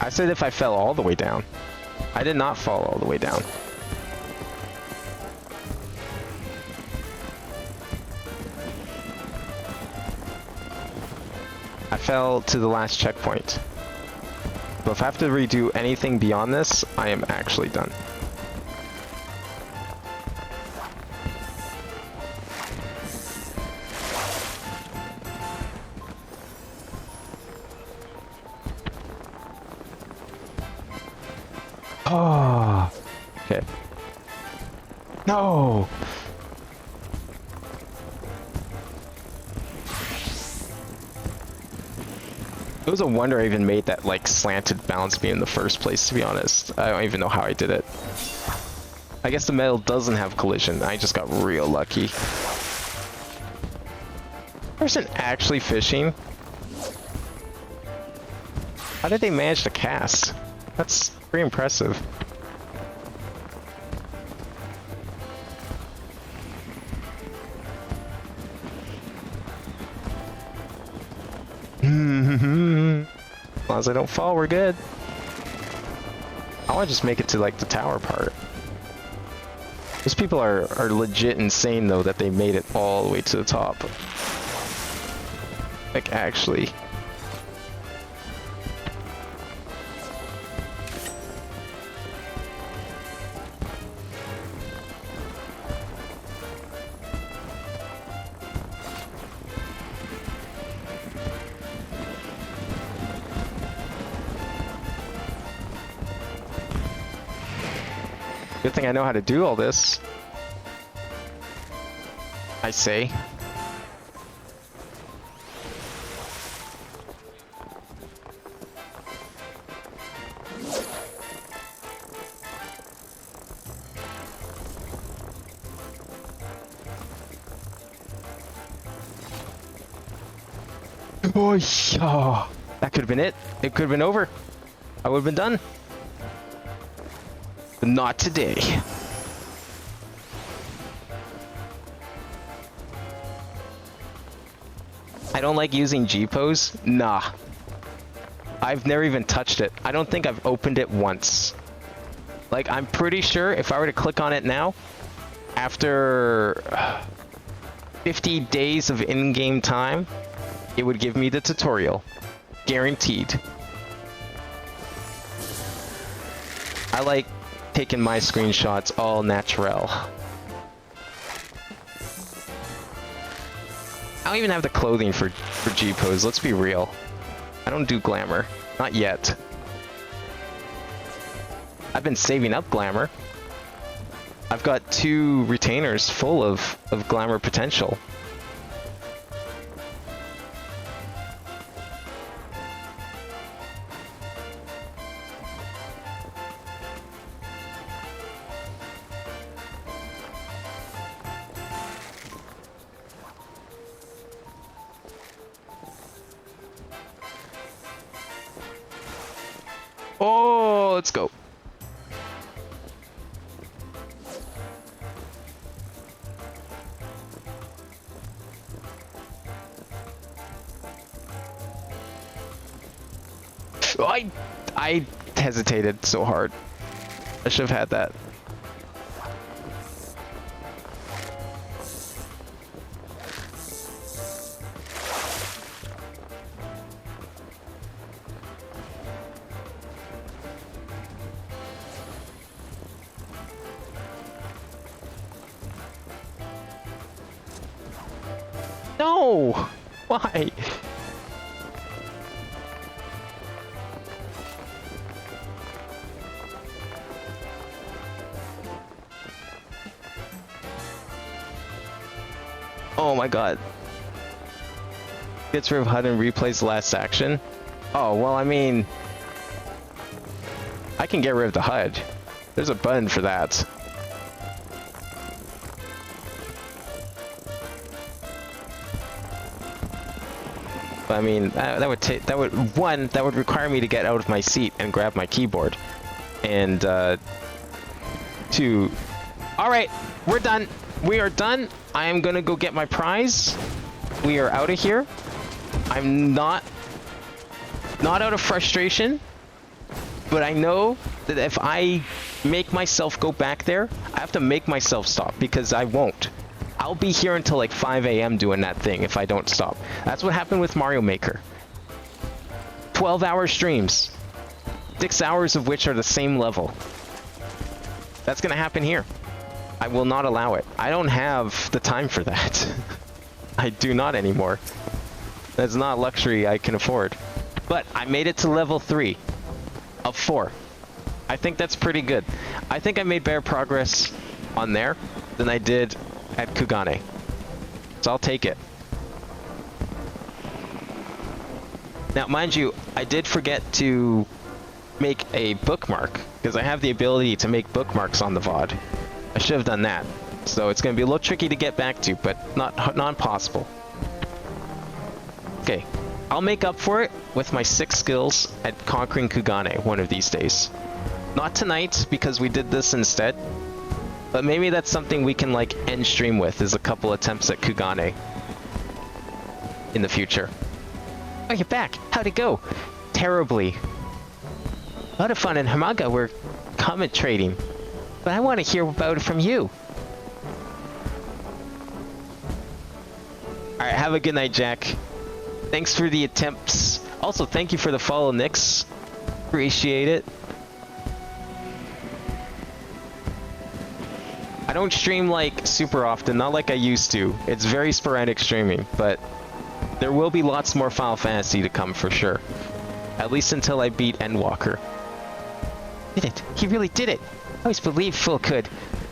I said if I fell all the way down. I did not fall all the way down. I fell to the last checkpoint. But if I have to redo anything beyond this, I am actually done. Oh, okay. No! It was a wonder I even made that, like, slanted balance beam in the first place, to be honest. I don't even know how I did it. I guess the metal doesn't have collision. I just got real lucky. Person actually fishing? How did they manage to cast? That's pretty impressive. As long as I don't fall, we're good. I want to just make it to, like, the tower part. Those people are legit insane, though, that they made it all the way to the top. Like, actually. Good thing I know how to do all this. I say. Oh, yeah. That could have been it. It could have been over. I would have been done. But not today. I don't like using G-pose. Nah. I've never even touched it. I don't think I've opened it once. Like, I'm pretty sure if I were to click on it now, after 50 days of in-game time, it would give me the tutorial. Guaranteed. I like taking my screenshots all natural. I don't even have the clothing for G-pose, let's be real. I don't do glamour. Not yet. I've been saving up glamour. I've got 2 retainers full of glamour potential. Oh, let's go. I hesitated so hard. I should have had that. No! Why? Oh my god. Gets rid of HUD and replays the last action? Oh, well, I mean... I can get rid of the HUD. There's a button for that. I mean, that would require me to get out of my seat and grab my keyboard. And, 2... Alright, we're done. We are done. I am gonna go get my prize. We are out of here. I'm not out of frustration. But I know that if I make myself go back there, I have to make myself stop, because I won't. I'll be here until like 5 a.m. doing that thing if I don't stop. That's what happened with Mario Maker. 12-hour streams. 6 hours of which are the same level. That's gonna happen here. I will not allow it. I don't have the time for that. I do not anymore. That's not luxury I can afford. But I made it to level 3 of 4. I think that's pretty good. I think I made better progress on there than I did at Kugane. So I'll take it. Now, mind you, I did forget to make a bookmark, because I have the ability to make bookmarks on the VOD. I should have done that. So it's going to be a little tricky to get back to, but not impossible. Okay, I'll make up for it with my 6 skills at conquering Kugane one of these days. Not tonight, because we did this instead. But maybe that's something we can like end stream with, is a couple attempts at Kugane in the future. Oh, you're back. How'd it go? Terribly. A lot of fun in Hamaga. We're comment trading. But I want to hear about it from you. Alright, have a good night, Jack. Thanks for the attempts. Also, thank you for the follow, Nix. Appreciate it. I don't stream like super often, not like I used to. It's very sporadic streaming, but there will be lots more Final Fantasy to come for sure. At least until I beat Endwalker. Did it! He really did it! I always believed Phil could,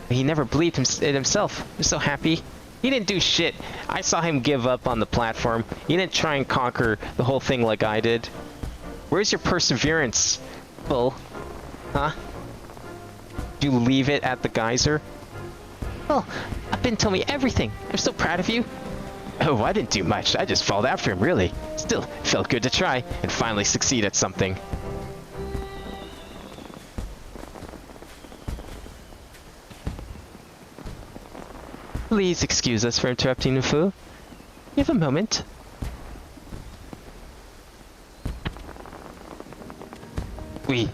but he never believed it himself. I'm so happy. He didn't do shit. I saw him give up on the platform. He didn't try and conquer the whole thing like I did. Where's your perseverance, Phil? Huh? Did you leave it at the geyser? Well, Abin told me everything. I'm so proud of you. Oh, I didn't do much. I just followed after him, really. Still, it felt good to try and finally succeed at something. Please excuse us for interrupting, Nufu. You have a moment? We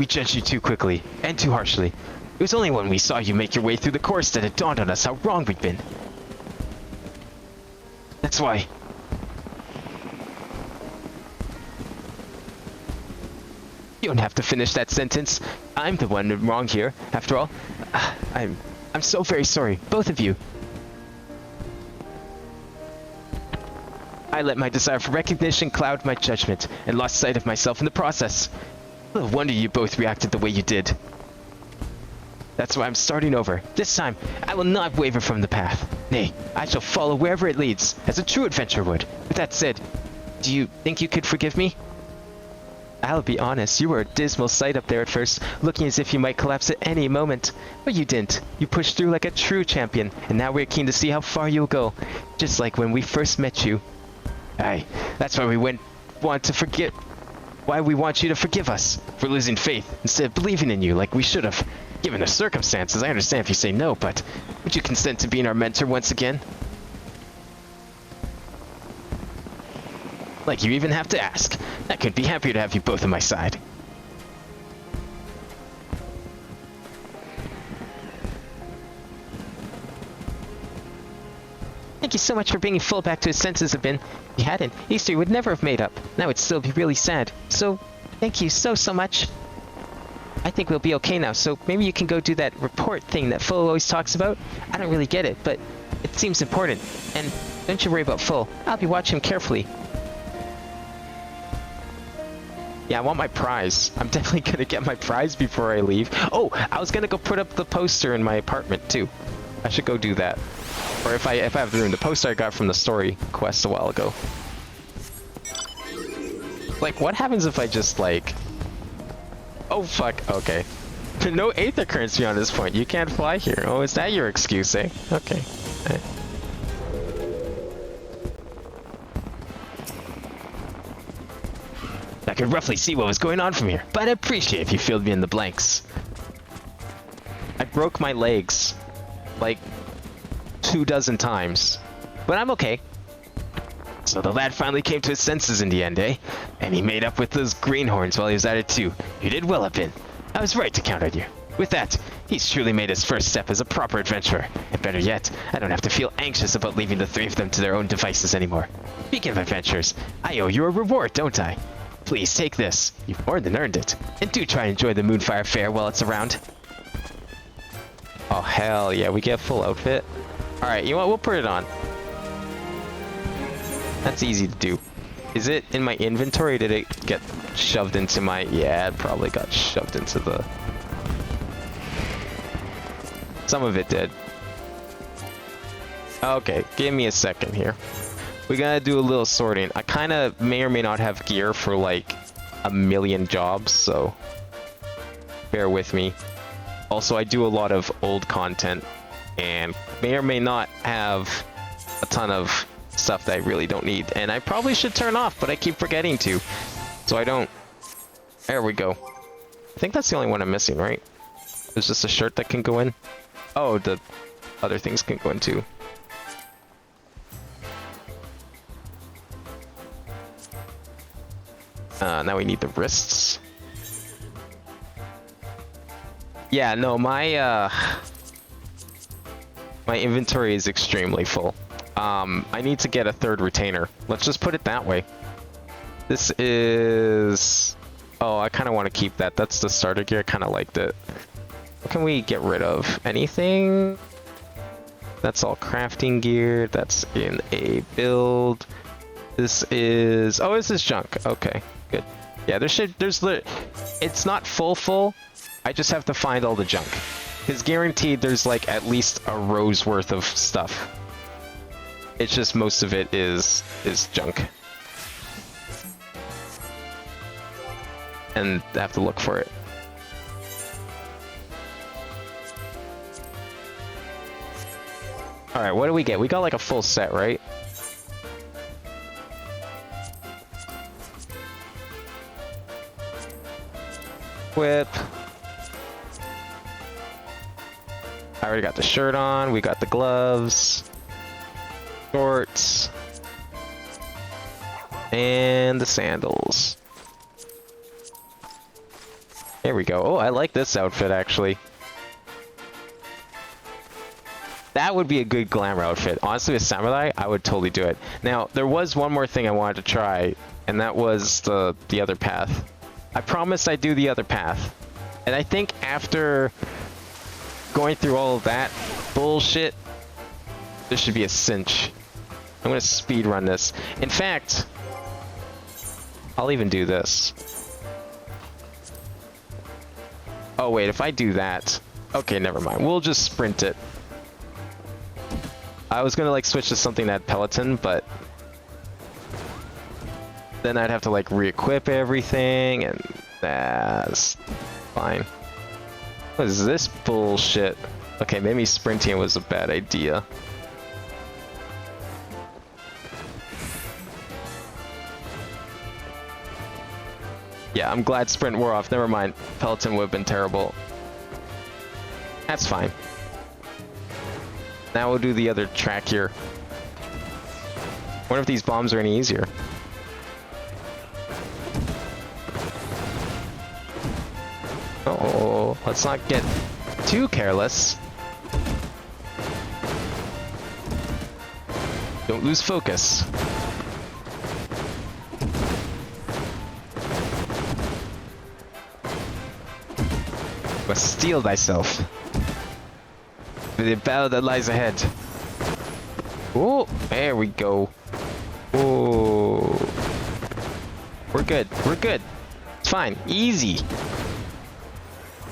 judged you too quickly, and too harshly. It was only when we saw you make your way through the course that it dawned on us how wrong we'd been. That's why. You don't have to finish that sentence. I'm the one wrong here, after all. I'm so very sorry, both of you. I let my desire for recognition cloud my judgment, and lost sight of myself in the process. No wonder you both reacted the way you did. That's why I'm starting over. This time, I will not waver from the path. Nay, I shall follow wherever it leads, as a true adventurer would. With that said, do you think you could forgive me? I'll be honest, you were a dismal sight up there at first, looking as if you might collapse at any moment. But you didn't. You pushed through like a true champion, and now we're keen to see how far you'll go. Just like when we first met you. Aye, that's why we why we want you to forgive us for losing faith instead of believing in you like we should have. Given the circumstances, I understand if you say no, but would you consent to being our mentor once again? Like you even have to ask. I could be happier to have you both on my side. Thank you so much for bringing Phil back to his senses, Abin. If you hadn't, history would never have made up. Now it'd still be really sad. So, thank you so much. I think we'll be okay now, so maybe you can go do that report thing that Phil always talks about. I don't really get it, but it seems important. And don't you worry about Phil. I'll be watching him carefully. Yeah, I want my prize. I'm definitely gonna get my prize before I leave. Oh, I was gonna go put up the poster in my apartment too. I should go do that. Or if I have the room, the poster I got from the story quest a while ago. Like, what happens if I just like... Oh fuck, okay. No Aether currency on this point. You can't fly here. Oh, is that your excuse, eh? Okay. I could roughly see what was going on from here, but I'd appreciate if you filled me in the blanks. I broke my legs like 24 times, but I'm okay. So the lad finally came to his senses in the end, eh? And he made up with those greenhorns while he was at it too. You did well, Abin. I was right to count on you. With that, he's truly made his first step as a proper adventurer. And better yet, I don't have to feel anxious about leaving the three of them to their own devices anymore. Speaking of adventures, I owe you a reward, don't I? Please take this. You've more than earned it. And do try and enjoy the Moonfire Fair while it's around. Oh, hell yeah, we get full outfit. Alright, you know what? We'll put it on. That's easy to do. Is it in my inventory? Did it get shoved into my... Yeah, it probably got shoved into the... Some of it did. Okay, give me a second here. We gotta do a little sorting. I kind of may or may not have gear for like a million jobs, so bear with me. Also, I do a lot of old content and may or may not have a ton of stuff that I really don't need. And I probably should turn off, but I keep forgetting to. So I don't... There we go. I think that's the only one I'm missing, right? There's just a shirt that can go in. Oh, the other things can go in too. Now we need the wrists. Yeah, no, my inventory is extremely full. I need to get a third retainer. Let's just put it that way. This is... Oh, I kind of want to keep that. That's the starter gear. I kind of liked it. What can we get rid of? Anything? That's all crafting gear. That's in a build. This is... Oh, this is junk. Okay, good. Yeah, it's not full. I just have to find all the junk. Because guaranteed there's like at least a row's worth of stuff. It's just most of it is junk. And I have to look for it. Alright, what do we get? We got like a full set, right? Whip. I already got the shirt on. We got the gloves. Shorts. And the sandals. There we go. Oh, I like this outfit actually. That would be a good glamour outfit. Honestly, with samurai, I would totally do it. Now, there was one more thing I wanted to try, and that was the other path. I promised I'd do the other path. And I think after going through all of that bullshit, this should be a cinch. I'm gonna speed run this. In fact, I'll even do this. Oh wait, if I do that... Okay, never mind. We'll just sprint it. I was gonna like switch to something that had Peloton, but then I'd have to like re-equip everything, and that's fine. What is this bullshit? Okay, maybe sprinting was a bad idea. Yeah, I'm glad sprint wore off. Never mind. Peloton would have been terrible. That's fine. Now we'll do the other track here. Wonder if these bombs are any easier. Oh, let's not get too careless. Don't lose focus. Must steel thyself for the battle that lies ahead. Oh, there we go. Oh, we're good. We're good. It's fine. Easy.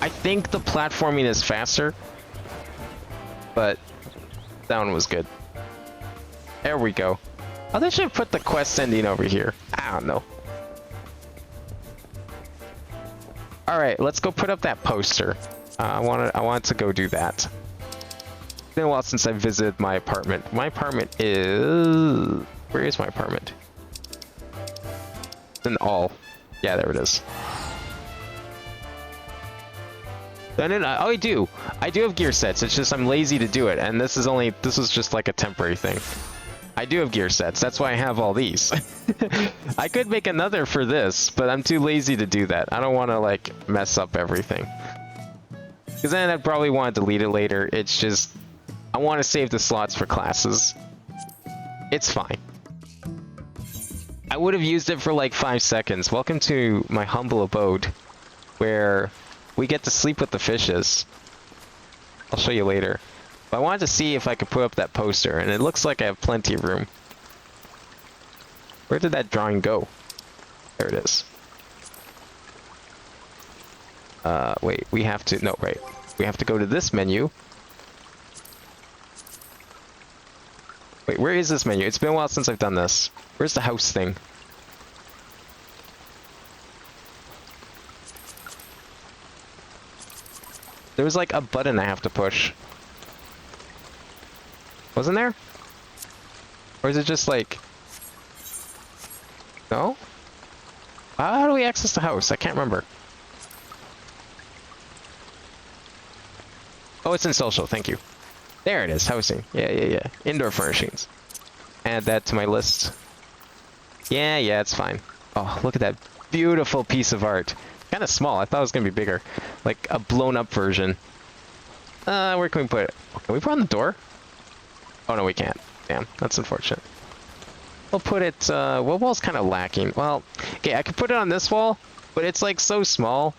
I think the platforming is faster, but that one was good. There we go. Oh, they should put the quest ending over here. I don't know. All right, let's go put up that poster. I wanted to go do that. It's been a while since I visited my apartment. My apartment is... Where is my apartment? It's in all. Yeah, there it is. Oh, I do. I do have gear sets. It's just I'm lazy to do it, and this was just like a temporary thing. I do have gear sets. That's why I have all these. I could make another for this, but I'm too lazy to do that. I don't want to, like, mess up everything. Because then I'd probably want to delete it later. It's just... I want to save the slots for classes. It's fine. I would have used it for like 5 seconds. Welcome to my humble abode, where we get to sleep with the fishes. I'll show you later. But I wanted to see if I could put up that poster, and it looks like I have plenty of room. Where did that drawing go? There it is. Wait, we have to... No, right. We have to go to this menu. Wait, where is this menu? It's been a while since I've done this. Where's the house thing? There was like a button I have to push. Wasn't there? Or is it just like... No? How do we access the house? I can't remember. Oh, it's in social, thank you. There it is, housing. Yeah. Indoor furnishings. Add that to my list. Yeah, it's fine. Oh, look at that beautiful piece of art. Kind of small. I thought it was going to be bigger. Like a blown up version. Where can we put it? Can we put it on the door? Oh, no, we can't. Damn, that's unfortunate. We'll put it, what wall's kind of lacking? Well, okay, I could put it on this wall, but it's like so small.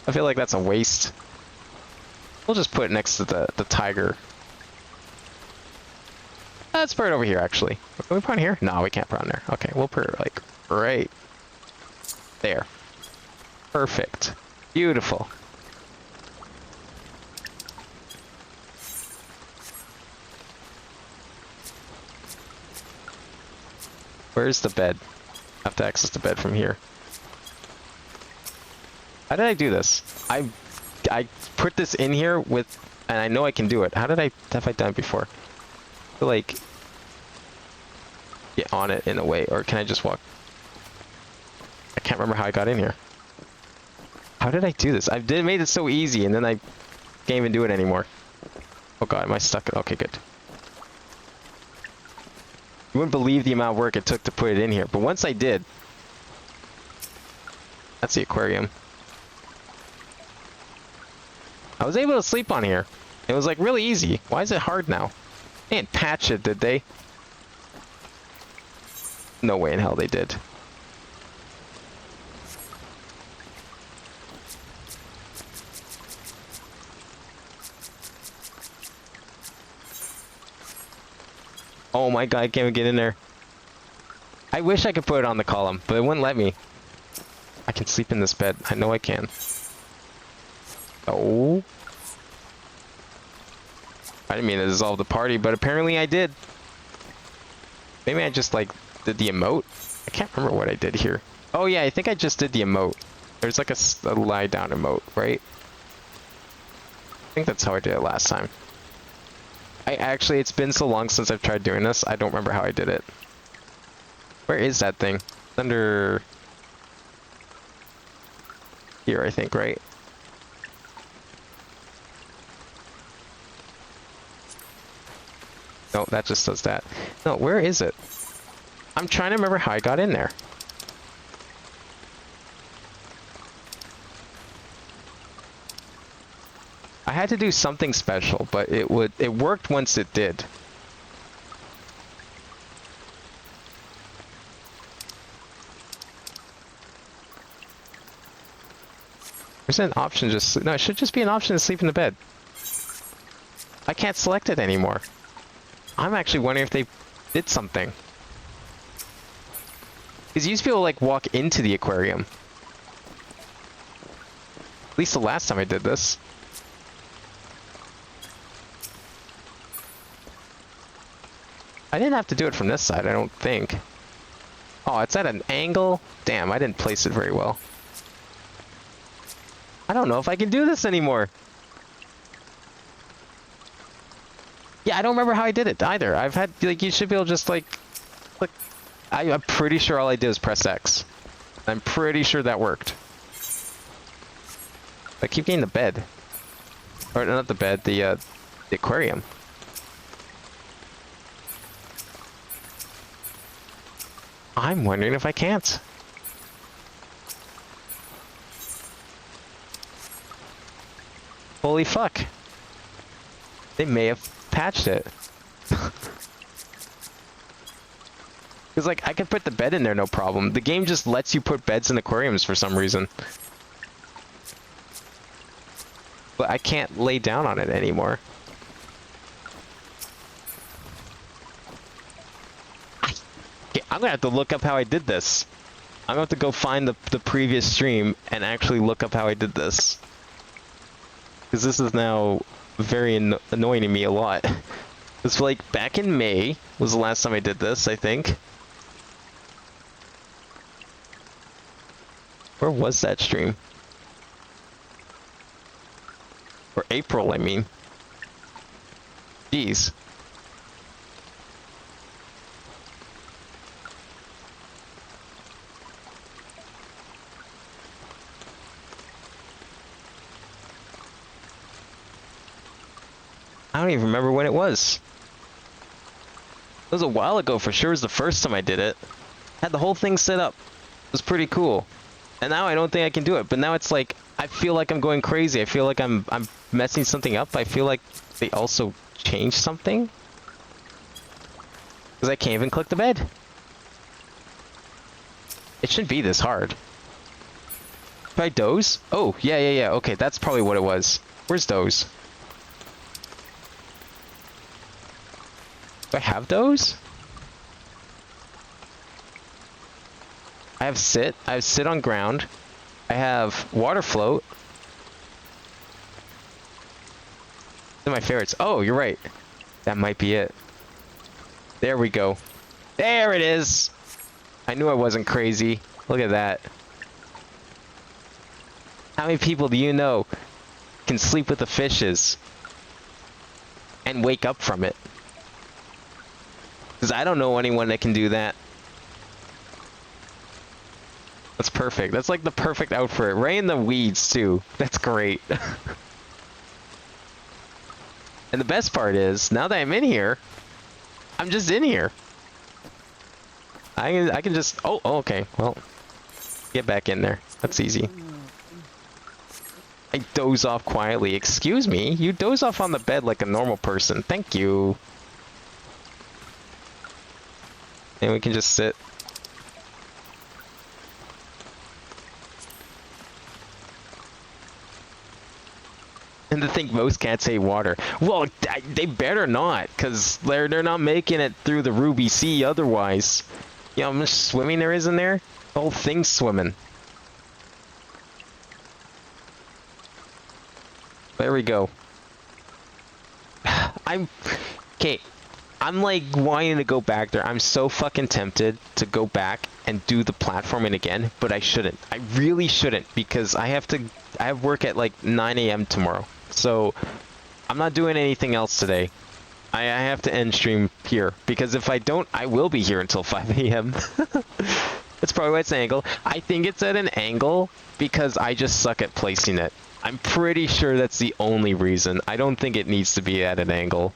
I feel like that's a waste. We'll just put it next to the tiger. Let's put it over here, actually. Can we put it on here? No, we can't put it on there. Okay, we'll put it, like, right there. Perfect. Beautiful. Where's the bed? I have to access the bed from here. How did I do this? I put this in here with, and I know I can do it. Have I done it before? I feel like get on it in a way, or can I just walk? I can't remember how I got in here. How did I do this? I made it so easy, and then I can't even do it anymore. Oh god, am I stuck? Okay, good. You wouldn't believe the amount of work it took to put it in here, but once I did... That's the aquarium. I was able to sleep on here. It was like really easy. Why is it hard now? They didn't patch it, did they? No way in hell they did. Oh my god, I can't even get in there. I wish I could put it on the column, but it wouldn't let me. I can sleep in this bed. I know I can. Oh. I didn't mean to dissolve the party, but apparently I did. Maybe I just, like, did the emote? I can't remember what I did here. Oh yeah, I think I just did the emote. There's like a lie down emote, right? I think that's how I did it last time. Actually, it's been so long since I've tried doing this, I don't remember how I did it. Where is that thing? It's under... here, I think, right? No, that just does that. No, where is it? I'm trying to remember how I got in there. I had to do something special, but it worked once it did. There's an option just... No, it should just be an option to sleep in the bed. I can't select it anymore. I'm actually wondering if they did something. Because you used to be able to, like, walk into the aquarium. At least the last time I did this. I didn't have to do it from this side, I don't think. Oh, it's at an angle? Damn, I didn't place it very well. I don't know if I can do this anymore. Yeah, I don't remember how I did it either. I've had, like, you should be able to just, like, click. I'm pretty sure all I did was press X. I'm pretty sure that worked. I keep getting the bed. Or, not the bed, the aquarium. I'm wondering if I can't. Holy fuck. They may have patched it. Because, like, I could put the bed in there, no problem. The game just lets you put beds in aquariums for some reason. But I can't lay down on it anymore. Okay, I'm gonna have to look up how I did this. I'm gonna have to go find the previous stream and actually look up how I did this. Because this is now very annoying to me a lot. It's like back in May was the last time I did this, I think. Where was that stream? Or April, I mean. Jeez. I don't even remember when it was. It was a while ago for sure. It was the first time I did it. Had the whole thing set up. It was pretty cool. And now I don't think I can do it. But now it's like, I feel like I'm going crazy. I feel like I'm messing something up. I feel like they also changed something. Because I can't even click the bed. It shouldn't be this hard. Did I doze? Oh, yeah. Okay, that's probably what it was. Where's doze? Do I have those? I have sit on ground. I have water float. They're my favorites. Oh, you're right. That might be it. There we go. There it is. I knew I wasn't crazy. Look at that. How many people do you know can sleep with the fishes and wake up from it? Because I don't know anyone that can do that. That's perfect. That's like the perfect outfit. Right in the weeds, too. That's great. And the best part is, now that I'm in here, I'm just in here. I can just... Oh, okay. Well, get back in there. That's easy. I doze off quietly. Excuse me? You doze off on the bed like a normal person. Thank you. And we can just sit. And to think most cats hate water. Well, they better not, because they're not making it through the Ruby Sea otherwise. You know how much swimming there is in there? The whole thing's swimming. There we go. Okay. I'm like wanting to go back there. I'm so fucking tempted to go back and do the platforming again, but I shouldn't. I really shouldn't, because I have work at like 9 a.m. tomorrow. So I'm not doing anything else today. I have to end stream here, because if I don't, I will be here until 5 a.m. That's probably why it's an angle. I think it's at an angle because I just suck at placing it. I'm pretty sure that's the only reason. I don't think it needs to be at an angle.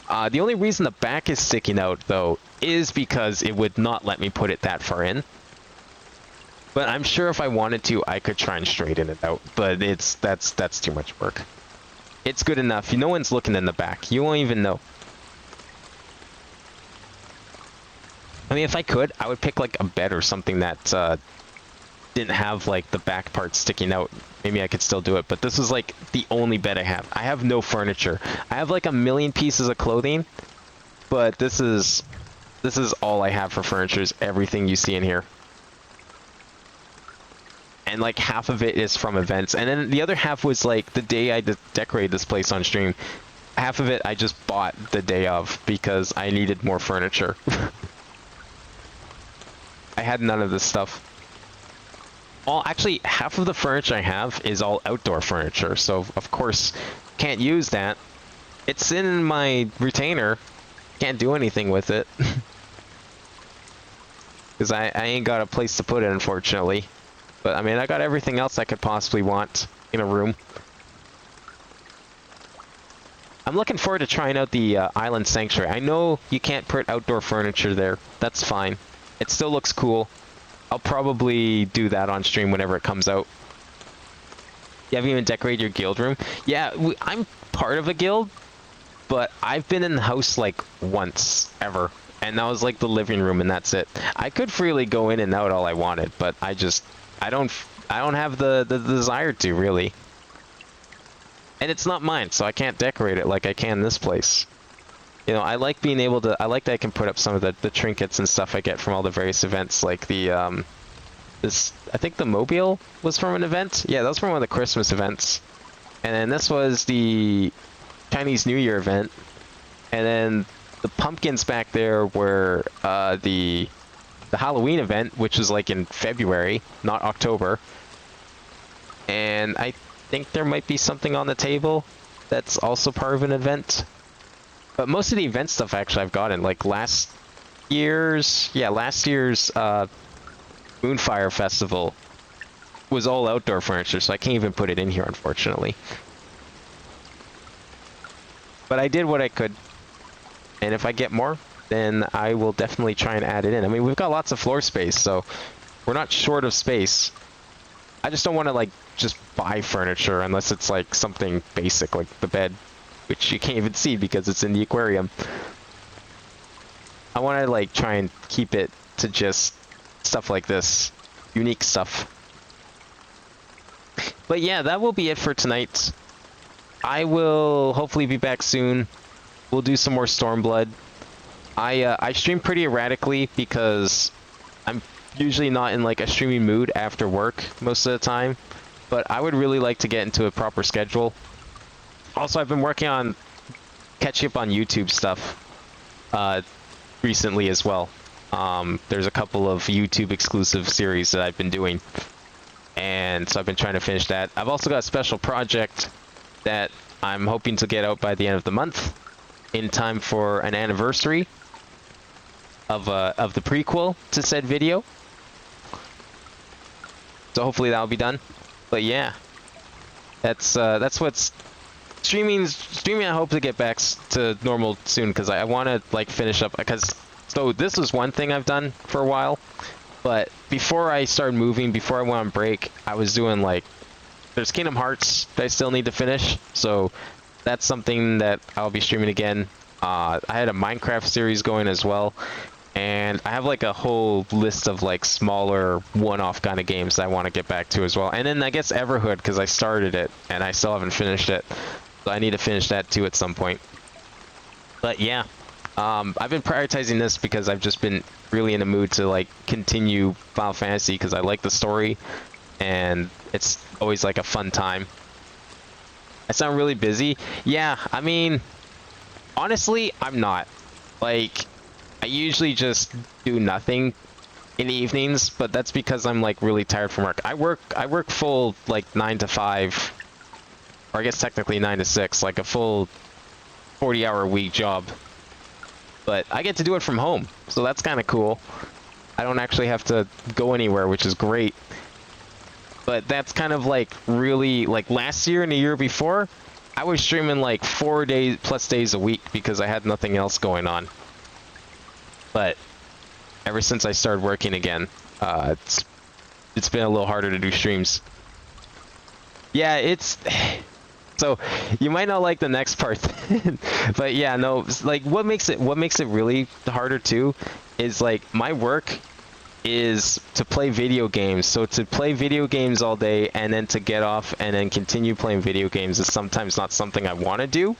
The only reason the back is sticking out, though, is because it would not let me put it that far in. But I'm sure if I wanted to, I could try and straighten it out. But that's too much work. It's good enough. No one's looking in the back. You won't even know. I mean, if I could, I would pick like a bed or something that didn't have like the back part sticking out. Maybe I could still do it, but this is like the only bed I have. I have no furniture. I have like a million pieces of clothing, but this is all I have for furniture, is everything you see in here. And like half of it is from events, and then the other half was like the day I decorated this place on stream. Half of it I just bought the day of because I needed more furniture. I had none of this stuff. Actually, half of the furniture I have is all outdoor furniture, so of course can't use that. It's in my retainer. Can't do anything with it. Because I ain't got a place to put it, unfortunately. But I mean, I got everything else I could possibly want in a room. I'm looking forward to trying out the Island Sanctuary. I know you can't put outdoor furniture there. That's fine. It still looks cool. I'll probably do that on stream whenever it comes out. You haven't even decorated your guild room? Yeah, I'm part of a guild, but I've been in the house like once ever, and that was like the living room, and that's it. I could freely go in and out all I wanted, but I don't have the desire to, really. And it's not mine, so I can't decorate it like I can this place. You know, I like being able to, I like that I can put up some of the trinkets and stuff I get from all the various events, like the, I think the mobile was from an event? Yeah, that was from one of the Christmas events. And then this was the Chinese New Year event. And then the pumpkins back there were the Halloween event, which was like in February, not October. And I think there might be something on the table that's also part of an event. But most of the event stuff actually I've gotten, like last year's Moonfire Festival was all outdoor furniture, so I can't even put it in here, unfortunately. But I did what I could, and if I get more, then I will definitely try and add it in. I mean, we've got lots of floor space, so we're not short of space. I just don't want to, like, just buy furniture unless it's, like, something basic, like the bed, which you can't even see because it's in the aquarium. I want to, like, try and keep it to just stuff like this. Unique stuff. But yeah, that will be it for tonight. I will hopefully be back soon. We'll do some more Stormblood. I stream pretty erratically because I'm usually not in like a streaming mood after work most of the time. But I would really like to get into a proper schedule. Also, I've been working on catching up on YouTube stuff recently as well. There's a couple of YouTube exclusive series that I've been doing, and so I've been trying to finish that. I've also got a special project that I'm hoping to get out by the end of the month, in time for an anniversary of the prequel to said video. So hopefully that'll be done. But yeah, that's what's streaming. I hope to get back to normal soon because I want to like finish up because. So this was one thing I've done for a while, but before I started moving, before I went on break, I was doing like, there's Kingdom Hearts that I still need to finish, so that's something that I'll be streaming again. I had a Minecraft series going as well, and I have like a whole list of like smaller one-off kind of games that I want to get back to as well. And then I guess Everhood, because I started it, and I still haven't finished it, so I need to finish that too at some point. But yeah. I've been prioritizing this because I've just been really in the mood to like continue Final Fantasy because I like the story and it's always like a fun time. I sound really busy. Yeah, I mean, honestly, I'm not. Like, I usually just do nothing in the evenings, but that's because I'm like really tired from work. I work full like 9 to 5, or I guess technically 9 to 6, like a full 40-hour a week job. But I get to do it from home, so that's kind of cool. I don't actually have to go anywhere, which is great. But that's kind of like really, like last year and the year before, I was streaming like 4 days a week because I had nothing else going on. But ever since I started working again, it's been a little harder to do streams. Yeah, it's... So you might not like the next part, but yeah, no, like what makes it really harder too is like my work is to play video games. So to play video games all day and then to get off and then continue playing video games is sometimes not something I want to do.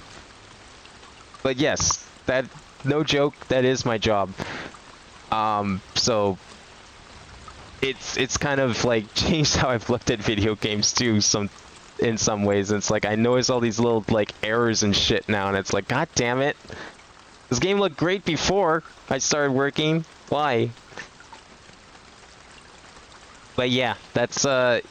But yes, that, no joke, that is my job. So it's kind of like changed how I've looked at video games too, in some ways. It's like I notice all these little like errors and shit now, and it's like, god damn it, this game looked great before I started working, why? But yeah, that's it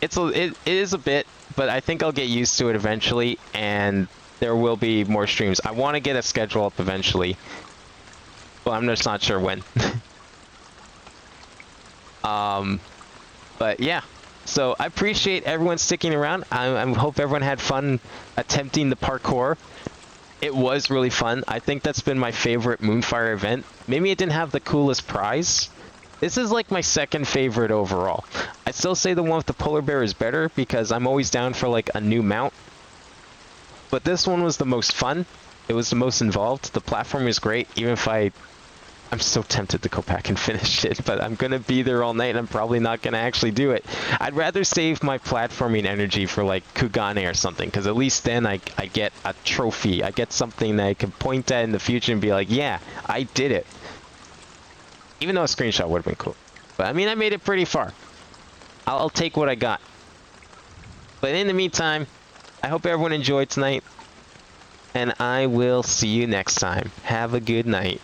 is a bit, but I think I'll get used to it eventually, and there will be more streams. I want to get a schedule up eventually, but I'm just not sure when. But yeah. So I appreciate everyone sticking around. I hope everyone had fun attempting the parkour. It was really fun. I think that's been my favorite Moonfire event. Maybe it didn't have the coolest prize. This is like my second favorite overall. I still say the one with the polar bear is better because I'm always down for like a new mount. But this one was the most fun. It was the most involved. The platform was great, even if I'm so tempted to go back and finish it, but I'm gonna be there all night and I'm probably not gonna actually do it. I'd rather save my platforming energy for like Kugane or something, because at least then I get a trophy. I get something that I can point at in the future and be like, yeah, I did it. Even though a screenshot would have been cool. But I mean, I made it pretty far. I'll take what I got. But in the meantime, I hope everyone enjoyed tonight, and I will see you next time. Have a good night.